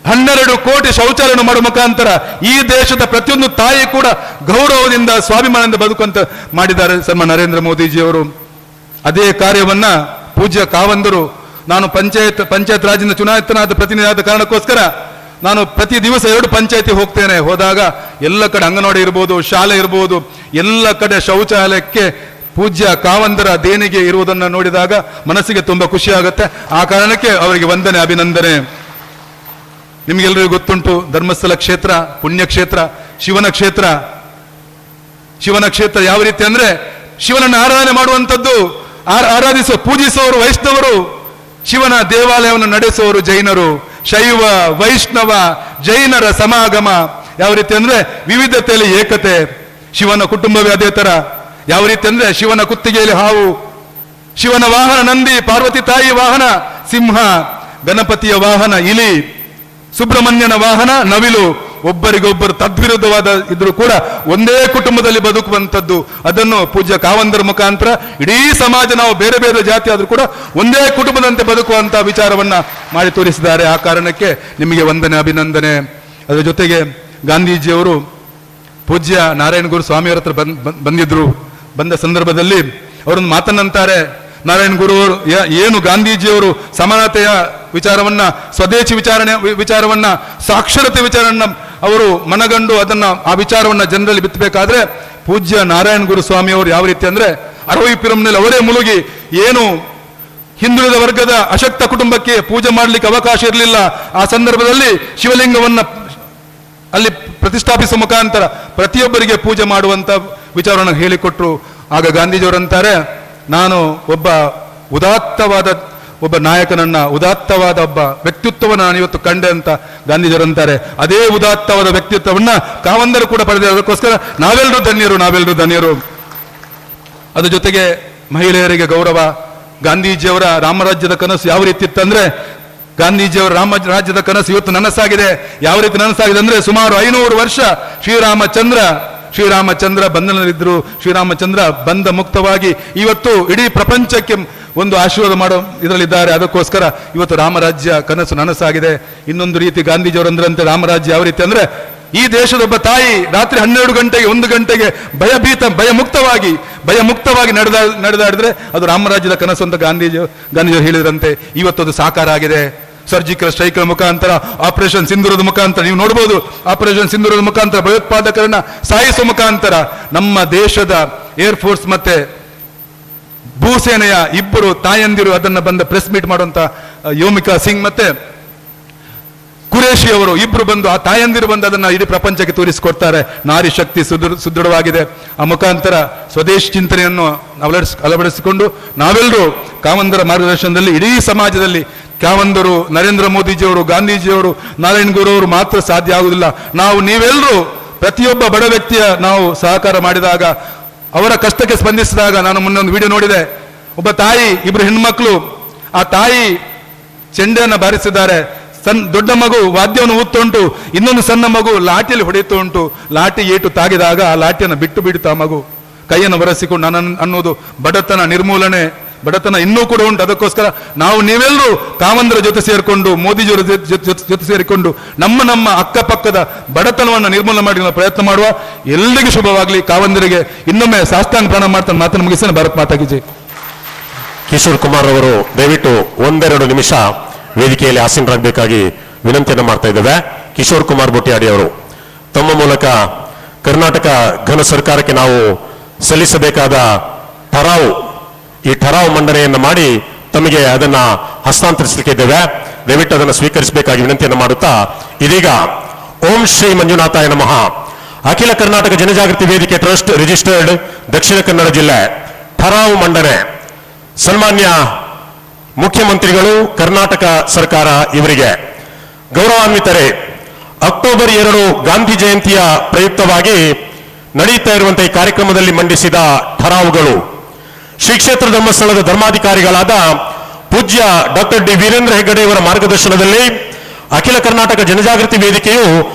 12 ಕೋಟಿ ಶೌಚಾಲಯ ಮಾಡುವ ಮುಖಾಂತರ ಈ ದೇಶದ ಪ್ರತಿಯೊಂದು ತಾಯಿ ಕೂಡ ಗೌರವದಿಂದ, ಸ್ವಾಭಿಮಾನದಿಂದ ಬದುಕುವಂತ ಮಾಡಿದ್ದಾರೆ ಸನ್ಮಾನ್ಯ ನರೇಂದ್ರ ಮೋದಿಜಿಯವರು. ಅದೇ ಕಾರ್ಯವನ್ನ ಪೂಜ್ಯ ಕಾವಂದರು, ನಾನು ಪಂಚಾಯತ್ ರಾಜ್ಯದ ಚುನಾಯಿತನಾದ ಪ್ರತಿನಿಧಿಯಾದ ಕಾರಣಕ್ಕೋಸ್ಕರ ನಾನು ಪ್ರತಿ ದಿವಸ 2 ಪಂಚಾಯತಿ ಹೋಗ್ತೇನೆ. ಹೋದಾಗ ಎಲ್ಲ ಕಡೆ ಅಂಗನವಾಡಿ ಇರ್ಬೋದು, ಶಾಲೆ ಇರ್ಬೋದು, ಎಲ್ಲ ಕಡೆ ಶೌಚಾಲಯಕ್ಕೆ ಪೂಜ್ಯ ಕಾವಂದರ ದೇಣಿಗೆ ಇರುವುದನ್ನು ನೋಡಿದಾಗ ಮನಸ್ಸಿಗೆ ತುಂಬಾ ಖುಷಿ ಆಗುತ್ತೆ. ಆ ಕಾರಣಕ್ಕೆ ಅವರಿಗೆ ವಂದನೆ, ಅಭಿನಂದನೆ. ನಿಮಗೆಲ್ಲರಿಗೂ ಗೊತ್ತುಂಟು, ಧರ್ಮಸ್ಥಳ ಕ್ಷೇತ್ರ ಪುಣ್ಯಕ್ಷೇತ್ರ, ಶಿವನ ಕ್ಷೇತ್ರ ಯಾವ ರೀತಿ ಅಂದ್ರೆ ಶಿವನನ್ನು ಆರಾಧನೆ ಮಾಡುವಂಥದ್ದು, ಆರಾಧಿಸುವ ಪೂಜಿಸುವವರು ವೈಷ್ಣವರು, ಶಿವನ ದೇವಾಲಯವನ್ನು ನಡೆಸುವವರು ಜೈನರು. ಶೈವ ವೈಷ್ಣವ ಜೈನರ ಸಮಾಗಮ ಯಾವ ರೀತಿ ಅಂದ್ರೆ ವಿವಿಧತೆಯಲ್ಲಿ ಏಕತೆ. ಶಿವನ ಕುಟುಂಬವೇ ಅದೇ ತರ. ಯಾವ ರೀತಿ ಅಂದ್ರೆ ಶಿವನ ಕುತ್ತಿಗೆಯಲ್ಲಿ ಹಾವು, ಶಿವನ ವಾಹನ ನಂದಿ, ಪಾರ್ವತಿ ತಾಯಿ ವಾಹನ ಸಿಂಹ, ಗಣಪತಿಯ ವಾಹನ ಇಲಿ, ಸುಬ್ರಹ್ಮಣ್ಯನ ವಾಹನ ನವಿಲು. ಒಬ್ಬರಿಗೊಬ್ಬರು ತದ್ವಿರುದ್ಧವಾದ ಇದ್ರೂ ಕೂಡ ಒಂದೇ ಕುಟುಂಬದಲ್ಲಿ ಬದುಕುವಂಥದ್ದು. ಅದನ್ನು ಪೂಜ್ಯ ಕಾವಂದರ ಮುಖಾಂತರ ಇಡೀ ಸಮಾಜ, ನಾವು ಬೇರೆ ಬೇರೆ ಜಾತಿ ಆದ್ರೂ ಕೂಡ ಒಂದೇ ಕುಟುಂಬದಂತೆ ಬದುಕುವಂತ ವಿಚಾರವನ್ನ ಮಾಡಿ ತೋರಿಸಿದ್ದಾರೆ. ಆ ಕಾರಣಕ್ಕೆ ನಿಮಗೆ ವಂದನೆ, ಅಭಿನಂದನೆ. ಅದರ ಜೊತೆಗೆ ಗಾಂಧೀಜಿಯವರು ಪೂಜ್ಯ ನಾರಾಯಣ ಗುರು ಸ್ವಾಮಿಯವರ ಹತ್ರ ಬಂದ ಸಂದರ್ಭದಲ್ಲಿ ಅವರೊಂದು ಮಾತನ್ನಂತಾರೆ. ನಾರಾಯಣ ಗುರುವರು ಏನು ಗಾಂಧೀಜಿಯವರು ಸಮಾನತೆಯ ವಿಚಾರವನ್ನ, ಸ್ವದೇಶಿ ವಿಚಾರವನ್ನ, ಸಾಕ್ಷರತೆ ವಿಚಾರವನ್ನ ಅವರು ಮನಗಂಡು ಆ ವಿಚಾರವನ್ನ ಜನರಲ್ಲಿ ಬಿತ್ತಬೇಕಾದ್ರೆ ಪೂಜ್ಯ ನಾರಾಯಣ ಗುರು ಸ್ವಾಮಿಯವರು ಯಾವ ರೀತಿ ಅಂದ್ರೆ ಅರವೈ ಪಿರಂನಲ್ಲಿ ಅವರೇ ಮುಳುಗಿ, ಏನು ಹಿಂದುಳಿದ ವರ್ಗದ ಅಶಕ್ತ ಕುಟುಂಬಕ್ಕೆ ಪೂಜೆ ಮಾಡಲಿಕ್ಕೆ ಅವಕಾಶ ಇರಲಿಲ್ಲ. ಆ ಸಂದರ್ಭದಲ್ಲಿ ಶಿವಲಿಂಗವನ್ನ ಅಲ್ಲಿ ಪ್ರತಿಷ್ಠಾಪಿಸುವ ಮುಖಾಂತರ ಪ್ರತಿಯೊಬ್ಬರಿಗೆ ಪೂಜೆ ಮಾಡುವಂತ ವಿಚಾರವನ್ನು ಹೇಳಿಕೊಟ್ರು. ಆಗ ಗಾಂಧೀಜಿಯವರಂತಾರೆ, ನಾನು ಉದಾತ್ತವಾದ ಒಬ್ಬ ನಾಯಕನನ್ನ, ಉದಾತ್ತವಾದ ಒಬ್ಬ ವ್ಯಕ್ತಿತ್ವವನ್ನು ನಾನು ಇವತ್ತು ಕಂಡೆ ಅಂತ ಗಾಂಧೀಜಿಯವರಂತಾರೆ. ಅದೇ ಉದಾತ್ತವಾದ ವ್ಯಕ್ತಿತ್ವವನ್ನ ಕಾವಂದರು ಕೂಡ ಪಡೆದ. ಅದಕ್ಕೋಸ್ಕರ ನಾವೆಲ್ಲರೂ ಧನ್ಯರು. ಅದ್ರ ಜೊತೆಗೆ ಮಹಿಳೆಯರಿಗೆ ಗೌರವ. ಗಾಂಧೀಜಿಯವರ ರಾಮರಾಜ್ಯದ ಕನಸು ಯಾವ ರೀತಿ ಇತ್ತಂದ್ರೆ ಗಾಂಧೀಜಿಯವರ ರಾಜ್ಯದ ಕನಸು ಇವತ್ತು ನನಸಾಗಿದೆ. ಯಾವ ರೀತಿ ನನಸಾಗಿದೆ ಅಂದ್ರೆ ಸುಮಾರು 500 ವರ್ಷ ಶ್ರೀರಾಮಚಂದ್ರ ಬಂಧನದಲ್ಲಿದ್ದರು. ಶ್ರೀರಾಮಚಂದ್ರ ಬಂಧ ಮುಕ್ತವಾಗಿ ಇವತ್ತು ಇಡೀ ಪ್ರಪಂಚಕ್ಕೆ ಒಂದು ಆಶೀರ್ವಾದ ಮಾಡೋ ಇದರಲ್ಲಿದ್ದಾರೆ. ಅದಕ್ಕೋಸ್ಕರ ಇವತ್ತು ರಾಮರಾಜ್ಯ ಕನಸು ನನಸಾಗಿದೆ. ಇನ್ನೊಂದು ರೀತಿ ಗಾಂಧೀಜಿಯವರಂದ್ರಂತೆ ರಾಮರಾಜ್ಯ ಯಾವ ರೀತಿ ಅಂದ್ರೆ ಈ ದೇಶದ ಒಬ್ಬ ತಾಯಿ ರಾತ್ರಿ 12 ಗಂಟೆಗೆ 1 ಗಂಟೆಗೆ ಭಯಮುಕ್ತವಾಗಿ ನಡೆದಾಡಿದ್ರೆ ಅದು ರಾಮರಾಜ್ಯದ ಕನಸು ಅಂತ ಗಾಂಧೀಜಿಯವರು ಹೇಳಿದ್ರಂತೆ. ಇವತ್ತು ಅದು ಸಾಕಾರ ಆಗಿದೆ. ಸರ್ಜಿಕಲ್ ಸ್ಟ್ರೈಕ್ ಮುಖಾಂತರ, ಆಪರೇಷನ್ ಸಿಂಧೂರದ ಮುಖಾಂತರ ನೀವು ನೋಡಬಹುದು. ಆಪರೇಷನ್ ಸಿಂಧೂರದ ಮುಖಾಂತರ ಭಯೋತ್ಪಾದಕರನ್ನ ಸಾಯಿಸುವ ಮುಖಾಂತರ ನಮ್ಮ ದೇಶದ ಏರ್ಫೋರ್ಸ್ ಮತ್ತೆ ಭೂಸೇನೆಯ ಇಬ್ಬರು ತಾಯಂದಿರು ಅದನ್ನ ಬಂದ ಪ್ರೆಸ್ ಮೀಟ್ ಮಾಡುವಂತ ಯೋಮಿಕಾ ಸಿಂಗ್ ಮತ್ತೆ ಕುರೇಶಿ ಅವರು ಇಬ್ರು ಬಂದು ಆ ತಾಯಂದಿರು ಬಂದು ಅದನ್ನ ಇಡೀ ಪ್ರಪಂಚಕ್ಕೆ ತೋರಿಸಿಕೊಡ್ತಾರೆ. ನಾರಿ ಶಕ್ತಿ ಸುದೃಢವಾಗಿದೆ. ಆ ಮುಖಾಂತರ ಸ್ವದೇಶಿ ಚಿಂತನೆಯನ್ನು ಅಳವಡಿಸಿಕೊಂಡು ನಾವೆಲ್ಲರೂ ಕಾವಂದರ ಮಾರ್ಗದರ್ಶನದಲ್ಲಿ ಇಡೀ ಸಮಾಜದಲ್ಲಿ ಕಾವಂದರು, ನರೇಂದ್ರ ಮೋದಿಜಿಯವರು, ಗಾಂಧೀಜಿಯವರು, ನಾರಾಯಣ್ ಗುರು ಅವರು ಮಾತ್ರ ಸಾಧ್ಯ ಆಗುವುದಿಲ್ಲ. ನೀವೆಲ್ಲರೂ ಪ್ರತಿಯೊಬ್ಬ ಬಡ ವ್ಯಕ್ತಿಯ ನಾವು ಸಹಕಾರ ಮಾಡಿದಾಗ, ಅವರ ಕಷ್ಟಕ್ಕೆ ಸ್ಪಂದಿಸಿದಾಗ, ನಾನು ಮೊನ್ನೆ ಒಂದು ವಿಡಿಯೋ ನೋಡಿದೆ. ಒಬ್ಬ ತಾಯಿ, ಇಬ್ರು ಹೆಣ್ಮಕ್ಳು, ಆ ತಾಯಿ ಚೆಂಡೆಯನ್ನು ಬಾರಿಸಿದ್ದಾರೆ. ದೊಡ್ಡ ಮಗು ವಾದ್ಯವನ್ನು ಊದ್ತಾ ಉಂಟು, ಇನ್ನೊಂದು ಸಣ್ಣ ಮಗು ಲಾಠಿಯಲ್ಲಿ ಹೊಡೆಯುತ್ತಾ ಉಂಟು. ಲಾಠಿ ಏಟು ತಾಗಿದಾಗ ಆ ಲಾಠಿಯನ್ನು ಬಿಟ್ಟು ಆ ಮಗು ಕೈಯನ್ನು ಒರೆಸಿಕೊಂಡು ಅನ್ನೋದು ಬಡತನ ನಿರ್ಮೂಲನೆ. ಬಡತನ ಇನ್ನೂ ಕೂಡ ಉಂಟು. ಅದಕ್ಕೋಸ್ಕರ ನೀವೆಲ್ಲರೂ ಕಾವಂದರ ಜೊತೆ ಸೇರಿಕೊಂಡು, ಮೋದಿಜಿಯವರ ಜೊತೆ ಸೇರಿಕೊಂಡು ನಮ್ಮ ಅಕ್ಕಪಕ್ಕದ ಬಡತನವನ್ನು ನಿರ್ಮೂಲನೆ ಮಾಡಿ ಪ್ರಯತ್ನ ಮಾಡುವ. ಎಲ್ಲರಿಗೂ ಶುಭವಾಗಲಿ. ಕಾವಂದರಿಗೆ ಇನ್ನೊಮ್ಮೆ ಸಾಷ್ಟಾಂಗ ಪ್ರಣಾಮ ಮಾಡ್ತಾನೆ ಮಾತನ್ನು ಮುಗಿಸ್ತೇನೆ. ಭಾರತ್ ಮಾತಾ ಕಿ ಜೈ. ಕಿಶೋರ್ ಕುಮಾರ್ ಅವರು ದಯವಿಟ್ಟು 1-2 ನಿಮಿಷ ವೇದಿಕೆಯಲ್ಲಿ ಆಸೀನರಾಗಬೇಕಾಗಿ ವಿನಂತಿಯನ್ನು ಮಾಡ್ತಾ ಇದ್ದೇವೆ. ಕಿಶೋರ್ ಕುಮಾರ್ ಬೊಟ್ಟಿಯಾಡಿ ಅವರು ತಮ್ಮ ಮೂಲಕ ಕರ್ನಾಟಕ ಘನ ಸರ್ಕಾರಕ್ಕೆ ನಾವು ಸಲ್ಲಿಸಬೇಕಾದ ಈ ಠರಾವು ಮಂಡನೆಯನ್ನು ಮಾಡಿ ತಮಗೆ ಅದನ್ನ ಹಸ್ತಾಂತರಿಸಲಿಕ್ಕೆ ಇದ್ದೇವೆ. ದಯವಿಟ್ಟು ಅದನ್ನು ಸ್ವೀಕರಿಸಬೇಕಾಗಿ ವಿನಂತಿಯನ್ನು ಮಾಡುತ್ತಾ, ಇದೀಗ ಓಂ ಶ್ರೀ ಮಂಜುನಾಥಾಯ ನಮಃ ಅಖಿಲ ಕರ್ನಾಟಕ ಜನಜಾಗೃತಿ ವೇದಿಕೆ ಟ್ರಸ್ಟ್ ರಿಜಿಸ್ಟರ್ಡ್ ದಕ್ಷಿಣ ಕನ್ನಡ ಜಿಲ್ಲೆ ಠರಾವು ಮಂಡನೆ ಸನ್ಮಾನ್ಯ ಮುಖ್ಯಮಂತ್ರಿಗಳು, ಕರ್ನಾಟಕ ಸರ್ಕಾರ ಇವರಿಗೆ ಗೌರವಾನ್ವಿತರೇ, ಅಕ್ಟೋಬರ್ 2 ಗಾಂಧಿ ಜಯಂತಿಯ ಪ್ರಯುಕ್ತವಾಗಿ ನಡೆಯುತ್ತಾ ಇರುವಂತಹ ಈ ಕಾರ್ಯಕ್ರಮದಲ್ಲಿ ಮಂಡಿಸಿದ ಠರಾವುಗಳು ಶ್ರೀ ಕ್ಷೇತ್ರ ಧರ್ಮಸ್ಥಳದ ಧರ್ಮಾಧಿಕಾರಿಗಳಾದ ಪೂಜ್ಯ ಡಾಕ್ಟರ್ ಡಿ ವೀರೇಂದ್ರ ಹೆಗ್ಗಡೆಯವರ ಮಾರ್ಗದರ್ಶನದಲ್ಲಿ ಅಖಿಲ ಕರ್ನಾಟಕ ಜನಜಾಗೃತಿ ವೇದಿಕೆಯು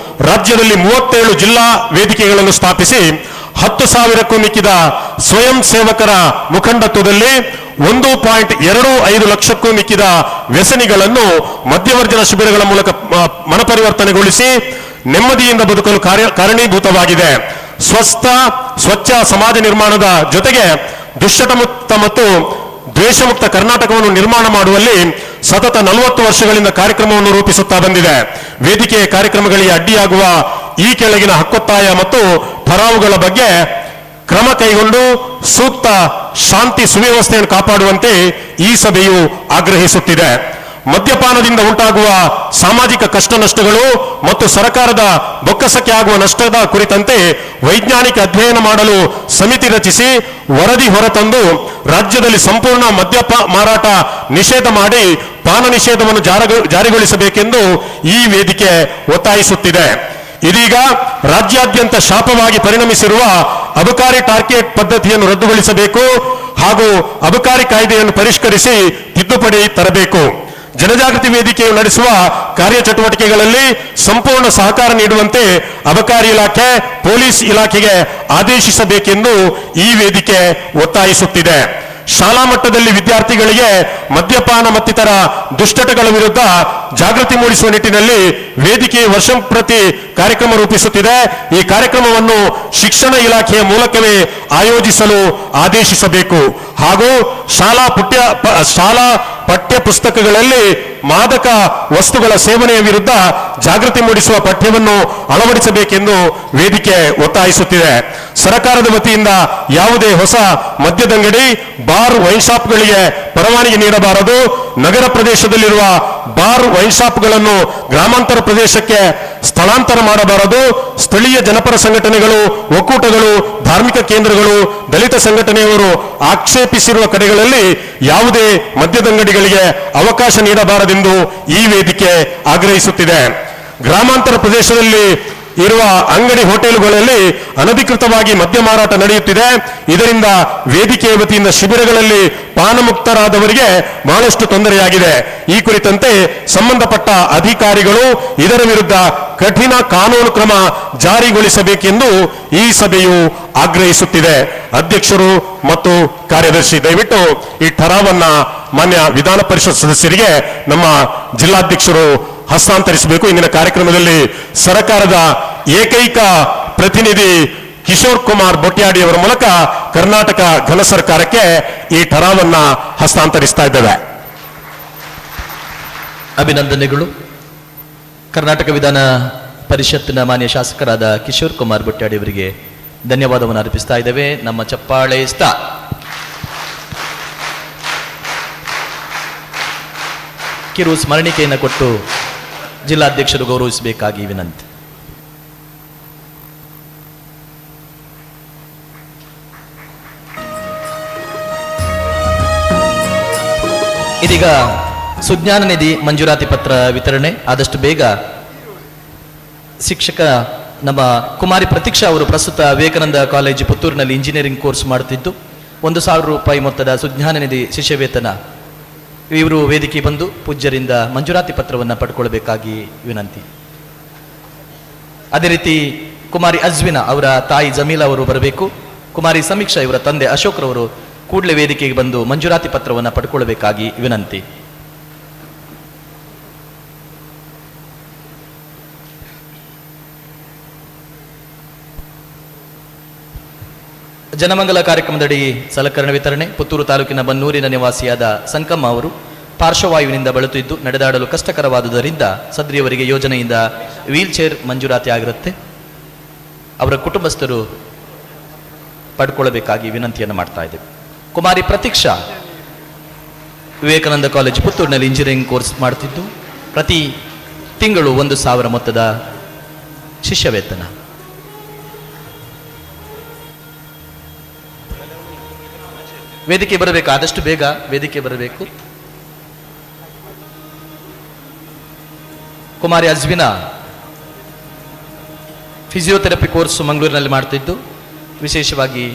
ರಾಜ್ಯದಲ್ಲಿ 37 ಜಿಲ್ಲಾ ವೇದಿಕೆಗಳನ್ನು ಸ್ಥಾಪಿಸಿ 10,000ಕ್ಕೂ ಮಿಕ್ಕಿದ ಸ್ವಯಂ ಸೇವಕರ ಮುಖಂಡತ್ವದಲ್ಲಿ 1.25 ಲಕ್ಷಕ್ಕೂ ಮಿಕ್ಕಿದ ವ್ಯಸನಿಗಳನ್ನು ಮದ್ಯವರ್ಜನ ಶಿಬಿರಗಳ ಮೂಲಕ ಮನಪರಿವರ್ತನೆಗೊಳಿಸಿ ನೆಮ್ಮದಿಯಿಂದ ಬದುಕಲು ಕಾರಣೀಭೂತವಾಗಿದೆ. ಸ್ವಚ್ಛ ಸಮಾಜ ನಿರ್ಮಾಣದ ಜೊತೆಗೆ ದುಶ್ಚಟಮುಕ್ತ ಮತ್ತು ದ್ವೇಷಮುಕ್ತ ಕರ್ನಾಟಕವನ್ನು ನಿರ್ಮಾಣ ಮಾಡುವಲ್ಲಿ ಸತತ 40 ವರ್ಷಗಳಿಂದ ಕಾರ್ಯಕ್ರಮವನ್ನು ರೂಪಿಸುತ್ತಾ ಬಂದಿದೆ. ವೇದಿಕೆಯ ಕಾರ್ಯಕ್ರಮಗಳಿಗೆ ಅಡ್ಡಿಯಾಗುವ ಈ ಕೆಳಗಿನ ಹಕ್ಕೊತ್ತಾಯ ಮತ್ತು ಠರಾವುಗಳ ಬಗ್ಗೆ ಕ್ರಮ ಕೈಗೊಂಡು ಸೂಕ್ತ ಶಾಂತಿ ಸುವ್ಯವಸ್ಥೆಯನ್ನು ಕಾಪಾಡುವಂತೆ ಈ ಸಭೆಯು ಆಗ್ರಹಿಸುತ್ತಿದೆ. ಮದ್ಯಪಾನದಿಂದ ಉಂಟಾಗುವ ಸಾಮಾಜಿಕ ಕಷ್ಟ ನಷ್ಟಗಳು ಮತ್ತು ಸರ್ಕಾರದ ಬೊಕ್ಕಸಕ್ಕೆ ಆಗುವ ನಷ್ಟದ ಕುರಿತಂತೆ ವೈಜ್ಞಾನಿಕ ಅಧ್ಯಯನ ಮಾಡಲು ಸಮಿತಿ ರಚಿಸಿ ವರದಿ ಹೊರತಂದು ರಾಜ್ಯದಲ್ಲಿ ಸಂಪೂರ್ಣ ಮಾರಾಟ ನಿಷೇಧ ಮಾಡಿ ಪಾನ ನಿಷೇಧವನ್ನು ಜಾರಿಗೊಳಿಸಬೇಕೆಂದು ಈ ವೇದಿಕೆ ಒತ್ತಾಯಿಸುತ್ತಿದೆ. ಇದೀಗ ರಾಜ್ಯಾದ್ಯಂತ ಶಾಪವಾಗಿ ಪರಿಣಮಿಸಿರುವ ಅಬಕಾರಿ ಟಾರ್ಗೆಟ್ ಪದ್ಧತಿಯನ್ನು ರದ್ದುಗೊಳಿಸಬೇಕು ಹಾಗೂ ಅಬಕಾರಿ ಕಾಯ್ದೆಯನ್ನು ಪರಿಷ್ಕರಿಸಿ ತಿದ್ದುಪಡಿ ತರಬೇಕು. ಜನಜಾಗೃತಿ ವೇದಿಕೆಯು ನಡೆಸುವ ಕಾರ್ಯಚಟುವಟಿಕೆಗಳಲ್ಲಿ ಸಂಪೂರ್ಣ ಸಹಕಾರ ನೀಡುವಂತೆ ಅಬಕಾರಿ ಇಲಾಖೆ, ಪೊಲೀಸ್ ಇಲಾಖೆಗೆ ಆದೇಶಿಸಬೇಕೆಂದು ಈ ವೇದಿಕೆ ಒತ್ತಾಯಿಸುತ್ತಿದೆ. ಶಾಲಾ ಮಟ್ಟದಲ್ಲಿ ವಿದ್ಯಾರ್ಥಿಗಳಿಗೆ ಮದ್ಯಪಾನ ಮತ್ತಿತರ ದುಶ್ಚಟಗಳ ವಿರುದ್ಧ ಜಾಗೃತಿ ಮೂಡಿಸುವ ನಿಟ್ಟಿನಲ್ಲಿ ವೇದಿಕೆ ವರ್ಷಂಪ್ರತಿ ಕಾರ್ಯಕ್ರಮ ರೂಪಿಸುತ್ತಿದೆ. ಈ ಕಾರ್ಯಕ್ರಮವನ್ನು ಶಿಕ್ಷಣ ಇಲಾಖೆಯ ಮೂಲಕವೇ ಆಯೋಜಿಸಲು ಆದೇಶಿಸಬೇಕು ಹಾಗೂ ಶಾಲಾ ಪಠ್ಯ ಪುಸ್ತಕಗಳಲ್ಲಿ ಮಾದಕ ವಸ್ತುಗಳ ಸೇವನೆಯ ವಿರುದ್ಧ ಜಾಗೃತಿ ಮೂಡಿಸುವ ಪಠ್ಯವನ್ನು ಅಳವಡಿಸಬೇಕೆಂದು ವೇದಿಕೆ ಒತ್ತಾಯಿಸುತ್ತಿದೆ. ಸರ್ಕಾರದ ವತಿಯಿಂದ ಯಾವುದೇ ಹೊಸ ಮದ್ಯದಂಗಡಿ, ಬಾರ್, ವೈನ್ ಶಾಪ್ಗಳಿಗೆ ಪರವಾನಗಿ ನೀಡಬಾರದು. ನಗರ ಪ್ರದೇಶದಲ್ಲಿರುವ ಬಾರ್, ವೈನ್ ಶಾಪ್ಗಳನ್ನು ಗ್ರಾಮಾಂತರ ಪ್ರದೇಶಕ್ಕೆ ಸ್ಥಳಾಂತರ ಮಾಡಬಾರದು. ಸ್ಥಳೀಯ ಜನಪರ ಸಂಘಟನೆಗಳು, ಒಕ್ಕೂಟಗಳು, ಧಾರ್ಮಿಕ ಕೇಂದ್ರಗಳು, ದಲಿತ ಸಂಘಟನೆಯವರು ಆಕ್ಷೇಪಿಸಿರುವ ಕಡೆಗಳಲ್ಲಿ ಯಾವುದೇ ಮದ್ಯದಂಗಡಿಗಳಿಗೆ ಅವಕಾಶ ನೀಡಬಾರದೆಂದು ಈ ವೇದಿಕೆ ಆಗ್ರಹಿಸುತ್ತಿದೆ. ಗ್ರಾಮಾಂತರ ಪ್ರದೇಶದಲ್ಲಿ ಇರುವ ಅಂಗಡಿ ಹೋಟೆಲ್ಗಳಲ್ಲಿ ಅನಧಿಕೃತವಾಗಿ ಮದ್ಯ ಮಾರಾಟ ನಡೆಯುತ್ತಿದೆ. ಇದರಿಂದ ವೇದಿಕೆಯ ವತಿಯಿಂದ ಶಿಬಿರಗಳಲ್ಲಿ ಪಾನಮುಕ್ತರಾದವರಿಗೆ ಬಹಳಷ್ಟು ತೊಂದರೆಯಾಗಿದೆ. ಈ ಕುರಿತಂತೆ ಸಂಬಂಧಪಟ್ಟ ಅಧಿಕಾರಿಗಳು ಇದರ ವಿರುದ್ಧ ಕಠಿಣ ಕಾನೂನು ಕ್ರಮ ಜಾರಿಗೊಳಿಸಬೇಕೆಂದು ಈ ಸಭೆಯು ಆಗ್ರಹಿಸುತ್ತಿದೆ. ಅಧ್ಯಕ್ಷರು ಮತ್ತು ಕಾರ್ಯದರ್ಶಿ ದಯವಿಟ್ಟು ಈ ಠರಾವನ್ನ ಮಾನ್ಯ ವಿಧಾನ ಪರಿಷತ್ ಸದಸ್ಯರಿಗೆ ನಮ್ಮ ಜಿಲ್ಲಾಧ್ಯಕ್ಷರು ಹಸ್ತಾಂತರಿಸಬೇಕು. ಇಂದಿನ ಕಾರ್ಯಕ್ರಮದಲ್ಲಿ ಸರ್ಕಾರದ ಏಕೈಕ ಪ್ರತಿನಿಧಿ ಕಿಶೋರ್ ಕುಮಾರ್ ಬೊಟ್ಯಾಡಿ ಅವರ ಮೂಲಕ ಕರ್ನಾಟಕ ಘನ ಸರ್ಕಾರಕ್ಕೆ ಈ ಠರಾವನ್ನ ಹಸ್ತಾಂತರಿಸ್ತಾ ಇದ್ದೇವೆ. ಅಭಿನಂದನೆಗಳು. ಕರ್ನಾಟಕ ವಿಧಾನ ಪರಿಷತ್ತಿನ ಮಾನ್ಯ ಶಾಸಕರಾದ ಕಿಶೋರ್ ಕುಮಾರ್ ಬೊಟ್ಯಾಡಿ ಅವರಿಗೆ ಧನ್ಯವಾದವನ್ನು ಅರ್ಪಿಸ್ತಾ ಇದ್ದೇವೆ. ನಮ್ಮ ಚಪ್ಪಾಳೆ ಕಿರು ಸ್ಮರಣಿಕೆಯನ್ನು ಕೊಟ್ಟು ಜಿಲ್ಲಾಧ್ಯಕ್ಷರು ಗೌರವಿಸಬೇಕಾಗಿ ವಿನಂತಿ. ಇದೀಗ ಸುಜ್ಞಾನ ನಿಧಿ ಮಂಜೂರಾತಿ ಪತ್ರ ವಿತರಣೆ. ಆದಷ್ಟು ಬೇಗ ಶಿಕ್ಷಕ ನಮ್ಮ ಕುಮಾರಿ ಪ್ರತೀಕ್ಷಾ ಅವರು ಪ್ರಸ್ತುತ ವಿವೇಕಾನಂದ ಕಾಲೇಜು ಪುತ್ತೂರಿನಲ್ಲಿ ಇಂಜಿನಿಯರಿಂಗ್ ಕೋರ್ಸ್ ಮಾಡುತ್ತಿದ್ದು 1,000 ರೂಪಾಯಿ ಮೊತ್ತದ ಸುಜ್ಞಾನ ನಿಧಿ ಶಿಷ್ಯ ವೇತನ ಇವರು ವೇದಿಕೆ ಬಂದು ಪೂಜ್ಯರಿಂದ ಮಂಜೂರಾತಿ ಪತ್ರವನ್ನು ಪಡ್ಕೊಳ್ಬೇಕಾಗಿ ವಿನಂತಿ. ಅದೇ ರೀತಿ ಕುಮಾರಿ ಅಜ್ವಿನಾ ಅವರ ತಾಯಿ ಜಮೀಲಾ ಅವರು ಬರಬೇಕು. ಕುಮಾರಿ ಸಮೀಕ್ಷಾ ಇವರ ತಂದೆ ಅಶೋಕ್ ರವರು ಕೂಡಲೇ ವೇದಿಕೆಗೆ ಬಂದು ಮಂಜೂರಾತಿ ಪತ್ರವನ್ನು ಪಡ್ಕೊಳ್ಬೇಕಾಗಿ ವಿನಂತಿ. ಜನಮಂಗಲ ಕಾರ್ಯಕ್ರಮದಡಿ ಸಲಕರಣೆ ವಿತರಣೆ. ಪುತ್ತೂರು ತಾಲೂಕಿನ ಬನ್ನೂರಿನ ನಿವಾಸಿಯಾದ ಸಂಕಮ್ಮ ಅವರು ಪಾರ್ಶ್ವವಾಯುವಿನಿಂದ ಬಳಲುತ್ತಿದ್ದು ನಡೆದಾಡಲು ಕಷ್ಟಕರವಾದುದರಿಂದ ಸದ್ರಿಯವರಿಗೆ ಯೋಜನೆಯಿಂದ ವೀಲ್ ಚೇರ್ ಮಂಜೂರಾತಿ ಆಗಿರುತ್ತೆ. ಅವರ ಕುಟುಂಬಸ್ಥರು ಪಡ್ಕೊಳ್ಳಬೇಕಾಗಿ ವಿನಂತಿಯನ್ನು ಮಾಡ್ತಾ ಇದ್ದೇವೆ. ಕುಮಾರಿ ಪ್ರತೀಕ್ಷಾ ವಿವೇಕಾನಂದ ಕಾಲೇಜು ಪುತ್ತೂರಿನಲ್ಲಿ ಇಂಜಿನಿಯರಿಂಗ್ ಕೋರ್ಸ್ ಮಾಡುತ್ತಿದ್ದು ಪ್ರತಿ ತಿಂಗಳು 1,000 ಮೊತ್ತದ ಶಿಷ್ಯ ವೇತನ. ವೇದಿಕೆ ಬರಬೇಕು, ಆದಷ್ಟು ಬೇಗ ವೇದಿಕೆ ಬರಬೇಕು. ಕುಮಾರಿ ಅಜ್ವಿನಾ ಫಿಸಿಯೋಥೆರಪಿ ಕೋರ್ಸ್ ಮಂಗಳೂರಿನಲ್ಲಿ ಮಾಡ್ತಿದ್ದು ವಿಶೇಷವಾಗಿ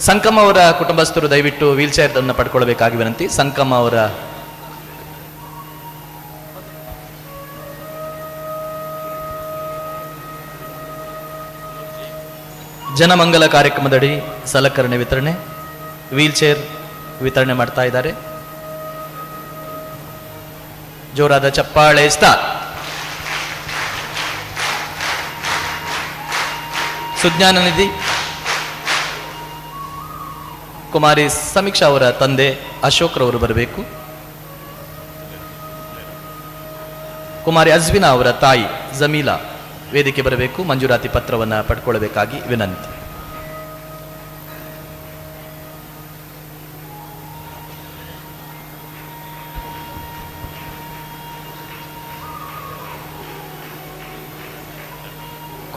ಸಂಕಮ್ಮ ಅವರ ಕುಟುಂಬಸ್ಥರು ದಯವಿಟ್ಟು ವೀಲ್ ಚೇರ್ ಅನ್ನು ಪಡ್ಕೊಳ್ಬೇಕಾಗಿ ವಿನಂತಿ. ಸಂಕಮ್ಮ ಅವರ ಜನಮಂಗಲ ಕಾರ್ಯಕ್ರಮದಡಿ ಸಲಕರಣೆ ವಿತರಣೆ, ವೀಲ್ ಚೇರ್ ವಿತರಣೆ ಮಾಡ್ತಾ ಇದ್ದಾರೆ. ಜೋರಾದ ಚಪ್ಪಾಳೆ ಸ್ಟಾರ್ಟ್. ಸುಜ್ಞಾನ ನಿಧಿ ಕುಮಾರಿ ಸಮೀಕ್ಷಾ ಅವರ ತಂದೆ ಅಶೋಕ್ ರವರು ಬರಬೇಕು. ಕುಮಾರಿ ಅಜ್ವಿನಾ ಅವರ ತಾಯಿ ಜಮೀಲಾ ವೇದಿಕೆ ಬರಬೇಕು. ಮಂಜೂರಾತಿ ಪತ್ರವನ್ನು ಪಡ್ಕೊಳ್ಬೇಕಾಗಿ ವಿನಂತಿ.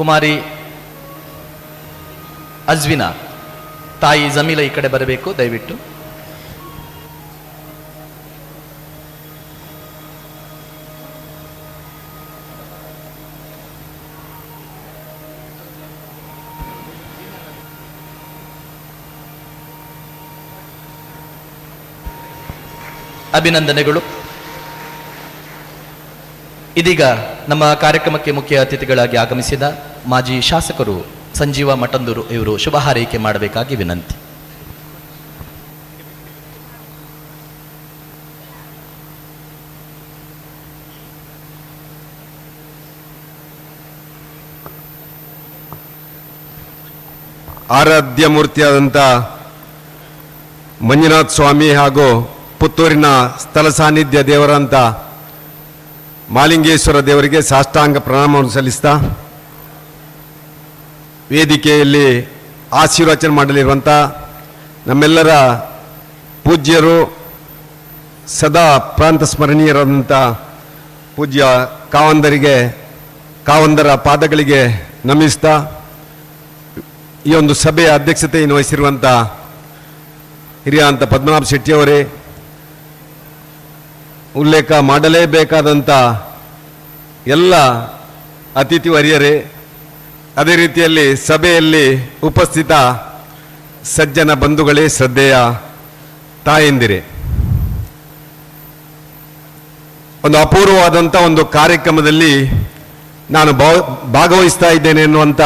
ಕುಮಾರಿ ಅಜ್ವಿನಾ ತಾಯಿ ಜಮೀಲಾ ಈ ಕಡೆ ಬರಬೇಕು ದಯವಿಟ್ಟು. ಅಭಿನಂದನೆಗಳು. ಇದೀಗ ನಮ್ಮ ಕಾರ್ಯಕ್ರಮಕ್ಕೆ ಮುಖ್ಯ ಅತಿಥಿಗಳಾಗಿ ಆಗಮಿಸಿದ ಮಾಜಿ ಶಾಸಕರು ಸಂಜೀವ ಮಠಂದೂರು ಇವರು ಶುಭ ಹಾರೈಕೆ ಮಾಡಬೇಕಾಗಿ ವಿನಂತಿ. ಆರಾಧ್ಯ ಮೂರ್ತಿಯಾದಂಥ ಮಂಜುನಾಥ ಸ್ವಾಮಿ ಹಾಗೂ ಪುತ್ತೂರಿನ ಸ್ಥಳ ಸಾನ್ನಿಧ್ಯ ದೇವರಂತ ಮಾಲಿಂಗೇಶ್ವರ ದೇವರಿಗೆ ಸಾಷ್ಟಾಂಗ ಪ್ರಣಾಮವನ್ನು ಸಲ್ಲಿಸ್ತಾ ವೇದಿಕೆಯಲ್ಲಿ ಆಶೀರ್ವಚನ ಮಾಡಲಿರುವಂಥ ನಮ್ಮೆಲ್ಲರ ಪೂಜ್ಯರು ಸದಾ ಪ್ರಾಂತ ಸ್ಮರಣೀಯರಾದಂಥ ಪೂಜ್ಯ ಕಾವಂದರ ಪಾದಗಳಿಗೆ ನಮಿಸ್ತಾ ಈ ಒಂದು ಸಭೆಯ ಅಧ್ಯಕ್ಷತೆಯನ್ನು ವಹಿಸಿರುವಂಥ ಹಿರಿಯ ಅಂತ ಪದ್ಮನಾಭ ಶೆಟ್ಟಿಯವರೇ, ಉಲ್ಲೇಖ ಮಾಡಲೇಬೇಕಾದಂಥ ಎಲ್ಲ ಅತಿಥಿ ವರ್ಯರೇ, ಅದೇ ರೀತಿಯಲ್ಲಿ ಸಭೆಯಲ್ಲಿ ಉಪಸ್ಥಿತ ಸಜ್ಜನ ಬಂಧುಗಳೇ, ಶ್ರದ್ಧೆಯ ತಾಯಂದಿರೇ, ಒಂದು ಅಪೂರ್ವವಾದಂಥ ಒಂದು ಕಾರ್ಯಕ್ರಮದಲ್ಲಿ ನಾನು ಭಾಗವಹಿಸ್ತಾ ಇದ್ದೇನೆ ಎನ್ನುವಂಥ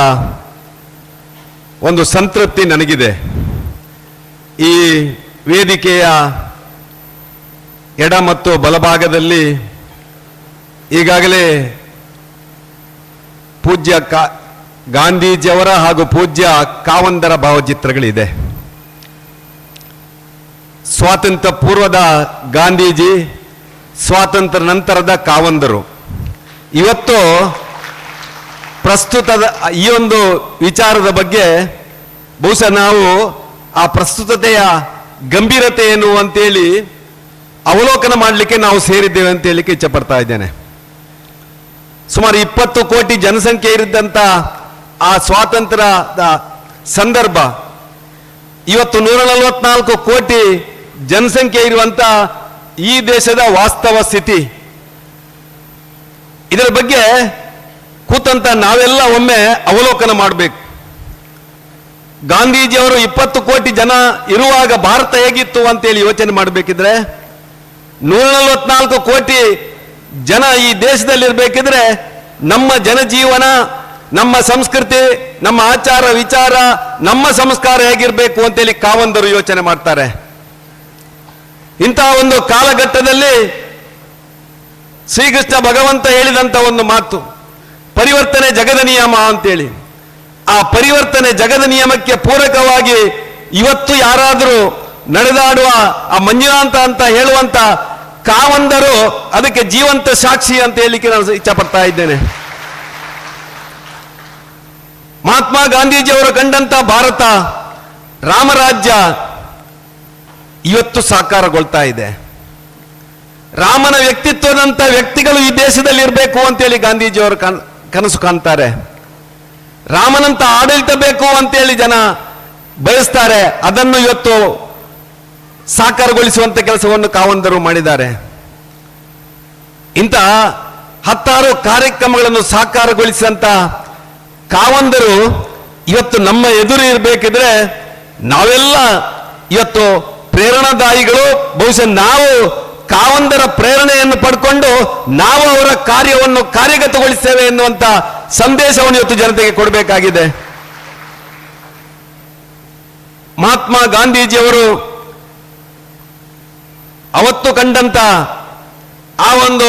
ಒಂದು ಸಂತೃಪ್ತಿ ನನಗಿದೆ. ಈ ವೇದಿಕೆಯ ಎಡ ಮತ್ತು ಬಲಭಾಗದಲ್ಲಿ ಈಗಾಗಲೇ ಪೂಜ್ಯ ಗಾಂಧೀಜಿಯವರ ಹಾಗೂ ಪೂಜ್ಯ ಕಾವಂದರ ಭಾವಚಿತ್ರಗಳಿದೆ. ಸ್ವಾತಂತ್ರ್ಯ ಪೂರ್ವದ ಗಾಂಧೀಜಿ, ಸ್ವಾತಂತ್ರ್ಯ ನಂತರದ ಕಾವಂದರು. ಇವತ್ತು ಪ್ರಸ್ತುತದ ಈ ಒಂದು ವಿಚಾರದ ಬಗ್ಗೆ ಬಹುಶಃ ನಾವು ಆ ಪ್ರಸ್ತುತತೆಯ ಗಂಭೀರತೆ ಏನು ಅಂತೇಳಿ ಅವಲೋಕನ ಮಾಡಲಿಕ್ಕೆ ನಾವು ಸೇರಿದ್ದೇವೆ ಅಂತ ಹೇಳಲಿಕ್ಕೆ ಇಚ್ಛೆ ಪಡ್ತಾ ಇದ್ದೇನೆ. ಸುಮಾರು 20 ಕೋಟಿ ಜನಸಂಖ್ಯೆ ಇರಿದ್ದಂಥ ಆ ಸ್ವಾತಂತ್ರ್ಯದ ಸಂದರ್ಭ ಇವತ್ತು 144 ಕೋಟಿ ಜನಸಂಖ್ಯೆ ಇರುವಂಥ ಈ ದೇಶದ ವಾಸ್ತವ ಸ್ಥಿತಿ. ಇದರ ಬಗ್ಗೆ ಕೂತಂತ ನಾವೆಲ್ಲ ಒಮ್ಮೆ ಅವಲೋಕನ ಮಾಡಬೇಕು. ಗಾಂಧೀಜಿಯವರು 20 ಕೋಟಿ ಜನ ಇರುವಾಗ ಭಾರತ ಹೇಗಿತ್ತು ಅಂತೇಳಿ ಯೋಚನೆ ಮಾಡಬೇಕಿದ್ರೆ, 144 ಕೋಟಿ ಜನ ಈ ದೇಶದಲ್ಲಿರ್ಬೇಕಿದ್ರೆ ನಮ್ಮ ಜನಜೀವನ, ನಮ್ಮ ಸಂಸ್ಕೃತಿ, ನಮ್ಮ ಆಚಾರ ವಿಚಾರ, ನಮ್ಮ ಸಂಸ್ಕಾರ ಹೇಗಿರಬೇಕು ಅಂತೇಳಿ ಕಾವಂದರು ಯೋಚನೆ ಮಾಡ್ತಾರೆ. ಇಂತಹ ಒಂದು ಕಾಲಘಟ್ಟದಲ್ಲಿ ಶ್ರೀಕೃಷ್ಣ ಭಗವಂತ ಹೇಳಿದಂಥ ಒಂದು ಮಾತು, ಪರಿವರ್ತನೆ ಜಗದ ನಿಯಮ ಅಂತೇಳಿ. ಆ ಪರಿವರ್ತನೆ ಜಗದ ನಿಯಮಕ್ಕೆ ಪೂರಕವಾಗಿ ಇವತ್ತು ಯಾರಾದರೂ ನಡೆದಾಡುವ ಆ ಮಂಜುನಾಥ ಅಂತ ಹೇಳುವಂತ ಕಾವಂದರು ಅದಕ್ಕೆ ಜೀವಂತ ಸಾಕ್ಷಿ ಅಂತ ಹೇಳಲಿಕ್ಕೆ ನಾನು ಇಚ್ಛೆ ಪಡ್ತಾ ಇದ್ದೇನೆ. ಮಹಾತ್ಮ ಗಾಂಧೀಜಿಯವರು ಕಂಡಂತ ಭಾರತ ರಾಮರಾಜ್ಯ ಇವತ್ತು ಸಾಕಾರಗೊಳ್ತಾ ಇದೆ. ರಾಮನ ವ್ಯಕ್ತಿತ್ವದಂತ ವ್ಯಕ್ತಿಗಳು ಈ ದೇಶದಲ್ಲಿ ಇರಬೇಕು ಅಂತೇಳಿ ಗಾಂಧೀಜಿಯವರು ಕನಸು ಕಾಣ್ತಾರೆ. ರಾಮನಂತ ಆಡಳಿತ ಬೇಕು ಅಂತೇಳಿ ಜನ ಬಯಸ್ತಾರೆ. ಅದನ್ನು ಇವತ್ತು ಸಾಕಾರಗೊಳಿಸುವಂತ ಕೆಲಸವನ್ನು ಕಾವಂದರು ಮಾಡಿದ್ದಾರೆ. ಇಂತಹ 10 ಕಾರ್ಯಕ್ರಮಗಳನ್ನು ಸಾಕಾರಗೊಳಿಸಿದಂತ ಕಾವಂದರು ಇವತ್ತು ನಮ್ಮ ಎದುರು ಇರಬೇಕಿದ್ರೆ ನಾವೆಲ್ಲ ಇವತ್ತು ಪ್ರೇರಣಾದಾಯಿಗಳು. ಬಹುಶಃ ನಾವು ಕಾವಂದರ ಪ್ರೇರಣೆಯನ್ನು ಪಡ್ಕೊಂಡು ನಾವು ಅವರ ಕಾರ್ಯವನ್ನು ಕಾರ್ಯಗತಗೊಳಿಸ್ತೇವೆ ಎನ್ನುವಂತ ಸಂದೇಶವನ್ನು ಇವತ್ತು ಜನತೆಗೆ ಕೊಡಬೇಕಾಗಿದೆ. ಮಹಾತ್ಮ ಗಾಂಧೀಜಿಯವರು ಅವತ್ತು ಕಂಡಂತ ಆ ಒಂದು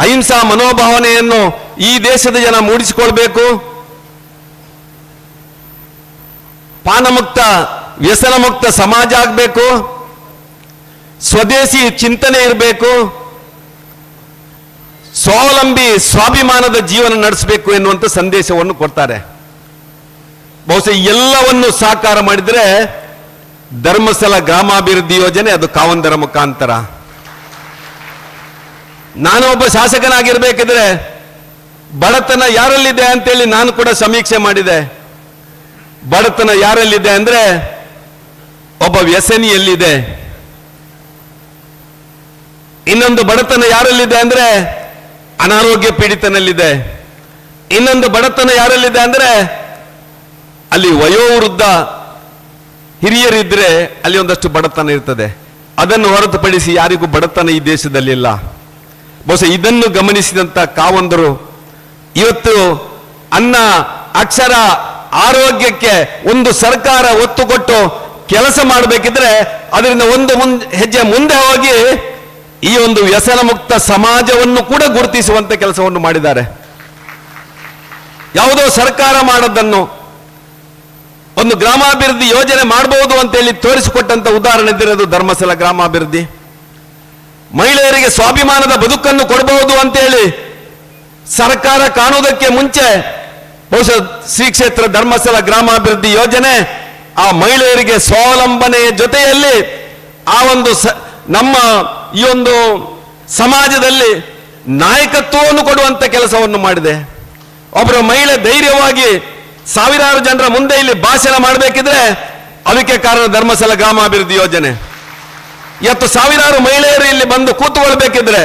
ಅಹಿಂಸಾ ಮನೋಭಾವನೆಯನ್ನು ಈ ದೇಶದ ಜನ ಮೂಡಿಸಿಕೊಳ್ಬೇಕು. ಪಾನಮುಕ್ತ ವ್ಯಸನ ಮುಕ್ತ ಸಮಾಜ ಆಗಬೇಕು. ಸ್ವದೇಶಿ ಚಿಂತನೆ ಇರಬೇಕು. ಸ್ವಾವಲಂಬಿ ಸ್ವಾಭಿಮಾನದ ಜೀವನ ನಡೆಸಬೇಕು ಎನ್ನುವಂಥ ಸಂದೇಶವನ್ನು ಕೊಡ್ತಾರೆ. ಬಹುಶಃ ಎಲ್ಲವನ್ನು ಸಾಕಾರ ಮಾಡಿದರೆ ಧರ್ಮಸ್ಥಳ ಗ್ರಾಮಾಭಿವೃದ್ಧಿ ಯೋಜನೆ ಅದು ಕಾವಂದರ ಮುಖಾಂತರ. ನಾನು ಒಬ್ಬ ಶಾಸಕನಾಗಿರ್ಬೇಕಿದ್ರೆ ಬಡತನ ಯಾರಲ್ಲಿದೆ ಅಂತೇಳಿ ನಾನು ಕೂಡ ಸಮೀಕ್ಷೆ ಮಾಡಿದೆ. ಬಡತನ ಯಾರಲ್ಲಿದೆ ಅಂದ್ರೆ ಒಬ್ಬ ವ್ಯಸನಿಯಲ್ಲಿದೆ. ಇನ್ನೊಂದು ಬಡತನ ಯಾರಲ್ಲಿದೆ ಅಂದ್ರೆ ಅನಾರೋಗ್ಯ ಪೀಡಿತನಲ್ಲಿದೆ. ಇನ್ನೊಂದು ಬಡತನ ಯಾರಲ್ಲಿದೆ ಅಂದ್ರೆ ಅಲ್ಲಿ ವಯೋವೃದ್ಧ ಹಿರಿಯರಿದ್ರೆ ಅಲ್ಲಿ ಒಂದಷ್ಟು ಬಡತನ ಇರ್ತದೆ. ಅದನ್ನು ಹೊರತುಪಡಿಸಿ ಯಾರಿಗೂ ಬಡತನ ಈ ದೇಶದಲ್ಲಿಲ್ಲ. ಬಹುಶಃ ಇದನ್ನು ಗಮನಿಸಿದಂತ ಕಾವಂದರು ಇವತ್ತು ಅನ್ನ, ಅಕ್ಷರ, ಆರೋಗ್ಯಕ್ಕೆ ಒಂದು ಸರ್ಕಾರ ಒತ್ತು ಕೊಟ್ಟು ಕೆಲಸ ಮಾಡಬೇಕಿದ್ರೆ ಅದರಿಂದ ಒಂದು ಹೆಜ್ಜೆ ಮುಂದೆ ಹೋಗಿ ಈ ಒಂದು ವ್ಯಸನ ಮುಕ್ತ ಸಮಾಜವನ್ನು ಕೂಡ ಗುರುತಿಸುವಂತ ಕೆಲಸವನ್ನು ಮಾಡಿದ್ದಾರೆ. ಯಾವುದೋ ಸರ್ಕಾರ ಮಾಡೋದನ್ನು ಒಂದು ಗ್ರಾಮಾಭಿವೃದ್ಧಿ ಯೋಜನೆ ಮಾಡಬಹುದು ಅಂತೇಳಿ ತೋರಿಸಿಕೊಟ್ಟಂತ ಉದಾಹರಣೆ ಇದ್ದಿರೋದು ಧರ್ಮಸ್ಥಳ ಗ್ರಾಮಾಭಿವೃದ್ಧಿ. ಮಹಿಳೆಯರಿಗೆ ಸ್ವಾಭಿಮಾನದ ಬದುಕನ್ನು ಕೊಡಬಹುದು ಅಂತೇಳಿ ಸರ್ಕಾರ ಕಾಣುವುದಕ್ಕೆ ಮುಂಚೆ ಬಹುಶಃ ಶ್ರೀ ಕ್ಷೇತ್ರ ಧರ್ಮಸ್ಥಳ ಗ್ರಾಮಾಭಿವೃದ್ಧಿ ಯೋಜನೆ ಆ ಮಹಿಳೆಯರಿಗೆ ಸ್ವಾವಲಂಬನೆಯ ಜೊತೆಯಲ್ಲಿ ಆ ಒಂದು ನಮ್ಮ ಈ ಒಂದು ಸಮಾಜದಲ್ಲಿ ನಾಯಕತ್ವವನ್ನು ಕೊಡುವಂತ ಕೆಲಸವನ್ನು ಮಾಡಿದೆ. ಒಬ್ಬರ ಮಹಿಳೆ ಧೈರ್ಯವಾಗಿ ಸಾವಿರಾರು ಜನರ ಮುಂದೆ ಇಲ್ಲಿ ಭಾಷಣ ಮಾಡಬೇಕಿದ್ರೆ ಅದಕ್ಕೆ ಕಾರಣ ಧರ್ಮಸ್ಥಳ ಗ್ರಾಮಾಭಿವೃದ್ಧಿ ಯೋಜನೆ. ಇವತ್ತು ಸಾವಿರಾರು ಮಹಿಳೆಯರು ಇಲ್ಲಿ ಬಂದು ಕೂತುಕೊಳ್ಬೇಕಿದ್ರೆ,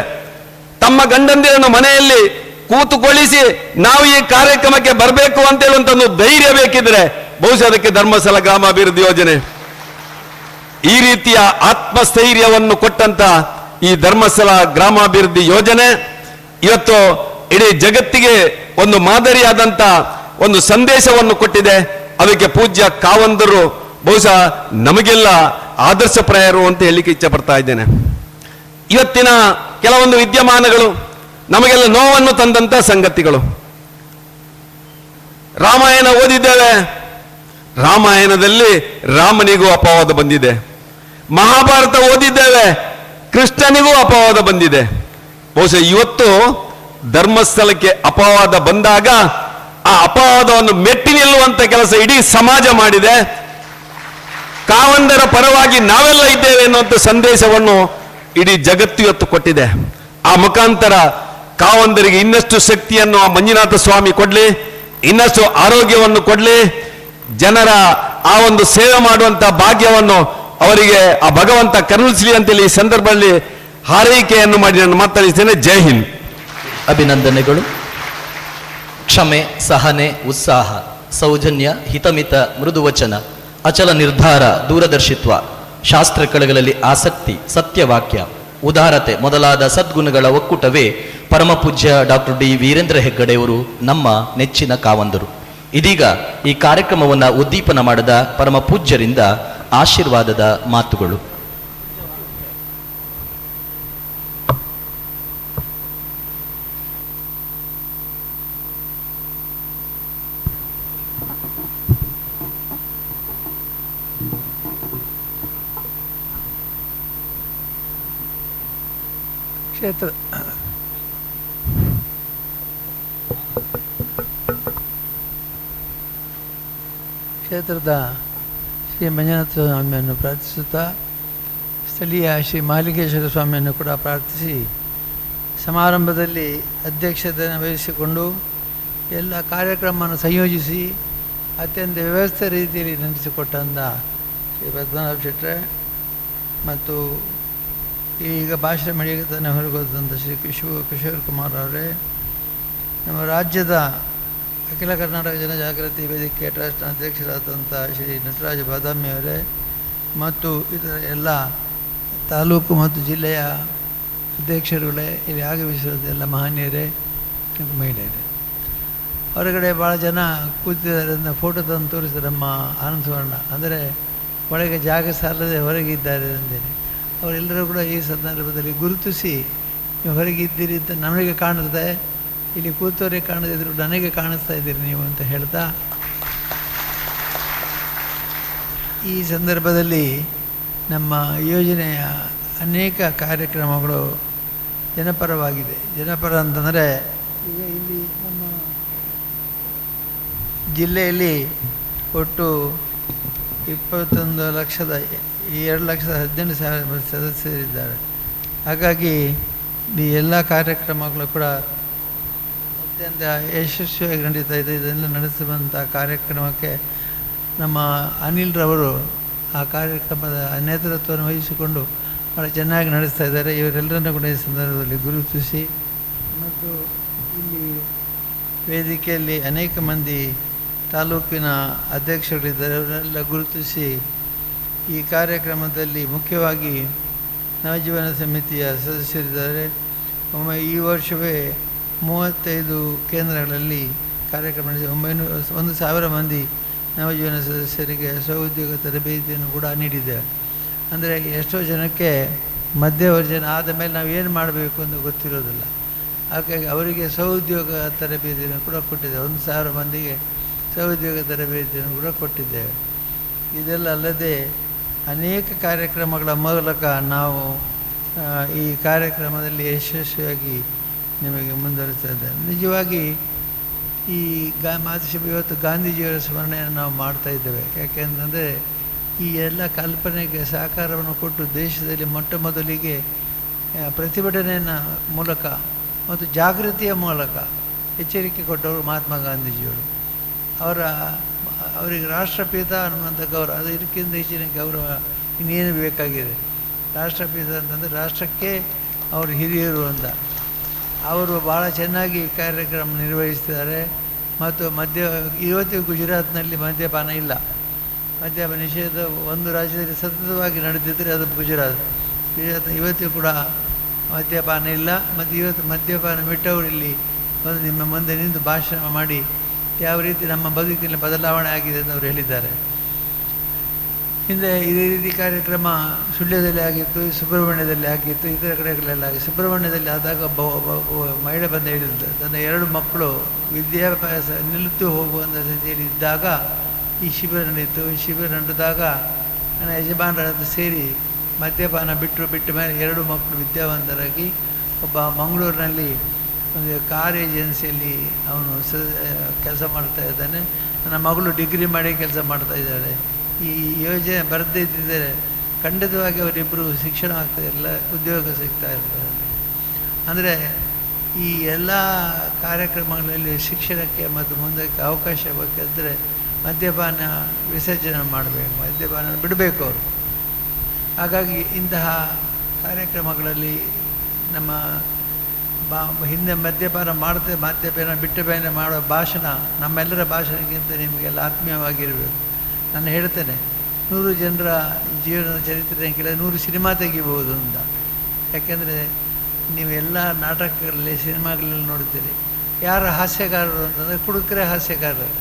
ತಮ್ಮ ಗಂಡಂದಿರನ್ನು ಮನೆಯಲ್ಲಿ ಕೂತುಕೊಳ್ಳಿಸಿ ನಾವು ಈ ಕಾರ್ಯಕ್ರಮಕ್ಕೆ ಬರಬೇಕು ಅಂತ ಹೇಳುವಂತ ಒಂದು ಧೈರ್ಯ ಬೇಕಿದ್ರೆ ಬಹುಶಃ ಅದಕ್ಕೆ ಧರ್ಮಸ್ಥಳ ಗ್ರಾಮಾಭಿವೃದ್ಧಿ ಯೋಜನೆ. ಈ ರೀತಿಯ ಆತ್ಮಸ್ಥೈರ್ಯವನ್ನು ಕೊಟ್ಟಂತ ಈ ಧರ್ಮಸ್ಥಳ ಗ್ರಾಮಾಭಿವೃದ್ಧಿ ಯೋಜನೆ ಇವತ್ತು ಇಡೀ ಜಗತ್ತಿಗೆ ಒಂದು ಮಾದರಿಯಾದಂತ ಒಂದು ಸಂದೇಶವನ್ನು ಕೊಟ್ಟಿದೆ. ಅದಕ್ಕೆ ಪೂಜ್ಯ ಕಾವಂದರು ಬಹುಶಃ ನಮಗೆಲ್ಲ ಆದರ್ಶಪ್ರಾಯರು ಅಂತ ಹೇಳಲಿಕ್ಕೆ ಇಚ್ಛೆ ಪಡ್ತಾ ಇದ್ದೇನೆ. ಇವತ್ತಿನ ಕೆಲವೊಂದು ವಿದ್ಯಮಾನಗಳು ನಮಗೆಲ್ಲ ನೋವನ್ನು ತಂದಂತ ಸಂಗತಿಗಳು. ರಾಮಾಯಣ ಓದಿದ್ದೇವೆ, ರಾಮಾಯಣದಲ್ಲಿ ರಾಮನಿಗೂ ಅಪವಾದ ಬಂದಿದೆ. ಮಹಾಭಾರತ ಓದಿದ್ದೇವೆ, ಕೃಷ್ಣನಿಗೂ ಅಪವಾದ ಬಂದಿದೆ. ಬಹುಶಃ ಇವತ್ತು ಧರ್ಮಸ್ಥಳಕ್ಕೆ ಅಪವಾದ ಬಂದಾಗ ಆ ಅಪವಾದವನ್ನು ಮೆಟ್ಟಿ ನಿಲ್ಲುವಂತ ಕೆಲಸ ಇಡೀ ಸಮಾಜ ಮಾಡಿದೆ. ಕಾವಂದರ ಪರವಾಗಿ ನಾವೆಲ್ಲ ಇದ್ದೇವೆ ಎನ್ನುವಂಥ ಸಂದೇಶವನ್ನು ಇಡೀ ಜಗತ್ತು ಇವತ್ತು ಕೊಟ್ಟಿದೆ. ಆ ಮುಖಾಂತರ ಕಾವಂದರಿಗೆ ಇನ್ನಷ್ಟು ಶಕ್ತಿಯನ್ನು ಆ ಮಂಜುನಾಥ ಸ್ವಾಮಿ ಕೊಡ್ಲಿ, ಇನ್ನಷ್ಟು ಆರೋಗ್ಯವನ್ನು ಕೊಡ್ಲಿ, ಜನರ ಆ ಒಂದು ಸೇವೆ ಮಾಡುವಂತ ಭಾಗ್ಯವನ್ನು ಅವರಿಗೆ ಆ ಭಗವಂತ ಕರುಣಿಸಲಿ ಅಂತೇಳಿ ಈ ಸಂದರ್ಭದಲ್ಲಿ ಹಾರೈಕೆಯನ್ನು ಮಾಡಿ ನಾನು ಮಾತಾಡಿದ್ದೇನೆ. ಜೈ ಹಿಂದ್. ಅಭಿನಂದನೆಗಳು. ಕ್ಷಮೆ, ಸಹನೆ, ಉತ್ಸಾಹ, ಸೌಜನ್ಯ, ಹಿತಮಿತ, ಮೃದುವಚನ, ಅಚಲ ನಿರ್ಧಾರ, ದೂರದರ್ಶಿತ್ವ, ಶಾಸ್ತ್ರ ಕಲೆಗಳಲ್ಲಿ ಆಸಕ್ತಿ, ಸತ್ಯವಾಕ್ಯ, ಉದಾರತೆ ಮೊದಲಾದ ಸದ್ಗುಣಗಳ ಒಕ್ಕೂಟವೇ ಪರಮಪೂಜ್ಯ ಡಾಕ್ಟರ್ ಡಿ ವೀರೇಂದ್ರ ಹೆಗ್ಗಡೆಯವರು ನಮ್ಮ ನೆಚ್ಚಿನ ಕಾವಂದರು. ಇದೀಗ ಈ ಕಾರ್ಯಕ್ರಮವನ್ನು ಉದ್ದೀಪನ ಮಾಡಿದ ಪರಮ ಪೂಜ್ಯರಿಂದ ಆಶೀರ್ವಾದದ ಮಾತುಗಳು. ಕ್ಷೇತ್ರದ ಶ್ರೀ ಮಂಜುನಾಥ ಸ್ವಾಮಿಯನ್ನು ಪ್ರಾರ್ಥಿಸುತ್ತಾ ಸ್ಥಳೀಯ ಶ್ರೀ ಮಾಲಿಂಗೇಶ್ವರ ಸ್ವಾಮಿಯನ್ನು ಕೂಡ ಪ್ರಾರ್ಥಿಸಿ ಸಮಾರಂಭದಲ್ಲಿ ಅಧ್ಯಕ್ಷತೆಯನ್ನು ವಹಿಸಿಕೊಂಡು ಎಲ್ಲ ಕಾರ್ಯಕ್ರಮವನ್ನು ಸಂಯೋಜಿಸಿ ಅತ್ಯಂತ ವ್ಯವಸ್ಥೆ ರೀತಿಯಲ್ಲಿ ನಡೆಸಿಕೊಟ್ಟಂಥ ಶ್ರೀ ಪದ್ಮನಾಭ ಶೆಟ್ಟರೆ ಮತ್ತು ಈಗ ಭಾಷಣ ಮಳಿಗತನ ಹೊರಗೋದಂಥ ಶ್ರೀ ಕಿಶೋರ್ ಕುಮಾರ್ ಅವರೇ, ನಮ್ಮ ರಾಜ್ಯದ ಅಖಿಲ ಕರ್ನಾಟಕ ಜನಜಾಗೃತಿ ವೇದಿಕೆ ಟ್ರಸ್ಟ್ ಅಧ್ಯಕ್ಷರಾದಂಥ ಶ್ರೀ ನಟರಾಜ ಬಾದಾಮಿ ಅವರೇ ಮತ್ತು ಇತರ ಎಲ್ಲ ತಾಲೂಕು ಮತ್ತು ಜಿಲ್ಲೆಯ ಅಧ್ಯಕ್ಷರುಗಳೇ, ಇಲ್ಲಿ ಆಗಮಿಸಿರೋದು ಎಲ್ಲ ಮಹನೀಯರೇ, ಮಹಿಳೆಯರೇ, ಹೊರಗಡೆ ಭಾಳ ಜನ ಕೂತಿದ್ದಾರೆ. ಫೋಟೋ ತಂದು ತೋರಿಸಿದ್ರು ನಮ್ಮ ಆನಂದ ಸುವರ್ಣ, ಅಂದರೆ ಒಳಗೆ ಜಾಗ ಸಾಲದೆ ಹೊರಗಿದ್ದಾರೆ ಅಂತೇಳಿ. ಅವರೆಲ್ಲರೂ ಕೂಡ ಈ ಸಂದರ್ಭದಲ್ಲಿ ಗುರುತಿಸಿ ನೀವು ಹೊರಗಿದ್ದೀರಿ ಅಂತ ನಮಗೆ ಕಾಣುತ್ತೆ, ಇಲ್ಲಿ ಕೂತವರಿಗೆ ಕಾಣದಿದ್ರು ನನಗೆ ಕಾಣಿಸ್ತಾ ಇದ್ದೀರಿ ನೀವು ಅಂತ ಹೇಳ್ತಾ, ಈ ಸಂದರ್ಭದಲ್ಲಿ ನಮ್ಮ ಯೋಜನೆಯ ಅನೇಕ ಕಾರ್ಯಕ್ರಮಗಳು ಜನಪರವಾಗಿದೆ. ಜನಪರ ಅಂತಂದರೆ ಈಗ ಇಲ್ಲಿ ನಮ್ಮ ಜಿಲ್ಲೆಯಲ್ಲಿ ಒಟ್ಟು 2,18,000 ಸದಸ್ಯರಿದ್ದಾರೆ. ಹಾಗಾಗಿ ಈ ಎಲ್ಲ ಕಾರ್ಯಕ್ರಮಗಳು ಕೂಡ ಅತ್ಯಂತ ಯಶಸ್ವಿಯಾಗಿ ನಡೀತಾ ಇದೆ. ಇದೆಲ್ಲ ನಡೆಸುವಂಥ ಕಾರ್ಯಕ್ರಮಕ್ಕೆ ನಮ್ಮ ಅನಿಲ್ರವರು ಆ ಕಾರ್ಯಕ್ರಮದ ನೇತೃತ್ವವನ್ನು ವಹಿಸಿಕೊಂಡು ಭಾಳ ಚೆನ್ನಾಗಿ ನಡೆಸ್ತಾ ಇದ್ದಾರೆ. ಇವರೆಲ್ಲರನ್ನೂ ಕೂಡ ಈ ಸಂದರ್ಭದಲ್ಲಿ ಗುರುತಿಸಿ ಮತ್ತು ಇಲ್ಲಿ ವೇದಿಕೆಯಲ್ಲಿ ಅನೇಕ ಮಂದಿ ತಾಲೂಕಿನ ಅಧ್ಯಕ್ಷಗಳಿದ್ದಾರೆ, ಅವರೆಲ್ಲ ಗುರುತಿಸಿ ಈ ಕಾರ್ಯಕ್ರಮದಲ್ಲಿ ಮುಖ್ಯವಾಗಿ ನವಜೀವನ ಸಮಿತಿಯ ಸದಸ್ಯರಿದ್ದಾರೆ. ಒಮ್ಮೆ ಈ ವರ್ಷವೇ 35 ಕೇಂದ್ರಗಳಲ್ಲಿ ಕಾರ್ಯಕ್ರಮ ನಡೆಸಿ 1,000 ಮಂದಿ ನವಜೀವನ ಸದಸ್ಯರಿಗೆ ಸ್ವಉದ್ಯೋಗ ತರಬೇತಿಯನ್ನು ಕೂಡ ನೀಡಿದ್ದೇವೆ. ಅಂದರೆ ಎಷ್ಟೋ ಜನಕ್ಕೆ ಮಧ್ಯವರ್ಜನ ಆದ ಮೇಲೆ ನಾವು ಏನು ಮಾಡಬೇಕು ಅಂತ ಗೊತ್ತಿರೋದಿಲ್ಲ. ಹಾಗಾಗಿ ಅವರಿಗೆ ಸ್ವಉದ್ಯೋಗ ತರಬೇತಿಯನ್ನು ಕೂಡ ಕೊಟ್ಟಿದ್ದೇವೆ. 1,000 ಮಂದಿಗೆ ಸ್ವಉದ್ಯೋಗ ತರಬೇತಿಯನ್ನು ಕೂಡ ಕೊಟ್ಟಿದ್ದೇವೆ. ಇದೆಲ್ಲ ಅಲ್ಲದೆ ಅನೇಕ ಕಾರ್ಯಕ್ರಮಗಳ ಮೂಲಕ ನಾವು ಈ ಕಾರ್ಯಕ್ರಮದಲ್ಲಿ ಯಶಸ್ವಿಯಾಗಿ ನಿಮಗೆ ಮುಂದುವರಿಸ್ತಾ ಇದ್ದೇವೆ. ನಿಜವಾಗಿ ಈ ಮಾತೃಶಿಬಿರ ಇವತ್ತು ಗಾಂಧೀಜಿಯವರ ಸ್ಮರಣೆಯನ್ನು ನಾವು ಮಾಡ್ತಾ ಇದ್ದೇವೆ. ಯಾಕೆಂತಂದರೆ ಈ ಎಲ್ಲ ಕಲ್ಪನೆಗೆ ಸಹಕಾರವನ್ನು ಕೊಟ್ಟು ದೇಶದಲ್ಲಿ ಮೊಟ್ಟ ಮೊದಲಿಗೆ ಪ್ರತಿಭಟನೆಯ ಮೂಲಕ ಮತ್ತು ಜಾಗೃತಿಯ ಮೂಲಕ ಎಚ್ಚರಿಕೆ ಕೊಟ್ಟವರು ಮಹಾತ್ಮ ಗಾಂಧೀಜಿಯವರು. ಅವರಿಗೆ ರಾಷ್ಟ್ರಪಿತ ಅನ್ನುವಂಥ ಗೌರವ, ಅದು ಇದಕ್ಕಿಂತ ಹೆಚ್ಚಿನ ಗೌರವ ಇನ್ನೇನು ಬೇಕಾಗಿದೆ. ರಾಷ್ಟ್ರಪಿತ ಅಂತಂದರೆ ರಾಷ್ಟ್ರಕ್ಕೆ ಅವರು ಹಿರಿಯರು ಅಂತ. ಅವರು ಭಾಳ ಚೆನ್ನಾಗಿ ಕಾರ್ಯಕ್ರಮ ನಿರ್ವಹಿಸ್ತಿದ್ದಾರೆ. ಮತ್ತು ಇವತ್ತಿಗೂ ಗುಜರಾತ್ನಲ್ಲಿ ಮದ್ಯಪಾನ ಇಲ್ಲ. ಮದ್ಯಪಾನ ನಿಷೇಧ ಒಂದು ರಾಜ್ಯದಲ್ಲಿ ಸತತವಾಗಿ ನಡೆದಿದ್ದರೆ ಅದು ಗುಜರಾತ್. ಇವತ್ತಿಗೂ ಕೂಡ ಮದ್ಯಪಾನ ಇಲ್ಲ. ಮತ್ತು ಇವತ್ತು ಮದ್ಯಪಾನ ಬಿಟ್ಟವರು ಇಲ್ಲಿ ಬಂದು ನಿಮ್ಮ ಮುಂದೆ ನಿಂತು ಭಾಷಣ ಮಾಡಿ ಯಾವ ರೀತಿ ನಮ್ಮ ಬದುಕಿನಲ್ಲಿ ಬದಲಾವಣೆ ಆಗಿದೆ ಅಂತ ಅವರು ಹೇಳಿದ್ದಾರೆ. ಹಿಂದೆ ಇದೇ ರೀತಿ ಕಾರ್ಯಕ್ರಮ ಸುಳ್ಯದಲ್ಲಿ ಆಗಿತ್ತು, ಸುಬ್ರಹ್ಮಣ್ಯದಲ್ಲಿ ಆಗಿತ್ತು, ಇತರ ಕಡೆಗಳೆಲ್ಲ ಆಗಿತ್ತು. ಸುಬ್ರಹ್ಮಣ್ಯದಲ್ಲಿ ಆದಾಗ ಮಹಿಳೆ ಬಂದು ಹೇಳಿದ್ದು, ತನ್ನ 2 ಮಕ್ಕಳು ವಿದ್ಯಾಭ್ಯಾಸ ನಿಲ್ತು ಹೋಗುವಂಥ ಸ್ಥಿತಿಯಲ್ಲಿ ಇದ್ದಾಗ ಈ ಶಿಬಿರ ನಡೆಯಿತು. ಈ ಶಿಬಿರ ನಡೆದಾಗ ನನ್ನ ಯಜಮಾನರ ಸೇರಿ ಮದ್ಯಪಾನ ಬಿಟ್ಟ ಮೇಲೆ 2 ಮಕ್ಕಳು ವಿದ್ಯಾವಂತರಾಗಿ, ಒಬ್ಬ ಮಂಗಳೂರಿನಲ್ಲಿ ಒಂದು ಕಾರ್ ಏಜೆನ್ಸಿಯಲ್ಲಿ ಅವನು ಕೆಲಸ ಮಾಡ್ತಾ ಇದ್ದಾನೆ. ನನ್ನ ಮಗಳು ಡಿಗ್ರಿ ಮಾಡಿ ಕೆಲಸ ಮಾಡ್ತಾ ಇದ್ದಾಳೆ. ಈ ಯೋಜನೆ ಬರದೇ ಇದ್ದಿದ್ದರೆ ಖಂಡಿತವಾಗಿ ಅವರಿಬ್ಬರು ಶಿಕ್ಷಣ ಆಗ್ತಾಯಿರಲಿಲ್ಲ, ಉದ್ಯೋಗ ಸಿಗ್ತಾ ಇರ್ತಾರೆ. ಅಂದರೆ ಈ ಎಲ್ಲ ಕಾರ್ಯಕ್ರಮಗಳಲ್ಲಿ ಶಿಕ್ಷಣಕ್ಕೆ ಮತ್ತು ಮುಂದಕ್ಕೆ ಅವಕಾಶ ಬೇಕಿದ್ದರೆ ಮದ್ಯಪಾನ ವಿಸರ್ಜನೆ ಮಾಡಬೇಕು, ಮದ್ಯಪಾನ ಬಿಡಬೇಕು ಅವರು. ಹಾಗಾಗಿ ಇಂತಹ ಕಾರ್ಯಕ್ರಮಗಳಲ್ಲಿ ನಮ್ಮ ಹಿಂದೆ ಮದ್ಯಪಾನ ಮದ್ಯಪಾನ ಬಿಟ್ಟ ಮೇಲೆ ಮಾಡೋ ಭಾಷಣ ನಮ್ಮೆಲ್ಲರ ಭಾಷಣಕ್ಕಿಂತ ನಿಮಗೆಲ್ಲ ಆತ್ಮೀಯವಾಗಿರಬೇಕು. ನಾನು ಹೇಳ್ತೇನೆ, 100 ಜನರ ಜೀವನದ ಚರಿತ್ರೆ ಕೆಲ 100 ಸಿನಿಮಾ ತೆಗಿಬೋದು ಅಂತ. ಯಾಕೆಂದರೆ ನೀವೆಲ್ಲ ನಾಟಕಗಳಲ್ಲಿ ಸಿನಿಮಾಗಳಲ್ಲಿ ನೋಡ್ತೀರಿ, ಯಾರ ಹಾಸ್ಯಗಾರರು ಅಂತಂದರೆ ಕುಡುಕರೇ ಹಾಸ್ಯಗಾರರು.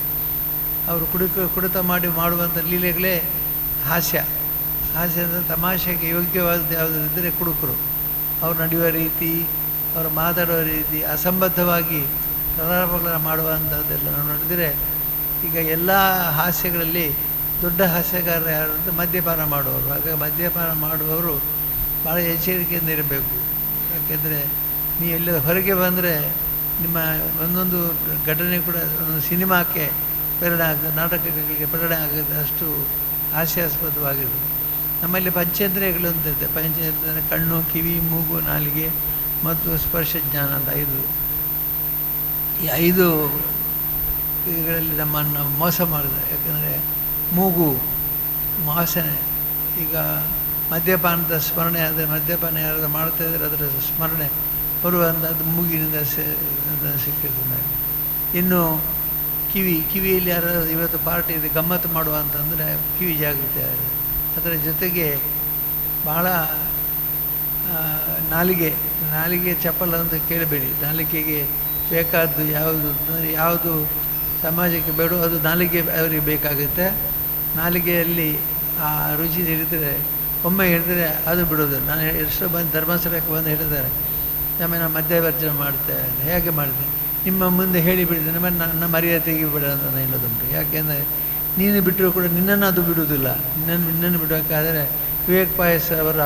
ಅವರು ಕುಡಿತ ಮಾಡುವಂಥ ಲೀಲೆಗಳೇ ಹಾಸ್ಯ. ಅಂದರೆ ತಮಾಷೆಗೆ ಯೋಗ್ಯವಾದದ್ದು ಯಾವುದಿದ್ದರೆ ಕುಡುಕರು. ಅವ್ರು ನಡೆಯುವ ರೀತಿ, ಅವರು ಮಾತಾಡುವ ರೀತಿ, ಅಸಂಬದ್ಧವಾಗಿ ಪ್ರಲಾಪಗಳನ್ನು ಮಾಡುವಂಥದ್ದೆಲ್ಲ ನೋಡಿದರೆ, ಈಗ ಎಲ್ಲ ಹಾಸ್ಯಗಳಲ್ಲಿ ದೊಡ್ಡ ಹಾಸ್ಯಗಾರರು ಯಾರು ಅಂತ ಮದ್ಯಪಾನ ಮಾಡುವವರು. ಹಾಗಾಗಿ ಮದ್ಯಪಾನ ಮಾಡುವವರು ಭಾಳ ಎಚ್ಚರಿಕೆಯಿಂದ ಇರಬೇಕು. ಯಾಕೆಂದರೆ ನೀವು ಎಲ್ಲ ಹೊರಗೆ ಬಂದರೆ ನಿಮ್ಮ ಒಂದೊಂದು ಘಟನೆ ಕೂಡ ಒಂದು ಸಿನಿಮಾಕ್ಕೆ ಪ್ರೇರಣೆ ಆಗ್ತದೆ, ನಾಟಕಗಳಿಗೆ ಪ್ರೇರಣೆ ಆಗುತ್ತೆ, ಅಷ್ಟು ಹಾಸ್ಯಾಸ್ಪದವಾಗಿರುತ್ತೆ. ನಮ್ಮಲ್ಲಿ ಪಂಚೇಂದ್ರಿಯಗಳು ಅಂತಿರುತ್ತೆ. ಪಂಚೇಂದ್ರಿಯ ಕಣ್ಣು, ಕಿವಿ, ಮೂಗು, ನಾಲಿಗೆ ಮತ್ತು ಸ್ಪರ್ಶ ಜ್ಞಾನ ಅಂತ 5. ಈ 5 ಇವುಗಳಲ್ಲಿ ನಮ್ಮನ್ನು ಮೋಸ ಮಾಡಿದೆ. ಯಾಕಂದರೆ ಮೂಗು ವಾಸನೆ, ಈಗ ಮದ್ಯಪಾನದ ಸ್ಮರಣೆ ಆದರೆ ಮದ್ಯಪಾನ ಯಾರಾದರೂ ಮಾಡ್ತಾಯಿದ್ರೆ ಅದರ ಸ್ಮರಣೆ ಬರುವಂಥದ್ದು ಮೂಗಿನಿಂದ ಸಿಕ್ಕಿರ್ತದೆ. ಇನ್ನು ಕಿವಿಯಲ್ಲಿ ಯಾರಾದರೂ ಇವತ್ತು ಪಾರ್ಟಿ ಇದೆ ಗಮ್ಮತ್ತು ಮಾಡುವಂತಂದರೆ ಕಿವಿ ಜಾಗೃತಿ ಆಗಿದೆ. ಅದರ ಜೊತೆಗೆ ಬಹಳ ನಾಲಿಗೆ ಚಪ್ಪಲ ಅಂತ ಕೇಳಬೇಡಿ. ನಾಲಿಗೆಗೆ ಬೇಕಾದ್ದು ಯಾವುದು ಸಮಾಜಕ್ಕೆ ಬೇಡೋ ಅದು ನಾಲಿಗೆ ಅವರಿಗೆ ಬೇಕಾಗುತ್ತೆ. ನಾಲಿಗೆಯಲ್ಲಿ ಆ ರುಚಿ ಹಿಡಿದರೆ ಒಮ್ಮೆ ಹಿಡಿದ್ರೆ ಅದು ಬಿಡೋದು. ನಾನು ಎಷ್ಟೋ ಬಂದು ಧರ್ಮಸ್ಥಳಕ್ಕೆ ಬಂದು ಹೇಳಿದ್ದಾರೆ, ನಾನು ಮದ್ಯವರ್ಜನೆ ಮಾಡ್ತೇವೆ. ಹೇಗೆ ಮಾಡಿದೆ? ನಿಮ್ಮ ಮುಂದೆ ಹೇಳಿಬಿಡಿದೆ, ನನ್ನ ಮರ್ಯಾದೆ ತೆಗಿಬೇಡ ಅಂತ ನಾನು ಹೇಳೋದುಂಟು. ಯಾಕೆಂದರೆ ನೀನು ಬಿಟ್ಟರೂ ಕೂಡ ನಿನ್ನನ್ನು ಅದು ಬಿಡುವುದಿಲ್ಲ. ನಿನ್ನನ್ನು ಬಿಡಬೇಕಾದರೆ ವಿವೇಕ್ ಪಾಯಸ್ ಅವರ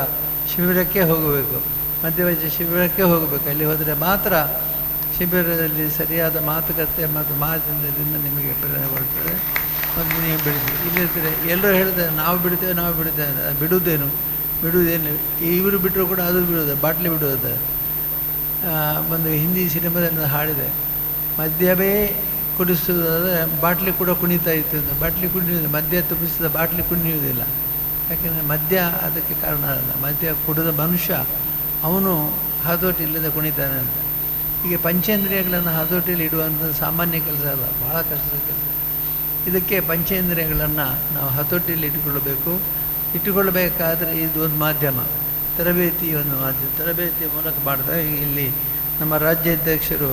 ಶಿಬಿರಕ್ಕೆ ಹೋಗಬೇಕು, ಮಧ್ಯವರ್ಜ ಶಿಬಿರಕ್ಕೆ ಹೋಗಬೇಕು. ಅಲ್ಲಿ ಹೋದರೆ ಮಾತ್ರ ಶಿಬಿರದಲ್ಲಿ ಸರಿಯಾದ ಮಾತುಕತೆ ಮತ್ತು ಮಾತಿನಿಂದ ನಿಮಗೆ ಪ್ರೇರಣೆ ಬರ್ತದೆ ಮತ್ತು ನೀವು ಬಿಡ್ತೀವಿ. ಇಲ್ಲಿದ್ದರೆ ಎಲ್ಲರೂ ಹೇಳ್ತಾರೆ ನಾವು ಬಿಡ್ತೇವೆ ಬಿಡುವುದೇನು ಇವರು ಬಿಟ್ಟರು ಕೂಡ ಅದು ಬಿಡೋದು, ಬಾಟ್ಲಿ ಬಿಡೋದು. ಒಂದು ಹಿಂದಿ ಸಿನಿಮಾದಲ್ಲಿ ಹಾಡಿದೆ, ಮದ್ಯವೇ ಕುಡಿಸುವುದಾದರೆ ಬಾಟ್ಲಿ ಕೂಡ ಕುಣಿತಾ ಇತ್ತು ಅಂತ. ಬಾಟ್ಲಿ ಕುಣಿಯೋದು, ಮದ್ಯ ತುಂಬಿಸಿದ ಬಾಟ್ಲಿ ಕುಣಿಯುವುದಿಲ್ಲ. ಯಾಕೆಂದರೆ ಮದ್ಯ ಅದಕ್ಕೆ ಕಾರಣ ಅಲ್ಲ. ಮದ್ಯ ಕುಡಿದ ಮನುಷ್ಯ ಅವನು ಹತೋಟಿ ಇಲ್ಲದೆ ಕುಣಿತಾನೆ ಅಂತ. ಈಗ ಪಂಚೇಂದ್ರಿಯಗಳನ್ನು ಹತೋಟಿಯಲ್ಲಿ ಇಡುವಂಥ ಸಾಮಾನ್ಯ ಕೆಲಸ ಅಲ್ಲ, ಭಾಳ ಕಷ್ಟದ ಕೆಲಸ. ಇದಕ್ಕೆ ಪಂಚೇಂದ್ರಿಯಗಳನ್ನು ನಾವು ಹತೋಟಿಯಲ್ಲಿ ಇಟ್ಟುಕೊಳ್ಳಬೇಕಾದ್ರೆ ಇದು ಒಂದು ಮಾಧ್ಯಮ, ತರಬೇತಿ ಒಂದು ಮಾಧ್ಯಮ. ತರಬೇತಿಯ ಮೂಲಕ ಮಾಡ್ತಾರೆ. ಇಲ್ಲಿ ನಮ್ಮ ರಾಜ್ಯಾಧ್ಯಕ್ಷರು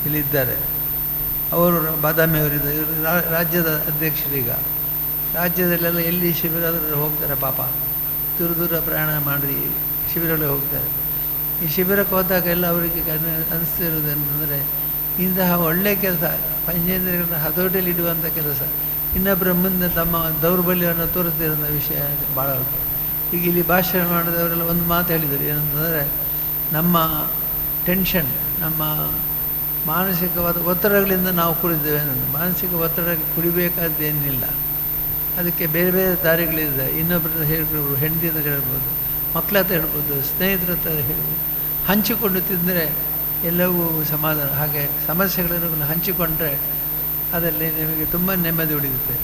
ಇಲ್ಲಿದ್ದಾರೆ, ಅವರು ಬಾದಾಮಿಯವರಿದ್ದಾರೆ. ಇವರು ರಾಜ್ಯದ ಅಧ್ಯಕ್ಷರೀಗ. ರಾಜ್ಯದಲ್ಲೆಲ್ಲ ಎಲ್ಲಿ ಶಿಬಿರ ಆದರೂ ಹೋಗ್ತಾರೆ ಪಾಪ, ದೂರ ಪ್ರಯಾಣ ಮಾಡಿ ಶಿಬಿರಗಳಿಗೆ ಹೋಗ್ತಾರೆ. ಈ ಶಿಬಿರಕ್ಕೆ ಹೋದಾಗ ಎಲ್ಲ ಅವರಿಗೆ ಅನಿಸ್ತಿರೋದೇನೆಂದರೆ ಇಂತಹ ಒಳ್ಳೆಯ ಕೆಲಸ, ಪಂಚೇಂದ್ರಿಯಗಳನ್ನ ಹತೋಟಿಯಲ್ಲಿ ಇಡುವಂಥ ಕೆಲಸ, ಇನ್ನೊಬ್ಬರ ಮುಂದೆ ತಮ್ಮ ದೌರ್ಬಲ್ಯವನ್ನು ತೋರಿಸ್ತಿರೋ ವಿಷಯ ಭಾಳ. ಈಗ ಇಲ್ಲಿ ಭಾಷಣ ಮಾಡಿದವರೆಲ್ಲ ಒಂದು ಮಾತು ಹೇಳಿದರು, ಏನಂತಂದರೆ ನಮ್ಮ ಟೆನ್ಷನ್, ನಮ್ಮ ಮಾನಸಿಕವಾದ ಒತ್ತಡಗಳಿಂದ ನಾವು ಕುಡಿದ್ದೇವೆ ಅನ್ನೋದು. ಮಾನಸಿಕ ಒತ್ತಡ ಕುಡಿಬೇಕಾದ್ದೇನಿಲ್ಲ, ಅದಕ್ಕೆ ಬೇರೆ ಬೇರೆ ದಾರಿಗಳಿದೆ. ಇನ್ನೊಬ್ಬರ ಹೇಳ್ಬೋದು, ಹೆಂಡತಿ ಹತ್ರ ಹೇಳ್ಬೋದು, ಮಕ್ಕಳ ಹತ್ರ ಹೇಳ್ಬೋದು, ಸ್ನೇಹಿತರ ಹತ್ರ ಹೇಳ್ಬೋದು. ಹಂಚಿಕೊಂಡು ತಿಂದರೆ ಎಲ್ಲವೂ ಸಮಾಧಾನ. ಹಾಗೆ ಸಮಸ್ಯೆಗಳನ್ನು ಹಂಚಿಕೊಂಡ್ರೆ ಅದರಲ್ಲಿ ನಿಮಗೆ ತುಂಬ ನೆಮ್ಮದಿ ಉಳಿಯುತ್ತೆ.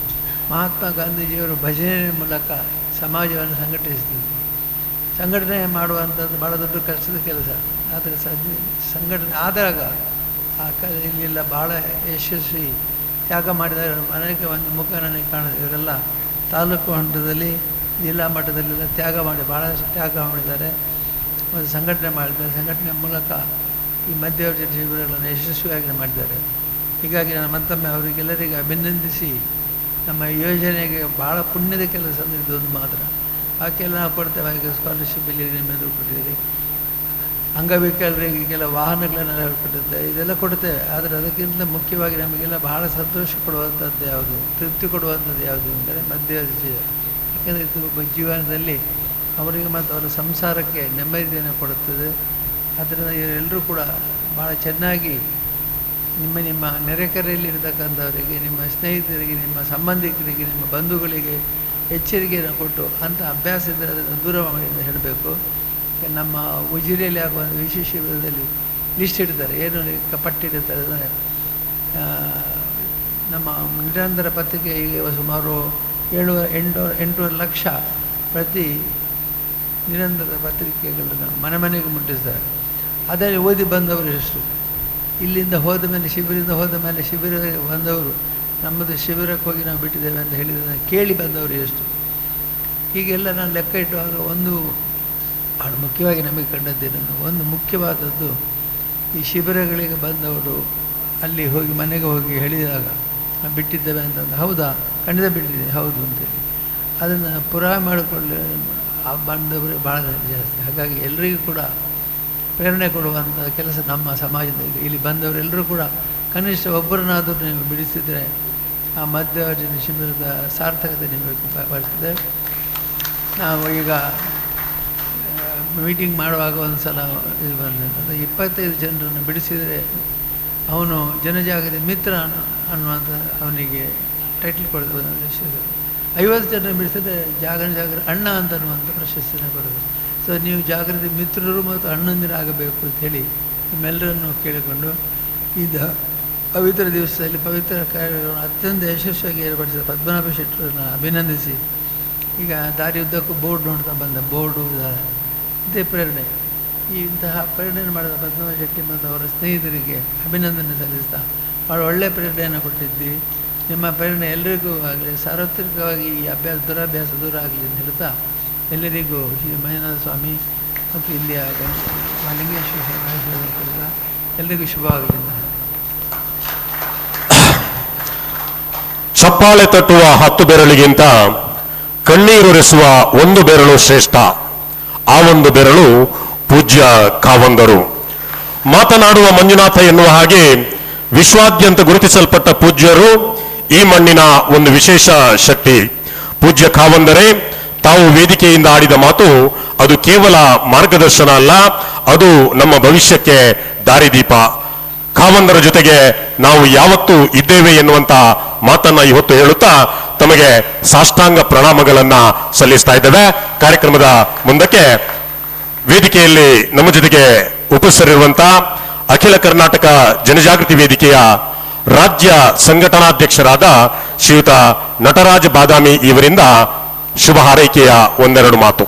ಮಹಾತ್ಮ ಗಾಂಧೀಜಿಯವರು ಭಜನೆ ಮೂಲಕ ಸಮಾಜವನ್ನು ಸಂಘಟನೆ ಮಾಡುವಂಥದ್ದು ಭಾಳ ದೊಡ್ಡ ಕಷ್ಟದ ಕೆಲಸ. ಆದರೆ ಸಂಘಟನೆ ಆದಾಗ ಇಲ್ಲೆಲ್ಲ ಭಾಳ ಯಶಸ್ವಿ ತ್ಯಾಗ ಮಾಡಿದ್ದಾರೆ. ಅನೇಕ ಒಂದು ಮುಖ ನನಗೆ ಕಾಣಿದೆ. ಇವರೆಲ್ಲ ತಾಲೂಕು ಮಟ್ಟದಲ್ಲಿ ಜಿಲ್ಲಾ ಮಟ್ಟದಲ್ಲೆಲ್ಲ ತ್ಯಾಗ ಮಾಡಿ ಭಾಳಷ್ಟು ತ್ಯಾಗ ಮಾಡಿದ್ದಾರೆ, ಒಂದು ಸಂಘಟನೆ ಮಾಡಿದ್ದಾರೆ. ಸಂಘಟನೆ ಮೂಲಕ ಈ ಮಧ್ಯವರ್ತಿ ಶಿಬಿರಗಳನ್ನು ಯಶಸ್ವಿಯಾಗಿ ಮಾಡಿದ್ದಾರೆ. ಹೀಗಾಗಿ ನಾನು ಮತ್ತೊಮ್ಮೆ ಅವರಿಗೆಲ್ಲರಿಗೆ ಅಭಿನಂದಿಸಿ, ನಮ್ಮ ಯೋಜನೆಗೆ ಭಾಳ ಪುಣ್ಯದ ಕೆಲಸ ಅಂದರೆ ಇದೊಂದು ಮಾತ್ರ. ಬಾಕಿಯೆಲ್ಲ ನಾವು ಕೊಡ್ತೇವೆ. ಈಗ ಸ್ಕಾಲರ್ಶಿಪ್ ಇಲ್ಲಿ ನಿಮ್ಮೆಲ್ಲರೂ ಕೊಟ್ಟಿದ್ದೀರಿ, ಅಂಗವಿಕಲರಿಗೆ ಕೆಲವು ವಾಹನಗಳನ್ನು ಕೊಟ್ಟಿದ್ದೆ, ಇದೆಲ್ಲ ಕೊಡ್ತೇವೆ. ಆದರೆ ಅದಕ್ಕಿಂತ ಮುಖ್ಯವಾಗಿ ನಮಗೆಲ್ಲ ಬಹಳ ಸಂತೋಷ ಕೊಡುವಂಥದ್ದು ಯಾವುದು, ತೃಪ್ತಿ ಕೊಡುವಂಥದ್ದು ಯಾವುದು ಅಂದರೆ ಮಧ್ಯವರ್ತಿ. ಯಾಕೆಂದರೆ ಇದು ಒಬ್ಬ ಜೀವನದಲ್ಲಿ ಅವರಿಗೆ ಮತ್ತು ಅವರ ಸಂಸಾರಕ್ಕೆ ನೆಮ್ಮದಿಯನ್ನು ಕೊಡುತ್ತದೆ. ಆದ್ದರಿಂದ ಇವರೆಲ್ಲರೂ ಕೂಡ ಭಾಳ ಚೆನ್ನಾಗಿ ನಿಮ್ಮ ನೆರೆಕರೆಯಲ್ಲಿರ್ತಕ್ಕಂಥವರಿಗೆ, ನಿಮ್ಮ ಸ್ನೇಹಿತರಿಗೆ, ನಿಮ್ಮ ಸಂಬಂಧಿಕರಿಗೆ, ನಿಮ್ಮ ಬಂಧುಗಳಿಗೆ ಎಚ್ಚರಿಕೆಯನ್ನು ಕೊಟ್ಟು ಅಂಥ ಅಭ್ಯಾಸ ಇದ್ದರೆ ಅದನ್ನು ದೂರ ಮಾಡಿದ ಹೇಳಬೇಕು. ನಮ್ಮ ಉಜಿರೆಯಲ್ಲಿ ಆಗುವ ವಿಶೇಷ ಶಿಬಿರದಲ್ಲಿ ಲಿಸ್ಟ್ ಇಡ್ತಾರೆ, ಏನು ಪಟ್ಟಿಡ್ತಾರೆ ಅಂದರೆ ನಮ್ಮ ನಿರಂತರ ಪತ್ರಿಕೆಗೆ ಸುಮಾರು 8 ಲಕ್ಷ ಪ್ರತಿ ನಿರಂತರ ಪತ್ರಿಕೆಗಳನ್ನು ಮನೆ ಮನೆಗೆ ಮುಟ್ಟಿಸ್ತಾರೆ. ಅದರಲ್ಲಿ ಓದಿ ಬಂದವರು ಎಷ್ಟು, ಇಲ್ಲಿಂದ ಹೋದ ಮೇಲೆ ಶಿಬಿರದಿಂದ ಹೋದ ಮೇಲೆ ಶಿಬಿರಕ್ಕೆ ಬಂದವರು, ನಮ್ಮದು ಶಿಬಿರಕ್ಕೆ ಹೋಗಿ ನಾವು ಬಿಟ್ಟಿದ್ದೇವೆ ಅಂತ ಹೇಳಿದ್ದನ್ನು ಕೇಳಿ ಬಂದವರು ಎಷ್ಟು. ಹೀಗೆಲ್ಲ ನಾನು ಲೆಕ್ಕ ಇಟ್ಟುವಾಗ ಒಂದು ಭಾಳ ಮುಖ್ಯವಾಗಿ ನಮಗೆ ಕಂಡದ್ದೇನು, ಒಂದು ಮುಖ್ಯವಾದದ್ದು ಈ ಶಿಬಿರಗಳಿಗೆ ಬಂದವರು ಅಲ್ಲಿ ಹೋಗಿ ಮನೆಗೆ ಹೋಗಿ ಹೇಳಿದಾಗ ಬಿಟ್ಟಿದ್ದೇವೆ ಅಂತಂದು, ಹೌದಾ ಖಂಡಿತ ಬಿಟ್ಟಿದ್ದೀನಿ ಹೌದು ಅಂತೇಳಿ ಅದನ್ನು ಪುರಾವೆ ಮಾಡಿಕೊಳ್ಳಿ ಬಂದವರು ಭಾಳ ಜಾಸ್ತಿ. ಹಾಗಾಗಿ ಎಲ್ಲರಿಗೂ ಕೂಡ ಪ್ರೇರಣೆ ಕೊಡುವಂಥ ಕೆಲಸ ನಮ್ಮ ಸಮಾಜದಲ್ಲಿ ಇಲ್ಲಿ ಬಂದವರೆಲ್ಲರೂ ಕೂಡ ಕನಿಷ್ಠ ಒಬ್ಬರನ್ನಾದರೂ ನೀವು ಬಿಡಿಸಿದರೆ ಆ ಮಧ್ಯವರ್ಜನ ಶಿಬಿರದ ಸಾರ್ಥಕತೆ ನಿಮಗೆ ಬರ್ತದೆ. ನಾವು ಈಗ ಮೀಟಿಂಗ್ ಮಾಡುವಾಗ ಒಂದು ಸಲ ಇದು ಬಂದ 25 ಜನರನ್ನು ಬಿಡಿಸಿದರೆ ಅವನು ಜನಜಾಗೃತಿ ಮಿತ್ರ ಅನ್ನುವಂಥ ಅವನಿಗೆ ಟೈಟಲ್ ಕೊಡೋದು. 50 ಜನ ಬಿಡಿಸಿದ್ರೆ ಜಾಗೃತಿ ಅಣ್ಣ ಅಂತ ಅನ್ನುವಂಥ ಪ್ರಶಸ್ತಿನ ಕೊಡೋದು. ಸೊ ನೀವು ಜಾಗೃತಿ ಮಿತ್ರರು ಮತ್ತು ಅಣ್ಣಂದಿರಾಗಬೇಕು ಅಂಥೇಳಿ ನಿಮ್ಮೆಲ್ಲರನ್ನು ಕೇಳಿಕೊಂಡು ಇದು ಪವಿತ್ರ ದಿವಸದಲ್ಲಿ ಪವಿತ್ರ ಕಾರ್ಯಗಳನ್ನು ಅತ್ಯಂತ ಯಶಸ್ವಿಯಾಗಿ ಏರ್ಪಡಿಸಿದ ಪದ್ಮನಾಭ ಶೆಟ್ಟರನ್ನು ಅಭಿನಂದಿಸಿ, ಈಗ ದಾರಿಯುದ್ದಕ್ಕೂ ಬೋರ್ಡ್ ನೋಡ್ತಾ ಬಂದ, ಬೋರ್ಡು ಇದೇ ಪ್ರೇರಣೆ. ಇಂತಹ ಪ್ರೇರಣೆ ಮಾಡಿದ ಪದ್ಮನಾಭ ಶೆಟ್ಟಿ ಮತ್ತು ಅವರ ಸ್ನೇಹಿತರಿಗೆ ಅಭಿನಂದನೆ ಸಲ್ಲಿಸ್ತಾ ಭಾಳ ಒಳ್ಳೆಯ ಪ್ರೇರಣೆಯನ್ನು ಕೊಟ್ಟಿದ್ವಿ. ನಿಮ್ಮ ಪ್ರೇರಣೆ ಎಲ್ಲರಿಗೂ ಆಗಲಿ, ಸಾರ್ವತ್ರಿಕವಾಗಿ ಈ ದುರಾಭ್ಯಾಸ ದೂರ ಆಗಲಿ ಅಂತ ಹೇಳ್ತಾ ಎಲ್ಲರಿಗೂ ಶ್ರೀ ಮಂಜುನಾಥ ಸ್ವಾಮಿ ಮತ್ತು ಇಲ್ಲಿಯ ಲಿಂಗೇಶ್ವರ ಎಲ್ಲರಿಗೂ ಶುಭವಾಗಲಿ. ಚಪ್ಪಾಳೆ ತಟ್ಟುವ 10 ಬೆರಳಿಗಿಂತ ಕಣ್ಣೀರುರೆಸುವ 1 ಬೆರಳು ಶ್ರೇಷ್ಠ. ಆ 1 ಬೆರಳು ಪೂಜ್ಯ ಕಾವಂದರು. ಮಾತನಾಡುವ ಮಂಜುನಾಥ ಎನ್ನುವ ಹಾಗೆ ವಿಶ್ವಾದ್ಯಂತ ಗುರುತಿಸಲ್ಪಟ್ಟ ಪೂಜ್ಯರು ಈ ಮಣ್ಣಿನ ಒಂದು ವಿಶೇಷ ಶಕ್ತಿ. ಪೂಜ್ಯ ಕಾವಂದರೇ ತಾವು ವೇದಿಕೆಯಿಂದ ಆಡಿದ ಮಾತು ಅದು ಕೇವಲ ಮಾರ್ಗದರ್ಶನ ಅಲ್ಲ, ಅದು ನಮ್ಮ ಭವಿಷ್ಯಕ್ಕೆ ದಾರಿದೀಪ. ಕಾವಂದರ ಜೊತೆಗೆ ನಾವು ಯಾವತ್ತೂ ಇದ್ದೇವೆ ಎನ್ನುವಂತ ಮಾತನ್ನ ಇವತ್ತು ಹೇಳುತ್ತಾ ತಮಗೆ ಸಾಷ್ಟಾಂಗ ಪ್ರಣಾಮಗಳನ್ನ ಸಲ್ಲಿಸ್ತಾ ಇದ್ದೇವೆ. ಕಾರ್ಯಕ್ರಮದ ಮುಂದಕ್ಕೆ ವೇದಿಕೆಯಲ್ಲಿ ನಮ್ಮ ಜೊತೆಗೆ ಉಪಸ್ಥಿತರಿರುವಂತ ಅಖಿಲ ಕರ್ನಾಟಕ ಜನಜಾಗೃತಿ ವೇದಿಕೆಯ ರಾಜ್ಯ ಸಂಘಟನಾಧ್ಯಕ್ಷರಾದ ಶ್ರೀಯುತ ನಟರಾಜ ಬಾದಾಮಿ ಇವರಿಂದ ಶುಭ ಹಾರೈಕೆಯ 1-2 ಮಾತು.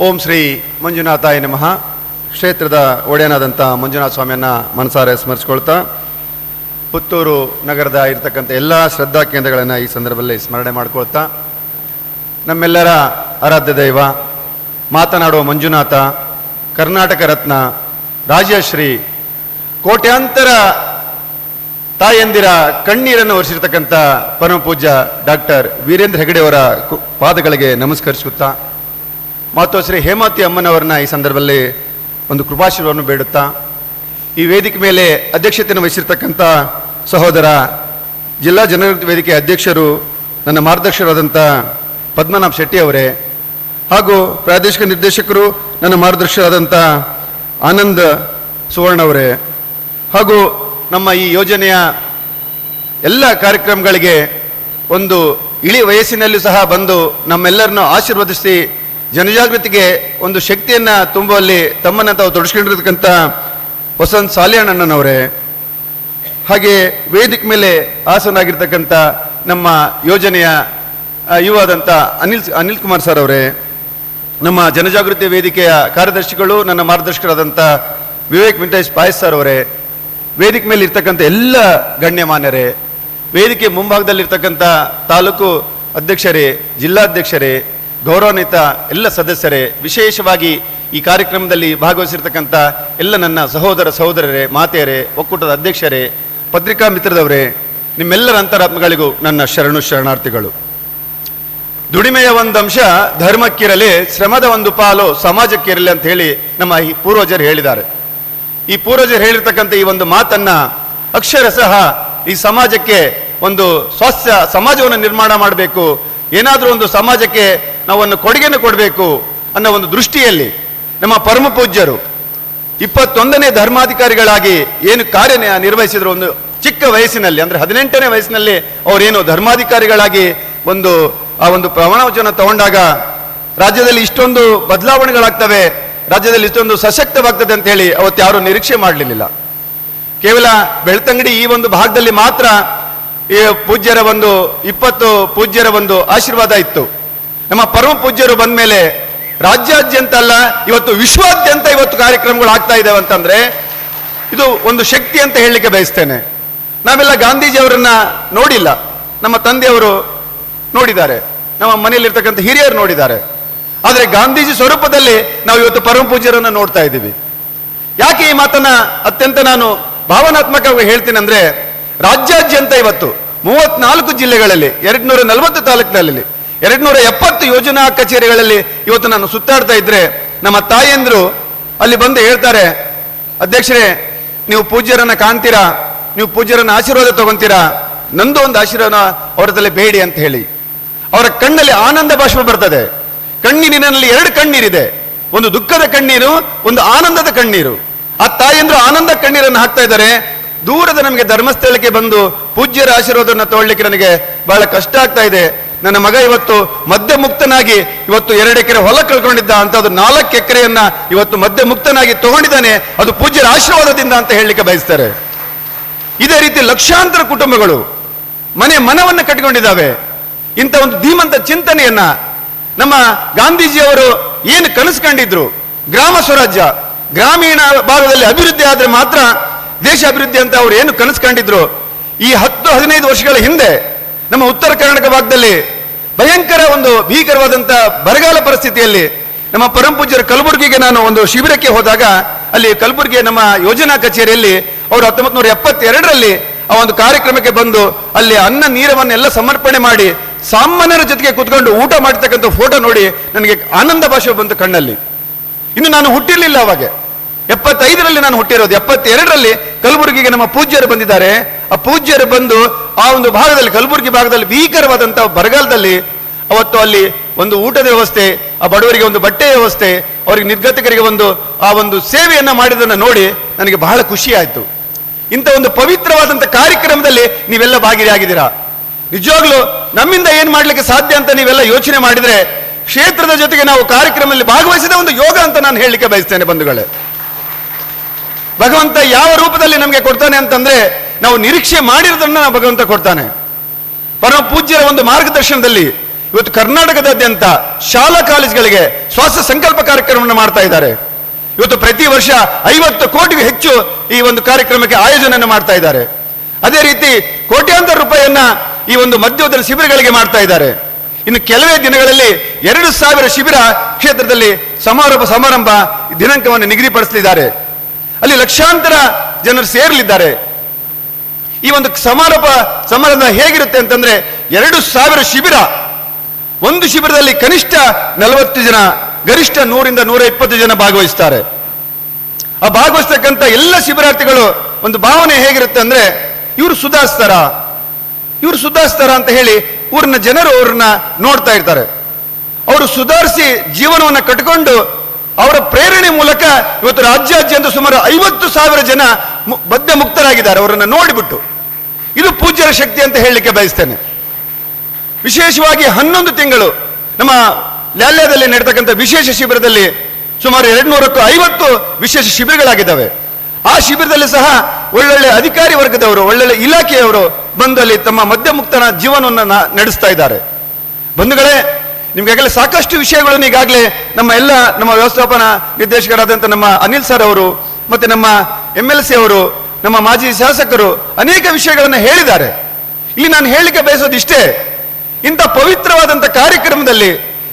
ಓಂ ಶ್ರೀ ಮಂಜುನಾಥಾಯ ನಮಃ. ಕ್ಷೇತ್ರದ ಒಡೆಯನಾದಂಥ ಮಂಜುನಾಥ ಸ್ವಾಮಿಯನ್ನು ಮನಸಾರೆ ಸ್ಮರಿಸ್ಕೊಳ್ತಾ ಪುತ್ತೂರು ನಗರದ ಇರತಕ್ಕಂಥ ಎಲ್ಲ ಶ್ರದ್ಧಾ ಕೇಂದ್ರಗಳನ್ನು ಈ ಸಂದರ್ಭದಲ್ಲಿ ಸ್ಮರಣೆ ಮಾಡ್ಕೊಳ್ತಾ ನಮ್ಮೆಲ್ಲರ ಆರಾಧ್ಯ ದೈವ ಮಾತನಾಡುವ ಮಂಜುನಾಥ, ಕರ್ನಾಟಕ ರತ್ನ, ರಾಜಶ್ರೀ, ಕೋಟ್ಯಾಂತರ ತಾಯಂದಿರ ಕಣ್ಣೀರನ್ನು ಒರೆಸಿರ್ತಕ್ಕಂಥ ಪರಮ ಪೂಜ್ಯ ಡಾಕ್ಟರ್ ವೀರೇಂದ್ರ ಹೆಗಡೆಯವರ ಪಾದಗಳಿಗೆ ನಮಸ್ಕರಿಸುತ್ತಾ ಮಾತೋಶ್ರೀ ಹೇಮಾವತಿ ಅಮ್ಮನವರನ್ನ ಈ ಸಂದರ್ಭದಲ್ಲಿ ಒಂದು ಕೃಪಾಶೀರ್ವಾದವನ್ನು ಬೇಡುತ್ತಾ ಈ ವೇದಿಕೆ ಮೇಲೆ ಅಧ್ಯಕ್ಷತೆಯನ್ನು ವಹಿಸಿರ್ತಕ್ಕಂಥ ಸಹೋದರ ಜಿಲ್ಲಾ ಜನಜಾಗೃತಿ ವೇದಿಕೆ ಅಧ್ಯಕ್ಷರು ನನ್ನ ಮಾರ್ಗದರ್ಶಕರಾದಂಥ ಪದ್ಮನಾಭ ಶೆಟ್ಟಿ ಅವರೇ, ಹಾಗೂ ಪ್ರಾದೇಶಿಕ ನಿರ್ದೇಶಕರು ನನ್ನ ಮಾರ್ಗದರ್ಶಕರಾದಂಥ ಆನಂದ್ ಸುವರ್ಣ ಅವರೇ, ಹಾಗೂ ನಮ್ಮ ಈ ಯೋಜನೆಯ ಎಲ್ಲ ಕಾರ್ಯಕ್ರಮಗಳಿಗೆ ಒಂದು ಇಳಿ ವಯಸ್ಸಿನಲ್ಲೂ ಸಹ ಬಂದು ನಮ್ಮೆಲ್ಲರನ್ನು ಆಶೀರ್ವದಿಸಿ ಜನಜಾಗೃತಿಗೆ ಒಂದು ಶಕ್ತಿಯನ್ನು ತುಂಬುವಲ್ಲಿ ತಮ್ಮನ್ನು ತಾವು ತೊಡಸ್ಕೊಂಡಿರ್ತಕ್ಕಂಥ ವಸಂತ್ ಸಾಲಿಯಣ್ಣನವರೇ, ಹಾಗೆ ವೇದಿಕೆ ಮೇಲೆ ಆಸನಾಗಿರ್ತಕ್ಕಂಥ ನಮ್ಮ ಯೋಜನೆಯ ಯುವಾದಂಥ ಅನಿಲ್ ಕುಮಾರ್ ಸರ್ ಅವರೇ, ನಮ್ಮ ಜನಜಾಗೃತಿ ವೇದಿಕೆಯ ಕಾರ್ಯದರ್ಶಿಗಳು, ನನ್ನ ಮಾರ್ಗದರ್ಶಕರಾದಂಥ ವಿವೇಕ್ ವೆಂಕಟೇಶ್ ಪಾಯಸ್ ಸರ್ ಅವರೇ, ವೇದಿಕೆ ಮೇಲೆ ಇರ್ತಕ್ಕಂಥ ಎಲ್ಲ ಗಣ್ಯಮಾನ್ಯರೇ, ವೇದಿಕೆ ಮುಂಭಾಗದಲ್ಲಿರ್ತಕ್ಕಂಥ ತಾಲೂಕು ಅಧ್ಯಕ್ಷರೇ, ಜಿಲ್ಲಾಧ್ಯಕ್ಷರೇ, ಗೌರವಾನ್ವಿತ ಎಲ್ಲ ಸದಸ್ಯರೇ, ವಿಶೇಷವಾಗಿ ಈ ಕಾರ್ಯಕ್ರಮದಲ್ಲಿ ಭಾಗವಹಿಸಿರ್ತಕ್ಕಂಥ ಎಲ್ಲ ನನ್ನ ಸಹೋದರ ಸಹೋದರರೇ, ಮಾತೆಯರೇ, ಒಕ್ಕೂಟದ ಅಧ್ಯಕ್ಷರೇ, ಪತ್ರಿಕಾ ಮಿತ್ರದವರೇ, ನಿಮ್ಮೆಲ್ಲರ ಅಂತರಾತ್ಮಗಳಿಗೂ ನನ್ನ ಶರಣಾರ್ಥಿಗಳು. ದುಡಿಮೆಯ ಒಂದು ಅಂಶ ಧರ್ಮಕ್ಕಿರಲಿ, ಶ್ರಮದ ಒಂದು ಪಾಲು ಸಮಾಜಕ್ಕಿರಲಿ ಅಂತ ಹೇಳಿ ನಮ್ಮ ಈ ಪೂರ್ವಜರು ಹೇಳಿದ್ದಾರೆ. ಈ ಪೂರ್ವಜರು ಹೇಳಿರ್ತಕ್ಕಂಥ ಈ ಒಂದು ಮಾತನ್ನ ಅಕ್ಷರಶಃ ಈ ಸಮಾಜಕ್ಕೆ ಒಂದು ಸ್ವಾಸ್ಥ್ಯ ಸಮಾಜವನ್ನು ನಿರ್ಮಾಣ ಮಾಡಬೇಕು, ಏನಾದರೂ ಒಂದು ಸಮಾಜಕ್ಕೆ ನಾವು ಒಂದು ಕೊಡುಗೆಯನ್ನು ಕೊಡಬೇಕು ಅನ್ನೋ ಒಂದು ದೃಷ್ಟಿಯಲ್ಲಿ ನಮ್ಮ ಪರಮ ಪೂಜ್ಯರು 21ನೇ ಧರ್ಮಾಧಿಕಾರಿಗಳಾಗಿ ಏನು ಕಾರ್ಯ ನಿರ್ವಹಿಸಿದ್ರು, ಒಂದು ಚಿಕ್ಕ ವಯಸ್ಸಿನಲ್ಲಿ ಅಂದರೆ 18ನೇ ವಯಸ್ಸಿನಲ್ಲಿ ಅವರೇನು ಧರ್ಮಾಧಿಕಾರಿಗಳಾಗಿ ಆ ಒಂದು ಪ್ರಮಾಣವಚನ ತಗೊಂಡಾಗ ರಾಜ್ಯದಲ್ಲಿ ಇಷ್ಟೊಂದು ಬದಲಾವಣೆಗಳಾಗ್ತವೆ, ರಾಜ್ಯದಲ್ಲಿ ಇಷ್ಟೊಂದು ಸಶಕ್ತವಾಗ್ತದೆ ಅಂತ ಹೇಳಿ ಅವತ್ತು ಯಾರು ನಿರೀಕ್ಷೆ ಮಾಡಲಿಲ್ಲ. ಕೇವಲ ಬೆಳ್ತಂಗಡಿ ಈ ಒಂದು ಭಾಗದಲ್ಲಿ ಮಾತ್ರ ಈ ಪೂಜ್ಯರ 20 ಪೂಜ್ಯರ ಆಶೀರ್ವಾದ ಇತ್ತು. ನಮ್ಮ ಪರಮ ಪೂಜ್ಯರು ಬಂದ ಮೇಲೆ ರಾಜ್ಯಾದ್ಯಂತ ಅಲ್ಲ, ಇವತ್ತು ವಿಶ್ವಾದ್ಯಂತ ಇವತ್ತು ಕಾರ್ಯಕ್ರಮಗಳು ಆಗ್ತಾ ಇದ್ದಾವೆ ಅಂತಂದ್ರೆ ಇದು ಒಂದು ಶಕ್ತಿ ಅಂತ ಹೇಳಲಿಕ್ಕೆ ಬಯಸ್ತೇನೆ. ನಾವೆಲ್ಲ ಗಾಂಧೀಜಿಯವರನ್ನ ನೋಡಿಲ್ಲ, ನಮ್ಮ ತಂದೆಯವರು ನೋಡಿದ್ದಾರೆ, ನಮ್ಮ ಮನೆಯಲ್ಲಿರ್ತಕ್ಕಂಥ ಹಿರಿಯರು ನೋಡಿದ್ದಾರೆ. ಆದರೆ ಗಾಂಧೀಜಿ ಸ್ವರೂಪದಲ್ಲಿ ನಾವು ಇವತ್ತು ಪರಮ ಪೂಜ್ಯರನ್ನ ನೋಡ್ತಾ ಇದ್ದೀವಿ. ಯಾಕೆ ಈ ಮಾತನ್ನ ಅತ್ಯಂತ ನಾನು ಭಾವನಾತ್ಮಕವಾಗಿ ಹೇಳ್ತೀನಿ ಅಂದ್ರೆ, ರಾಜ್ಯಾದ್ಯಂತ ಇವತ್ತು 34 ಜಿಲ್ಲೆಗಳಲ್ಲಿ 240 ತಾಲೂಕಿನಲ್ಲಿ 270 ಯೋಜನಾ ಕಚೇರಿಗಳಲ್ಲಿ ಇವತ್ತು ನಾನು ಸುತ್ತಾಡ್ತಾ ಇದ್ರೆ ನಮ್ಮ ತಾಯಂದ್ರು ಅಲ್ಲಿ ಬಂದು ಹೇಳ್ತಾರೆ, ಅಧ್ಯಕ್ಷರೇ ನೀವು ಪೂಜ್ಯರನ್ನ ಕಾಣ್ತೀರಾ, ನೀವು ಪೂಜ್ಯರನ್ನ ಆಶೀರ್ವಾದ ತಗೊಂತೀರಾ, ನಂದು ಒಂದು ಆಶೀರ್ವಾದ ಅವರದಲ್ಲಿ ಬೇಡಿ ಅಂತ ಹೇಳಿ. ಅವರ ಕಣ್ಣಲ್ಲಿ ಆನಂದ ಬಾಷ್ಪ ಬರ್ತದೆ. ಕಣ್ಣೀರಿನಲ್ಲಿ 2 ಕಣ್ಣೀರಿದೆ, ಒಂದು ದುಃಖದ ಕಣ್ಣೀರು, ಒಂದು ಆನಂದದ ಕಣ್ಣೀರು. ಆ ತಾಯಂದ್ರು ಆನಂದ ಕಣ್ಣೀರನ್ನು ಹಾಕ್ತಾ ಇದ್ದಾರೆ. ದೂರದ ನಮಗೆ ಧರ್ಮಸ್ಥಳಕ್ಕೆ ಬಂದು ಪೂಜ್ಯರ ಆಶೀರ್ವಾದವನ್ನು ತಗೊಳ್ಳಿಕ್ಕೆ ನನಗೆ ಬಹಳ ಕಷ್ಟ ಆಗ್ತಾ ಇದೆ. ನನ್ನ ಮಗ ಇವತ್ತು ಮದ್ಯ ಮುಕ್ತನಾಗಿ ಇವತ್ತು 2 ಎಕರೆ ಹೊಲ ಕಳ್ಕೊಂಡಿದ್ದ ಅಂತ ಅದು 4 ಎಕರೆಯನ್ನ ಇವತ್ತು ಮದ್ಯ ಮುಕ್ತನಾಗಿ ತಗೊಂಡಿದ್ದಾನೆ, ಅದು ಪೂಜ್ಯರ ಆಶೀರ್ವಾದದಿಂದ ಅಂತ ಹೇಳಲಿಕ್ಕೆ ಬಯಸ್ತಾರೆ. ಇದೇ ರೀತಿ ಲಕ್ಷಾಂತರ ಕುಟುಂಬಗಳು ಮನವನ್ನು ಕಟ್ಟಿಕೊಂಡಿದ್ದಾವೆ. ಇಂಥ ಒಂದು ಧೀಮಂತ ಚಿಂತನೆಯನ್ನ ನಮ್ಮ ಗಾಂಧೀಜಿಯವರು ಏನು ಕನಸು ಕಂಡಿದ್ರು, ಗ್ರಾಮ ಸ್ವರಾಜ್ಯ, ಗ್ರಾಮೀಣ ಭಾಗದಲ್ಲಿ ಅಭಿವೃದ್ಧಿ ಆದ್ರೆ ಮಾತ್ರ ದೇಶ ಅಭಿವೃದ್ಧಿ ಅಂತ ಅವರು ಏನು ಕನಸು ಕಂಡಿದ್ರು. ಈ 10-15 ವರ್ಷಗಳ ಹಿಂದೆ ನಮ್ಮ ಉತ್ತರ ಕರ್ನಾಟಕ ಭಾಗದಲ್ಲಿ ಭಯಂಕರ ಒಂದು ಭೀಕರವಾದಂಥ ಬರಗಾಲ ಪರಿಸ್ಥಿತಿಯಲ್ಲಿ ನಮ್ಮ ಪರಮ ಪೂಜ್ಯರ ಕಲಬುರಗಿಗೆ ನಾನು ಒಂದು ಶಿಬಿರಕ್ಕೆ ಹೋದಾಗ ಅಲ್ಲಿ ಕಲಬುರಗಿಯ ನಮ್ಮ ಯೋಜನಾ ಕಚೇರಿಯಲ್ಲಿ ಅವರು 1972ರಲ್ಲಿ ಆ ಒಂದು ಕಾರ್ಯಕ್ರಮಕ್ಕೆ ಬಂದು ಅಲ್ಲಿ ಅನ್ನ ನೀರವನ್ನೆಲ್ಲ ಸಮರ್ಪಣೆ ಮಾಡಿ ಸಾಮಾನ್ಯರ ಜೊತೆಗೆ ಕೂತ್ಕೊಂಡು ಊಟ ಮಾಡ್ತಕ್ಕಂಥ ಫೋಟೋ ನೋಡಿ ನನಗೆ ಆನಂದ ಭಾಷೆ ಬಂತು ಕಣ್ಣಲ್ಲಿ. ಇನ್ನು ನಾನು ಹುಟ್ಟಿರ್ಲಿಲ್ಲ ಅವಾಗ, 75ರಲ್ಲಿ ನಾನು ಹುಟ್ಟಿರೋದು. 72ರಲ್ಲಿ ಕಲಬುರಗಿಗೆ ನಮ್ಮ ಪೂಜ್ಯರು ಬಂದಿದ್ದಾರೆ. ಆ ಪೂಜ್ಯರು ಬಂದು ಆ ಒಂದು ಭಾಗದಲ್ಲಿ ಕಲಬುರಗಿ ಭಾಗದಲ್ಲಿ ಭೀಕರವಾದಂತಹ ಬರಗಾಲದಲ್ಲಿ ಅವತ್ತು ಅಲ್ಲಿ ಒಂದು ಊಟದ ವ್ಯವಸ್ಥೆ, ಆ ಬಡವರಿಗೆ ಒಂದು ಬಟ್ಟೆಯ ವ್ಯವಸ್ಥೆ, ಅವರಿಗೆ ನಿರ್ಗತಿಕರಿಗೆ ಆ ಒಂದು ಸೇವೆಯನ್ನ ಮಾಡಿದ್ದನ್ನು ನೋಡಿ ನನಗೆ ಬಹಳ ಖುಷಿ ಆಯಿತು. ಇಂಥ ಒಂದು ಪವಿತ್ರವಾದಂಥ ಕಾರ್ಯಕ್ರಮದಲ್ಲಿ ನೀವೆಲ್ಲ ಭಾಗಿಯಾಗಿದ್ದೀರಾ. ನಿಜವಾಗ್ಲೂ ನಮ್ಮಿಂದ ಏನ್ ಮಾಡ್ಲಿಕ್ಕೆ ಸಾಧ್ಯ ಅಂತ ನೀವೆಲ್ಲ ಯೋಚನೆ ಮಾಡಿದ್ರೆ ಕ್ಷೇತ್ರದ ಜೊತೆಗೆ ನಾವು ಕಾರ್ಯಕ್ರಮದಲ್ಲಿ ಭಾಗವಹಿಸಿದ ಒಂದು ಯೋಗ ಅಂತ ನಾನು ಹೇಳಲಿಕ್ಕೆ ಬಯಸ್ತೇನೆ ಬಂಧುಗಳೇ. ಭಗವಂತ ಯಾವ ರೂಪದಲ್ಲಿ ನಮಗೆ ಕೊಡ್ತಾನೆ ಅಂತಂದ್ರೆ ನಾವು ನಿರೀಕ್ಷೆ ಮಾಡಿರೋದನ್ನ ಭಗವಂತ ಕೊಡ್ತಾನೆ. ಪರಮ ಪೂಜ್ಯರ ಒಂದು ಮಾರ್ಗದರ್ಶನದಲ್ಲಿ ಇವತ್ತು ಕರ್ನಾಟಕದಾದ್ಯಂತ ಶಾಲಾ ಕಾಲೇಜುಗಳಿಗೆ ಸ್ವಾಸ್ಥ್ಯ ಸಂಕಲ್ಪ ಕಾರ್ಯಕ್ರಮವನ್ನು ಮಾಡ್ತಾ ಇದ್ದಾರೆ. ಇವತ್ತು ಪ್ರತಿ ವರ್ಷ 50 ಕೋಟಿಗೂ ಹೆಚ್ಚು ಈ ಒಂದು ಕಾರ್ಯಕ್ರಮಕ್ಕೆ ಆಯೋಜನೆಯನ್ನು ಮಾಡ್ತಾ ಇದ್ದಾರೆ. ಅದೇ ರೀತಿ ಕೋಟ್ಯಾಂತರ ರೂಪಾಯಿಯನ್ನ ಈ ಒಂದು ಮಧ್ಯೋದಯ ಶಿಬಿರಗಳಿಗೆ ಮಾಡ್ತಾ ಇದ್ದಾರೆ. ಇನ್ನು ಕೆಲವೇ ದಿನಗಳಲ್ಲಿ 2000 ಶಿಬಿರ ಕ್ಷೇತ್ರದಲ್ಲಿ ಸಮಾರಂಭ ದಿನಾಂಕವನ್ನು ನಿಗದಿಪಡಿಸಲಿದ್ದಾರೆ. ಅಲ್ಲಿ ಲಕ್ಷಾಂತರ ಜನರು ಸೇರಲಿದ್ದಾರೆ. ಈ ಒಂದು ಸಮಾರಂಭ ಹೇಗಿರುತ್ತೆ ಅಂತಂದ್ರೆ 2000 ಶಿಬಿರ, ಒಂದು ಶಿಬಿರದಲ್ಲಿ ಕನಿಷ್ಠ 40 ಜನ, ಗರಿಷ್ಠ 100ರಿಂದ 120 ಜನ ಭಾಗವಹಿಸ್ತಾರೆ. ಆ ಭಾಗವಹಿಸ್ತಕ್ಕಂಥ ಎಲ್ಲ ಶಿಬಿರಾರ್ಥಿಗಳು ಒಂದು ಭಾವನೆ ಹೇಗಿರುತ್ತೆ ಅಂದ್ರೆ ಇವರು ಸುಧಾರಿಸ್ತಾರ ಅಂತ ಹೇಳಿ ಊರಿನ ಜನರು ಅವ್ರನ್ನ ನೋಡ್ತಾ ಇರ್ತಾರೆ. ಅವರು ಸುಧಾರಿಸಿ ಜೀವನವನ್ನು ಕಟ್ಟಿಕೊಂಡು ಅವರ ಪ್ರೇರಣೆ ಮೂಲಕ ಇವತ್ತು ರಾಜ್ಯಾದ್ಯಂತ ಸುಮಾರು 50,000 ಜನ ಮದ್ಯ ಮುಕ್ತರಾಗಿದ್ದಾರೆ ಅವರನ್ನು ನೋಡಿಬಿಟ್ಟು. ಇದು ಪೂಜ್ಯರ ಶಕ್ತಿ ಅಂತ ಹೇಳಲಿಕ್ಕೆ ಬಯಸ್ತೇನೆ. ವಿಶೇಷವಾಗಿ 11 ತಿಂಗಳು ನಮ್ಮ ಲ್ಯಾಲ್ಯದಲ್ಲಿ ನಡೆತಕ್ಕಂಥ ವಿಶೇಷ ಶಿಬಿರದಲ್ಲಿ ಸುಮಾರು 250 ವಿಶೇಷ ಶಿಬಿರಗಳಾಗಿದ್ದಾವೆ. ಆ ಶಿಬಿರದಲ್ಲಿ ಸಹ ಒಳ್ಳೊಳ್ಳೆ ಅಧಿಕಾರಿ ವರ್ಗದವರು, ಒಳ್ಳೊಳ್ಳೆ ಇಲಾಖೆಯವರು ಬಂದು ಅಲ್ಲಿ ತಮ್ಮ ಮದ್ಯಮುಕ್ತನ ಜೀವನವನ್ನು ನಡೆಸ್ತಾ ಇದ್ದಾರೆ. ಬಂಧುಗಳೇ, ನಿಮ್ಗಾಗಲೇ ಸಾಕಷ್ಟು ವಿಷಯಗಳನ್ನು ಈಗಾಗಲೇ ನಮ್ಮ ವ್ಯವಸ್ಥಾಪನಾ ನಿರ್ದೇಶಕರಾದಂಥ ನಮ್ಮ ಅನಿಲ್ ಸರ್ ಅವರು ಮತ್ತೆ ನಮ್ಮ MLC ಅವರು, ನಮ್ಮ ಮಾಜಿ ಶಾಸಕರು ಅನೇಕ ವಿಷಯಗಳನ್ನು ಹೇಳಿದ್ದಾರೆ. ಇಲ್ಲಿ ನಾನು ಹೇಳಲಿಕ್ಕೆ ಬಯಸೋದು ಇಷ್ಟೇ, ಇಂಥ ಪವಿತ್ರವಾದಂಥ ಕಾರ್ಯಕ್ರಮದಲ್ಲಿ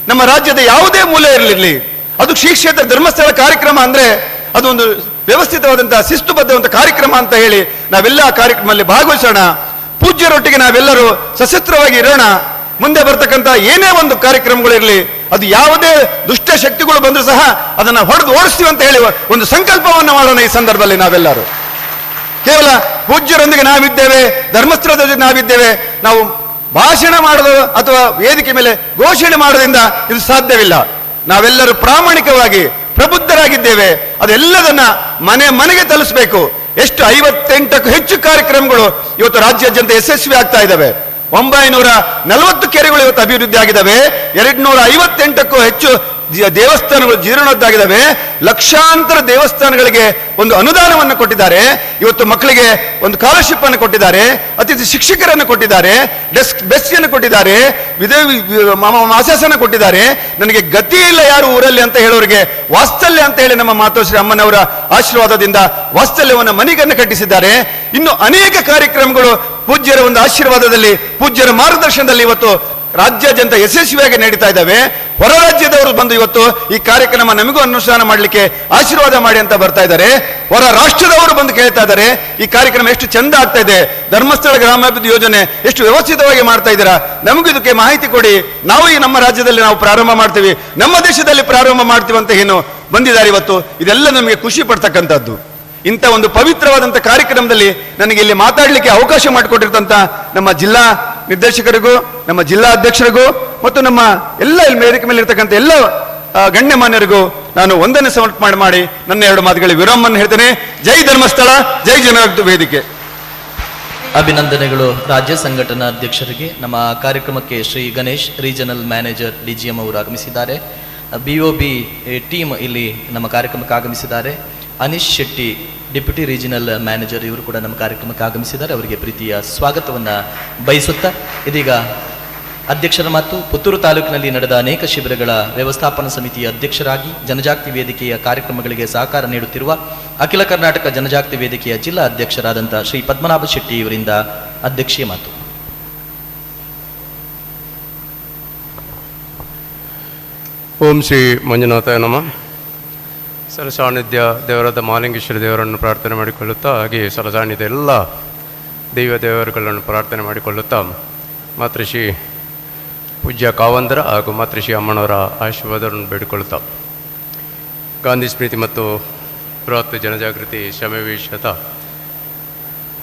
ನಮ್ಮ ರಾಜ್ಯದ ಯಾವುದೇ ಮೂಲೆ ಇರಲಿರಲಿ, ಅದು ಶ್ರೀ ಕ್ಷೇತ್ರ ಧರ್ಮಸ್ಥಳ ಕಾರ್ಯಕ್ರಮ ಅಂದ್ರೆ ಅದೊಂದು ವ್ಯವಸ್ಥಿತವಾದಂತಹ ಶಿಸ್ತುಬದ್ಧವಂತ ಕಾರ್ಯಕ್ರಮ ಅಂತ ಹೇಳಿ ನಾವೆಲ್ಲ ಆ ಕಾರ್ಯಕ್ರಮದಲ್ಲಿ ಭಾಗವಹಿಸೋಣ. ಪೂಜ್ಯರೊಟ್ಟಿಗೆ ನಾವೆಲ್ಲರೂ ಸಶಸ್ತ್ರವಾಗಿ ಇರೋಣ. ಮುಂದೆ ಬರ್ತಕ್ಕಂಥ ಏನೇ ಒಂದು ಕಾರ್ಯಕ್ರಮಗಳಿರಲಿ, ಅದು ಯಾವುದೇ ದುಷ್ಟ ಶಕ್ತಿಗಳು ಬಂದರೂ ಸಹ ಅದನ್ನು ಹೊಡೆದು ಓಡಿಸ್ತೀವಿ ಅಂತ ಹೇಳಿ ಒಂದು ಸಂಕಲ್ಪವನ್ನು ಮಾಡೋಣ. ಈ ಸಂದರ್ಭದಲ್ಲಿ ನಾವೆಲ್ಲರೂ ಕೇವಲ ಪೂಜ್ಯರೊಂದಿಗೆ ನಾವಿದ್ದೇವೆ, ಧರ್ಮಸ್ಥಳದ ಜೊತೆ ನಾವಿದ್ದೇವೆ, ನಾವು ಭಾಷಣ ಮಾಡೋದು ಅಥವಾ ವೇದಿಕೆ ಮೇಲೆ ಘೋಷಣೆ ಮಾಡೋದ್ರಿಂದ ಇದು ಸಾಧ್ಯವಿಲ್ಲ. ನಾವೆಲ್ಲರೂ ಪ್ರಾಮಾಣಿಕವಾಗಿ ಪ್ರಬುದ್ಧರಾಗಿದ್ದೇವೆ. ಅದೆಲ್ಲದನ್ನ ಮನೆಗೆ ತಲುಪಿಸಬೇಕು. ಎಷ್ಟು 58ಕ್ಕೂ ಹೆಚ್ಚು ಕಾರ್ಯಕ್ರಮಗಳು ಇವತ್ತು ರಾಜ್ಯಾದ್ಯಂತ ಯಶಸ್ವಿ ಆಗ್ತಾ ಇದ್ದಾವೆ. 940 ಕೆರೆಗಳು ಇವತ್ತು ಅಭಿವೃದ್ಧಿ ಆಗಿದ್ದಾವೆ. 258ಕ್ಕೂ ಹೆಚ್ಚು ದೇವಸ್ಥಾನಗಳು ಜೀರ್ಣೋದ್ಧಾಗಿದ್ದಾವೆ. ಲಕ್ಷಾಂತರ ದೇವಸ್ಥಾನಗಳಿಗೆ ಒಂದು ಅನುದಾನವನ್ನು ಕೊಟ್ಟಿದ್ದಾರೆ. ಇವತ್ತು ಮಕ್ಕಳಿಗೆ ಒಂದು ಸ್ಕಾಲರ್ಶಿಪ್ ಅನ್ನು ಕೊಟ್ಟಿದ್ದಾರೆ, ಅತಿಥಿ ಶಿಕ್ಷಕರನ್ನು ಕೊಟ್ಟಿದ್ದಾರೆ, ಬೆಸ್ಸಿಯನ್ನು ಕೊಟ್ಟಿದ್ದಾರೆ, ಮಾಸಾಸನ ಕೊಟ್ಟಿದ್ದಾರೆ. ನನಗೆ ಗತಿ ಇಲ್ಲ ಯಾರು ಊರಲ್ಲಿ ಅಂತ ಹೇಳೋರಿಗೆ ವಾತ್ಸಲ್ಯ ಅಂತ ಹೇಳಿ ನಮ್ಮ ಮಾತೋಶ್ರೀ ಅಮ್ಮನವರ ಆಶೀರ್ವಾದದಿಂದ ವಾತ್ಸಲ್ಯವನ್ನು ಮನೆಗನ್ನು ಕಟ್ಟಿಸಿದ್ದಾರೆ. ಇನ್ನು ಅನೇಕ ಕಾರ್ಯಕ್ರಮಗಳು ಪೂಜ್ಯರ ಒಂದು ಆಶೀರ್ವಾದದಲ್ಲಿ, ಪೂಜ್ಯರ ಮಾರ್ಗದರ್ಶನದಲ್ಲಿ ಇವತ್ತು ರಾಜ್ಯಾದ್ಯಂತ ಯಶಸ್ವಿಯಾಗಿ ನಡೀತಾ ಇದ್ದಾವೆ. ಹೊರ ರಾಜ್ಯದವರು ಬಂದು ಇವತ್ತು ಈ ಕಾರ್ಯಕ್ರಮ ನಮಗೂ ಅನುಷ್ಠಾನ ಮಾಡಲಿಕ್ಕೆ ಆಶೀರ್ವಾದ ಮಾಡಿ ಅಂತ ಬರ್ತಾ ಇದ್ದಾರೆ. ಹೊರ ರಾಷ್ಟ್ರದವರು ಬಂದು ಕೇಳ್ತಾ ಇದ್ದಾರೆ, ಈ ಕಾರ್ಯಕ್ರಮ ಎಷ್ಟು ಚಂದ ಆಗ್ತಾ ಇದೆ, ಧರ್ಮಸ್ಥಳ ಗ್ರಾಮಾಭಿವೃದ್ಧಿ ಯೋಜನೆ ಎಷ್ಟು ವ್ಯವಸ್ಥಿತವಾಗಿ ಮಾಡ್ತಾ ಇದ್ದೀರಾ, ನಮಗೂ ಇದಕ್ಕೆ ಮಾಹಿತಿ ಕೊಡಿ, ನಾವು ಈ ನಮ್ಮ ರಾಜ್ಯದಲ್ಲಿ ನಾವು ಪ್ರಾರಂಭ ಮಾಡ್ತೀವಿ, ನಮ್ಮ ದೇಶದಲ್ಲಿ ಪ್ರಾರಂಭ ಮಾಡ್ತೀವಿ ಅಂತ ಏನು ಬಂದಿದ್ದಾರೆ ಇವತ್ತು. ಇದೆಲ್ಲ ನಮಗೆ ಖುಷಿ ಪಡ್ತಕ್ಕಂಥದ್ದು. ಇಂಥ ಒಂದು ಪವಿತ್ರವಾದಂಥ ಕಾರ್ಯಕ್ರಮದಲ್ಲಿ ನನಗೆ ಇಲ್ಲಿ ಮಾತಾಡಲಿಕ್ಕೆ ಅವಕಾಶ ಮಾಡಿಕೊಟ್ಟಿರ್ತಂಥ ನಮ್ಮ ಜಿಲ್ಲಾ ನಿರ್ದೇಶಕರಿಗೂ, ನಮ್ಮ ಜಿಲ್ಲಾ ಅಧ್ಯಕ್ಷರಿಗೂ ಮತ್ತು ನಮ್ಮ ಎಲ್ಲ ಇಲ್ಲಿ ವೇದಿಕೆ ಮೇಲೆ ಇರ್ತಕ್ಕಂಥ ಎಲ್ಲ ಗಣ್ಯಮಾನ್ಯರಿಗೂ ನಾನು ವಂದನೆ ಸಮರ್ಪಣೆ ಮಾಡಿ ನನ್ನ 2 ಮಾತುಗಳಿಗೆ ವಿರಾಮವನ್ನು ಹೇಳ್ತೇನೆ. ಜೈ ಧರ್ಮಸ್ಥಳ, ಜೈ ಜನರ ವೇದಿಕೆ. ಅಭಿನಂದನೆಗಳು ರಾಜ್ಯ ಸಂಘಟನಾ ಅಧ್ಯಕ್ಷರಿಗೆ. ನಮ್ಮ ಕಾರ್ಯಕ್ರಮಕ್ಕೆ Shri Ganesh, regional manager DGM ಅವರು ಆಗಮಿಸಿದ್ದಾರೆ. BOB ಟೀಮ್ ಇಲ್ಲಿ ನಮ್ಮ ಕಾರ್ಯಕ್ರಮಕ್ಕೆ ಆಗಮಿಸಿದ್ದಾರೆ. Anish Shetty, deputy regional manager, ಇವರು ಕೂಡ ನಮ್ಮ ಕಾರ್ಯಕ್ರಮಕ್ಕೆ ಆಗಮಿಸಿದ್ದಾರೆ. ಅವರಿಗೆ ಪ್ರೀತಿಯ ಸ್ವಾಗತವನ್ನು ಬಯಸುತ್ತಾ ಇದೀಗ ಅಧ್ಯಕ್ಷರ ಮಾತು. ಪುತ್ತೂರು ತಾಲೂಕಿನಲ್ಲಿ ನಡೆದ ಅನೇಕ ಶಿಬಿರಗಳ ವ್ಯವಸ್ಥಾಪನಾ ಸಮಿತಿಯ ಅಧ್ಯಕ್ಷರಾಗಿ ಜನಜಾಗೃತಿ ವೇದಿಕೆಯ ಕಾರ್ಯಕ್ರಮಗಳಿಗೆ ಸಹಕಾರ ನೀಡುತ್ತಿರುವ ಅಖಿಲ ಕರ್ನಾಟಕ ಜನಜಾಗೃತಿ ವೇದಿಕೆಯ ಜಿಲ್ಲಾ ಅಧ್ಯಕ್ಷರಾದಂಥ ಶ್ರೀ ಪದ್ಮನಾಭ ಶೆಟ್ಟಿ ಇವರಿಂದ ಅಧ್ಯಕ್ಷೀಯ ಮಾತು. ಓಂ ಶ್ರೀ ಮಂಜುನಾಥಾಯ ನಮಃ. ಸರಸಾನ್ನಿಧ್ಯ ದೇವರಾದ ಮಹಾಲಿಂಗೇಶ್ವರ ದೇವರನ್ನು ಪ್ರಾರ್ಥನೆ ಮಾಡಿಕೊಳ್ಳುತ್ತಾ, ಹಾಗೆ ಸರಸಾನ್ನಿಧ್ಯ ಎಲ್ಲ ದೇವರುಗಳನ್ನು ಪ್ರಾರ್ಥನೆ ಮಾಡಿಕೊಳ್ಳುತ್ತಾ, ಮಾತೃಶ್ರೀ ಪೂಜ್ಯ ಕಾವಂದರ ಹಾಗೂ ಮಾತೃಶ್ರೀ ಅಮ್ಮನವರ ಆಶೀರ್ವಾದವನ್ನು ಬೇಡಿಕೊಳ್ಳುತ್ತಾ, ಗಾಂಧಿ ಸ್ಮೃತಿ ಮತ್ತು ಬೃಹತ್ ಜನಜಾಗೃತಿ ಸಮಾವೇಶದ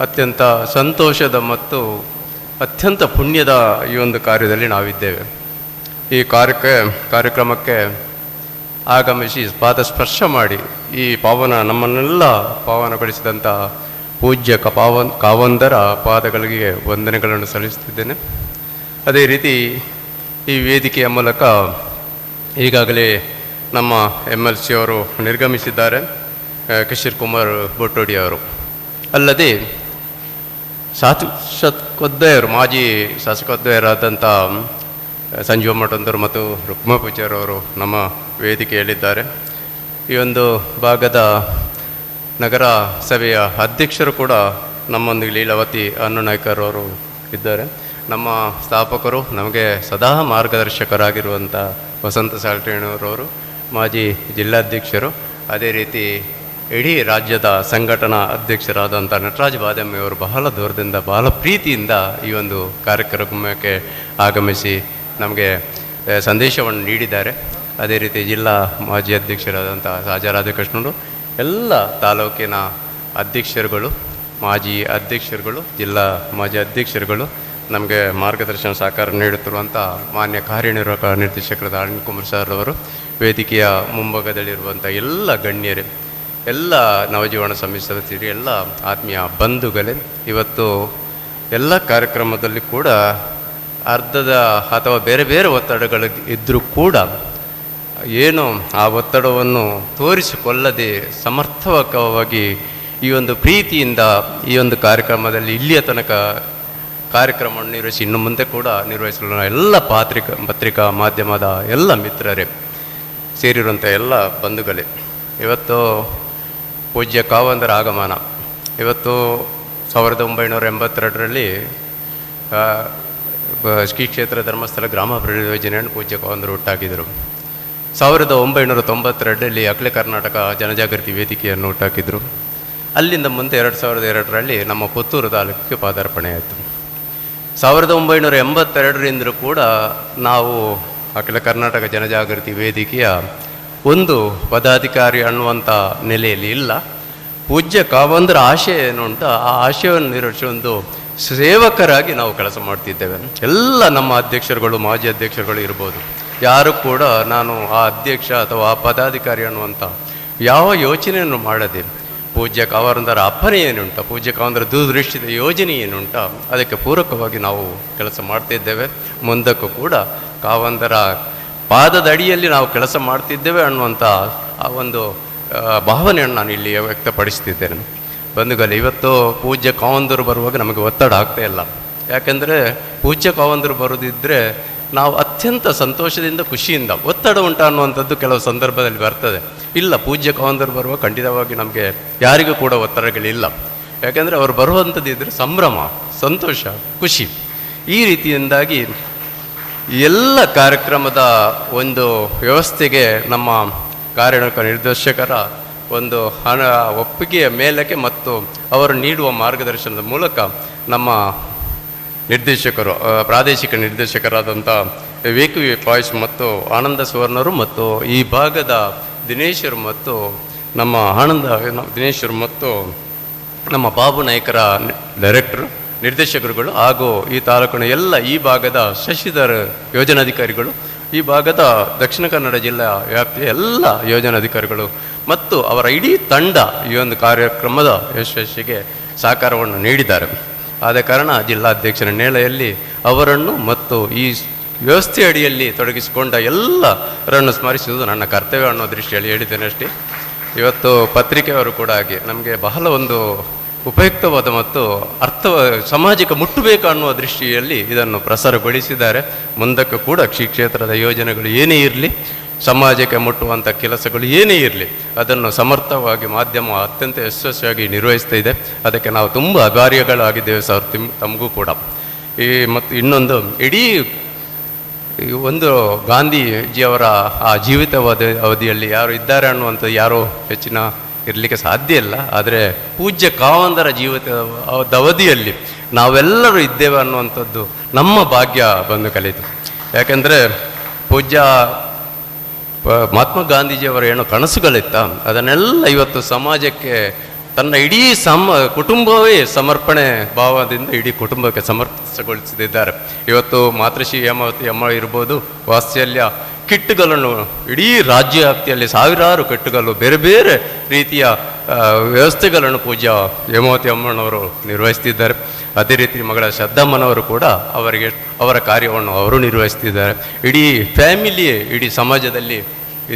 ಅತ್ಯಂತ ಸಂತೋಷದ ಮತ್ತು ಅತ್ಯಂತ ಪುಣ್ಯದ ಈ ಒಂದು ಕಾರ್ಯದಲ್ಲಿ ನಾವಿದ್ದೇವೆ. ಈ ಕಾರ್ಯಕ್ರಮಕ್ಕೆ ಆಗಮಿಸಿ ಪಾದಸ್ಪರ್ಶ ಮಾಡಿ ಈ ನಮ್ಮನ್ನೆಲ್ಲ ಪಾವನಗೊಳಿಸಿದಂಥ ಪೂಜ್ಯ ಕಾವಂದರ ಪಾದಗಳಿಗೆ ವಂದನೆಗಳನ್ನು ಸಲ್ಲಿಸುತ್ತಿದ್ದೇನೆ. ಅದೇ ರೀತಿ ಈ ವೇದಿಕೆಯ ಮೂಲಕ ಈಗಾಗಲೇ ನಮ್ಮ MLC ಅವರು ನಿರ್ಗಮಿಸಿದ್ದಾರೆ, ಕಿಶೋರ್ ಕುಮಾರ್ ಬೋಟೋಡಿ ಅವರು. ಅಲ್ಲದೆ ಶಾಸಕೋದ್ವಯರು, ಮಾಜಿ ಶಾಸಕೋದ್ವಯರಾದಂಥ ಸಂಜೀವ ಮಠಂದರು ಮತ್ತು ರುಕ್ಮ ಪೂಜಾರವರು ನಮ್ಮ ವೇದಿಕೆಯಲ್ಲಿದ್ದಾರೆ. ಈ ಒಂದು ಭಾಗದ ನಗರ ಸಭೆಯ ಅಧ್ಯಕ್ಷರು ಕೂಡ ನಮ್ಮೊಂದಿಗೆ ಲೀಲಾವತಿ ಅನ್ನನಾಯ್ಕರವರು ಇದ್ದಾರೆ. ನಮ್ಮ ಸ್ಥಾಪಕರು, ನಮಗೆ ಸದಾ ಮಾರ್ಗದರ್ಶಕರಾಗಿರುವಂಥ ವಸಂತ ಸಾಲ್ಟೇಣರವರು ಮಾಜಿ ಜಿಲ್ಲಾಧ್ಯಕ್ಷರು, ಅದೇ ರೀತಿ ಇಡೀ ರಾಜ್ಯದ ಸಂಘಟನಾ ಅಧ್ಯಕ್ಷರಾದಂಥ ನಟರಾಜ ಬಾದಾಮಿಯವರು ಬಹಳ ದೂರದಿಂದ ಬಹಳ ಪ್ರೀತಿಯಿಂದ ಈ ಒಂದು ಕಾರ್ಯಕ್ರಮಕ್ಕೆ ಆಗಮಿಸಿ ನಮಗೆ ಸಂದೇಶವನ್ನು ನೀಡಿದ್ದಾರೆ. ಅದೇ ರೀತಿ ಜಿಲ್ಲಾ ಮಾಜಿ ಅಧ್ಯಕ್ಷರಾದಂಥ ರಾಜಾ ರಾಧಾಕೃಷ್ಣರು, ಎಲ್ಲ ತಾಲೂಕಿನ ಅಧ್ಯಕ್ಷರುಗಳು, ಮಾಜಿ ಅಧ್ಯಕ್ಷರುಗಳು, ಜಿಲ್ಲಾ ಮಾಜಿ ಅಧ್ಯಕ್ಷರುಗಳು, ನಮಗೆ ಮಾರ್ಗದರ್ಶನ ಸಹಕಾರ ನೀಡುತ್ತಿರುವಂಥ ಮಾನ್ಯ ಕಾರ್ಯನಿರ್ವಾಹಕ ನಿರ್ದೇಶಕರಾದ ಅನಿಲ್ ಕುಮಾರ್ ಸರ್ ಅವರು, ವೇದಿಕೆಯ ಮುಂಭಾಗದಲ್ಲಿರುವಂಥ ಎಲ್ಲ ಗಣ್ಯರೇ, ಎಲ್ಲ ನವಜೀವನ ಸಮಿತಿ ಎಲ್ಲ ಆತ್ಮೀಯ ಬಂಧುಗಳೇ, ಇವತ್ತು ಎಲ್ಲ ಕಾರ್ಯಕ್ರಮದಲ್ಲಿ ಕೂಡ ಅರ್ಧದ ಅಥವಾ ಬೇರೆ ಬೇರೆ ಒತ್ತಡಗಳು ಇದ್ದರೂ ಕೂಡ ಏನು ಆ ಒತ್ತಡವನ್ನು ತೋರಿಸಿಕೊಳ್ಳದೆ ಸಮರ್ಥವಾಗಿ ಈ ಒಂದು ಪ್ರೀತಿಯಿಂದ ಈ ಒಂದು ಕಾರ್ಯಕ್ರಮದಲ್ಲಿ ಇಲ್ಲಿಯ ತನಕ ಕಾರ್ಯಕ್ರಮವನ್ನು ನಿರ್ವಹಿಸಿ ಇನ್ನು ಮುಂದೆ ಕೂಡ ನಿರ್ವಹಿಸಲು ಎಲ್ಲ ಪತ್ರಿಕಾ ಮಾಧ್ಯಮದ ಎಲ್ಲ ಮಿತ್ರರೇ, ಸೇರಿರುವಂಥ ಎಲ್ಲ ಬಂಧುಗಳೇ, ಇವತ್ತು ಪೂಜ್ಯ ಕಾವಂದರ ಆಗಮನ. ಇವತ್ತು 1982ರಲ್ಲಿ ಶ್ರೀ ಕ್ಷೇತ್ರ ಧರ್ಮಸ್ಥಳ ಗ್ರಾಮಾಭಿವೃದ್ಧಿ ಯೋಜನೆಯನ್ನು ಪೂಜ್ಯ ಕಾವಂದರು ಹುಟ್ಟಾಕಿದರು. 1992ರಲ್ಲಿ ಅಖಿಲ ಕರ್ನಾಟಕ ಜನಜಾಗೃತಿ ವೇದಿಕೆಯನ್ನು ಹುಟ್ಟಾಕಿದರು. ಅಲ್ಲಿಂದ ಮುಂದೆ 2002ರಲ್ಲಿ ನಮ್ಮ ಪುತ್ತೂರು ತಾಲೂಕಿಗೆ ಪಾದಾರ್ಪಣೆ ಆಯಿತು. 1982ರಿಂದಲೂ ಕೂಡ ನಾವು ಅಖಿಲ ಕರ್ನಾಟಕ ಜನಜಾಗೃತಿ ವೇದಿಕೆಯ ಒಂದು ಪದಾಧಿಕಾರಿ ಅನ್ನುವಂಥ ನೆಲೆಯಲ್ಲಿ ಇಲ್ಲ. ಪೂಜ್ಯ ಕಾವಂದರ ಆಶಯ ಏನು ಉಂಟು, ಆ ಆಶಯವನ್ನು ನಿರ್ವಹಿಸುವ ಒಂದು ಸೇವಕರಾಗಿ ನಾವು ಕೆಲಸ ಮಾಡ್ತಿದ್ದೇವೆ. ಎಲ್ಲ ನಮ್ಮ ಅಧ್ಯಕ್ಷರುಗಳು, ಮಾಜಿ ಅಧ್ಯಕ್ಷರುಗಳು ಇರ್ಬೋದು, ಯಾರು ಕೂಡ ನಾನು ಆ ಅಧ್ಯಕ್ಷ ಅಥವಾ ಆ ಪದಾಧಿಕಾರಿ ಅನ್ನುವಂಥ ಯಾವ ಯೋಚನೆಯನ್ನು ಮಾಡದೆ ಪೂಜ್ಯ ಕಾವಂದರ ಅಪ್ಪನೆ ಏನುಂಟ, ಪೂಜ್ಯ ಕಾವಂದರ ದೂರದೃಷ್ಟಿದ ಯೋಜನೆ ಏನುಂಟ, ಅದಕ್ಕೆ ಪೂರಕವಾಗಿ ನಾವು ಕೆಲಸ ಮಾಡ್ತಿದ್ದೇವೆ. ಮುಂದಕ್ಕೂ ಕೂಡ ಕಾವಂದರ ಪಾದದ ಅಡಿಯಲ್ಲಿ ನಾವು ಕೆಲಸ ಮಾಡ್ತಿದ್ದೇವೆ ಅನ್ನುವಂಥ ಆ ಒಂದು ಭಾವನೆಯನ್ನು ನಾನು ಇಲ್ಲಿ ವ್ಯಕ್ತಪಡಿಸ್ತಿದ್ದೇನೆ. ಬಂಧುಗಳೇ, ಇವತ್ತು ಪೂಜ್ಯ ಕಾವಂದರು ಬರುವಾಗ ನಮಗೆ ಒತ್ತಡ ಆಗ್ತಾ ಇಲ್ಲ. ಯಾಕೆಂದರೆ ಪೂಜ್ಯ ಕಾವಂದರು ಬರೋದಿದ್ದರೆ ನಾವು ಅತ್ಯಂತ ಸಂತೋಷದಿಂದ, ಖುಷಿಯಿಂದ, ಒತ್ತಡ ಉಂಟ ಅನ್ನುವಂಥದ್ದು ಕೆಲವು ಸಂದರ್ಭದಲ್ಲಿ ಬರ್ತದೆ. ಇಲ್ಲ, ಪೂಜ್ಯ ಕಾವಂದರು ಬರುವ ಖಂಡಿತವಾಗಿ ನಮಗೆ ಯಾರಿಗೂ ಕೂಡ ಒತ್ತಡಗಳಿಲ್ಲ. ಯಾಕೆಂದರೆ ಅವರು ಬರುವಂಥದ್ದಿದ್ದರೆ ಸಂಭ್ರಮ, ಸಂತೋಷ, ಖುಷಿ. ಈ ರೀತಿಯಿಂದಾಗಿ ಎಲ್ಲ ಕಾರ್ಯಕ್ರಮದ ಒಂದು ವ್ಯವಸ್ಥೆಗೆ ನಮ್ಮ ಕಾರ್ಯನಿರ್ವಾಹಕ ನಿರ್ದೇಶಕರ ಒಂದು ಒಪ್ಪಿಗೆಯ ಮೇಲಕ್ಕೆ ಮತ್ತು ಅವರು ನೀಡುವ ಮಾರ್ಗದರ್ಶನದ ಮೂಲಕ ನಮ್ಮ ನಿರ್ದೇಶಕರು, ಪ್ರಾದೇಶಿಕ ನಿರ್ದೇಶಕರಾದಂಥ ವೇಕು ಪಾಯ್ಸ್ ಮತ್ತು ಆನಂದ ಸುವರ್ಣರು ಮತ್ತು ಈ ಭಾಗದ ದಿನೇಶರು ಮತ್ತು ನಮ್ಮ ದಿನೇಶರು ಮತ್ತು ನಮ್ಮ ಬಾಬು ನಾಯ್ಕರ ಡೈರೆಕ್ಟರ್ ನಿರ್ದೇಶಕರುಗಳು ಹಾಗೂ ಈ ತಾಲೂಕಿನ ಎಲ್ಲ ಈ ಭಾಗದ ಶಶಿಧರ್ ಯೋಜನಾಧಿಕಾರಿಗಳು, ಈ ಭಾಗದ ದಕ್ಷಿಣ ಕನ್ನಡ ಜಿಲ್ಲಾ ವ್ಯಾಪ್ತಿಯ ಎಲ್ಲ ಯೋಜನಾಧಿಕಾರಿಗಳು ಮತ್ತು ಅವರ ಇಡೀ ತಂಡ ಈ ಒಂದು ಕಾರ್ಯಕ್ರಮದ ಯಶಸ್ಸಿಗೆ ಸಹಕಾರವನ್ನು ನೀಡಿದ್ದಾರೆ. ಆದ ಕಾರಣ ಜಿಲ್ಲಾಧ್ಯಕ್ಷರ ನೇಳೆಯಲ್ಲಿ ಅವರನ್ನು ಮತ್ತು ಈ ವ್ಯವಸ್ಥೆ ಅಡಿಯಲ್ಲಿ ತೊಡಗಿಸಿಕೊಂಡ ಎಲ್ಲರನ್ನು ಸ್ಮರಿಸುವುದು ನನ್ನ ಕರ್ತವ್ಯ ಅನ್ನೋ ದೃಷ್ಟಿಯಲ್ಲಿ ಹೇಳಿದ್ದೇನೆ ಅಷ್ಟೇ. ಇವತ್ತು ಪತ್ರಿಕೆಯವರು ಕೂಡ ಹಾಗೆ ನಮಗೆ ಬಹಳ ಒಂದು ಉಪಯುಕ್ತವಾದ ಮತ್ತು ಸಮಾಜಕ್ಕೆ ಮುಟ್ಟಬೇಕು ಅನ್ನುವ ದೃಷ್ಟಿಯಲ್ಲಿ ಇದನ್ನು ಪ್ರಸಾರಗೊಳಿಸಿದ್ದಾರೆ. ಮುಂದಕ್ಕೂ ಕೂಡ ಶ್ರೀ ಕ್ಷೇತ್ರದ ಯೋಜನೆಗಳು ಏನೇ ಇರಲಿ, ಸಮಾಜಕ್ಕೆ ಮುಟ್ಟುವಂಥ ಕೆಲಸಗಳು ಏನೇ ಇರಲಿ, ಅದನ್ನು ಸಮರ್ಥವಾಗಿ ಮಾಧ್ಯಮ ಅತ್ಯಂತ ಯಶಸ್ವಿಯಾಗಿ ನಿರ್ವಹಿಸ್ತಾ ಇದೆ. ಅದಕ್ಕೆ ನಾವು ತುಂಬ ಆಭಾರಿಗಳಾಗಿದ್ದೇವೆ ಸರ್, ತಮಗೂ ಕೂಡ. ಮತ್ತು ಇನ್ನೊಂದು, ಇಡೀ ಒಂದು ಗಾಂಧೀಜಿಯವರ ಆ ಜೀವಿತವಾದ ಅವಧಿಯಲ್ಲಿ ಯಾರು ಇದ್ದಾರೆ ಅನ್ನುವಂಥದ್ದು ಯಾರೋ ಹೆಚ್ಚಿನ ಇರಲಿಕ್ಕೆ ಸಾಧ್ಯ ಇಲ್ಲ. ಆದರೆ ಪೂಜ್ಯ ಕಾವಂದರ ಜೀವಿತದ ಅವಧಿಯಲ್ಲಿ ನಾವೆಲ್ಲರೂ ಇದ್ದೇವೆ ಅನ್ನುವಂಥದ್ದು ನಮ್ಮ ಭಾಗ್ಯ ಬಂದು ಕಲಿತು. ಯಾಕೆಂದರೆ ಪೂಜ್ಯ ಮಹಾತ್ಮ ಗಾಂಧೀಜಿಯವರ ಏನೋ ಕನಸುಗಳಿತ್ತ, ಅದನ್ನೆಲ್ಲ ಇವತ್ತು ಸಮಾಜಕ್ಕೆ ತನ್ನ ಇಡೀ ಕುಟುಂಬವೇ ಸಮರ್ಪಣೆ ಭಾವದಿಂದ ಇಡೀ ಕುಟುಂಬಕ್ಕೆ ಸಮರ್ಪಿಸಿಗೊಳಿಸಿದ್ದಾರೆ. ಇವತ್ತು ಮಾತೃಶ್ರೀ ಹೇಮಾವತಿ ಅಮ್ಮ ಇರ್ಬೋದು, ವಾತ್ಸಲ್ಯ ಕಿಟ್ಗಳನ್ನು ಇಡೀ ರಾಜ್ಯ ವ್ಯಾಪ್ತಿಯಲ್ಲಿ ಸಾವಿರಾರು ಕಿಟ್ಗಳು, ಬೇರೆ ಬೇರೆ ರೀತಿಯ ವ್ಯವಸ್ಥೆಗಳನ್ನು ಪೂಜ್ಯ ಹೇಮಾವತಿ ಅಮ್ಮನವರು ನಿರ್ವಹಿಸ್ತಿದ್ದಾರೆ. ಅದೇ ರೀತಿ ಮಗಳ ಶ್ರದ್ಧಮ್ಮನವರು ಕೂಡ ಅವರ ಕಾರ್ಯವನ್ನು ಅವರು ನಿರ್ವಹಿಸ್ತಿದ್ದಾರೆ. ಇಡೀ ಫ್ಯಾಮಿಲಿಯೇ ಇಡೀ ಸಮಾಜದಲ್ಲಿ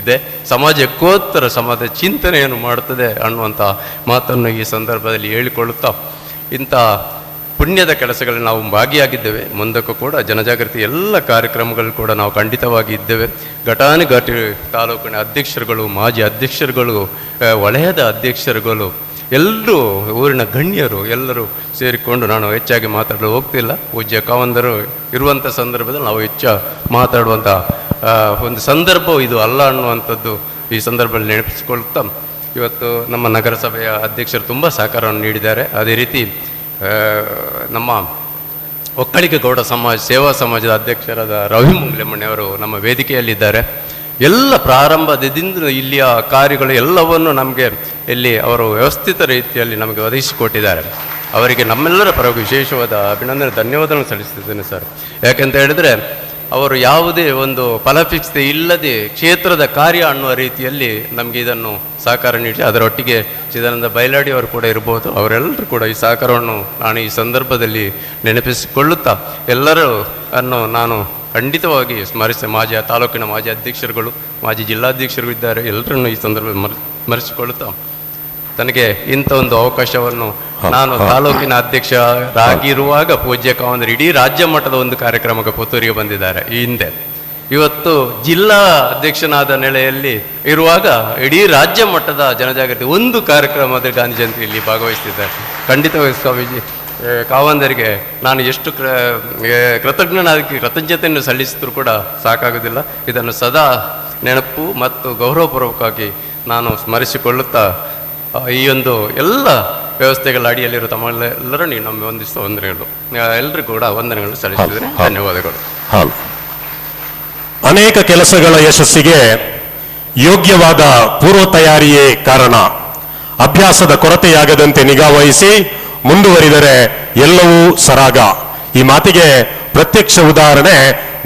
ಇದೆ. ಸಮಾಜಕ್ಕೋತ್ತರ ಸಮಾಜ ಚಿಂತನೆಯನ್ನು ಮಾಡುತ್ತದೆ ಅನ್ನುವಂಥ ಮಾತನ್ನು ಈ ಸಂದರ್ಭದಲ್ಲಿ ಹೇಳಿಕೊಳ್ಳುತ್ತಾ, ಇಂಥ ಪುಣ್ಯದ ಕೆಲಸಗಳಲ್ಲಿ ನಾವು ಭಾಗಿಯಾಗಿದ್ದೇವೆ. ಮುಂದಕ್ಕೂ ಕೂಡ ಜನಜಾಗೃತಿ ಎಲ್ಲ ಕಾರ್ಯಕ್ರಮಗಳು ಕೂಡ ನಾವು ಖಂಡಿತವಾಗಿ ಇದ್ದೇವೆ. ಘಟಾನುಘಟಿ ತಾಲೂಕಿನ ಅಧ್ಯಕ್ಷರುಗಳು, ಮಾಜಿ ಅಧ್ಯಕ್ಷರುಗಳು, ವಲಯದ ಅಧ್ಯಕ್ಷರುಗಳು, ಎಲ್ಲರೂ ಊರಿನ ಗಣ್ಯರು ಎಲ್ಲರೂ ಸೇರಿಕೊಂಡು, ನಾನು ಹೆಚ್ಚಾಗಿ ಮಾತಾಡಲು ಹೋಗ್ತಿಲ್ಲ, ಪೂಜ್ಯ ಕಾವಂದರು ಇರುವಂಥ ಸಂದರ್ಭದಲ್ಲಿ ನಾವು ಹೆಚ್ಚು ಮಾತಾಡುವಂಥ ಒಂದು ಸಂದರ್ಭ ಇದು ಅಲ್ಲ ಅನ್ನುವಂಥದ್ದು ಈ ಸಂದರ್ಭದಲ್ಲಿ ನೆನಪಿಸಿಕೊಳ್ತಾ, ಇವತ್ತು ನಮ್ಮ ನಗರಸಭೆಯ ಅಧ್ಯಕ್ಷರು ತುಂಬ ಸಹಕಾರವನ್ನು ನೀಡಿದ್ದಾರೆ. ಅದೇ ರೀತಿ ನಮ್ಮ ಒಕ್ಕಲಿಗ ಗೌಡ ಸೇವಾ ಸಮಾಜದ ಅಧ್ಯಕ್ಷರಾದ ರವಿ ಮುಂಗ್ಲೆಮಣ್ಣೆಯವರು ನಮ್ಮ ವೇದಿಕೆಯಲ್ಲಿದ್ದಾರೆ. ಎಲ್ಲ ಪ್ರಾರಂಭದಿಂದ ಇಲ್ಲಿಯ ಕಾರ್ಯಗಳು ಎಲ್ಲವನ್ನು ನಮಗೆ ಇಲ್ಲಿ ಅವರು ವ್ಯವಸ್ಥಿತ ರೀತಿಯಲ್ಲಿ ನಮಗೆ ಒದಗಿಸಿಕೊಟ್ಟಿದ್ದಾರೆ. ಅವರಿಗೆ ನಮ್ಮೆಲ್ಲರ ಪರವಾಗಿ ವಿಶೇಷವಾದ ಅಭಿನಂದನೆ, ಧನ್ಯವಾದಗಳನ್ನು ಸಲ್ಲಿಸ್ತಿದ್ದೇನೆ ಸರ್. ಯಾಕೆಂತ ಹೇಳಿದರೆ ಅವರು ಯಾವುದೇ ಒಂದು ಫಲಪಿಕ್ಸತೆ ಇಲ್ಲದೆ ಕ್ಷೇತ್ರದ ಕಾರ್ಯ ಅನ್ನುವ ರೀತಿಯಲ್ಲಿ ನಮಗೆ ಇದನ್ನು ಸಹಕಾರ ನೀಡಿ, ಅದರೊಟ್ಟಿಗೆ ಚಿದಾನಂದ ಬೈಲಾಡಿ ಅವರು ಕೂಡ ಇರ್ಬೋದು, ಅವರೆಲ್ಲರೂ ಕೂಡ ಈ ಸಹಕಾರವನ್ನು ನಾನು ಈ ಸಂದರ್ಭದಲ್ಲಿ ನೆನಪಿಸಿಕೊಳ್ಳುತ್ತಾ ಎಲ್ಲರೂ ಅನ್ನು ನಾನು ಖಂಡಿತವಾಗಿ ಮಾಜಿ ತಾಲೂಕಿನ ಮಾಜಿ ಅಧ್ಯಕ್ಷರುಗಳು, ಮಾಜಿ ಜಿಲ್ಲಾಧ್ಯಕ್ಷರು ಇದ್ದಾರೆ, ಎಲ್ಲರನ್ನು ಈ ಸಂದರ್ಭದಲ್ಲಿ ಸ್ಮರಿಸಿಕೊಳ್ಳುತ್ತಾ ತನಗೆ ಇಂಥ ಒಂದು ಅವಕಾಶವನ್ನು ನಾನು ತಾಲೂಕಿನ ಅಧ್ಯಕ್ಷರಾಗಿರುವಾಗ ಪೂಜ್ಯ ಕಾವಂದರು ಇಡೀ ರಾಜ್ಯ ಮಟ್ಟದ ಒಂದು ಕಾರ್ಯಕ್ರಮಕ್ಕೆ ಪುತ್ತೂರಿಗೆ ಬಂದಿದ್ದಾರೆ. ಈ ಹಿಂದೆ ಇವತ್ತು ಜಿಲ್ಲಾ ಅಧ್ಯಕ್ಷನಾದ ನೆಲೆಯಲ್ಲಿ ಇರುವಾಗ ಇಡೀ ರಾಜ್ಯ ಮಟ್ಟದ ಜನಜಾಗೃತಿ ಒಂದು ಕಾರ್ಯಕ್ರಮದಲ್ಲಿ ಗಾಂಧಿ ಜಯಂತಿಯಲ್ಲಿ ಭಾಗವಹಿಸ್ತಿದ್ದಾರೆ. ಖಂಡಿತವಾಗಿ ಸ್ವಾಮೀಜಿ ಕಾವಂದರಿಗೆ ನಾನು ಎಷ್ಟು ಕೃತಜ್ಞತೆಯನ್ನು ಸಲ್ಲಿಸಿದ್ರು ಕೂಡ ಸಾಕಾಗುವುದಿಲ್ಲ. ಇದನ್ನು ಸದಾ ನೆನಪು ಮತ್ತು ಗೌರವಪೂರ್ವಕವಾಗಿ ನಾನು ಸ್ಮರಿಸಿಕೊಳ್ಳುತ್ತಾ ಈ ಒಂದು ಎಲ್ಲ ವ್ಯವಸ್ಥೆಗಳ ಅಡಿಯಲ್ಲಿರುವ ತಮ್ಮೆಲ್ಲರೂ ನಮ್ಮ ಒಂದಿಷ್ಟು ವಂದನೆಗಳು, ಎಲ್ಲರಿಗೂ ಕೂಡ ವಂದನೆಗಳು ಸಲ್ಲಿಸಿದರೆ ಧನ್ಯವಾದಗಳು. ಅನೇಕ ಕೆಲಸಗಳ ಯಶಸ್ಸಿಗೆ ಯೋಗ್ಯವಾದ ಪೂರ್ವ ತಯಾರಿಯೇ ಕಾರಣ. ಅಭ್ಯಾಸದ ಕೊರತೆಯಾಗದಂತೆ ನಿಗಾವಹಿಸಿ ಮುಂದುವರಿದರೆ ಎಲ್ಲವೂ ಸರಾಗ. ಈ ಮಾತಿಗೆ ಪ್ರತ್ಯಕ್ಷ ಉದಾಹರಣೆ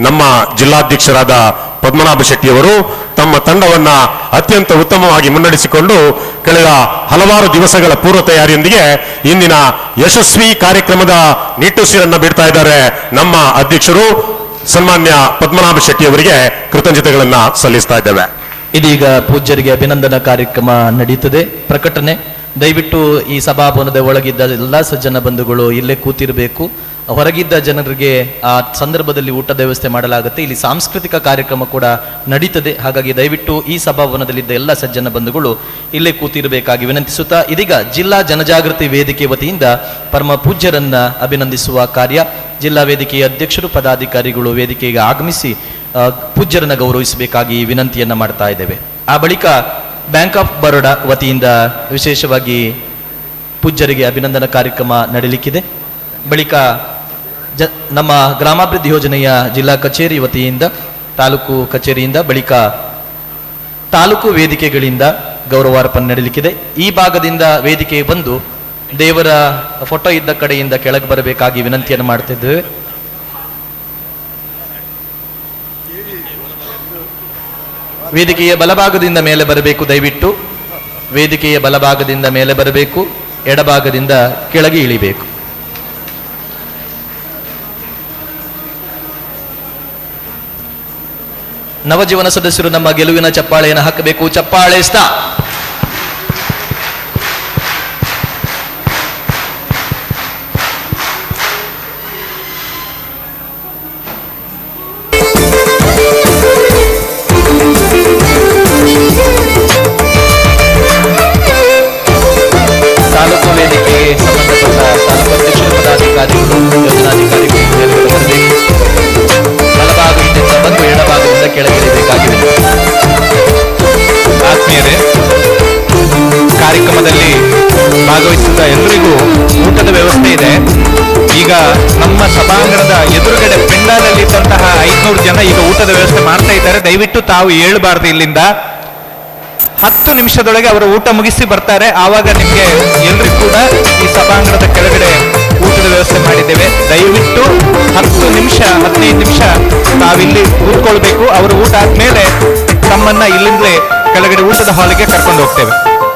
ನಮ್ಮ ಜಿಲ್ಲಾಧ್ಯಕ್ಷರಾದ ಪದ್ಮನಾಭ ಶೆಟ್ಟಿಯವರು ತಮ್ಮ ತಂಡವನ್ನ ಅತ್ಯಂತ ಉತ್ತಮವಾಗಿ ಮುನ್ನಡೆಸಿಕೊಂಡು ಕಳೆದ ಹಲವಾರು ದಿವಸಗಳ ಪೂರ್ವ ತಯಾರಿಯೊಂದಿಗೆ ಇಂದಿನ ಯಶಸ್ವಿ ಕಾರ್ಯಕ್ರಮದ ನಿಟ್ಟುಸಿರನ್ನ ಬಿಡ್ತಾ ಇದ್ದಾರೆ. ನಮ್ಮ ಅಧ್ಯಕ್ಷರು ಸನ್ಮಾನ್ಯ ಪದ್ಮನಾಭ ಶೆಟ್ಟಿಯವರಿಗೆ ಕೃತಜ್ಞತೆಗಳನ್ನ ಸಲ್ಲಿಸ್ತಾ ಇದ್ದೇವೆ. ಇದೀಗ ಪೂಜ್ಯರಿಗೆ ಅಭಿನಂದನಾ ಕಾರ್ಯಕ್ರಮ ನಡೀತದೆ. ಪ್ರಕಟಣೆ: ದಯವಿಟ್ಟು ಈ ಸಭಾಭವನದ ಒಳಗಿದ್ದ ಎಲ್ಲ ಸಜ್ಜನ ಬಂಧುಗಳು ಇಲ್ಲೇ ಕೂತಿರಬೇಕು. ಹೊರಗಿದ್ದ ಜನರಿಗೆ ಆ ಸಂದರ್ಭದಲ್ಲಿ ಊಟದ ವ್ಯವಸ್ಥೆ ಮಾಡಲಾಗುತ್ತೆ. ಇಲ್ಲಿ ಸಾಂಸ್ಕೃತಿಕ ಕಾರ್ಯಕ್ರಮ ಕೂಡ ನಡೀತದೆ. ಹಾಗಾಗಿ ದಯವಿಟ್ಟು ಈ ಸಭಾಭವನದಲ್ಲಿದ್ದ ಎಲ್ಲ ಸಜ್ಜನ ಬಂಧುಗಳು ಇಲ್ಲೇ ಕೂತಿರಬೇಕಾಗಿ ವಿನಂತಿಸುತ್ತಾ, ಇದೀಗ ಜಿಲ್ಲಾ ಜನಜಾಗೃತಿ ವೇದಿಕೆ ವತಿಯಿಂದ ಪರಮ ಪೂಜ್ಯರನ್ನ ಅಭಿನಂದಿಸುವ ಕಾರ್ಯ. ಜಿಲ್ಲಾ ವೇದಿಕೆಯ ಅಧ್ಯಕ್ಷರು ಪದಾಧಿಕಾರಿಗಳು ವೇದಿಕೆಗೆ ಆಗಮಿಸಿ ಪೂಜ್ಯರನ್ನ ಗೌರವಿಸಬೇಕಾಗಿ ವಿನಂತಿಯನ್ನ ಮಾಡ್ತಾ ಇದ್ದೇವೆ. ಆ ಬಳಿಕ ಬ್ಯಾಂಕ್ ಆಫ್ ಬರೋಡಾ ವತಿಯಿಂದ ವಿಶೇಷವಾಗಿ ಪೂಜ್ಯರಿಗೆ ಅಭಿನಂದನಾ ಕಾರ್ಯಕ್ರಮ ನಡೆಯಲಿಕ್ಕಿದೆ. ಬಳಿಕ ನಮ್ಮ ಗ್ರಾಮಾಭಿವೃದ್ಧಿ ಯೋಜನೆಯ ಜಿಲ್ಲಾ ಕಚೇರಿ ವತಿಯಿಂದ, ತಾಲೂಕು ಕಚೇರಿಯಿಂದ, ಬಳಿಕ ತಾಲೂಕು ವೇದಿಕೆಗಳಿಂದ ಗೌರವಾರ್ಪಣೆ ನಡೆಯಲಿಕ್ಕಿದೆ. ಈ ಭಾಗದಿಂದ ವೇದಿಕೆಗೆ ಬಂದು ದೇವರ ಫೋಟೋ ಇದ್ದ ಕಡೆಯಿಂದ ಕೆಳಗೆ ಬರಬೇಕಾಗಿ ವಿನಂತಿಯನ್ನು ಮಾಡ್ತಿದ್ದೇವೆ. ವೇದಿಕೆಯ ಬಲಭಾಗದಿಂದ ಮೇಲೆ ಬರಬೇಕು. ದಯವಿಟ್ಟು ವೇದಿಕೆಯ ಬಲಭಾಗದಿಂದ ಮೇಲೆ ಬರಬೇಕು, ಎಡಭಾಗದಿಂದ ಕೆಳಗೆ ಇಳಿಬೇಕು. ನವಜೀವನ ಸದಸ್ಯರು ನಮ್ಮ ಗೆಲುವಿನ ಚಪ್ಪಾಳೆಯನ್ನು ಹಾಕಬೇಕು. ಚಪ್ಪಾಳೆ ಸ್ಟಾ. ತಾಲೂಕು ವೇದಿಕೆಗೆ ಸಂಬಂಧಪಟ್ಟ ತಾಲೂಕು ಅಧ್ಯಕ್ಷರು, ಪದಾಧಿಕಾರಿಗಳು, ಯೋಜನಾಧಿಕಾರಿಗಳು ಬರಬೇಕು. ಬಲಭಾಗದಿಂದ ಬಂದು ಎಡಭಾಗದಿಂದ ಕೆಳಗಿಳಿಬೇಕಾಗಿದೆ. ಆತ್ಮೀಯರೇ, ಕಾರ್ಯಕ್ರಮದಲ್ಲಿ ಭಾಗವಹಿಸಿದ ಎಲ್ಲರಿಗೂ ಊಟದ ವ್ಯವಸ್ಥೆ ಇದೆ. ಈಗ ನಮ್ಮ ಸಭಾಂಗಣದ ಎದುರುಗಡೆ ಪೆಂಡಾಲಲ್ಲಿ ಇದ್ದಂತಹ 500 ಜನ ಈಗ ಊಟದ ವ್ಯವಸ್ಥೆ ಮಾಡ್ತಾ ಇದ್ದಾರೆ. ದಯವಿಟ್ಟು ತಾವು ಏಳಬಾರದು. ಇಲ್ಲಿಂದ 10 ನಿಮಿಷದೊಳಗೆ ಅವರು ಊಟ ಮುಗಿಸಿ ಬರ್ತಾರೆ. ಆವಾಗ ನಿಮಗೆ ಎಲ್ರಿಗೂ ಕೂಡ ಈ ಸಭಾಂಗಣದ ಕೆಳಗಡೆ ಊಟದ ವ್ಯವಸ್ಥೆ ಮಾಡಿದ್ದೇವೆ. ದಯವಿಟ್ಟು 10 ನಿಮಿಷ 15 ನಿಮಿಷ ತಾವಿಲ್ಲಿ ಕೂತ್ಕೊಳ್ಬೇಕು. ಅವರು ಊಟ ಆದ್ಮೇಲೆ ತಮ್ಮನ್ನ ಇಲ್ಲಿಂದಲೇ ಕೆಳಗಡೆ ಊಟದ ಹಾಲಿಗೆ ಕರ್ಕೊಂಡು ಹೋಗ್ತೇವೆ.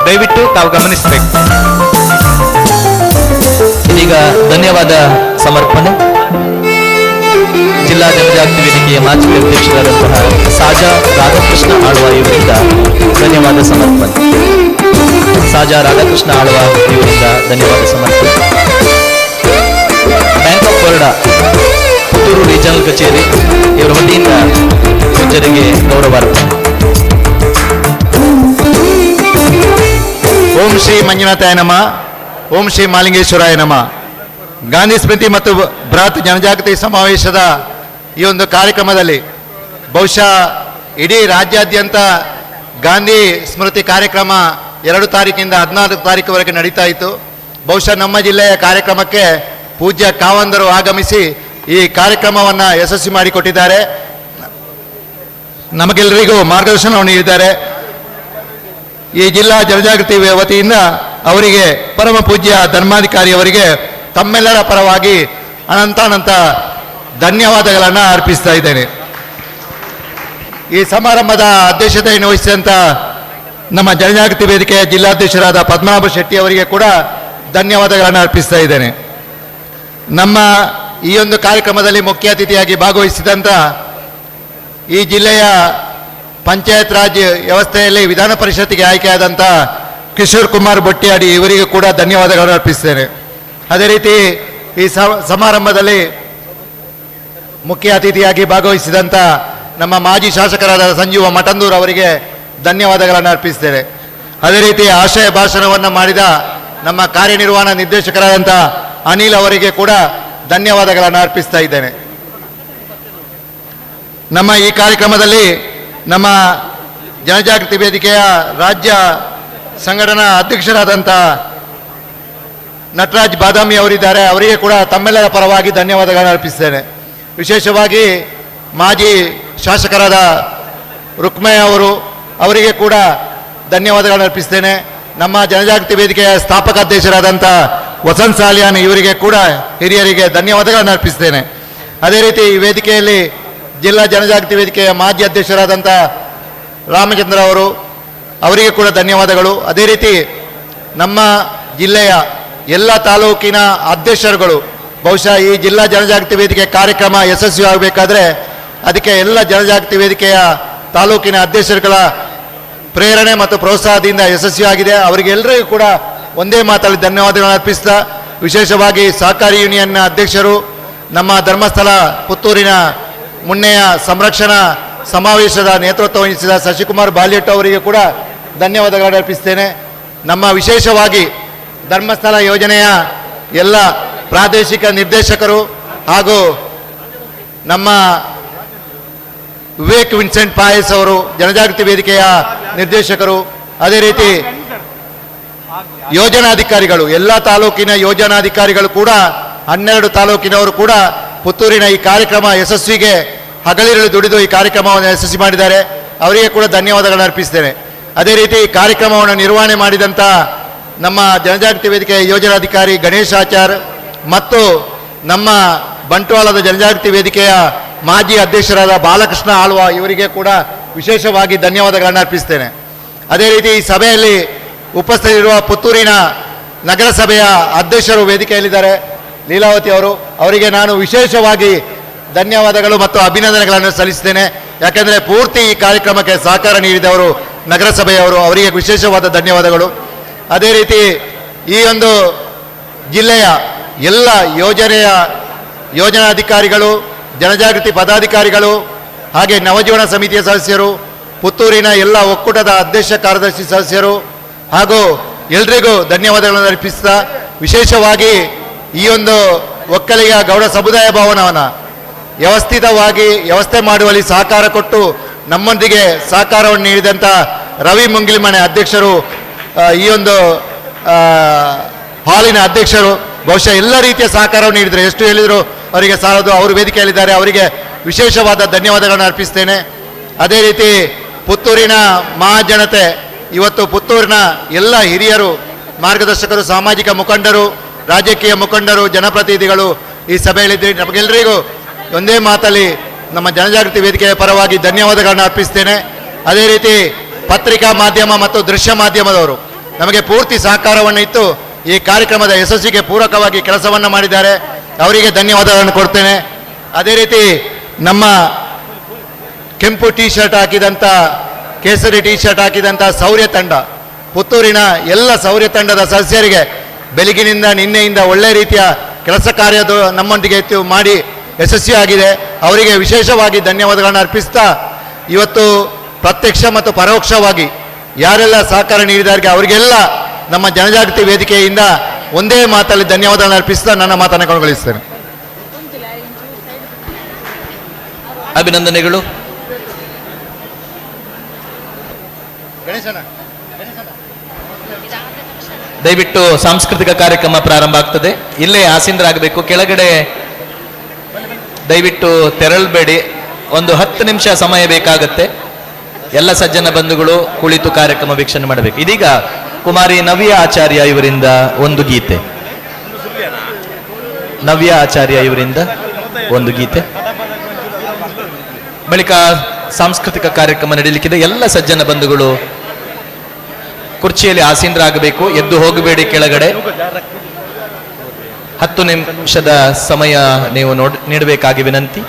ದಯವಿಟ್ಟು ತಾವು ಗಮನಿಸಬೇಕು. ಇದೀಗ ಧನ್ಯವಾದ ಸಮರ್ಪಣೆ. ಜಿಲ್ಲಾ ಜನಜಾಗೃತಿ ವೇದಿಕೆಯ ಮಾಜಿ ಅಧ್ಯಕ್ಷರಾದಂತಹ ಸಾಜಾ ರಾಧಾಕೃಷ್ಣ ಆಳ್ವ ಇವರಿಂದ ಧನ್ಯವಾದ ಸಮರ್ಪಣೆ. ಸಾಜಾ ರಾಧಾಕೃಷ್ಣ ಆಳ್ವ ಇವರಿಂದ ಧನ್ಯವಾದ ಸಮರ್ಪಣೆ. Bank of Baroda Puttur regional ಕಚೇರಿ ಇವರ ವತಿಯಿಂದ ಪೂಜ್ಯರಿಗೆ ಗೌರವಾರ್ಪಣೆ. ಓಂ ಶ್ರೀ ಮಂಜುನಾಥಾಯ ನಮಃ. ಓಂ ಶ್ರೀ ಮಾಲಿಂಗೇಶ್ವರಾಯ ನಮಃ. ಗಾಂಧಿ ಸ್ಮೃತಿ ಮತ್ತು ಬೃಹತ್ ಜನಜಾಗೃತಿ ಸಮಾವೇಶದ ಈ ಒಂದು ಕಾರ್ಯಕ್ರಮದಲ್ಲಿ ಬಹುಶಃ ಇಡೀ ರಾಜ್ಯಾದ್ಯಂತ ಗಾಂಧಿ ಸ್ಮೃತಿ ಕಾರ್ಯಕ್ರಮ 2 ತಾರೀಕಿಂದ 14 ತಾರೀಕುವರೆಗೆ ನಡೀತಾ ಇತ್ತು. ಬಹುಶಃ ನಮ್ಮ ಜಿಲ್ಲೆಯ ಕಾರ್ಯಕ್ರಮಕ್ಕೆ ಪೂಜ್ಯ ಕಾವಂದರು ಆಗಮಿಸಿ ಈ ಕಾರ್ಯಕ್ರಮವನ್ನು ಯಶಸ್ವಿ ಮಾಡಿಕೊಟ್ಟಿದ್ದಾರೆ. ನಮಗೆಲ್ಲರಿಗೂ ಮಾರ್ಗದರ್ಶನವನ್ನು ನೀಡಿದ್ದಾರೆ. ಈ ಜಿಲ್ಲಾ ಜನಜಾಗೃತಿ ವತಿಯಿಂದ ಅವರಿಗೆ ಪರಮ ಪೂಜ್ಯ ಧರ್ಮಾಧಿಕಾರಿಯವರಿಗೆ ತಮ್ಮೆಲ್ಲರ ಪರವಾಗಿ ಅನಂತ ಧನ್ಯವಾದಗಳನ್ನು ಅರ್ಪಿಸ್ತಾ ಇದ್ದೇನೆ. ಈ ಸಮಾರಂಭದ ಅಧ್ಯಕ್ಷತೆಯನ್ನು ವಹಿಸಿದಂಥ ನಮ್ಮ ಜನಜಾಗೃತಿ ವೇದಿಕೆಯ ಜಿಲ್ಲಾಧ್ಯಕ್ಷರಾದ ಪದ್ಮನಾಭ ಶೆಟ್ಟಿ ಅವರಿಗೆ ಕೂಡ ಧನ್ಯವಾದಗಳನ್ನು ಅರ್ಪಿಸ್ತಾ ಇದ್ದೇನೆ. ನಮ್ಮ ಈ ಒಂದು ಕಾರ್ಯಕ್ರಮದಲ್ಲಿ ಮುಖ್ಯ ಅತಿಥಿಯಾಗಿ ಭಾಗವಹಿಸಿದಂಥ ಈ ಜಿಲ್ಲೆಯ ಪಂಚಾಯತ್ ರಾಜ್ ವ್ಯವಸ್ಥೆಯಲ್ಲಿ ವಿಧಾನ ಪರಿಷತ್ತಿಗೆ ಆಯ್ಕೆಯಾದಂಥ ಕಿಶೋರ್ ಕುಮಾರ್ ಬೊಟ್ಟಿಯಾಡಿ ಇವರಿಗೂ ಕೂಡ ಧನ್ಯವಾದಗಳನ್ನು ಅರ್ಪಿಸ್ತೇನೆ. ಅದೇ ರೀತಿ ಈ ಸಮಾರಂಭದಲ್ಲಿ ಮುಖ್ಯ ಅತಿಥಿಯಾಗಿ ಭಾಗವಹಿಸಿದಂಥ ನಮ್ಮ ಮಾಜಿ ಶಾಸಕರಾದ ಸಂಜೀವ ಮಠಂದೂರ್ ಅವರಿಗೆ ಧನ್ಯವಾದಗಳನ್ನು ಅರ್ಪಿಸ್ತೇನೆ. ಅದೇ ರೀತಿ ಆಶಯ ಭಾಷಣವನ್ನು ಮಾಡಿದ ನಮ್ಮ ಕಾರ್ಯನಿರ್ವಹಣಾ ನಿರ್ದೇಶಕರಾದಂಥ ಅನಿಲ್ ಅವರಿಗೆ ಕೂಡ ಧನ್ಯವಾದಗಳನ್ನು ಅರ್ಪಿಸ್ತಾ ಇದ್ದೇನೆ. ನಮ್ಮ ಈ ಕಾರ್ಯಕ್ರಮದಲ್ಲಿ ನಮ್ಮ ಜನಜಾಗೃತಿ ವೇದಿಕೆಯ ರಾಜ್ಯ ಸಂಘಟನಾ ಅಧ್ಯಕ್ಷರಾದಂಥ ನಟರಾಜ್ ಬಾದಾಮಿ ಅವರಿದ್ದಾರೆ. ಅವರಿಗೆ ಕೂಡ ತಮ್ಮೆಲ್ಲರ ಪರವಾಗಿ ಧನ್ಯವಾದಗಳನ್ನು ಅರ್ಪಿಸ್ತೇನೆ. ವಿಶೇಷವಾಗಿ ಮಾಜಿ ಶಾಸಕರಾದ ರುಕ್ಮಯ್ಯ ಅವರಿಗೆ ಕೂಡ ಧನ್ಯವಾದಗಳನ್ನು ಅರ್ಪಿಸ್ತೇನೆ. ನಮ್ಮ ಜನಜಾಗೃತಿ ವೇದಿಕೆಯ ಸ್ಥಾಪಕ ಅಧ್ಯಕ್ಷರಾದಂಥ ವಸಂತ್ ಸಾಲಿಯಾನ್ ಇವರಿಗೆ ಕೂಡ ಹಿರಿಯರಿಗೆ ಧನ್ಯವಾದಗಳನ್ನು ಅರ್ಪಿಸ್ತೇನೆ. ಅದೇ ರೀತಿ ಈ ವೇದಿಕೆಯಲ್ಲಿ ಜಿಲ್ಲಾ ಜನಜಾಗೃತಿ ವೇದಿಕೆಯ ಮಾಜಿ ಅಧ್ಯಕ್ಷರಾದಂಥ ರಾಮಚಂದ್ರ ಅವರಿಗೆ ಕೂಡ ಧನ್ಯವಾದಗಳು. ಅದೇ ರೀತಿ ನಮ್ಮ ಜಿಲ್ಲೆಯ ಎಲ್ಲ ತಾಲೂಕಿನ ಅಧ್ಯಕ್ಷರುಗಳು, ಬಹುಶಃ ಈ ಜಿಲ್ಲಾ ಜನಜಾಗೃತಿ ವೇದಿಕೆ ಕಾರ್ಯಕ್ರಮ ಯಶಸ್ವಿ ಆಗಬೇಕಾದ್ರೆ ಅದಕ್ಕೆ ಎಲ್ಲ ಜನಜಾಗೃತಿ ವೇದಿಕೆಯ ತಾಲೂಕಿನ ಅಧ್ಯಕ್ಷರುಗಳ ಪ್ರೇರಣೆ ಮತ್ತು ಪ್ರೋತ್ಸಾಹದಿಂದ ಯಶಸ್ವಿಯಾಗಿದೆ. ಅವರಿಗೆಲ್ಲರಿಗೂ ಕೂಡ ಒಂದೇ ಮಾತಲ್ಲಿ ಧನ್ಯವಾದಗಳನ್ನು ಅರ್ಪಿಸ್ತಾ, ವಿಶೇಷವಾಗಿ ಸಹಕಾರಿ ಯೂನಿಯನ್ನ ಅಧ್ಯಕ್ಷರು, ನಮ್ಮ ಧರ್ಮಸ್ಥಳ ಪುತ್ತೂರಿನ ಮುನ್ನೆಯ ಸಂರಕ್ಷಣಾ ಸಮಾವೇಶದ ನೇತೃತ್ವ ವಹಿಸಿದ ಶಶಿಕುಮಾರ್ ಬಾಲ್ಯಟ್ ಅವರಿಗೆ ಕೂಡ ಧನ್ಯವಾದಗಳನ್ನು ಅರ್ಪಿಸ್ತೇನೆ. ನಮ್ಮ ವಿಶೇಷವಾಗಿ ಧರ್ಮಸ್ಥಳ ಯೋಜನೆಯ ಎಲ್ಲ ಪ್ರಾದೇಶಿಕ ನಿರ್ದೇಶಕರು ಹಾಗೂ ನಮ್ಮ ವಿವೇಕ್ ವಿನ್ಸೆಂಟ್ ಪಾಯಸ್ ಅವರು ಜನಜಾಗೃತಿ ವೇದಿಕೆಯ ನಿರ್ದೇಶಕರು, ಅದೇ ರೀತಿ ಯೋಜನಾಧಿಕಾರಿಗಳು, ಎಲ್ಲ ತಾಲೂಕಿನ ಯೋಜನಾಧಿಕಾರಿಗಳು ಕೂಡ 12 ತಾಲೂಕಿನವರು ಕೂಡ ಪುತ್ತೂರಿನ ಈ ಕಾರ್ಯಕ್ರಮ ಯಶಸ್ವಿಗೆ ಹಗಲಿರುಳು ದುಡಿದು ಈ ಕಾರ್ಯಕ್ರಮವನ್ನು ಯಶಸ್ವಿ ಮಾಡಿದ್ದಾರೆ. ಅವರಿಗೆ ಕೂಡ ಧನ್ಯವಾದಗಳನ್ನು ಅರ್ಪಿಸ್ತೇನೆ. ಅದೇ ರೀತಿ ಈ ಕಾರ್ಯಕ್ರಮವನ್ನು ನಿರ್ವಹಣೆ ಮಾಡಿದಂಥ ನಮ್ಮ ಜನಜಾಗೃತಿ ವೇದಿಕೆಯ ಯೋಜನಾಧಿಕಾರಿ ಗಣೇಶ್ ಆಚಾರ್ ಮತ್ತು ನಮ್ಮ ಬಂಟ್ವಾಳದ ಜನಜಾಗೃತಿ ವೇದಿಕೆಯ ಮಾಜಿ ಅಧ್ಯಕ್ಷರಾದ ಬಾಲಕೃಷ್ಣ ಆಳ್ವ ಇವರಿಗೆ ಕೂಡ ವಿಶೇಷವಾಗಿ ಧನ್ಯವಾದಗಳನ್ನು ಅರ್ಪಿಸ್ತೇನೆ. ಅದೇ ರೀತಿ ಈ ಸಭೆಯಲ್ಲಿ ಉಪಸ್ಥಿತರಿರುವ ಪುತ್ತೂರಿನ ನಗರಸಭೆಯ ಅಧ್ಯಕ್ಷರು ವೇದಿಕೆಯಲ್ಲಿದ್ದಾರೆ, ಲೀಲಾವತಿ ಅವರಿಗೆ ನಾನು ವಿಶೇಷವಾಗಿ ಧನ್ಯವಾದಗಳು ಮತ್ತು ಅಭಿನಂದನೆಗಳನ್ನು ಸಲ್ಲಿಸ್ತೇನೆ. ಯಾಕೆಂದರೆ ಪೂರ್ತಿ ಈ ಕಾರ್ಯಕ್ರಮಕ್ಕೆ ಸಹಕಾರ ನೀಡಿದವರು ನಗರಸಭೆಯವರು, ಅವರಿಗೆ ವಿಶೇಷವಾದ ಧನ್ಯವಾದಗಳು. ಅದೇ ರೀತಿ ಈ ಒಂದು ಜಿಲ್ಲೆಯ ಎಲ್ಲ ಯೋಜನಾಧಿಕಾರಿಗಳು, ಜನಜಾಗೃತಿ ಪದಾಧಿಕಾರಿಗಳು, ಹಾಗೆ ನವಜೀವನ ಸಮಿತಿಯ ಸದಸ್ಯರು, ಪುತ್ತೂರಿನ ಎಲ್ಲ ಒಕ್ಕೂಟದ ಅಧ್ಯಕ್ಷ ಕಾರ್ಯದರ್ಶಿ ಸದಸ್ಯರು ಹಾಗೂ ಎಲ್ರಿಗೂ ಧನ್ಯವಾದಗಳನ್ನು ಅರ್ಪಿಸ್ತಾ, ವಿಶೇಷವಾಗಿ ಈ ಒಂದು ಒಕ್ಕಲಿಗ ಗೌಡ ಸಮುದಾಯ ಭವನವನ್ನು ವ್ಯವಸ್ಥಿತವಾಗಿ ವ್ಯವಸ್ಥೆ ಮಾಡುವಲ್ಲಿ ಸಹಕಾರ ಕೊಟ್ಟು ನಮ್ಮೊಂದಿಗೆ ಸಹಕಾರವನ್ನು ನೀಡಿದಂಥ ರವಿ ಮುಂಗಿಲಿಮನೆ ಅಧ್ಯಕ್ಷರು, ಈ ಒಂದು ಹಾಲಿನ ಅಧ್ಯಕ್ಷರು, ಬಹುಶಃ ಎಲ್ಲ ರೀತಿಯ ಸಹಕಾರವನ್ನು ನೀಡಿದರು. ಎಷ್ಟು ಹೇಳಿದರು ಅವರಿಗೆ ಸಾಲದು. ಅವರು ವೇದಿಕೆಯಲ್ಲಿದ್ದಾರೆ, ಅವರಿಗೆ ವಿಶೇಷವಾದ ಧನ್ಯವಾದಗಳನ್ನು ಅರ್ಪಿಸ್ತೇನೆ. ಅದೇ ರೀತಿ ಪುತ್ತೂರಿನ ಮಹಾಜನತೆ, ಇವತ್ತು ಪುತ್ತೂರಿನ ಎಲ್ಲ ಹಿರಿಯರು, ಮಾರ್ಗದರ್ಶಕರು, ಸಾಮಾಜಿಕ ಮುಖಂಡರು, ರಾಜಕೀಯ ಮುಖಂಡರು, ಜನಪ್ರತಿನಿಧಿಗಳು ಈ ಸಭೆಯಲ್ಲಿದ್ದರೆ ನಮಗೆಲ್ಲರಿಗೂ ಒಂದೇ ಮಾತಲ್ಲಿ ನಮ್ಮ ಜನಜಾಗೃತಿ ವೇದಿಕೆಯ ಪರವಾಗಿ ಧನ್ಯವಾದಗಳನ್ನು ಅರ್ಪಿಸ್ತೇನೆ. ಅದೇ ರೀತಿ ಪತ್ರಿಕಾ ಮಾಧ್ಯಮ ಮತ್ತು ದೃಶ್ಯ ಮಾಧ್ಯಮದವರು ನಮಗೆ ಪೂರ್ತಿ ಸಹಕಾರವನ್ನು ಇತ್ತು ಈ ಕಾರ್ಯಕ್ರಮದ ಯಶಸ್ಸಿಗೆ ಪೂರಕವಾಗಿ ಕೆಲಸವನ್ನು ಮಾಡಿದ್ದಾರೆ, ಅವರಿಗೆ ಧನ್ಯವಾದಗಳನ್ನು ಕೊಡ್ತೇನೆ. ಅದೇ ರೀತಿ ನಮ್ಮ ಕೆಂಪು ಟೀ ಶರ್ಟ್ ಹಾಕಿದಂಥ, ಕೇಸರಿ ಟೀ ಶರ್ಟ್ ಹಾಕಿದಂಥ ಶೌರ್ಯ ತಂಡ, ಪುತ್ತೂರಿನ ಎಲ್ಲ ಶೌರ್ಯ ತಂಡದ ಸದಸ್ಯರಿಗೆ ಬೆಳಗಿನಿಂದ ನಿನ್ನೆಯಿಂದ ಒಳ್ಳೆ ರೀತಿಯ ಕೆಲಸ ಕಾರ್ಯದ ನಮ್ಮೊಂದಿಗೆ ಮಾಡಿ ಯಶಸ್ವಿಯಾಗಿದೆ. ಅವರಿಗೆ ವಿಶೇಷವಾಗಿ ಧನ್ಯವಾದಗಳನ್ನು ಅರ್ಪಿಸ್ತಾ, ಇವತ್ತು ಪ್ರತ್ಯಕ್ಷ ಮತ್ತು ಪರೋಕ್ಷವಾಗಿ ಯಾರೆಲ್ಲ ಸಹಕಾರ ನೀಡಿದಾರಿಗೆ ಅವರಿಗೆಲ್ಲ ನಮ್ಮ ಜನಜಾಗೃತಿ ವೇದಿಕೆಯಿಂದ ಒಂದೇ ಮಾತಲ್ಲಿ ಧನ್ಯವಾದಗಳನ್ನು ಅರ್ಪಿಸ್ತಾ ನನ್ನ ಮಾತನ್ನು ಕೊನೆಗೊಳಿಸ್ತೇನೆ. ಅಭಿನಂದನೆಗಳು. ದಯವಿಟ್ಟು ಸಾಂಸ್ಕೃತಿಕ ಕಾರ್ಯಕ್ರಮ ಪ್ರಾರಂಭ ಆಗ್ತದೆ. ಇಲ್ಲೇ ಆಸೀನರಾಗಬೇಕು. ಕೆಳಗಡೆ ದಯವಿಟ್ಟು ತೆರಳಬೇಡಿ. ಒಂದು 10 ನಿಮಿಷ ಸಮಯ ಬೇಕಾಗತ್ತೆ. ಎಲ್ಲ ಸಜ್ಜನ ಬಂಧುಗಳು ಕುಳಿತು ಕಾರ್ಯಕ್ರಮ ವೀಕ್ಷಣೆ ಮಾಡಬೇಕು. ಇದೀಗ ಕುಮಾರಿ ನವ್ಯ ಆಚಾರ್ಯ ಇವರಿಂದ ಒಂದು ಗೀತೆ. ನವ್ಯ ಆಚಾರ್ಯ ಇವರಿಂದ ಒಂದು ಗೀತೆ. ಬಳಿಕ ಸಾಂಸ್ಕೃತಿಕ ಕಾರ್ಯಕ್ರಮ ನಡೆಯಲಿಕ್ಕಿದೆ. ಎಲ್ಲ ಸಜ್ಜನ ಬಂಧುಗಳು ಕುರ್ಚಿಯಲ್ಲಿ ಆಸೀನರಾಗಬೇಕು, ಎದ್ದು ಹೋಗಬೇಡಿ ಕೆಳಗಡೆ. 10 ನಿಮಿಷದ ಸಮಯ ನೀವು ನೀಡಬೇಕಾಗಿ ವಿನಂತಿ.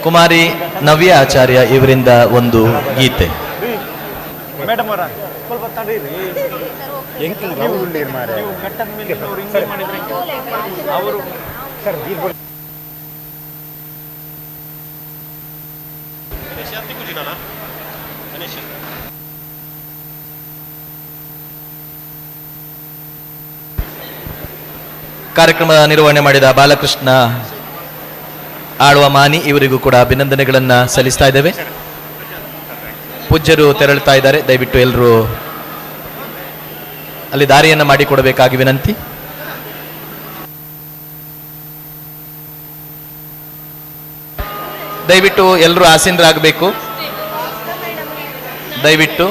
ಕುಮಾರಿ ನವ್ಯ ಆಚಾರ್ಯ ಇವರಿಂದ ಒಂದು ಗೀತೆ. ಕಾರ್ಯಕ್ರಮ ನಿರ್ವಹಣೆ ಮಾಡಿದ ಬಾಲಕೃಷ್ಣ ಆಳ್ವ ಮಾನಿ ಇವರಿಗೂ ಕೂಡ ಅಭಿನಂದನೆಗಳನ್ನ ಸಲ್ಲಿಸ್ತಾ ಇದ್ದೇವೆ. ಪೂಜ್ಯರು ತೆರಳುತ್ತಾ ಇದ್ದಾರೆ, ದಯವಿಟ್ಟು ಎಲ್ಲರೂ ಅಲ್ಲಿ ದಾರಿಯನ್ನು ಮಾಡಿಕೊಡಬೇಕಾಗಿ ವಿನಂತಿ. ದಯವಿಟ್ಟು ಎಲ್ಲರೂ ಆಸೀನರಾಗಬೇಕು. ದಯವಿಟ್ಟು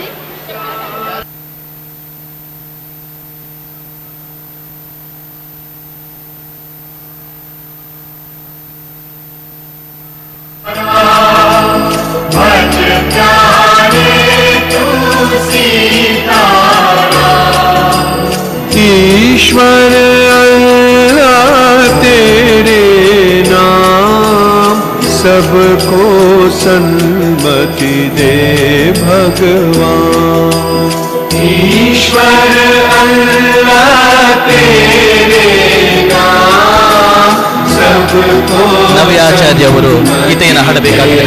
ईश्वर अल्लाह तेरे नाम सबको सन्मति दे भगवान. ईश्वर अल्लाह तेरे नाम सबको ನವ್ಯಾಚಾರ್ಯ ಅವರು ಗೀತೆಯನ್ನು ಹಾಡಬೇಕಾಗಿದೆ.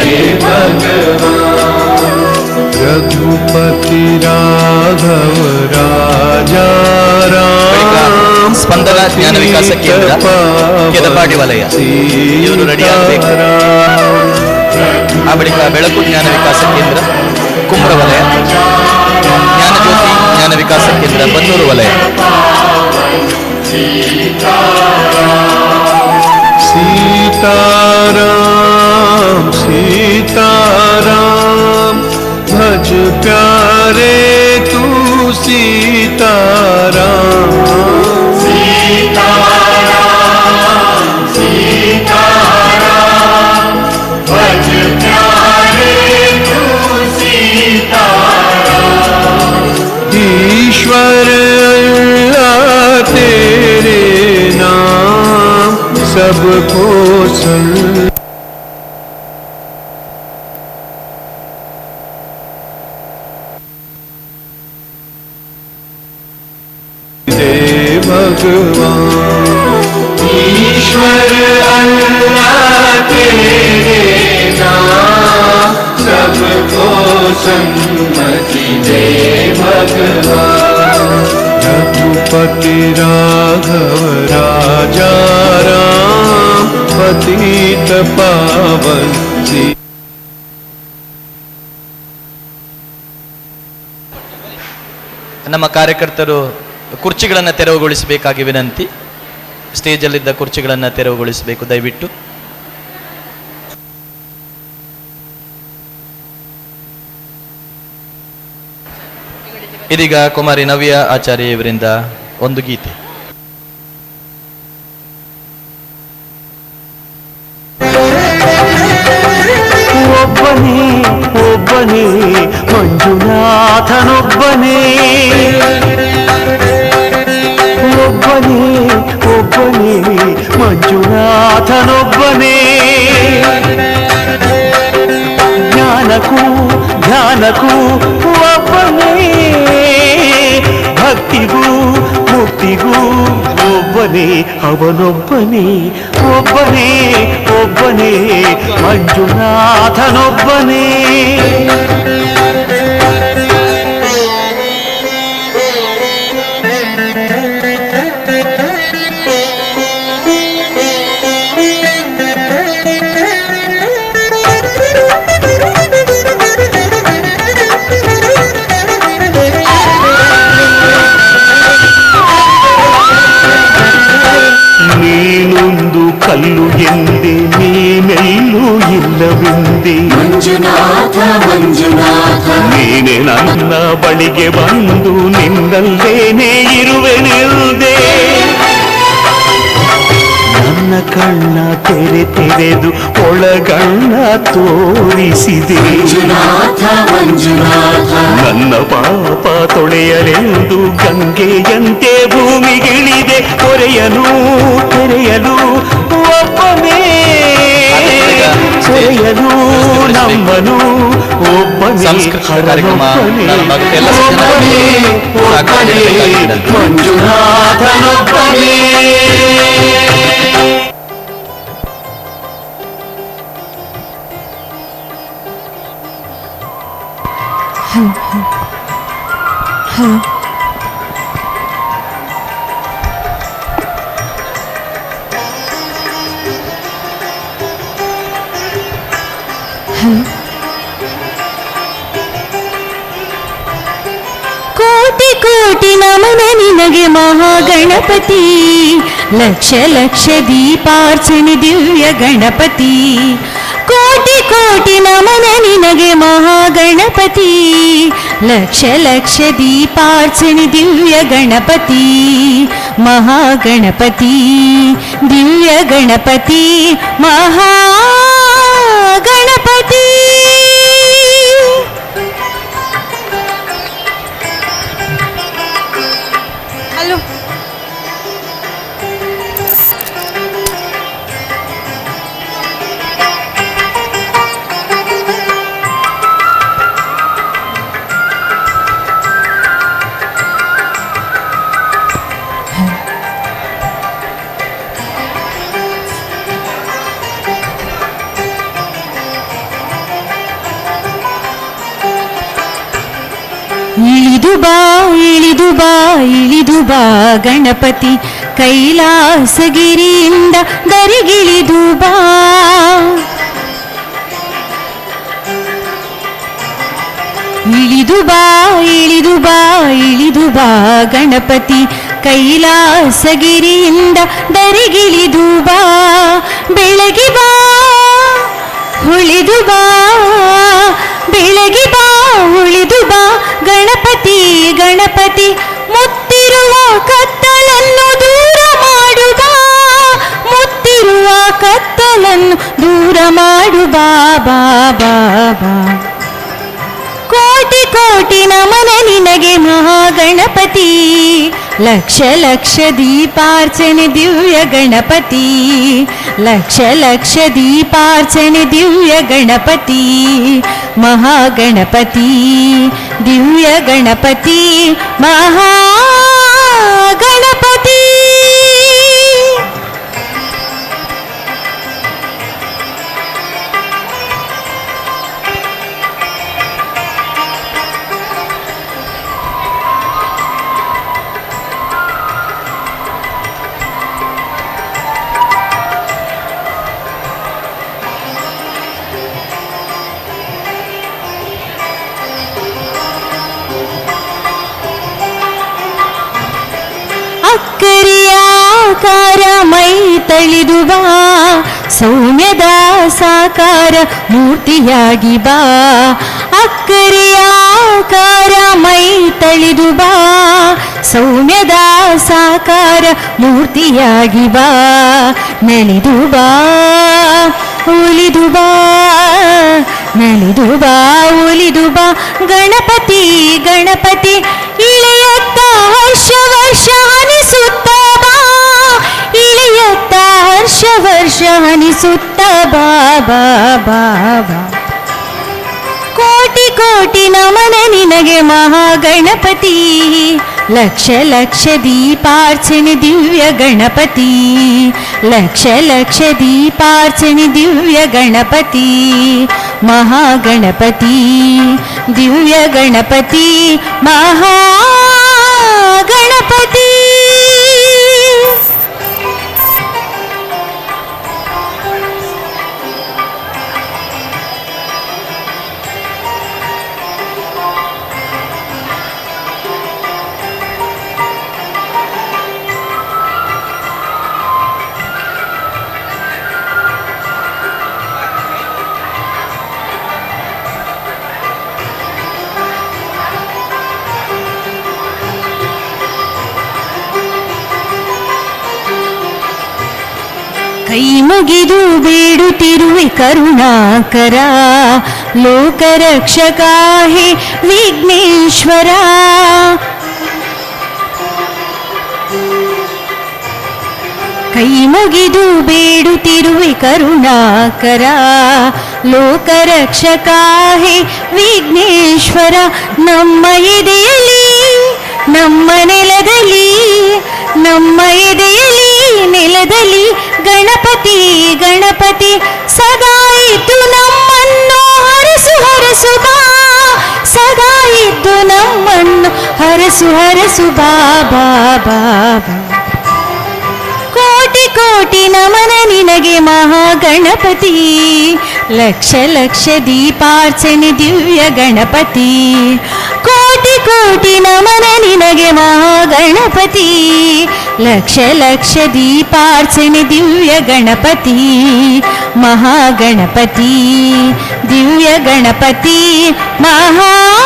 रघुपति राघव राजा राम ಸ್ಪಂದನ ಜ್ಞಾನ ವಿಕಾಸ ಕೇಂದ್ರ ಕೆದಪಾಡಿ ವಲಯ ಇವರು ರೆಡಿಯಾಗಬೇಕು. ಆ ಬಳಿಕ ಬೆಳಕು ಜ್ಞಾನ ವಿಕಾಸ ಕೇಂದ್ರ ಕುಮ್ರ ವಲಯ, ಜ್ಞಾನಜ್ಯೋತಿ ಜ್ಞಾನ ವಿಕಾಸ ಕೇಂದ್ರ ಬನ್ನೂರು ವಲಯ. सीताराम सीताराम भज प्यारे तू सीताराम. सीताराम सीताराम भज प्यारे तू सीताराम. ईश्वर अल्लाह तेरे नाम सबको दे भगवान. ईश्वर अल्लाह तेरे नाम सबको सन्मति दे भगवान. रघुपति राघव राजा राम पतित पावन सी. ನಮ್ಮ ಕಾರ್ಯಕರ್ತರು ಕುರ್ಚಿಗಳನ್ನು ತೆರವುಗೊಳಿಸಬೇಕಾಗಿ ವಿನಂತಿ. ಸ್ಟೇಜಲ್ಲಿದ್ದ ಕುರ್ಚಿಗಳನ್ನು ತೆರವುಗೊಳಿಸಬೇಕು ದಯವಿಟ್ಟು. ಇದೀಗ ಕುಮಾರಿ ನವ್ಯ ಆಚಾರ್ಯ ಇವರಿಂದ ಒಂದು ಗೀತೆ. ಒಬ್ಬನೇ ಒಬ್ಬನೇ ಮಂಜುನಾಥನೊಬ್ಬನೇ, ಒಬ್ಬನೇ ಒಬ್ಬನೇ ಮಂಜುನಾಥನೊಬ್ಬನೇ. ಜ್ಞಾನಕ್ಕೂ ಧ್ಯಾನಕ್ಕೂ ಒಬ್ಬನೇ, ಭಕ್ತಿಗೂ ಮುಕ್ತಿಗೂ ಒಬ್ಬನೇ ಅವನೊಬ್ಬನೇ. ಒಬ್ಬನೇ ಒಬ್ಬನೇ ಮಂಜುನಾಥನೊಬ್ಬನೇ. ನೀನೊಂದು ಕಲ್ಲು ಎಂದೆ ನೀ ಮಂಜುನಾಥ ಮಂಜುನಾಥ ನೀನೆ ನನ್ನ ಬಳಿಗೆ ಬಂದು ನಿನ್ನಲ್ಲೇನೇ ಇರುವೆನೆಂದೇ ನನ್ನ ಕಣ್ಣ ತೆರೆದು ಒಳಗಣ್ಣ ತೋರಿಸಿದೆ ಮಂಜುನಾಥ ಮಂಜುನಾಥ ನನ್ನ ಪಾಪ ತೊಳೆಯಲೆಂದು ಗಂಗೆಯಂತೆ ಭೂಮಿಗಿಳಿದೆ ಹೊರೆಯಲು ತೆರೆಯಲು ಒಬ್ಬನೇ ಸೆರೆಯಲು ನಮ್ಮನು ಒಬ್ಬನೇ ಸಾಂಸ್ಕೃತಿಕ ಕಾರ್ಯಕ್ರಮ ಮಂಜುನಾಥನೊಬ್ಬನೇ. ಕೋಟಿ ಕೋಟಿ ನಮನ ನಿನಗೆ ಮಹಾಗಣಪತಿ ಲಕ್ಷ ಲಕ್ಷ ದೀಪಾರ್ಚನೆ ದಿವ್ಯ ಗಣಪತಿ ಕೋಟಿ ಕೋಟಿ ನಮನ ನಿನಗೆ ಮಹಾಗಣಪತಿ ಲಕ್ಷ ಲಕ್ಷ ದೀಪಾರ್ಚನೆ ದಿವ್ಯ ಗಣಪತಿ ಮಹಾಗಣಪತಿ ದಿವ್ಯ ಗಣಪತಿ ಮಹಾಗಣಪತಿ. ಹಲೋ ಇಳಿದು ಬಾ ಇಳಿದು ಬಾ ಇಳಿದು ಬಾ ಗಣಪತಿ ಕೈಲಾಸಗಿರಿಯಿಂದ ದರಿಗಿಳಿದು ಬಾ ಇಳಿದು ಬಾ ಇಳಿದು ಬಾ ಇಳಿದು ಬಾ ಗಣಪತಿ ಕೈಲಾಸಗಿರಿಯಿಂದ ದರಿಗಿಳಿದು ಬಾ ಬೆಳಗಿ ಬಾ ಉಳಿದು ಬಾ ಬೆಳಗಿ ಬಾ ಉಳಿದು ಬಾ ಗಣಪತಿ ಗಣಪತಿ ಮುತ್ತಿರುವ ಕತ್ತಲನ್ನು ದೂರ ಮಾಡು ಬಾ ಮುತ್ತಿರುವ ಕತ್ತಲನ್ನು ದೂರ ಮಾಡು ಬಾ ಬಾ ಬಾ ಬಾ. ಕೋಟಿ ಕೋಟಿ ನಮನ ನಿನಗೆ ಮಹಾಗಣಪತಿ ಲಕ್ಷ ಲಕ್ಷ ದೀಪಾರ್ಚನೆ ದಿವ್ಯ ಗಣಪತಿ ಲಕ್ಷ ಲಕ್ಷ ದೀಪಾರ್ಚನೆ ದಿವ್ಯ ಗಣಪತಿ ಮಹಾಗಣಪತಿ ದಿವ್ಯ ಗಣಪತಿ ಮಹಾಗಣಪತಿ. ಅಕ್ಕರಿಯಾಕಾರ ಮೈ ತಳಿದು ಬಾ ಸೌಮ್ಯದ ಸಾಕಾರ ಮೂರ್ತಿಯಾಗಿ ಬಾ ಅಕ್ಕರಿಯಾಕಾರ ಮೈ ತಳಿದು ಬಾ ಸೌಮ್ಯದ ಸಾಕಾರ ಮೂರ್ತಿಯಾಗಿ ಬಾ ನೆಲಿದು ಬಾ ಉಳಿದು ಬಾ ನಲಿದು ಬಾ ಉಳಿದು ಬಾ ಗಣಪತಿ ಗಣಪತಿ ಇಳೆಯತ್ತ ಹರ್ಷ ವರ್ಷ ಹನಿಸುತ್ತ ಬಾ ಇಳೆಯತ್ತ ಹರ್ಷ ವರ್ಷ ಹನಿಸುತ್ತ ಬಾ ಬಾ ಬಾ ಬಾ. ಕೋಟಿ ಕೋಟಿ ನಮನ ನಿನಗೆ ಮಹಾಗಣಪತಿ ಲಕ್ಷ ಲಕ್ಷ ದೀಪಾರ್ಚನೆ ದಿವ್ಯ ಗಣಪತಿ ಲಕ್ಷ ಲಕ್ಷ ದೀಪಾರ್ಚನೆ ದಿವ್ಯ ಗಣಪತಿ ಮಹಾಗಣಪತಿ ದಿವ್ಯ ಗಣಪತಿ ಮಹಾಗಣಪತಿ. ಕೈ ಮುಗಿದು ಬೇಡುತ್ತಿರುವೆ ಕರುಣಾಕರ ಲೋಕರಕ್ಷಕ ಹೇ ವಿಘ್ನೇಶ್ವರ. ಕೈ ಮುಗಿದು ಬೇಡುತ್ತಿರುವೆ ಕರುಣಾಕರ ಲೋಕರಕ್ಷಕ ಹೇ ವಿಘ್ನೇಶ್ವರ. ನಮ್ಮ ಎದೆಯಲ್ಲಿ ನಮ್ಮ ನೆಲದಲ್ಲಿ ನಮ್ಮ ಎದೆಯಲ್ಲಿ ನೆಲದಲ್ಲಿ ಗಣಪತಿ ಗಣಪತಿ ಸದಾ ಇದ್ದು ನಮ್ಮನ್ನು ಹರಸು ಹರಸು ಬಾ. ಸದಾ ಇದ್ದು ನಮ್ಮನ್ನು ಹರಸು ಹರಸು ಬಾಬಾ ಬಾಬಾ. ಕೋಟಿ ಕೋಟಿ ನಮನ ನಿನಗೆ ಮಹಾಗಣಪತಿ. ಲಕ್ಷ ಲಕ್ಷ ದೀಪಾರ್ಚನೆ ದಿವ್ಯ ಗಣಪತಿ. ಕೋಟಿ ಕೋಟಿ ನಮನ ನಿನಗೆ ಮಹಾಗಣಪತಿ. ಲಕ್ಷ ಲಕ್ಷ ದೀಪಾರ್ಚನೆ ದಿವ್ಯ ಗಣಪತಿ. ಮಹಾಗಣಪತಿ ದಿವ್ಯ ಗಣಪತಿ ಮಹಾಗಣಪತಿ.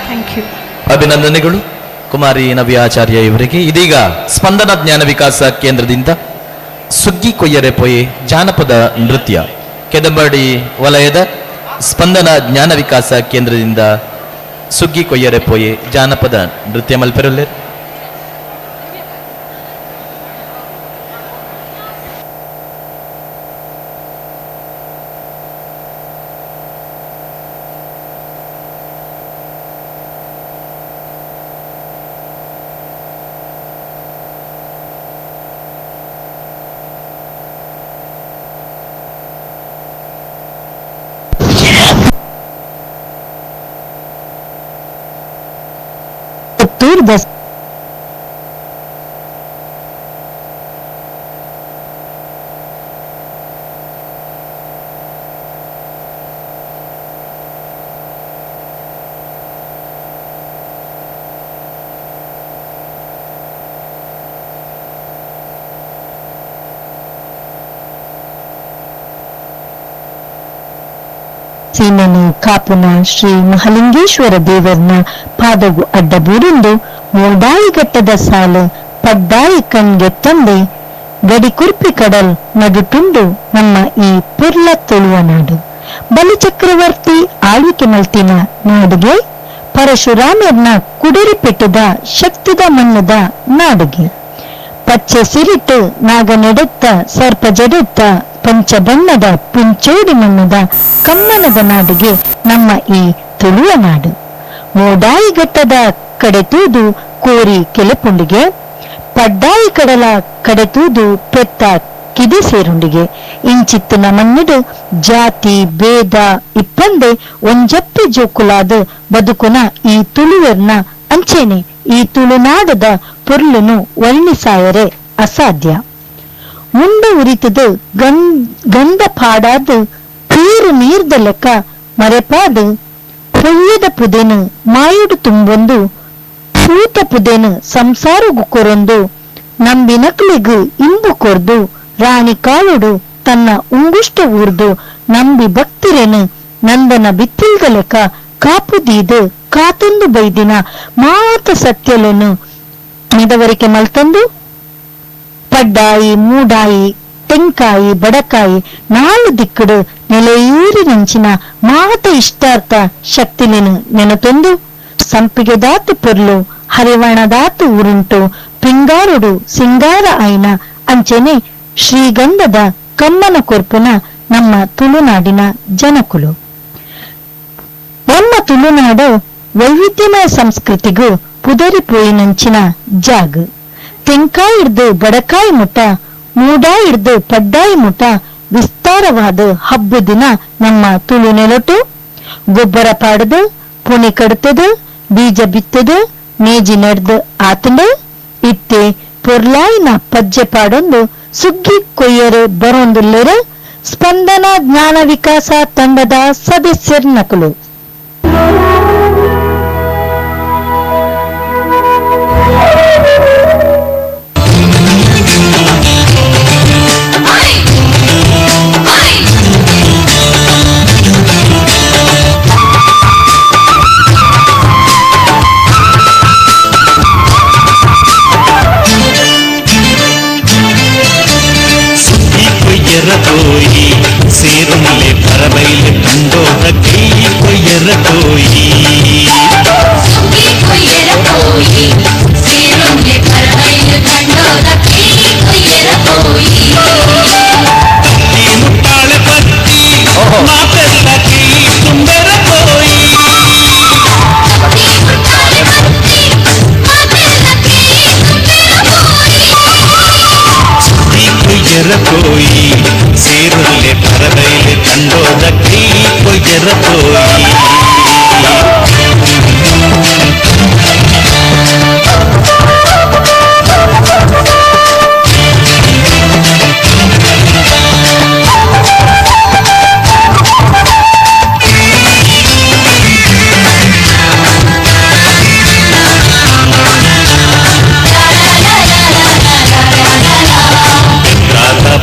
Thank you. ಅಭಿನಂದನೆಗಳು ಕುಮಾರಿ ನವ್ಯಾಚಾರ್ಯ ಇವರಿಗೆ. ಇದೀಗ ಸ್ಪಂದನ ಜ್ಞಾನ ವಿಕಾಸ ಕೇಂದ್ರದಿಂದ ಸುಗ್ಗಿ ಕೊಯ್ಯರೆ ಪೊಯೆ ಜಾನಪದ ನೃತ್ಯ. ಕೆದಂಬಾಡಿ ವಲಯದ ಸ್ಪಂದನ ಜ್ಞಾನ ವಿಕಾಸ ಕೇಂದ್ರದಿಂದ ಸುಗ್ಗಿ ಕೊಯ್ಯರೆ ಪೊಯೆ ಜಾನಪದ ನೃತ್ಯ ಮಲ್ಪೆರೊಲ್ಲೆ. ಸೀನನು ಕಾಪುನ ಶ್ರೀ ಮಹಾಲಿಂಗೇಶ್ವರ ದೇವರನ ಪಾದವು ಅಡ್ಡಬೂರಿಂದು ಮೂಡಾಯಿಘಟ್ಟದ ಸಾಲು ಪಡ್ಡಾಯಿ ಕಣ್ಗೆ ತಂದೆ ಗಡಿ ಕುರ್ಪಿ ಕಡಲ್ ನಡುಟುಂಡು ನಮ್ಮ ಈ ಪುರ್ಲ ತುಳುವ ನಾಡು. ಬಲಿಚಕ್ರವರ್ತಿ ಆಳ್ವಿಕೆ ಮಲ್ತಿನ ನಾಡಿಗೆ ಪರಶುರಾಮರ್ನ ಕುಡಿರಿ ಪೆಟ್ಟದ ಶಕ್ತಿದ ಮಣ್ಣದ ನಾಡಿಗೆ. ಪಚ್ಚೆ ಸಿರಿಟ್ಟು ನಾಗ ನೆಡುತ್ತ ಸರ್ಪ ಜಡುತ್ತ ಪಂಚಬಣ್ಣದ ಪುಂಚೋಡಿ ಮಣ್ಣದ ಕಮ್ಮನದ ನಾಡಿಗೆ ನಮ್ಮ ಈ ತುಳುವ ನಾಡು. ಮೂಡಾಯಿಘಟ್ಟದ ಕಡೆತೂದು ಕೋರಿ ಕೆಲೆಪುಂಡಿಗೆ, ಪಡ್ಡಾಯಿ ಕಡಲ ಕಡೆತೂದು ಪೆತ್ತ ಕಿದೆ ಸೇರುಂಡಿಗೆ. ಇಂಚಿತ್ತಿನ ಮಣ್ಣಿಡು ಜಾತಿ ಭೇದ ಇಪ್ಪಂದೆ ಒಂಜಪ್ಪೆ ಜೋಕುಲಾದ ಬದುಕುನ ಈ ತುಳುವರ್ನ ಅಂಚೆನೆ ಈ ತುಳುನಾಡದ ಪೊರ್ಲುನು ವರ್ಣಿಸಾಯರೆ ಅಸಾಧ್ಯ. ಮುಂಡೆ ಉರಿತದು ಗಂಧ ಪಾಡಾದು ಪೀರು ನೀರ್ದ ಲೆಕ್ಕ ಮರೆಪಾದು ಪೊಯ್ಯದ ಪುದೆನು ಮಾಯುಡು ತುಂಬೊಂದು ಸೂತ ಪುದೆನು ಸಂಸಾರಗು ಕೊರೊಂದು ನಂಬಿನಕ್ಲಿಗು ಇಂಬು ಕೊರ್ದು ರಾಣಿ ಕಾಳುಡು ತನ್ನ ಉಂಗುಷ್ಟ ಊರ್ದು ನಂಬಿ ಭಕ್ತಿರೆನು ನಂದನ ಬಿತ್ತಿಲ್ದ ಲೆಕ್ಕ ಕಾಪುದೀದು ಕಾತೊಂದು ಬೈದಿನ ಮಾತ ಸತ್ಯಲೆನು ಮೆದವರಿಕೆ ಮಲ್ತಂದು ಪಡ್ಡಾಯಿ ಮೂಡಾಯಿ ತೆಂಕಾಯಿ ಬಡಕಾಯಿ ನಾಳು ದಿಕ್ಕಡು ನೆಲೆಯೂರಿನಂಚಿನ ಮಾತ ಇಷ್ಟಾರ್ಥ ಶಕ್ತಿಲೆನು ನೆನತೊಂದು ಸಂಪಿಗೆ ದಾತು ಪೊರ್ಲು ಹರಿವಣದಾತು ಉರುಂಟು ಪಿಂಗಾರುಡು ಸಿಂಗಾರ ಆಯ್ನ ಅಂಚೆನೆ ಶ್ರೀಗಂಧದ ಕಮ್ಮನ ಕೊರ್ಪುನ ನಮ್ಮ ತುಳುನಾಡಿನ ಜನಕುಲು. ನಮ್ಮ ತುಳುನಾಡು ವೈವಿಧ್ಯಮಯ ಸಂಸ್ಕೃತಿಗೂ ಪುದರಿಪೋಯಿನಂಚಿನ ಜಾಗ್. ತೆಂಕಾಯಿ ಹಿಡ್ದು ಬಡಕಾಯಿ ಮುಟ, ಮೂಡಾಯಿ ಹಿಡ್ದು ಪಡ್ಡಾಯಿ ಮುಟ ವಿಸ್ತಾರವಾದ ಹಬ್ಬ ದಿನ ನಮ್ಮ ತುಳು ನೆಲಟು. ಗೊಬ್ಬರ ಪಾಡದು, ಪುಣಿ ಕಡ್ತದು, ಬೀಜ ಬಿತ್ತದು, ನೇಜಿ ನೆಡ್ದು ಆತಂಡು ಇತ್ತೆ ಪೊರ್ಲಾಯಿನ ಪಜ್ಜೆ ಪಾಡೊಂದು ಸುಗ್ಗಿ ಕೊಯ್ಯರು ಬರೊಂದುಲ್ಲೆರು ಸ್ಪಂದನ ಜ್ಞಾನ ವಿಕಾಸ ತಂಡದ ಸದಸ್ಯರ್ ನಕಲು. ಪರಬೈಲು ಕಂಡೋದ ಕೈ ಕೊಯ್ಯರ ಕೋಯಿ ಕೊಯ್ಯರ ಕೋಯಿ ಸೇರೊಂಗೆ ಪರಬೈಲು ಕಂಡೋದ ಕೈ ಕೊಯ್ಯರ ಕೋಯಿ ಕತ್ತಿ ಮುಟ್ಟಾಳೆ ಪತ್ತಿ ಮಾತೆಲ್ಲ ಕೈ ತುಂಬೆರ ಕೋಯಿ ಕೊಯ್ಯರ ಕೋಯಿ ಸೇರುಳ್ಳೆ ಪರಬೈಲು ಕಂಡೋದ ಕೈ ಕೊಯ್ಯರ ಕೋಯಿ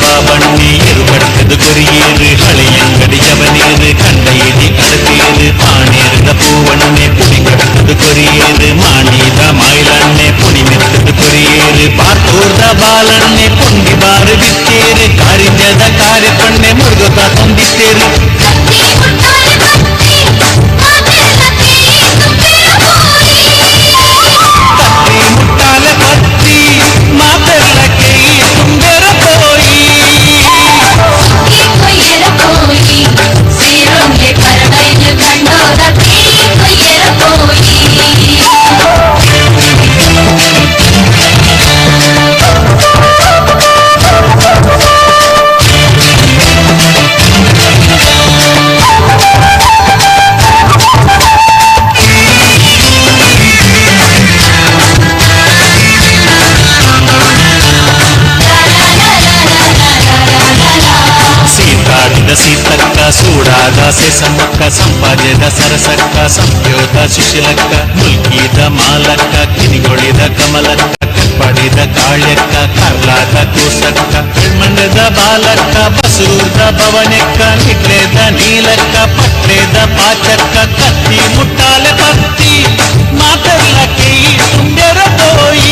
ಬಾಬಣ್ಣಿ ಎರುಬಡ್ಕದು ಕೊರಿಯೇರು ಹಳೆಯಂಗಡಿ ಜವನೇರು ಕಂಡೈದಿ ಅಳತೇರು ಪಾಣೇರ್ದ பூவண்ணே புடி கட்டது கொரியேறு மாணித மாயிலண்ணே புடி மெத்தது கொரியேறு பார்த்தோர்ದ ಬಾಲಣ್ಣೆ ಪುಂಡಿ ಬಾರು ಬಿತ್ತೇರು ಕಾರಿಂಜದ ಕಾರ್ಯ ಪಣ್ಣೆ ಮುರುಗುತ್ತ ತುಂಬಿತ್ತೇರು ಕತ್ತಿ ಮುಟ್ಟಾಲೆ ಪತ್ತಿ ಮಾತೆಲ್ಲ ಕೈ ತುಂಬೆರ ಕೋಯಿ ಕೊಯ್ಯರ ಕೋಯಿ ಸೇರೊಂಗೆ ಪರಬೈಲು ಕಂಡೋದ ಕೈ ಕೊಯ್ಯರ ಕೋಯಿ ಸೀತಾಡಿದ ಸೀತಕ್ಕ ಸೂಡಾದ ಸೆಸಮ್ಮಕ್ಕ ಸಂಪಾದ್ಯದ ಸರಸಕ್ಕ ಸಂಪ್ಯೋದ ಸುಶೀಲಕ್ಕ ಮುಲ್ಕಿದ ಮಾಲಕ್ಕ ಕಿನಿಗೊಳಿದ ಕಮಲಕ್ಕ ಕಟ್ಪಡಿದ ಕಾಳ್ಯಕ್ಕ ಕರ್ಲಾದ ಕೂಸಕ್ಕ ಮಂಡದ ಬಾಲಕ್ಕ ಬಸೂರ್ದ ಭವನೆಕ್ಕ ನಿಟ್ಲೇದ ನೀಲಕ್ಕ ಪಟ್ಲೇದ ಪಾಚಕ್ಕ ಕತ್ತಿ ಮುಟ್ಟಾಲೆ ಪತ್ತಿ ಮಾತೆಲ್ಲ ಕೈ ತುಂಬೆರ ಕೋಯಿ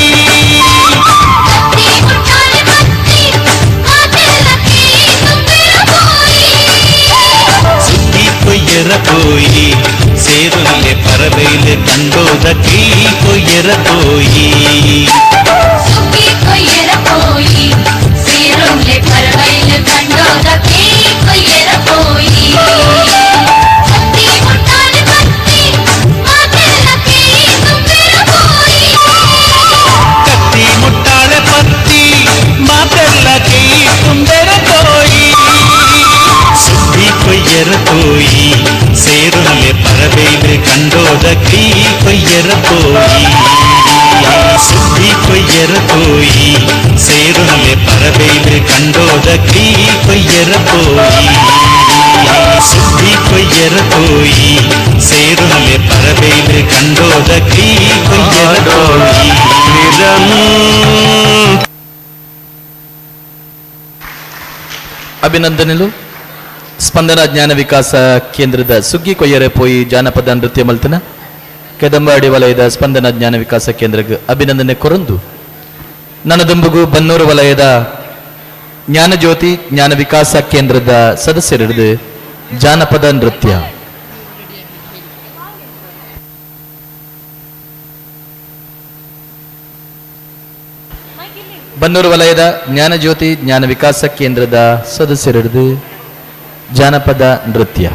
ಸುಗ್ಗಿ ಕೊಯ್ಯರ ಕೋಯಿ ಸೇರುಲ್ಲೆ ಪರಬೈಲು ಕಂಡೋದ ಕೈ ಕೊಯ್ಯರ ಕೋಯಿ ಸುಗ್ಗಿ ಕೊಯ್ಯರ ಕೋಯಿ ಸೇರೊಂಗೆ ಪರಬೈಲು ಕಂಡೋದ ಕೈ ಕೊಯ್ಯರ ಕೋಯಿ ಕತ್ತಿ ಮುಟ್ಟಾಲೆ ಪತ್ತಿ ಮಾತೆಲ್ಲ ಕೈ ತುಂಬೆರ ಕೋಯಿ ಕತ್ತಿ ಮುಟ್ಟಾಳೆ ಪತ್ತಿ ಮಾತೆಲ್ಲ ಕೈ ತುಂಬೆರ ಕೋಯಿ ಸುಗ್ಗಿ ಕೊಯ್ಯರ ಕೋಯಿ ಸೇರುಲ್ಲೆ ಪರಬೈಲು ಕಂಡೋದ ಕೈ ಕೊಯ್ಯರ ಕೋಯಿ ಸುಗ್ಗಿ ಕೊಯ್ಯರ ಕೋಯಿ ಸೇರುಲ್ಲೆ ಪರಬೈಲು ಕಂಡೋದ ಕೈ ಕೊಯ್ಯರ ಕೋಯಿ ಸುಗ್ಗಿ ಕೊಯ್ಯರ ಕೋಯಿ ಸೇರುಲ್ಲೆ ಪರಬೈಲು ಕಂಡೋದ ಕೈ ಕೊಯ್ಯರ ಕೋಯಿ ಅಭಿನಂದನೆಗಳು. ಸ್ಪಂದನ ಜ್ಞಾನ ವಿಕಾಸ ಕೇಂದ್ರದ ಸುಗ್ಗಿ ಕೊಯ್ಯರೆ ಪೋಯಿ ಜಾನಪದ ನೃತ್ಯ ಮಲ್ತನ ಕೆದಂಬಾಡಿ ವಲಯದ ಸ್ಪಂದನ ಜ್ಞಾನ ವಿಕಾಸ ಕೇಂದ್ರಕ್ಕೆ ಅಭಿನಂದನೆ ಕೊರಂದು ನನ್ನದುಂಬುಗು ಬನ್ನೂರು ವಲಯದ ಜ್ಞಾನಜ್ಯೋತಿ ಜ್ಞಾನ ವಿಕಾಸ ಕೇಂದ್ರದ ಸದಸ್ಯರಿಡಿದು ಜಾನಪದ ನೃತ್ಯ ಬನ್ನೂರು ವಲಯದ ಜ್ಞಾನಜ್ಯೋತಿ ಜ್ಞಾನ ವಿಕಾಸ ಕೇಂದ್ರದ ಸದಸ್ಯರಿಡಿದು ಜಾನಪದ ನೃತ್ಯ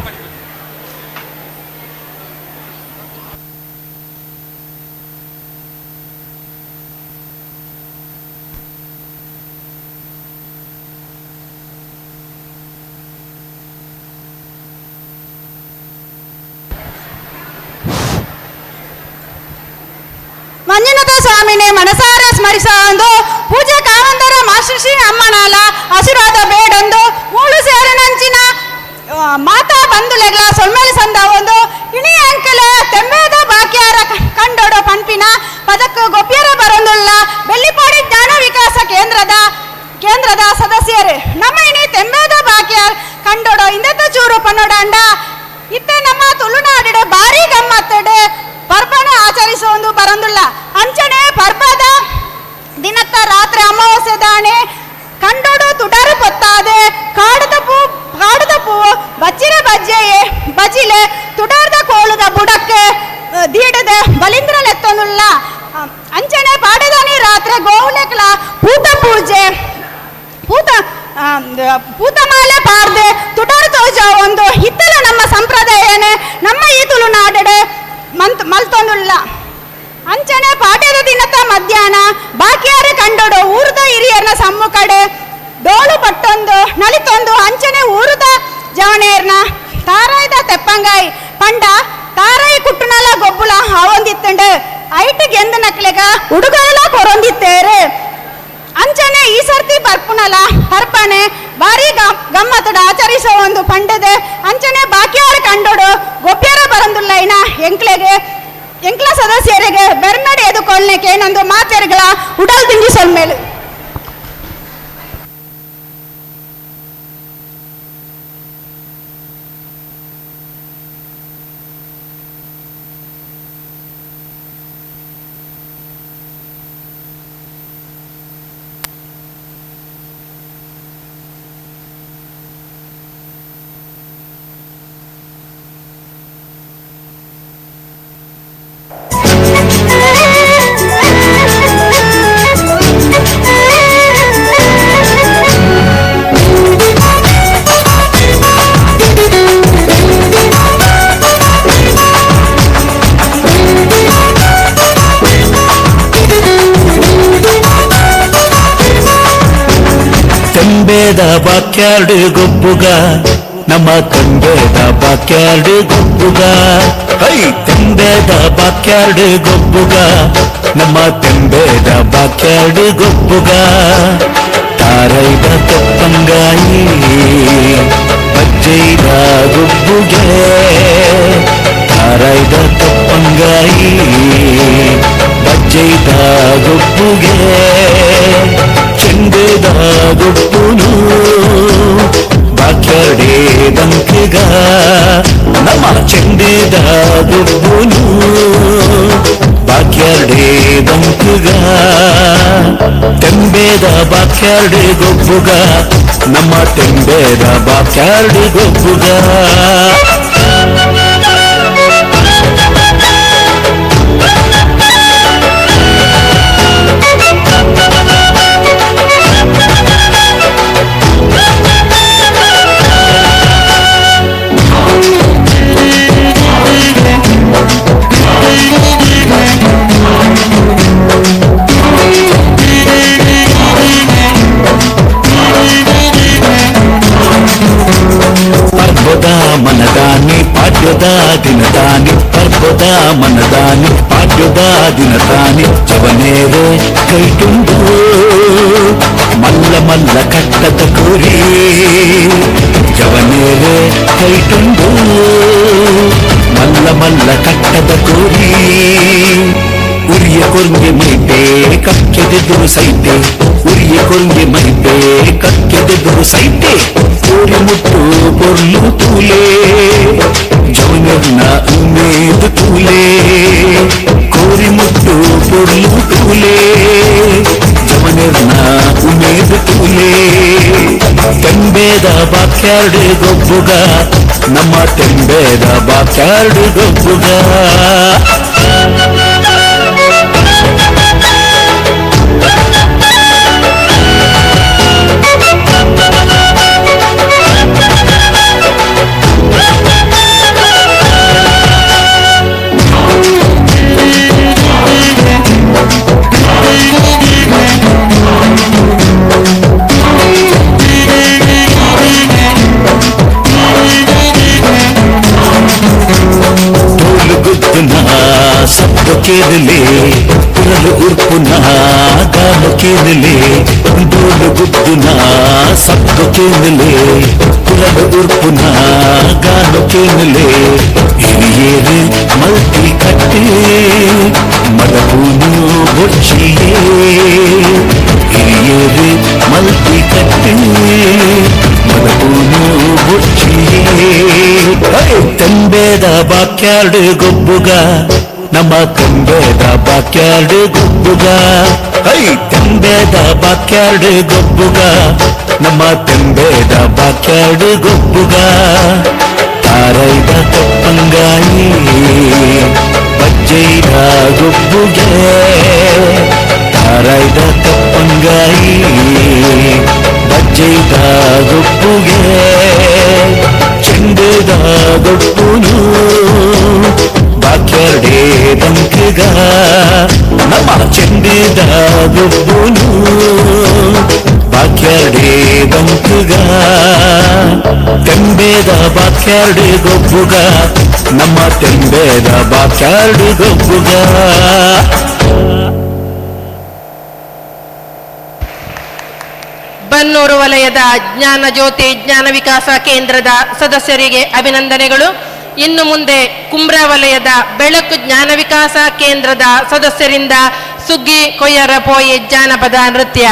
ಮಂಜುನಾಥ ಸ್ವಾಮಿನೇ ಮನಸಾರ ಸ್ಮರಿಸೊಂದು ಪೂಜೆ ಕಾವಂದರ ಮಾಸ್ಟರ್ ಶ್ರೀ ಅಮ್ಮನಾಲ ಆಶೀರ್ವಾದ ಬೇಡೊಂದು ಮೂಳು ಸೇರನಂಚಿನ ಮಾತಾ ಬಂಧುಲೆಗಳ ಸೊಮ್ಮೆಲಿ ಸಂದ ಒಂದು ಇಣಿ ಅಂಕೆಲ ತೆಂಬೇದ ಬಾಕ್ಯಾರ ಕಂಡೋಡು ಪಂಪಿನ ಪದಕ್ಕೆ ಗೊಪ್ಪ್ಯರ ಬರೊಂದುಲ್ಲ ಬೆಳ್ಳಿಪಾಡಿ ಜ್ಞಾನ ವಿಕಾಸ ಕೇಂದ್ರದ ಸದಸ್ಯರೇ ನಮ್ಮ ಇಣಿ ತೆಂಬೇದ ಬಾಕ್ಯಾರ್ ಕಂಡೋಡು ಇಂದತ್ತ ಚೂರು ಪನ್ನೋಡಂಡ ಇತ್ತೆ ನಮ್ಮ ತುಳುನಾಡಿಡೆ ಭಾರಿ ಗಮ್ಮತ್ತಡೆ ಪರ್ಬನ ಆಚರಿಸುವುದು ಬರಂದುಲ್ಲ ಅಂಚನೆ ಪರ್ಬದ ದಿನತ್ತ ರಾತ್ರಿ ಅಮಾವಾಸ್ಯೆ ದಾಣೆ ಕಂಡೋಡು ತುಡಾರು ಪೊತ್ತಾದೆ ಕಾಡುದ ಪೂ ಬಚ್ಚಿರ ಬಜ್ಜೆ ಬೊಜ್ಜಿಲೆ ತುಡರ್ದ ಕೋಳುದ ಬುಡಕ್ಕೆ ದೀಡದ ಬಲಿಂದ್ರಲೆತ್ತೊಂದುಲ್ಲ ಅಂಚನೆ ಪಾಡದಾನಿ ರಾತ್ರಿ ಗೋವುಲೆಕ್ಲ ಪೂತ ಪೂಜೆ ಪೂತಮಾಲೆ ಪಾರ್ದೆ ತುಡರ್ ತೋಜ ಒಂದು ಹಿತ್ತಲ ನಮ್ಮ ಸಂಪ್ರದಾಯನೇ ನಮ್ಮ ಈತುಲು ನಾಡಡೆ ಮಲ್ತೊಂದುಲ್ಲ ಅಂಚನೆ ಪಾಠ್ಯದ ದಿನದ ಮಧ್ಯಾಹ್ನ ಬಾಕಿಯಾರೆ ಕಂಡೋಡು ಊರದ ಹಿರಿಯರ್ನ ಸಮ್ಮುಖಡೆ ಡೋಲು ಪಟ್ಟೊಂದು ನಲಿತೊಂದು ಅಂಚನೆ ಊರದ ಜವನೇರ್ನ ತಾರಾಯ್ದ ತೆಪ್ಪಂಗಾಯಿ ಪಂಡ ತಾರಾಯಿ ಕುಟ್ಟುನಲ ಗೊಬ್ಬುಲ ಅವೊಂದಿತ್ತಂಡು ಐಟ್ ಗೆಂದ ನಕ್ಲೆಗ ಹುಡುಗಲ ಕೊರೊಂದಿತ್ತೇರು ಅಂಚನೆ ಈ ಸರ್ತಿ ಬರ್ಪುನಲ ಪರ್ಪಣೆ ಭಾರಿ ಗಮ್ಮತ್ತಡ ಆಚರಿಸೋ ಒಂದು ಪಂಡದೆ ಅಂಚನೆ ಬಾಕಿಯಾರ ಕಂಡೋಡು ಗೊಬ್ಬ್ಯಾರ ಬರಂದುಲ್ಲ ಇನ ಎಂಕ್ಲ ಸದಸ್ಯರಿಗೆ ಬೆರ್ನಡೆ ಎದುಕೊಳ್ಳಕ್ಕೆ ನಂದು ಮಾತೆರ್ಗಳ ಉಡಲ್ ತಿಂಡಿ ಸೊಲ್ಮೇಲು ತಂಬೇದ ಬಾಕ್ಯಾರ್ಡ್ ಗೊಬ್ಬುಗ ನಮ್ಮ ತಂಬೇದ ಬಾಕ್ಯಾರ್ಡ್ ಗೊಬ್ಬುಗ ಹೈ ತಂಬೇದ ಬಾಕ್ಯಾರ್ಡ್ ಗೊಬ್ಬುಗ ನಮ್ಮ ತಂಬೇದ ಬಾಕ್ಯಾರ್ಡ್ ಗೊಬ್ಬುಗ ತಾರೈದ ತೆಪ್ಪಂಗಾಯಿ ಬಜ್ಜೈದ ಗೊಬ್ಬುಗೆ ತಾರೈದ ತೆಪ್ಪಂಗಾಯಿ ಬಜ್ಜೈದ ಗೊಬ್ಬುಗೆ ಚೆಂಡದ ಗೊಬ್ಬುನು ಬಾಕ್ಯಾರ್ಡೆ ಬಂಕಿಗ ನಮ್ಮ ಚೆಂಡದ ಗೊಬ್ಬುನು ಬಾಕ್ಯಾರ್ಡೆ ಬಂಕಿಗ ತೆಂಬೇದ ಬಾಕ್ಯಾರ್ಡೆ ಗೊಬ್ಬುಗ ನಮ್ಮ ತೆಂಬೇದ ಬಾಕ್ಯಾರ್ಡೆ ಗೊಬ್ಬುಗ ಮನದಾನಿ ಪಾಡ್ಯದ ದಿನದಾನಿ ಪರ್ವದ ಮನದಾನಿ ಪಾಡ್ಯದ ದಿನದಾನಿ ಜವನೇರೆ ಕೈಟುಂಡು ಮಲ್ಲ ಮಲ್ಲ ಕಟ್ಟದ ಕುರಿ ಜವನೇರೆ ಕೈಟುಂಡು ಮಲ್ಲ ಮಲ್ಲ ಕಟ್ಟದ ಕುರಿ ಉರಿಯ ಕೊರ್ಗೆ ಮೈಪೆ ಕಕ್ಕೆದೆದುರು ಸೈತೆ ಉರಿಯ ಕೊರ್ಗೆ ಮೈಪೆ ಕಕ್ಕೆದೆದುರು ಸೈತೆ ಕೋರಿ ಮುಟ್ಟು ಕೊರ್ಲು ತೂಲೆ ಜವನರ್ನ ಉಮೇದು ತೂಲೆ ಕೋರಿ ಮುಟ್ಟು ಕೊರ್ಲು ತೂಲೆ ಜವನರ್ನ ಉಮೇದು ತೂಲೆ ತೆಂಬೇದ ಬಾಕ್ಯಾರ್ಡ್ ಗೊಬ್ಬುಗ ನಮ್ಮ ತೆಂಬೇದ ಬಾಕ್ಯಾರ್ಡ್ ಗೊಬ್ಬುಗ ಸಬ್ಬು ಕೇರಲೆ ಕುರಲು ಉರ್ಪುನ ಗಾನು ಕೇರಲೆ ಡೋಲು ಗುದ್ದುನ ಸಬ್ಬು ಕೇರಲೆ ಕುರಲು ಉರ್ಪುನ ಗಾನು ಕೇರಲೆ ಹಿರಿಯೇರು ಮಲ್ತಿ ಕಟ್ಟೆ ಮಲಬೂನು ಬೊಚ್ಚಿಯೇ ಹಿರಿಯೇರು ಮಲ್ತಿ ಕಟ್ಟೆ ಮಲಬೂನು ಬೊಚ್ಚಿಯೇ ತಂಬೇದ ಬಾಕ್ಯಾರ್ಡ್ ಗೊಬ್ಬುಗ ನಮ್ಮ ತಂಬೇದ ಬಾಕ್ಯಾರ್ಡ್ ಗೊಬ್ಬುಗ ಹೈ ತಂಬೇದ ಬಾಕ್ಯಾರ್ಡ್ ಗೊಬ್ಬುಗ ನಮ್ಮ ತಂಬೇದ ಬಾಕ್ಯಾರ್ಡ್ ಗೊಬ್ಬುಗ ತಾರೈದ ಗೊಬ್ಬುಗೆ ತಾರಾಯ್ದ ತಪ್ಪಂಗಾಯಿ ಬಜ್ಜೈದ ಗೊಬ್ಬುಗೆ ಚೆಂಡದ ಗೊಬ್ಬುನು ಬಾಕ್ಯರ್ಡೆ ಬಂಕಗ ನಮ್ಮ ಚೆಂಡದ ಗೊಬ್ಬುನು ಬಾಕ್ಯರ್ಡೆ ಬಂಕಗ ತೆಂಬೇದ ಬಾಕ್ಯರ್ಡೆ ಗೊಬ್ಬುಗ ನಮ್ಮ ತೆಂಬೇದ ಬಾಕ್ಯರ್ಡೆ ಗೊಬ್ಬುಗ. ಬನ್ನೂರು ವಲಯದ ಜ್ಞಾನ ಜ್ಯೋತಿ ಜ್ಞಾನ ವಿಕಾಸ ಕೇಂದ್ರದ ಸದಸ್ಯರಿಗೆ ಅಭಿನಂದನೆಗಳು. ಇನ್ನು ಮುಂದೆ ಕುಂಬ್ರ ವಲಯದ ಬೆಳಕು ಜ್ಞಾನ ವಿಕಾಸ ಕೇಂದ್ರದ ಸದಸ್ಯರಿಂದ ಸುಗ್ಗಿ ಕೊಯ್ಯರ ಪೋಯಿ ಜಾನಪದ ನೃತ್ಯ.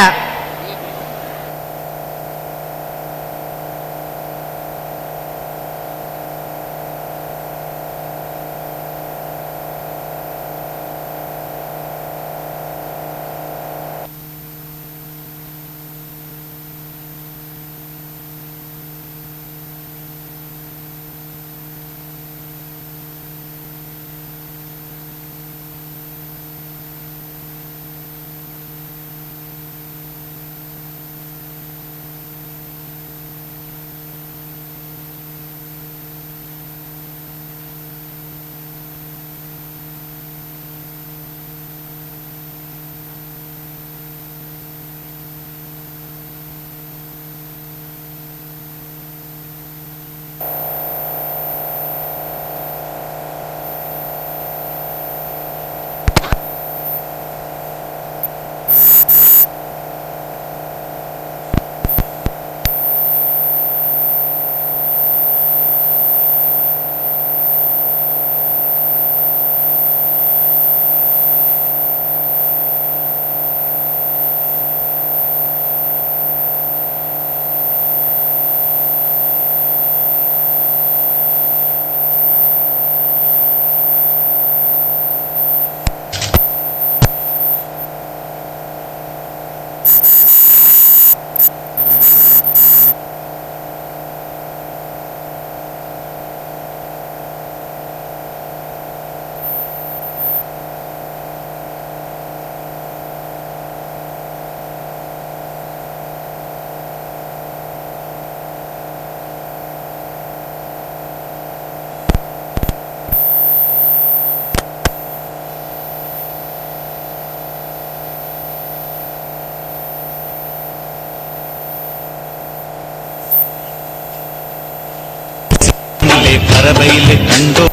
ಪರಬೈಲೆ ಕಂಡು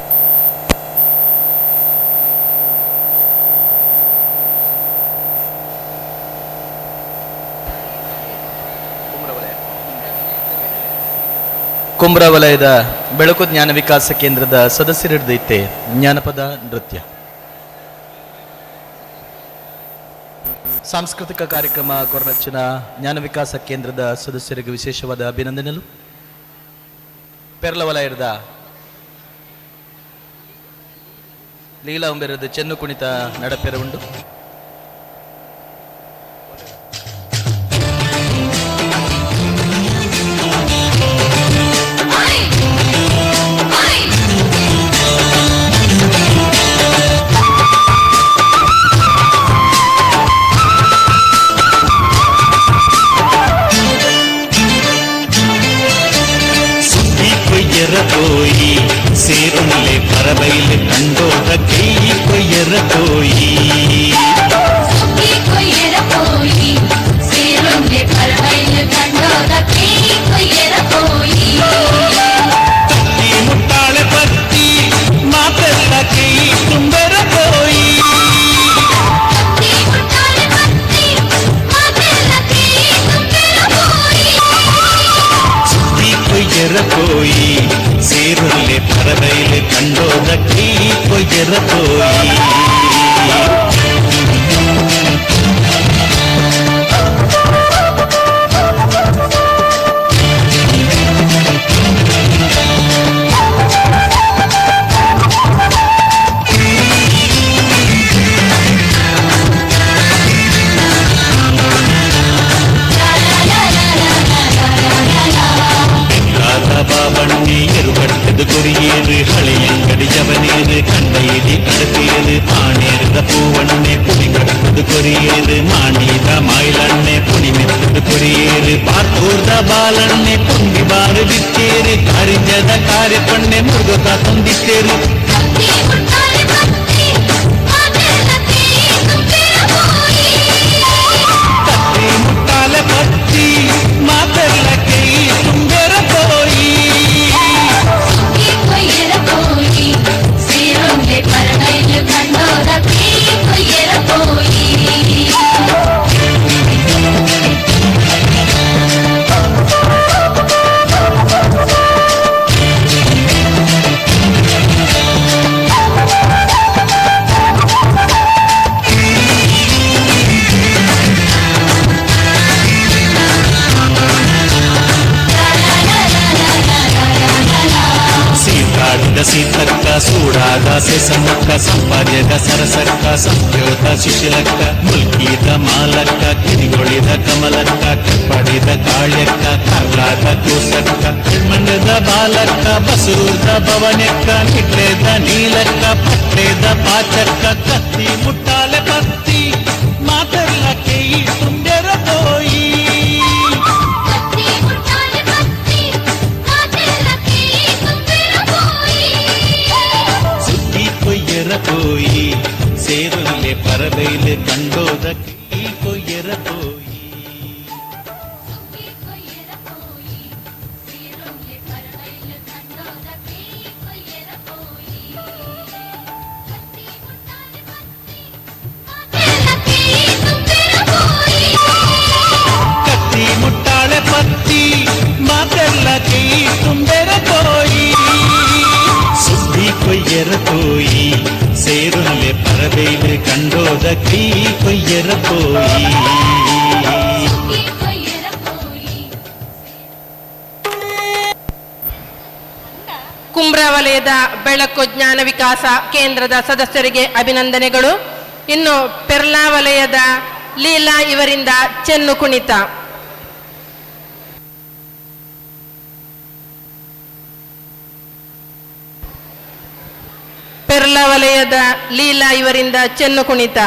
ಕುಂಬ್ರ ವಲಯದ ಬೆಳಕು ಜ್ಞಾನ ವಿಕಾಸ ಕೇಂದ್ರದ ಸದಸ್ಯರಿರ್ದೈತೆ ಜ್ಞಾನಪದ ನೃತ್ಯ. ಸಾಂಸ್ಕೃತಿಕ ಕಾರ್ಯಕ್ರಮ ಕೊರನಚ್ಚಿನ ಜ್ಞಾನ ವಿಕಾಸ ಕೇಂದ್ರದ ಸದಸ್ಯರಿಗೆ ವಿಶೇಷವಾದ ಅಭಿನಂದನೆಗಳು. ಪೆರ್ಲ ವಲಯದ ಲೀಲಾ ಉಂಬೆರದ ಚೆನ್ನು ಕುಣಿತ ನಡಪೆರ ಉಂಡು. ಕೊಯ್ಯರ ಸೇರುಮಲೆ ಪರಬೈಲೆ ಕಂಡೋದ ಕೈ ಕೊಯ್ಯರ ಪೋಯಿ ಕೊಯ್ಯರ ಪೋಯಿ ಸೇರುಮಲೆ ಪರಬೈಲೆ ಕಂಡೋದ ಕೈ ಕೊಯ್ಯರ ಪೋಯಿ ತತ್ತಿ ಮುಟ್ಟಾಳೆ ಪತ್ತಿ ಮಾತೆಲ್ಲ ಕೈ ತುಂಬರ ಪೋಯಿ ತತ್ತಿ ಮುಟ್ಟಾಳೆ ಪತ್ತಿ ಮಾತೆಲ್ಲ ಕೈ ತುಂಬರ ಪೋಯಿ ಸುತ್ತಿ ಕೊಯ್ಯರ ಪೋಯಿ ಸೇರುಮಲೆ ಪರಬೈಲೆ ಕಂಡೋದ ಕೈ ಕೊಯ್ಯರ ಪೋಯಿ ಬಾಬಣ್ಣಿ ಎರುಬಟ್ಟದ ಗುರಿಯೇರು ಹಳೆಯಂಗಡಿ ஜவனேறு கண்டையிலே கடுப்பேறு பானேறுத பூவண்ணே புலி கடுப்பது கொரியேறு மானீத மாயிலண்ணே புலி மெத்தது கொரியேறு பார்த்தூர்த பாலண்ணே பொங்கி ಬಾರು ಬಿತ್ತೇರಿ ಕಾರಿಂಜದ ಕಾರ್ಯಪಣ್ಣೆ ಮುರುಗ ತಂದಿತ್ತೇರು ಕತ್ತಿ ಮುಟ್ಟಾಲೆ ಪತ್ತಿ ಮಾತೆಲ್ಲ ಕೈ ತುಂಬೆರ ಪೋಯಿ ಸೀತಕ್ಕ ಸೂಡಾದ ಸೆಸಮಕ್ಕ ಸಂಪಾದ್ಯದ ಸರಸಕ್ಕ ಸಂಯೋತ ಶಿಶಿಲಕ್ಕ ಮುಲ್ಕಿದ ಮಾಲಕ್ಕ ಕಿರಿಗೊಳಿದ ಕಮಲಕ್ಕ ಕಪ್ಪಡಿದ ಕಾಳ್ಯಕ್ಕ ಕರ್ಲಾದ ಕೂಸಕ್ಕ ಮಂಡದ ಬಾಲಕ್ಕ ಬಸೂರ್ದ ಭವನಕ್ಕ ನಿಟ್ಲೇದ ನೀಲಕ್ಕ ಪಟ್ಟೇದ ಪಾಚಕ್ಕ ಕತ್ತಿ ಮುಟ್ಟಾಲೆ ಪತ್ತಿ ಮಾತೆಲ್ಲ ಕೈ ತುಂಬೆರ ಪೋಯಿ ಕೊಯ್ಯರ ಪೋಯಿ ಸೇರುಲೆ ಪರಬೈಲೆ ಕಂಡೋದ ಕೈ ಕೊಯ್ಯರ ಪೋಯಿ ಕತ್ತಿ ಮುಟ್ಟಾಳೆ ಪತ್ತಿ ಮಾತೆಲ್ಲ ಕೈ ತುಂಬೆರ ಪೋಯಿ ಸುದ್ದಿ ಕೊಯ್ಯರ ಪೋಯಿ ಸೇರುಲೆ ಪರಬೈಲೆ ಕಂಡೋದ ಕೈ ಕೊಯ್ಯರ ಪೋಯಿ ಕುಂಬ್ರಾ ವಲಯದ ಬೆಳಕು ಜ್ಞಾನ ವಿಕಾಸ ಕೇಂದ್ರದ ಸದಸ್ಯರಿಗೆ ಅಭಿನಂದನೆಗಳು. ಇನ್ನು ಪೆರ್ಲಾ ವಲಯದ ಲೀಲಾ ಇವರಿಂದ ಚೆನ್ನು ಕುಣಿತ. ಪೆರ್ಲಾ ವಲಯದ ಲೀಲಾ ಇವರಿಂದ ಚೆನ್ನು ಕುಣಿತ.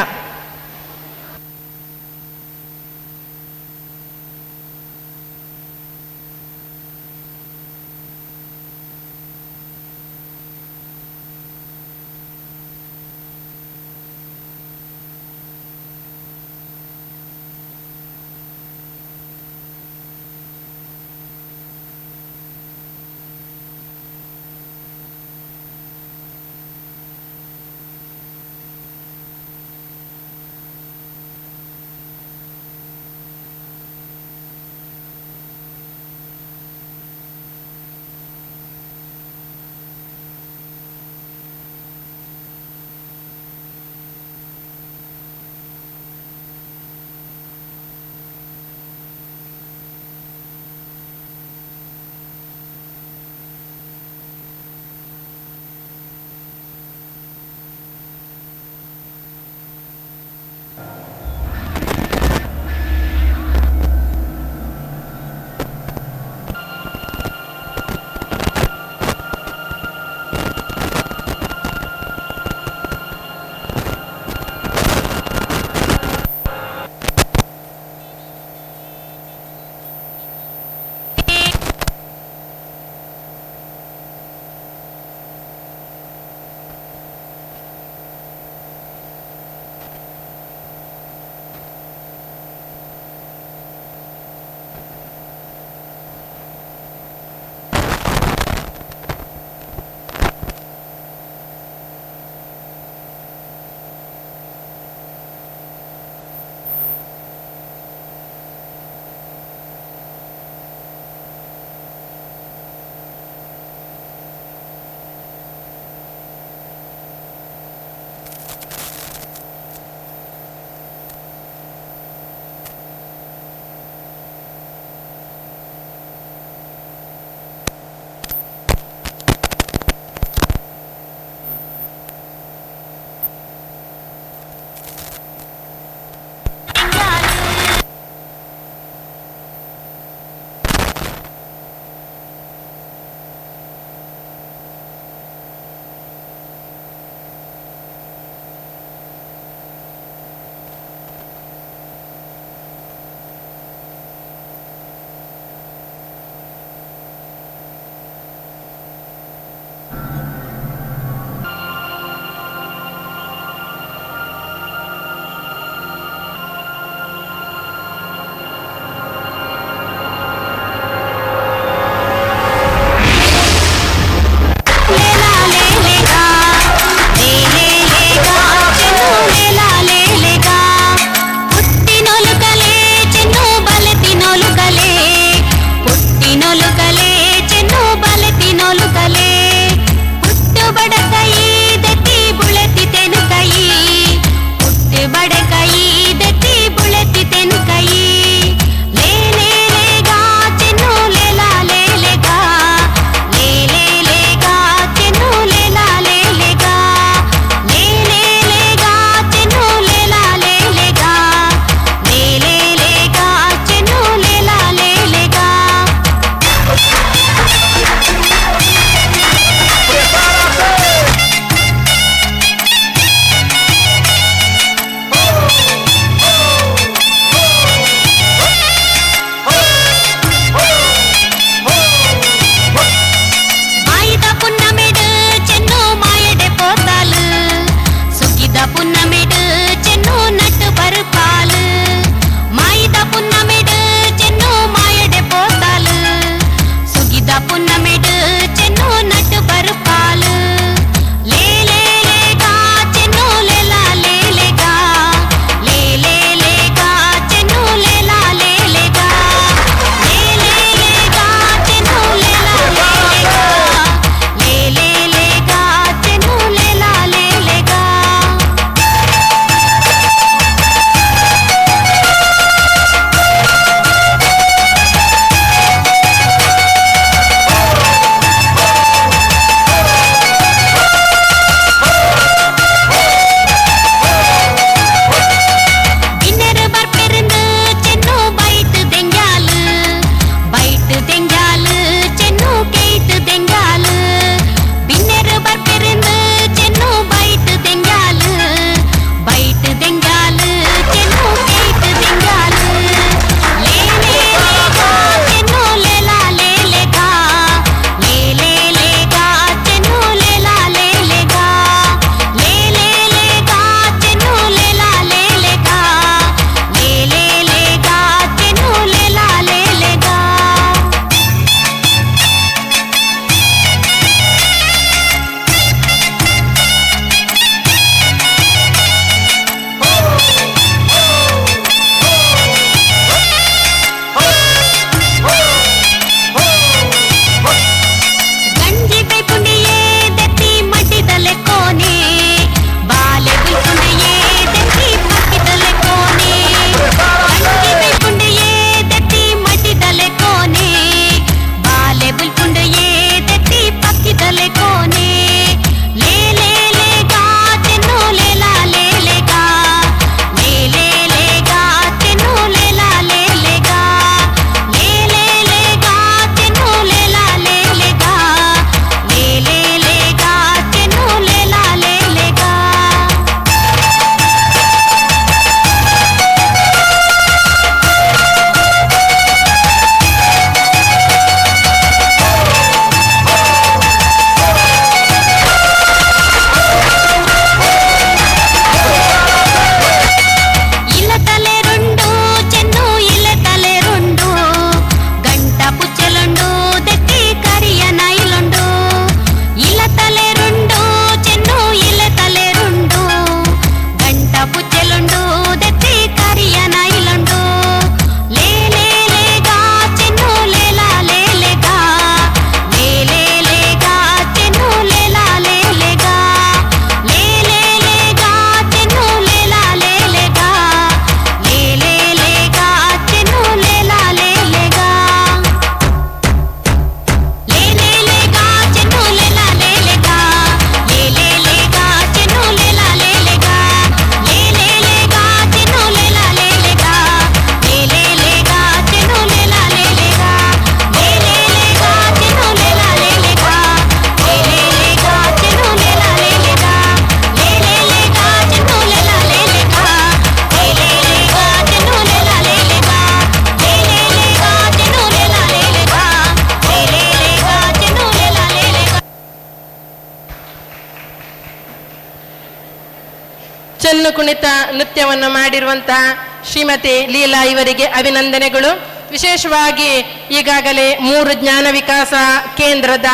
ಬೆನ್ನು ಕುಣಿತ ನೃತ್ಯವನ್ನು ಮಾಡಿರುವಂತಹ ಶ್ರೀಮತಿ ಲೀಲಾ ಇವರಿಗೆ ಅಭಿನಂದನೆಗಳು. ವಿಶೇಷವಾಗಿ ಈಗಾಗಲೇ 3 ಜ್ಞಾನ ವಿಕಾಸ ಕೇಂದ್ರದ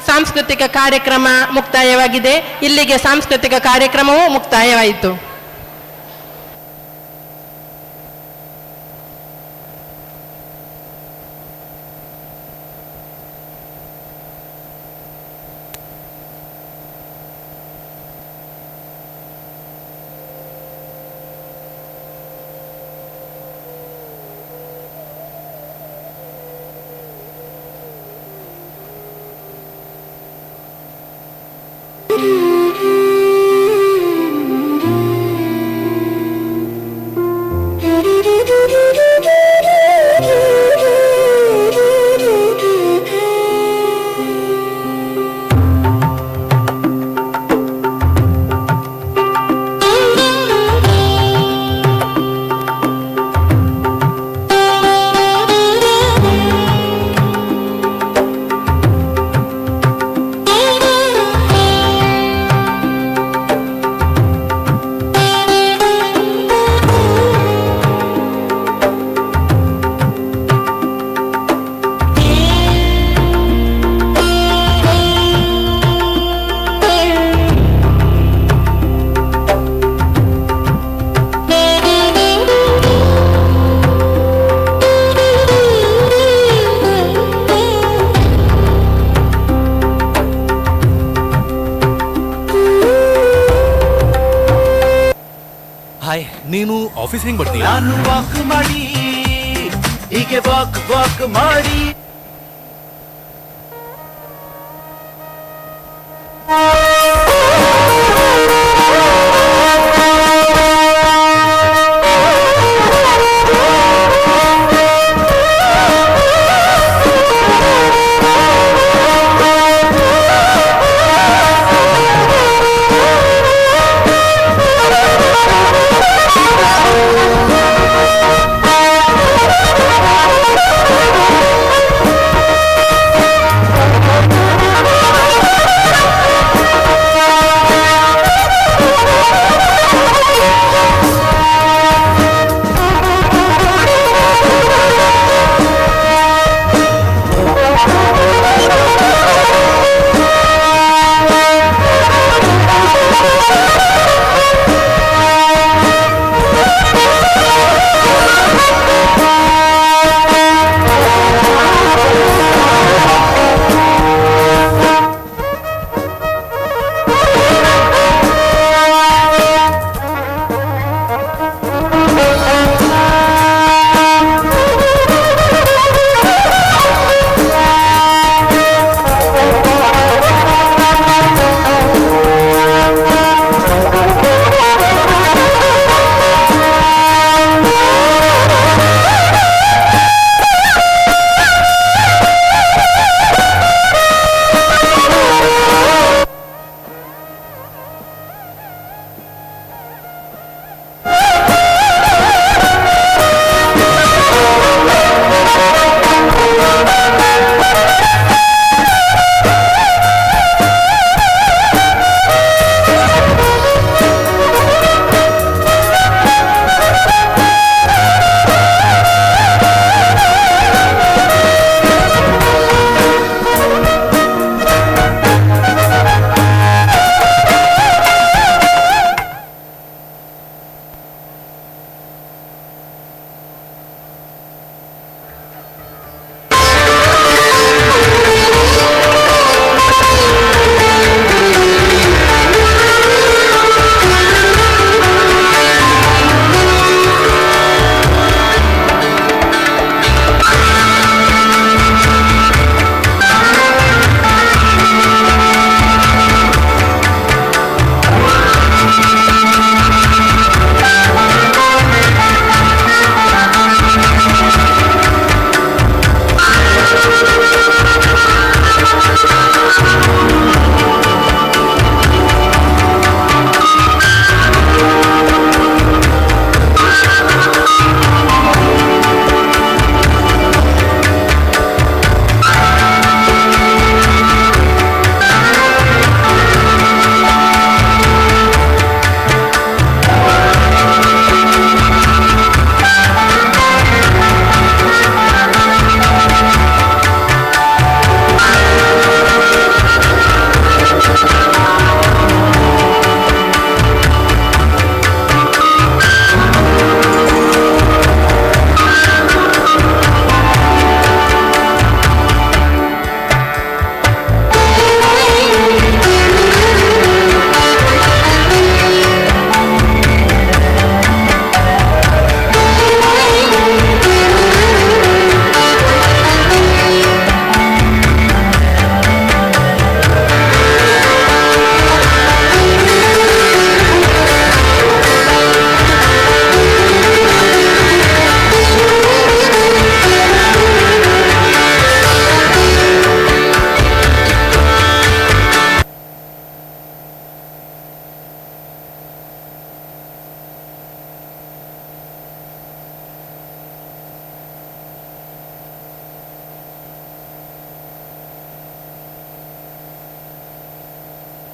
ಸಾಂಸ್ಕೃತಿಕ ಕಾರ್ಯಕ್ರಮ ಮುಕ್ತಾಯವಾಗಿದೆ. ಇಲ್ಲಿಗೆ ಸಾಂಸ್ಕೃತಿಕ ಕಾರ್ಯಕ್ರಮವೂ ಮುಕ್ತಾಯವಾಯಿತು. ಹಾಯ್, ನೀನು ಆಫೀಸ್ ಹೆಂಗ್ ಬರ್ತೀಯ? ನಾನು ವಾಕ್ ಮಾಡಿ ಹೀಗೆ ವಾಕ್ ಮಾಡಿ